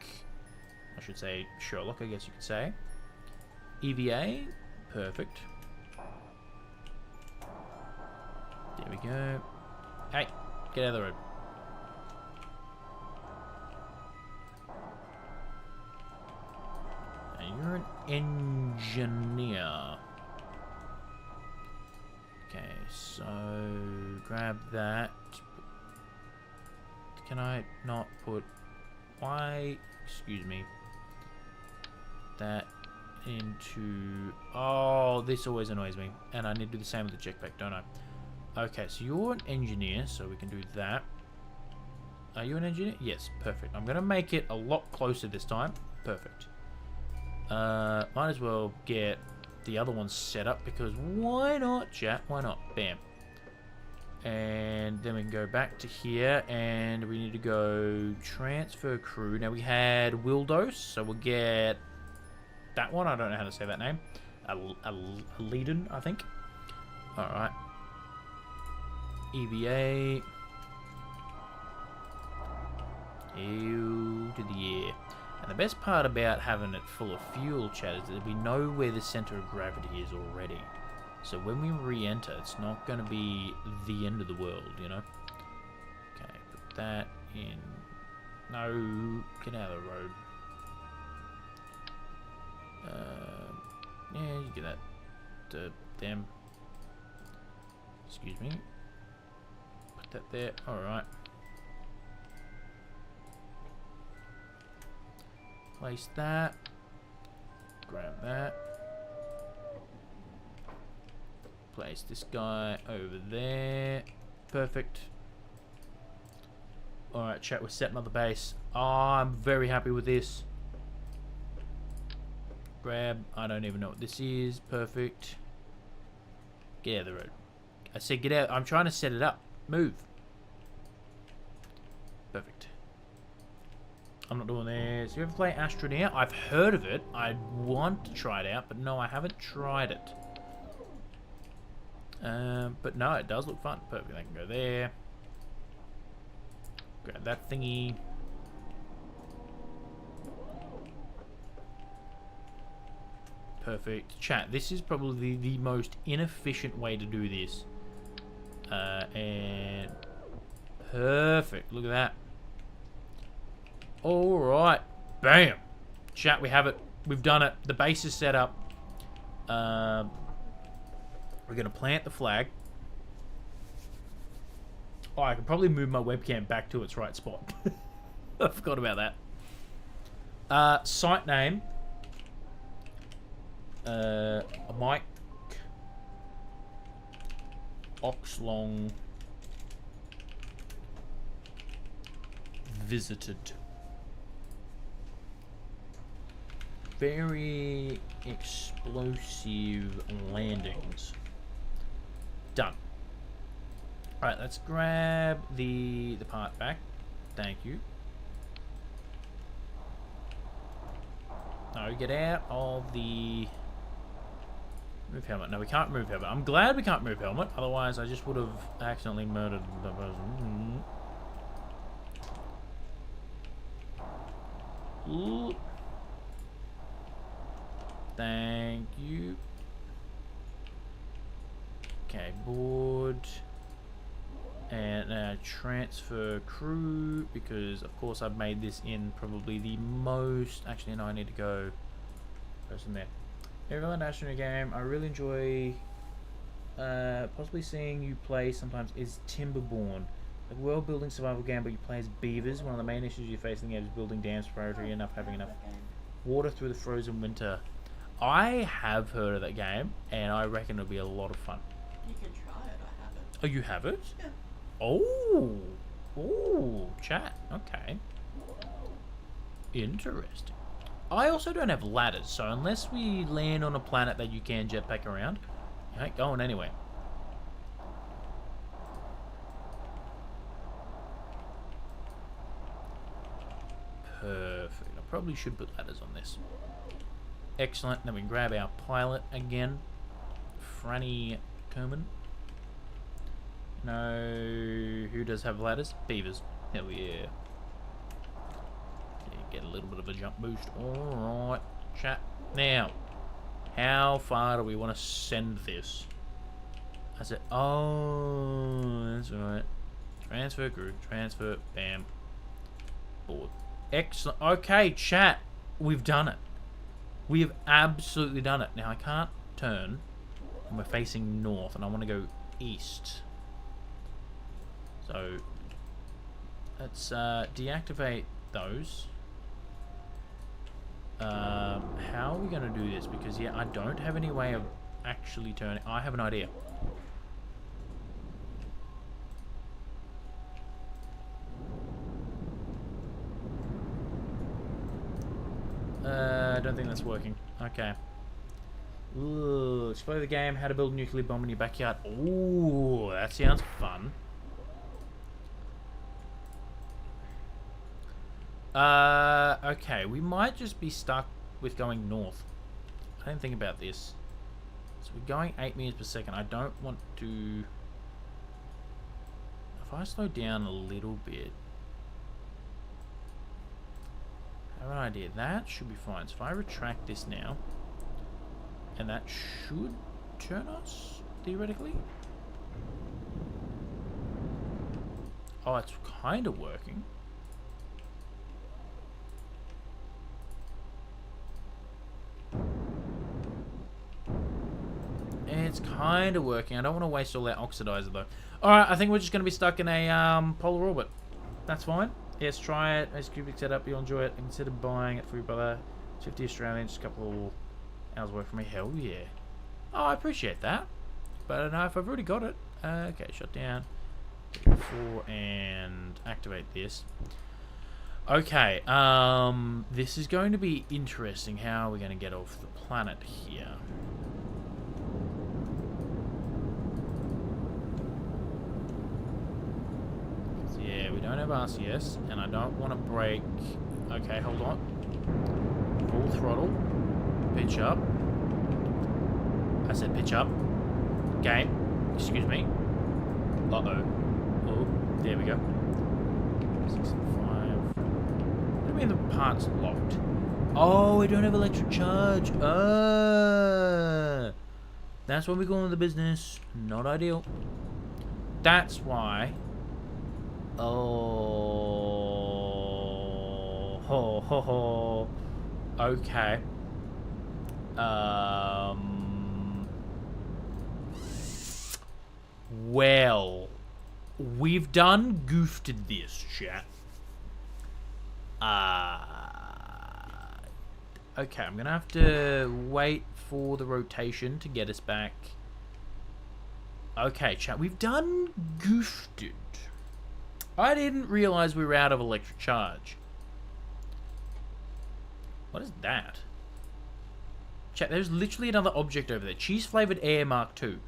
I should say Sherlock, I guess you could say. EVA. Perfect. There we go. Hey, get out of the road. Now you're an engineer. Okay, so grab that. Can I not put... Why? Excuse me. That into... Oh, this always annoys me. And I need to do the same with the jetpack, don't I? Okay, so you're an engineer, so we can do that. Are you an engineer? Yes, perfect. I'm going to make it a lot closer this time. Perfect. Might as well get the other one set up, because why not, chat? Why not? Bam. And then we can go back to here, and we need to go transfer crew. Now we had Wildos, so we'll get that one. I don't know how to say that name. Aleden, I think. Alright. EVA. Ew to the air. And the best part about having it full of fuel, chat, is that we know where the center of gravity is already. So when we re-enter, it's not going to be the end of the world, you know? Okay, put that in. No, get out of the road. Yeah, you get that to them. Excuse me. Put that there. Alright. Place that. Grab that. Place this guy over there. Perfect. Alright, chat, we're setting up the base. Oh, I'm very happy with this. Grab. I don't even know what this is. Perfect. Get out of the road. I said get out. I'm trying to set it up. Move. Perfect. I'm not doing this. You ever play Astroneer? I've heard of it. I want to try it out, but no, I haven't tried it. But no, it does look fun. Perfect. I can go there. Grab that thingy. Perfect. Chat, this is probably the most inefficient way to do this. And perfect. Look at that. Alright. Bam. Chat, we have it. We've done it. The base is set up. We're going to plant the flag. Oh, I can probably move my webcam back to its right spot. I forgot about that. Site name. Mike Oxlong visited. Very explosive landings. Done. Alright, let's grab the part back. Thank you. No, get out of the... Move helmet. No, we can't move helmet. I'm glad we can't move helmet. Otherwise, I just would have accidentally murdered the person. Ooh. Thank you. Okay, board. And transfer crew, because of course I've made this in probably the most... Actually, no, I need to go... Person there. Everyone National game, I really enjoy possibly seeing you play sometimes is Timberborn. A world building survival game, but you play as beavers. One of the main issues you face in the game is building dams priority enough, having enough water through the frozen winter. I have heard of that game, and I reckon it'll be a lot of fun. You can try it, I haven't. Oh, you have it? Yeah. Oh. Oh, chat. Okay. Interesting. I also don't have ladders, so unless we land on a planet that you can jetpack around, you ain't going anywhere. Perfect. I probably should put ladders on this. Excellent. Then we can grab our pilot again. Franny Kerman. No, who does have ladders? Beavers. Hell yeah. Get a little bit of a jump boost. Alright, chat. Now, how far do we want to send this? I said, oh, that's right. Transfer crew, transfer, bam. Board. Excellent. Okay, chat. We've done it. We have absolutely done it. Now, I can't turn. And we're facing north, and I want to go east. So, let's deactivate those. How are we going to do this? Because, yeah, I don't have any way of actually turning. I have an idea. I don't think that's working. Okay. Ooh, explore the game, how to build a nuclear bomb in your backyard. Ooh, that sounds fun. Okay, we might just be stuck with going north. I didn't think about this. So we're going 8 meters per second. I don't want to... If I slow down a little bit... I have an idea. That should be fine. So if I retract this now... And that should turn us, theoretically. Oh, it's kind of working. It's kind of working. I don't want to waste all that oxidizer, though. Alright, I think we're just going to be stuck in a polar orbit. That's fine. Yes, try it. As cubic setup, you'll enjoy it. And consider buying it for your brother. 50 Australian, just a couple hours away from me. Hell yeah. Oh, I appreciate that. But I don't know if I've already got it. Okay, shut down. 4 and activate this. Okay, this is going to be interesting. How are we going to get off the planet here? So yeah, we don't have RCS, and I don't want to break... Okay, hold on. Full throttle. Pitch up. I said pitch up. Game. Excuse me. Uh-oh. Oh, there we go. 6 and 5. What do you mean the part's locked? Oh, we don't have electric charge. That's why we go into the business. Not ideal. That's why. Oh. Ho, ho, ho. Okay. Well, we've done goofed this, chat. Okay, I'm gonna have to wait for the rotation to get us back. Okay, chat, we've done goofed it. I didn't realize we were out of electric charge. What is that? Chat, there's literally another object over there. Cheese-flavored air Mark II.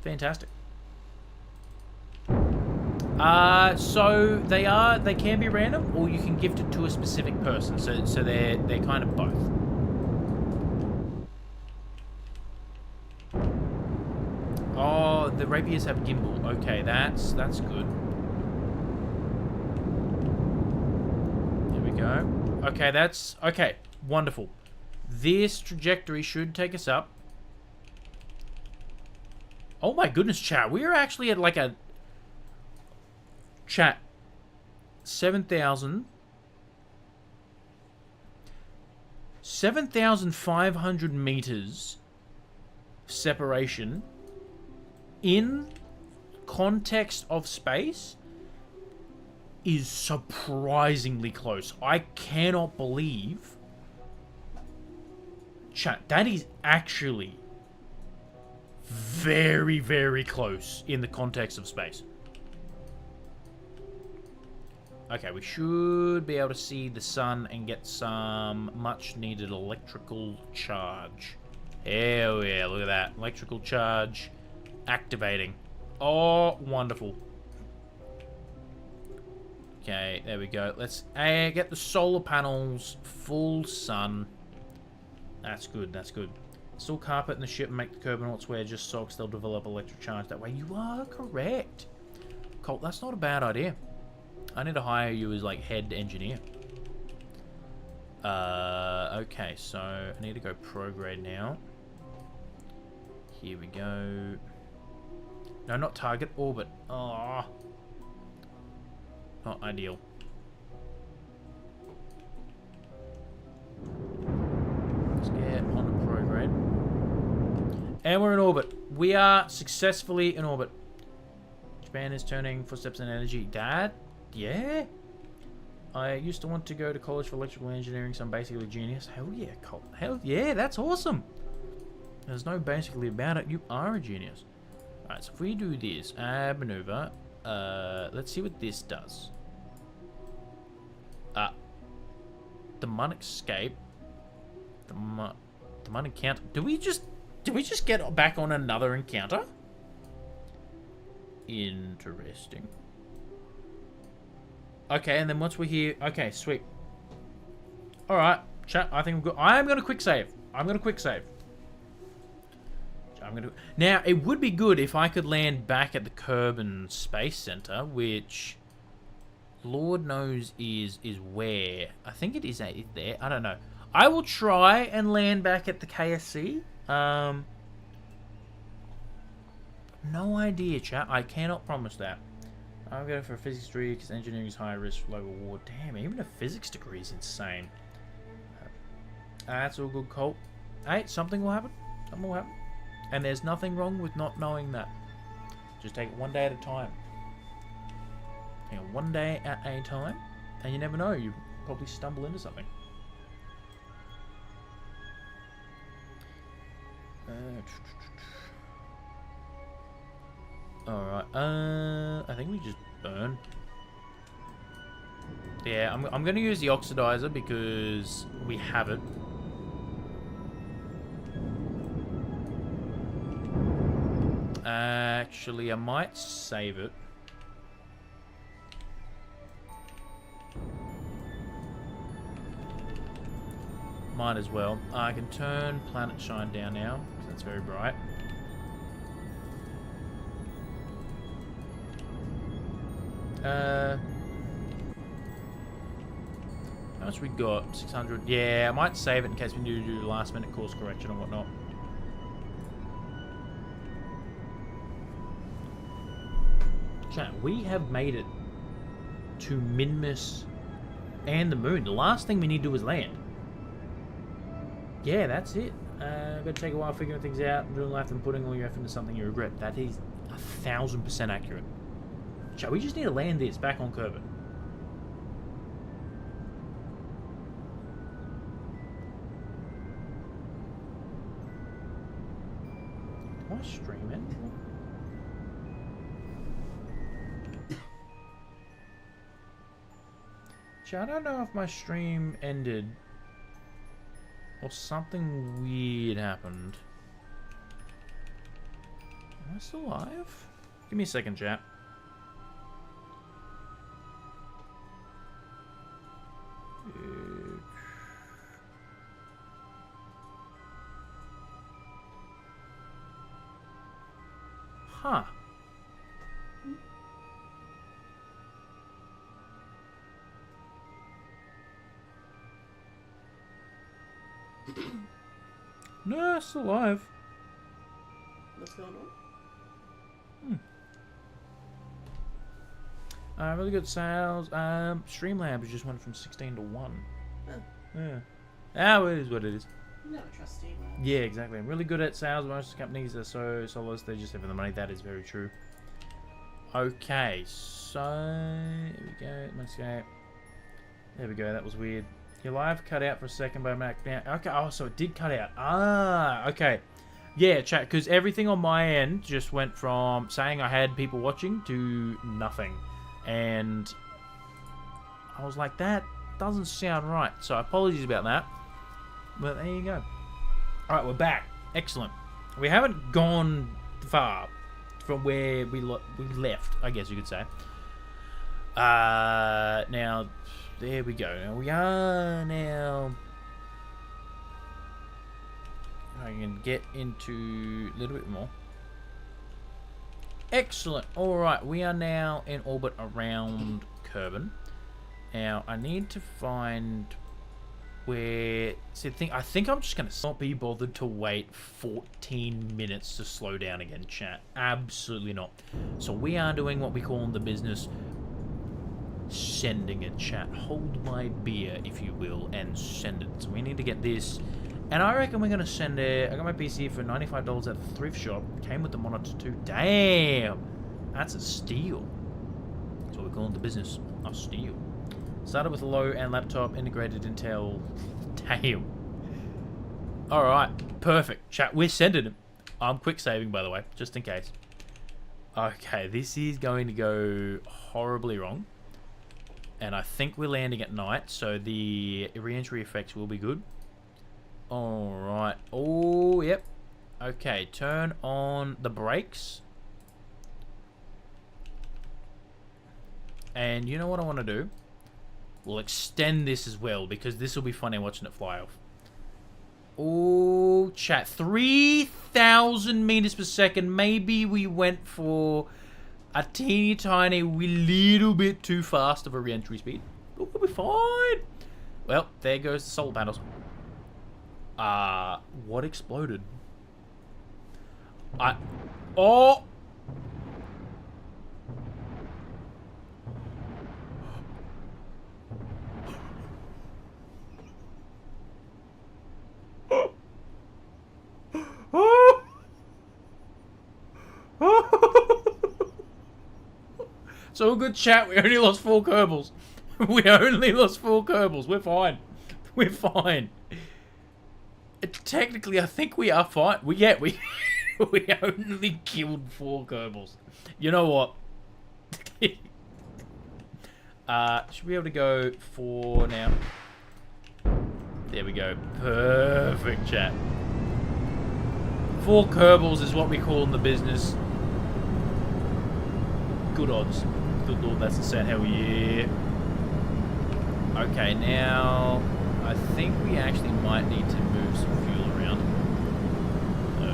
Fantastic. So they can be random, or you can gift it to a specific person. So they're kind of both. Oh, the rapiers have gimbal. Okay, that's good. There we go. Okay, that's okay. Wonderful. This trajectory should take us up. Oh my goodness, chat. We are actually at like a... Chat. 7,500 meters separation in context of space is surprisingly close. I cannot believe... Chat, that is actually very, very close in the context of space. Okay, we should be able to see the sun and get some much-needed electrical charge. Hell yeah, look at that. Electrical charge activating. Oh, wonderful. Okay, there we go. Let's get the solar panels full sun. That's good, that's good. Still carpet in the ship and make the Kerbinauts wear just socks. They'll develop electric charge that way. You are correct. Colt, that's not a bad idea. I need to hire you as, like, head engineer. Okay, so I need to go prograde now. Here we go. No, not target, orbit. Oh. Not ideal. Let's get on to prograde. And we're in orbit. We are successfully in orbit. Japan is turning footsteps in energy. Dad? Yeah? I used to want to go to college for electrical engineering, so I'm basically a genius. Hell yeah, Colt. Hell yeah, that's awesome. There's no basically about it. You are a genius. Alright, so if we do this, add maneuver, let's see what this does. Demonic escape. Demonic encounter. Did we just get back on another encounter? Interesting. Okay, and then once we're here... Okay, sweet. Alright, chat, I think we're good. I'm going to quick save. Now, it would be good if I could land back at the Kerbin Space Center, which... Lord knows is where. I think it is there. I don't know. I will try and land back at the KSC. No idea, chat. I cannot promise that. I'm going for a physics degree because engineering is high risk, low reward. Damn, even a physics degree is insane. That's all good, Colt. Hey, something will happen. Something will happen. And there's nothing wrong with not knowing that. Just take it one day at a time. Take it one day at a time. And you never know, you probably stumble into something. Alright, I think we just burn. Yeah, I'm going to use the oxidizer because we have it. Actually, I might save it. Might as well. I can turn Planet Shine down now, because that's very bright. How much we got? 600. Yeah, I might save it in case we need to do the last minute course correction and whatnot. Chat, we have made it to Minmus and the moon. The last thing we need to do is land. Yeah, that's it. Better take a while figuring things out, doing life and putting all your effort into something you regret. That is 1000% accurate. Chat, we just need to land this back on Kerbin. Do I stream it? Actually, I don't know if my stream ended or something weird happened. Am I still live? Give me a second, chat. Huh. No, it's still alive. What's going on? Really good sales. Streamlabs just went from 16 to 1. Oh. Yeah. Ah, it is what it is. Never trust Steve. Yeah, exactly. I'm really good at sales. Most companies are so soulless, they just have the money. That is very true. Okay, so here we go. Let's go. There we go. That was weird. Your live cut out for a second, but I'm back now. Okay. Oh, so it did cut out. Ah, okay. Yeah, chat. Because everything on my end just went from saying I had people watching to nothing, and I was like, that doesn't sound right. So apologies about that. But there you go. All right, we're back. Excellent. We haven't gone far from where we left, I guess you could say. Now, there we go. Now we are now. I can get into a little bit more. Excellent. All right, we are now in orbit around Kerbin. Now, I need to find where. See, I think I'm just gonna not be bothered to wait 14 minutes to slow down again, chat. Absolutely not. So we are doing what we call in the business sending it, chat. Hold my beer, if you will, and send it. So we need to get this. And I reckon we're going to send it. I got my PC for $95 at the thrift shop. Came with the monitor too. Damn! That's a steal. That's what we call in the business. A steal. Started with a low-end laptop, integrated Intel. Damn. Alright, perfect. Chat, we're sending it. I'm quick saving, by the way, just in case. Okay, this is going to go horribly wrong. And I think we're landing at night, so the re-entry effects will be good. Alright. Oh, yep. Okay, turn on the brakes. And you know what I want to do? We'll extend this as well, because this will be funny watching it fly off. Oh, chat. 3,000 meters per second. Maybe we went for a teeny tiny, little bit too fast of a re-entry speed. But we'll be fine. Well, there goes the solar panels. What exploded? Oh! So good, chat. We only lost 4 Kerbals. We only lost 4 Kerbals. We're fine. We're fine. Technically, I think we are fine. We only killed 4 Kerbals. You know what? Should we be able to go 4 now? There we go. Perfect, chat. 4 Kerbals is what we call in the business. Good odds. Good lord, that's the sound. Hell yeah. Okay, now I think we actually might need to move some fuel around. So,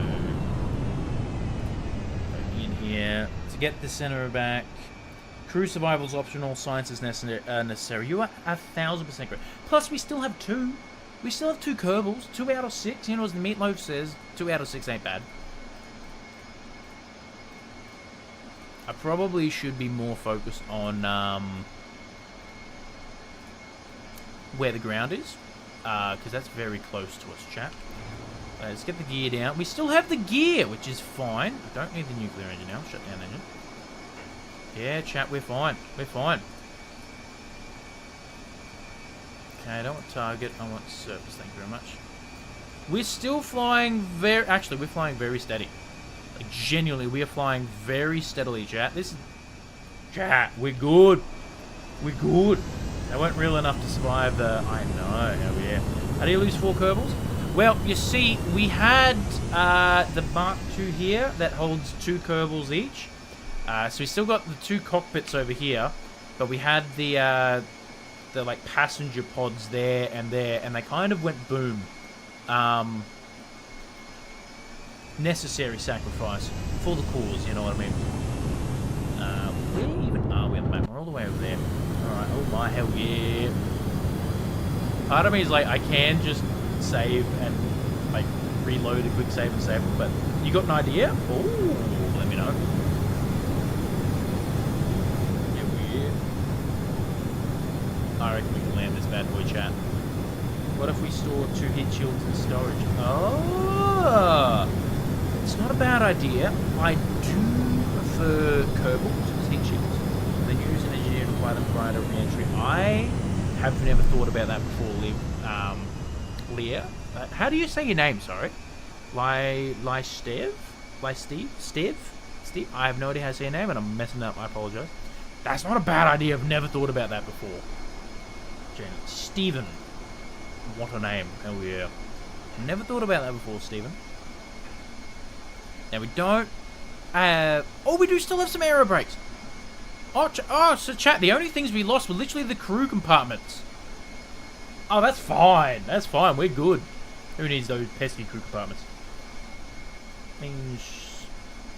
in here to get the center back. Crew survival is optional. Science is necessary. You are 1,000% correct. Plus, we still have 2. We still have 2 Kerbals. 2 out of 6. You know, as the Meatloaf says, 2 out of 6 ain't bad. I probably should be more focused on where the ground is, because that's very close to us, chat. Let's get the gear down. We still have the gear, which is fine. I don't need the nuclear engine now. Shut down the engine. Yeah, chat, we're fine. We're fine. Okay, I don't want target. I want surface. Thank you very much. We're still flying very... Actually, we're flying very steady. Like, genuinely, we are flying very steadily, chat. This is... Chat, we're good. We're good. They weren't real enough to survive the... I know, hell yeah. How do you lose 4 Kerbals? Well, you see, we had the Mark II here that holds 2 Kerbals each. So we still got the 2 cockpits over here, but we had the like passenger pods there, and they kind of went boom. Necessary sacrifice for the cause, you know what I mean? Where even are we on the map? We're all the way over there. Alright, oh my, hell yeah. Part of me is like, I can just save and like reload a quick save and save, but you got an idea? Oh, let me know. Yeah, I reckon we can land this bad boy, chat. What if we store 2 heat shields in storage? Oh, it's not a bad idea. I do prefer Kerbals as heat shields. They use an engineer to apply them prior to re-entry. I have never thought about that before, Leah. How do you say your name? Sorry, Steve. I have no idea how to say your name, and I'm messing up. I apologize. That's not a bad idea. I've never thought about that before. Jenny, Stephen. What a name! Hell yeah. Never thought about that before, Stephen. Now we don't. Oh, we do still have some aero brakes. Oh, so chat. The only things we lost were literally the crew compartments. Oh, that's fine. That's fine. We're good. Who needs those pesky crew compartments?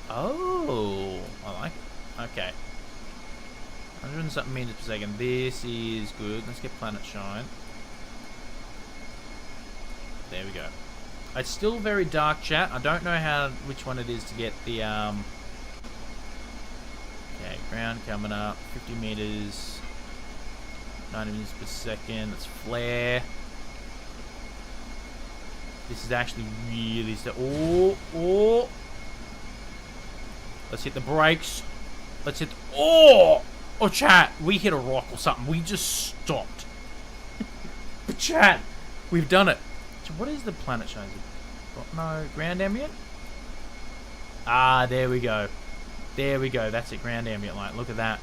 Oh, I like it. Okay. 100 and something meters per second. This is good. Let's get Planet Shine. There we go. It's still very dark, chat. I don't know which one it is to get the Okay, ground coming up. 50 meters. 90 meters per second. Let's flare. This is actually really... Oh! Let's hit the brakes. Let's hit... Oh, chat. We hit a rock or something. We just stopped. But chat, we've done it. So what is the planet shine? No, ground ambient? Ah, there we go. There we go. That's it, ground ambient light. Look at that.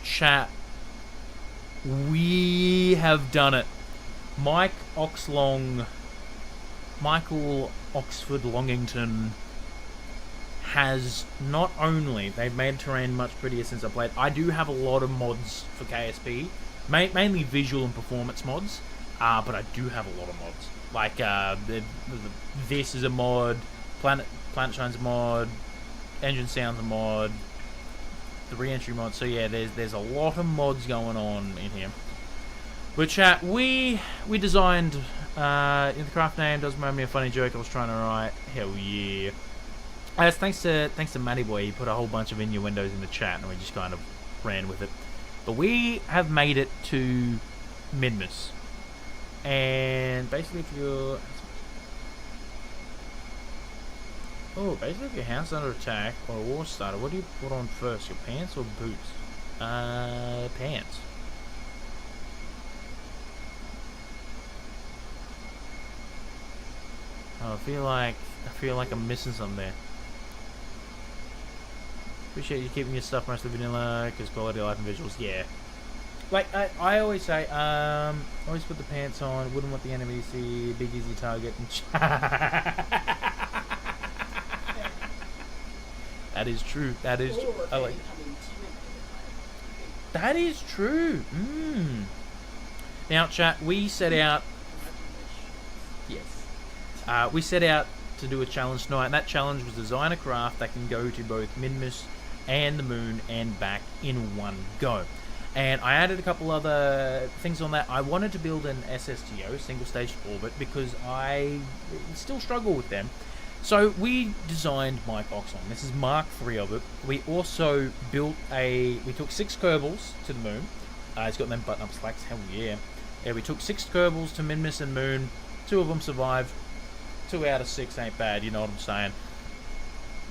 Chat. We have done it. Michael Oxford Longington has not only... They've made terrain much prettier since I played. I do have a lot of mods for KSP. Mainly visual and performance mods. But I do have a lot of mods. Like, this is a mod, Planet Shine's a mod, Engine Sound's a mod, the re-entry mod. So yeah, there's a lot of mods going on in here. But chat, we designed, in the craft name does remind me of a funny joke I was trying to write. Hell yeah. Thanks to Matty Boy, he put a whole bunch of innuendos in the chat and we just kind of ran with it. But we have made it to Minmus. And basically if your house under attack or a war starter, what do you put on first? Your pants or boots? Pants. Oh, I feel like I'm missing something there. Appreciate you keeping your stuff mostly vanilla because quality of life and visuals. Yeah. Like, I always say, always put the pants on, wouldn't want the enemy to see, big easy target, and that is true, that is true. I like that is true. Now, chat, we set out... Yes. We set out to do a challenge tonight, and that challenge was design a craft that can go to both Minmus and the moon and back in one go. And I added a couple other things on that. I wanted to build an SSTO, single stage orbit, because I still struggle with them. So we designed Mike Oxlong. This is Mark III of it. We also built we took 6 Kerbals to the moon. It's got them button up slacks, hell yeah. Yeah, we took 6 Kerbals to Minmus and moon. 2 of them survived. 2 out of 6 ain't bad, you know what I'm saying?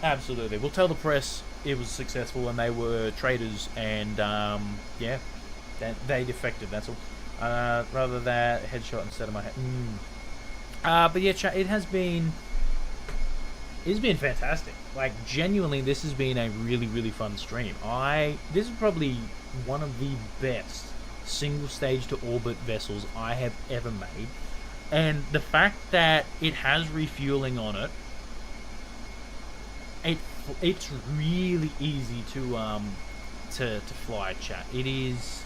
Absolutely. We'll tell the press it was successful and they were traitors and yeah, they defected, that's all. Rather that headshot instead of my head. But yeah, chat, it's been fantastic. Like, genuinely, this has been a really, really fun stream. This is probably one of the best single stage to orbit vessels I have ever made. And the fact that it has refueling on it, it's really easy to fly, chat. It is.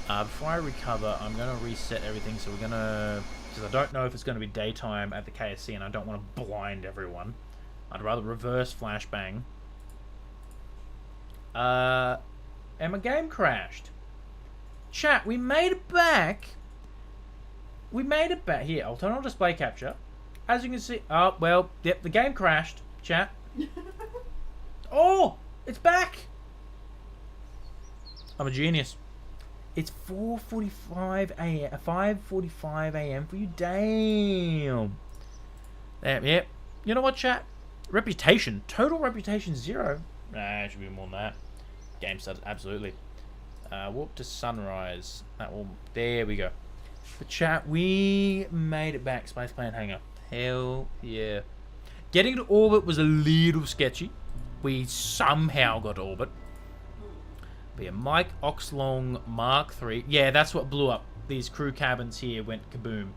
Before I recover, I'm gonna reset everything. So we're gonna, because I don't know if it's gonna be daytime at the KSC, and I don't want to blind everyone. I'd rather reverse flashbang. And my game crashed. Chat, we made it back. We made it back. Here, I'll turn on display capture. As you can see, oh well, yep, the game crashed. Chat. Oh, it's back. I'm a genius. It's 4:45 a.m. 5:45 a.m. for you. Damn. Damn. Yep. You know what, chat? Reputation. Total reputation 0. Nah, it should be more than that. Game started. Absolutely. Warp to sunrise. That will. There we go. But chat, we made it back. Spaceplane hangar. Hell yeah. Getting to orbit was a little sketchy. We somehow got to orbit. Be a Mike Oxlong Mark III. Yeah, that's what blew up. These crew cabins here went kaboom.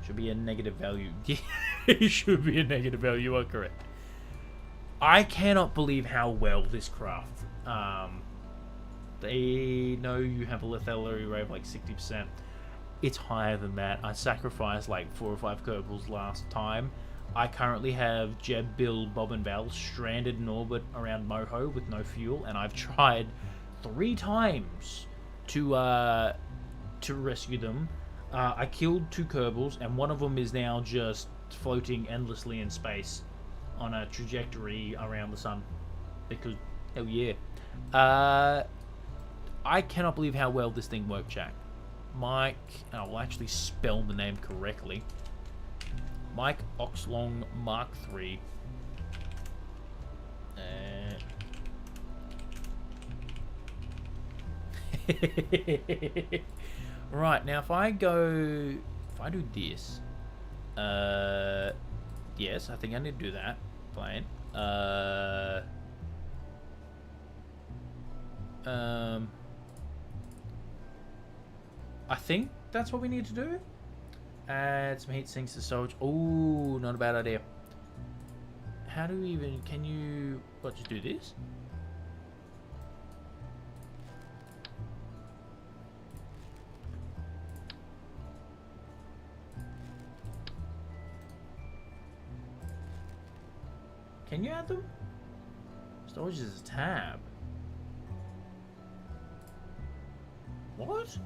Should be a negative value. Yeah, it should be a negative value. You are correct. I cannot believe how well this craft. They know you have a lethality rate of like 60%. It's higher than that. I sacrificed like 4 or 5 Kerbals last time. I currently have Jeb, Bill, Bob, and Val stranded in orbit around Moho with no fuel, and I've tried 3 times to rescue them. I killed 2 Kerbals, and one of them is now just floating endlessly in space on a trajectory around the sun. Because, hell yeah. I cannot believe how well this thing worked, Jack. Mike, and I will actually spell the name correctly. Mike Oxlong Mark III. Right, now if I do this, yes, I think I need to do that. Fine. I think that's what we need to do. Add some heat sinks to storage. Oh, not a bad idea. How do we even... Can you... What, just do this? Can you add them? Storage is a tab. What?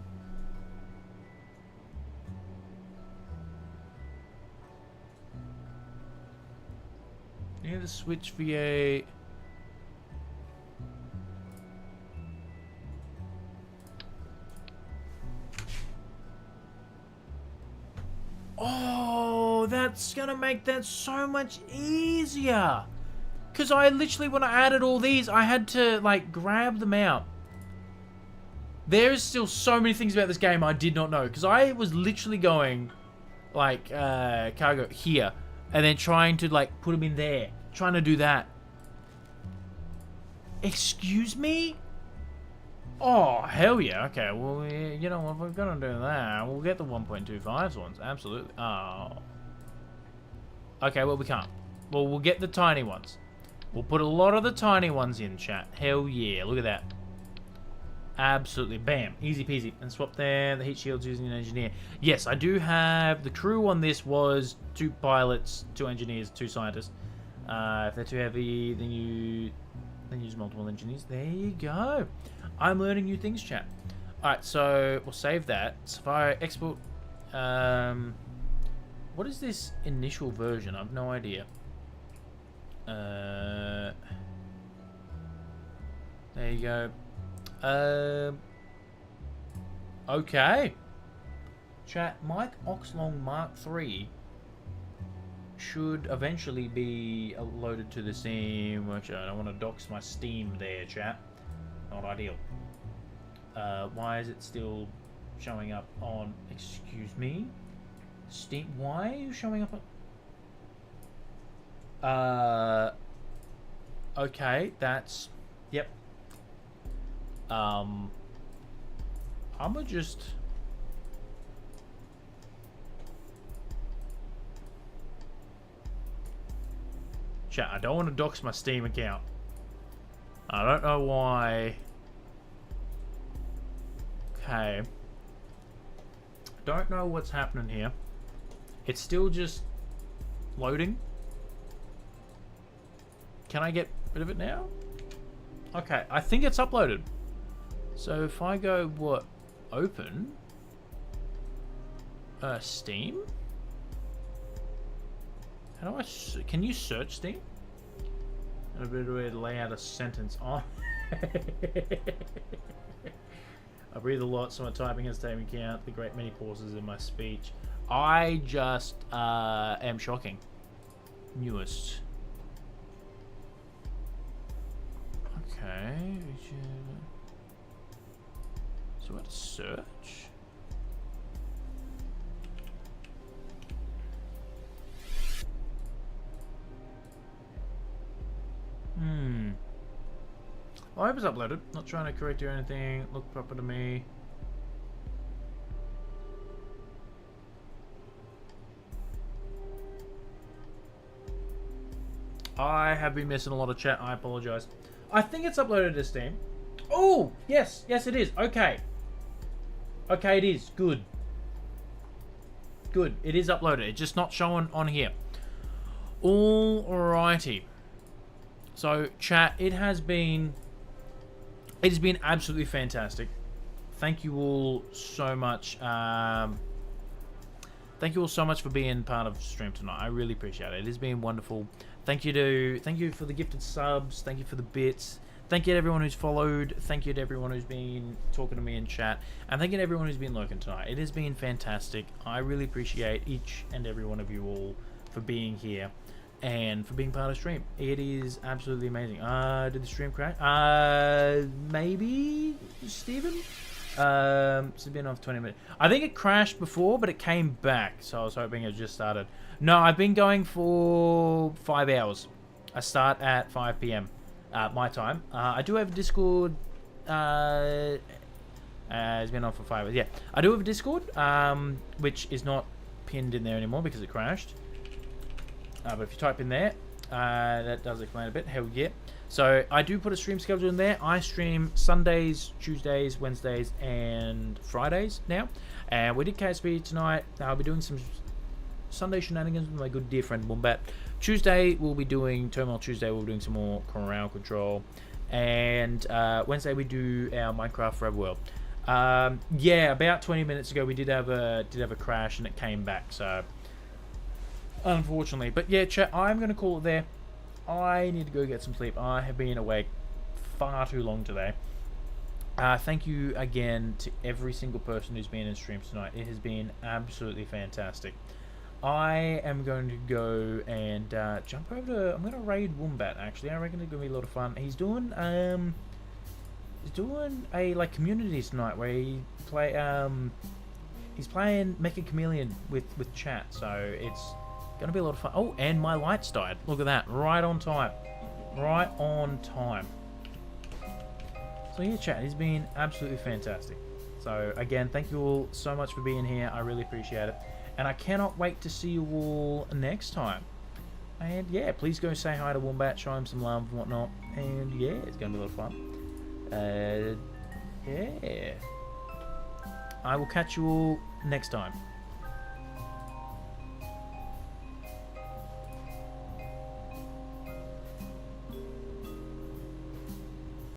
You have to switch VA. Oh, that's gonna make that so much easier. Because I literally, when I added all these, I had to, like, grab them out. There is still so many things about this game I did not know. Because I was literally going, like, cargo here. And then trying to, like, put them in there. Trying to do that. Excuse me? Oh, hell yeah. Okay, well, you know, if we're going to do that, we'll get the 1.25s ones. Absolutely. Oh. Okay, well, we can't. Well, we'll get the tiny ones. We'll put a lot of the tiny ones in, chat. Hell yeah. Look at that. Absolutely. Bam. Easy peasy. And swap there. The heat shields using an engineer. Yes, I do have... The crew on this was 2 pilots, 2 engineers, 2 scientists. If they're too heavy, then you use multiple engineers. There you go. I'm learning new things, chat. Alright, so we'll save that. Safari export. What is this initial version? I have no idea. There you go. Okay. Chat, Mike Oxlong Mark III should eventually be loaded to the Steam workshop. I don't want to dox my Steam there, chat. Not ideal. Why is it still showing up on... Excuse me? Steam... Why are you showing up on... Okay, that's... Yep. I'ma just... Chat, I don't want to dox my Steam account. I don't know why. Okay. Don't know what's happening here. It's still just loading. Can I get rid of it now? Okay, I think it's uploaded. So if I go, what? Open? Steam? How do I... Can you search Steam? A bit of a way to lay out a sentence on. I breathe a lot, so my typing has taken account the great many pauses in my speech. I just am shocking. Newest. Okay. So what? Search. Well, I hope it's uploaded. Not trying to correct you or anything. Look proper to me. I have been missing a lot of chat. I apologize. I think it's uploaded to Steam. Oh, yes. Yes, it is. Okay. Okay, it is. Good. Good. It is uploaded. It's just not showing on here. Alrighty. So, chat, it has been absolutely fantastic. Thank you all so much. Thank you all so much for being part of the stream tonight. I really appreciate it. It has been wonderful. Thank you for the gifted subs. Thank you for the bits. Thank you to everyone who's followed. Thank you to everyone who's been talking to me in chat. And thank you to everyone who's been lurking tonight. It has been fantastic. I really appreciate each and every one of you all for being here and for being part of the stream. It is absolutely amazing. Did the stream crash? Maybe, Steven? It's been off 20 minutes. I think it crashed before, but it came back. So I was hoping it just started. No, I've been going for 5 hours. I start at 5 p.m. My time. I do have Discord. It's been on for 5 hours. Yeah, I do have a Discord, which is not pinned in there anymore because it crashed. But if you type in there, that does explain a bit. Hell yeah. So I do put a stream schedule in there. I stream Sundays, Tuesdays, Wednesdays, and Fridays now. And we did KSP tonight. I'll be doing some Sunday shenanigans with my good dear friend Wombat. Tuesday we'll be doing Turmoil Tuesday. We'll be doing some more Corral Control. And Wednesday we do our Minecraft Forever World. Yeah, about 20 minutes ago we did have a crash and it came back. So unfortunately, but yeah, chat. I'm gonna call it there. I need to go get some sleep. I have been awake far too long today. Thank you again to every single person who's been in streams tonight. It has been absolutely fantastic. I am going to go and jump over to... I'm going to raid Wombat, actually. I reckon it's going to be a lot of fun. He's doing a like communities tonight where he he's playing Mecha Chameleon with chat, so it's gonna be a lot of fun. Oh, and my lights died. Look at that. Right on time. Right on time. So yeah, chat, it's been absolutely fantastic. So again, thank you all so much for being here. I really appreciate it. And I cannot wait to see you all next time. And yeah, please go say hi to Wombat, show him some love and whatnot. And yeah, it's gonna be a lot of fun. Yeah. I will catch you all next time.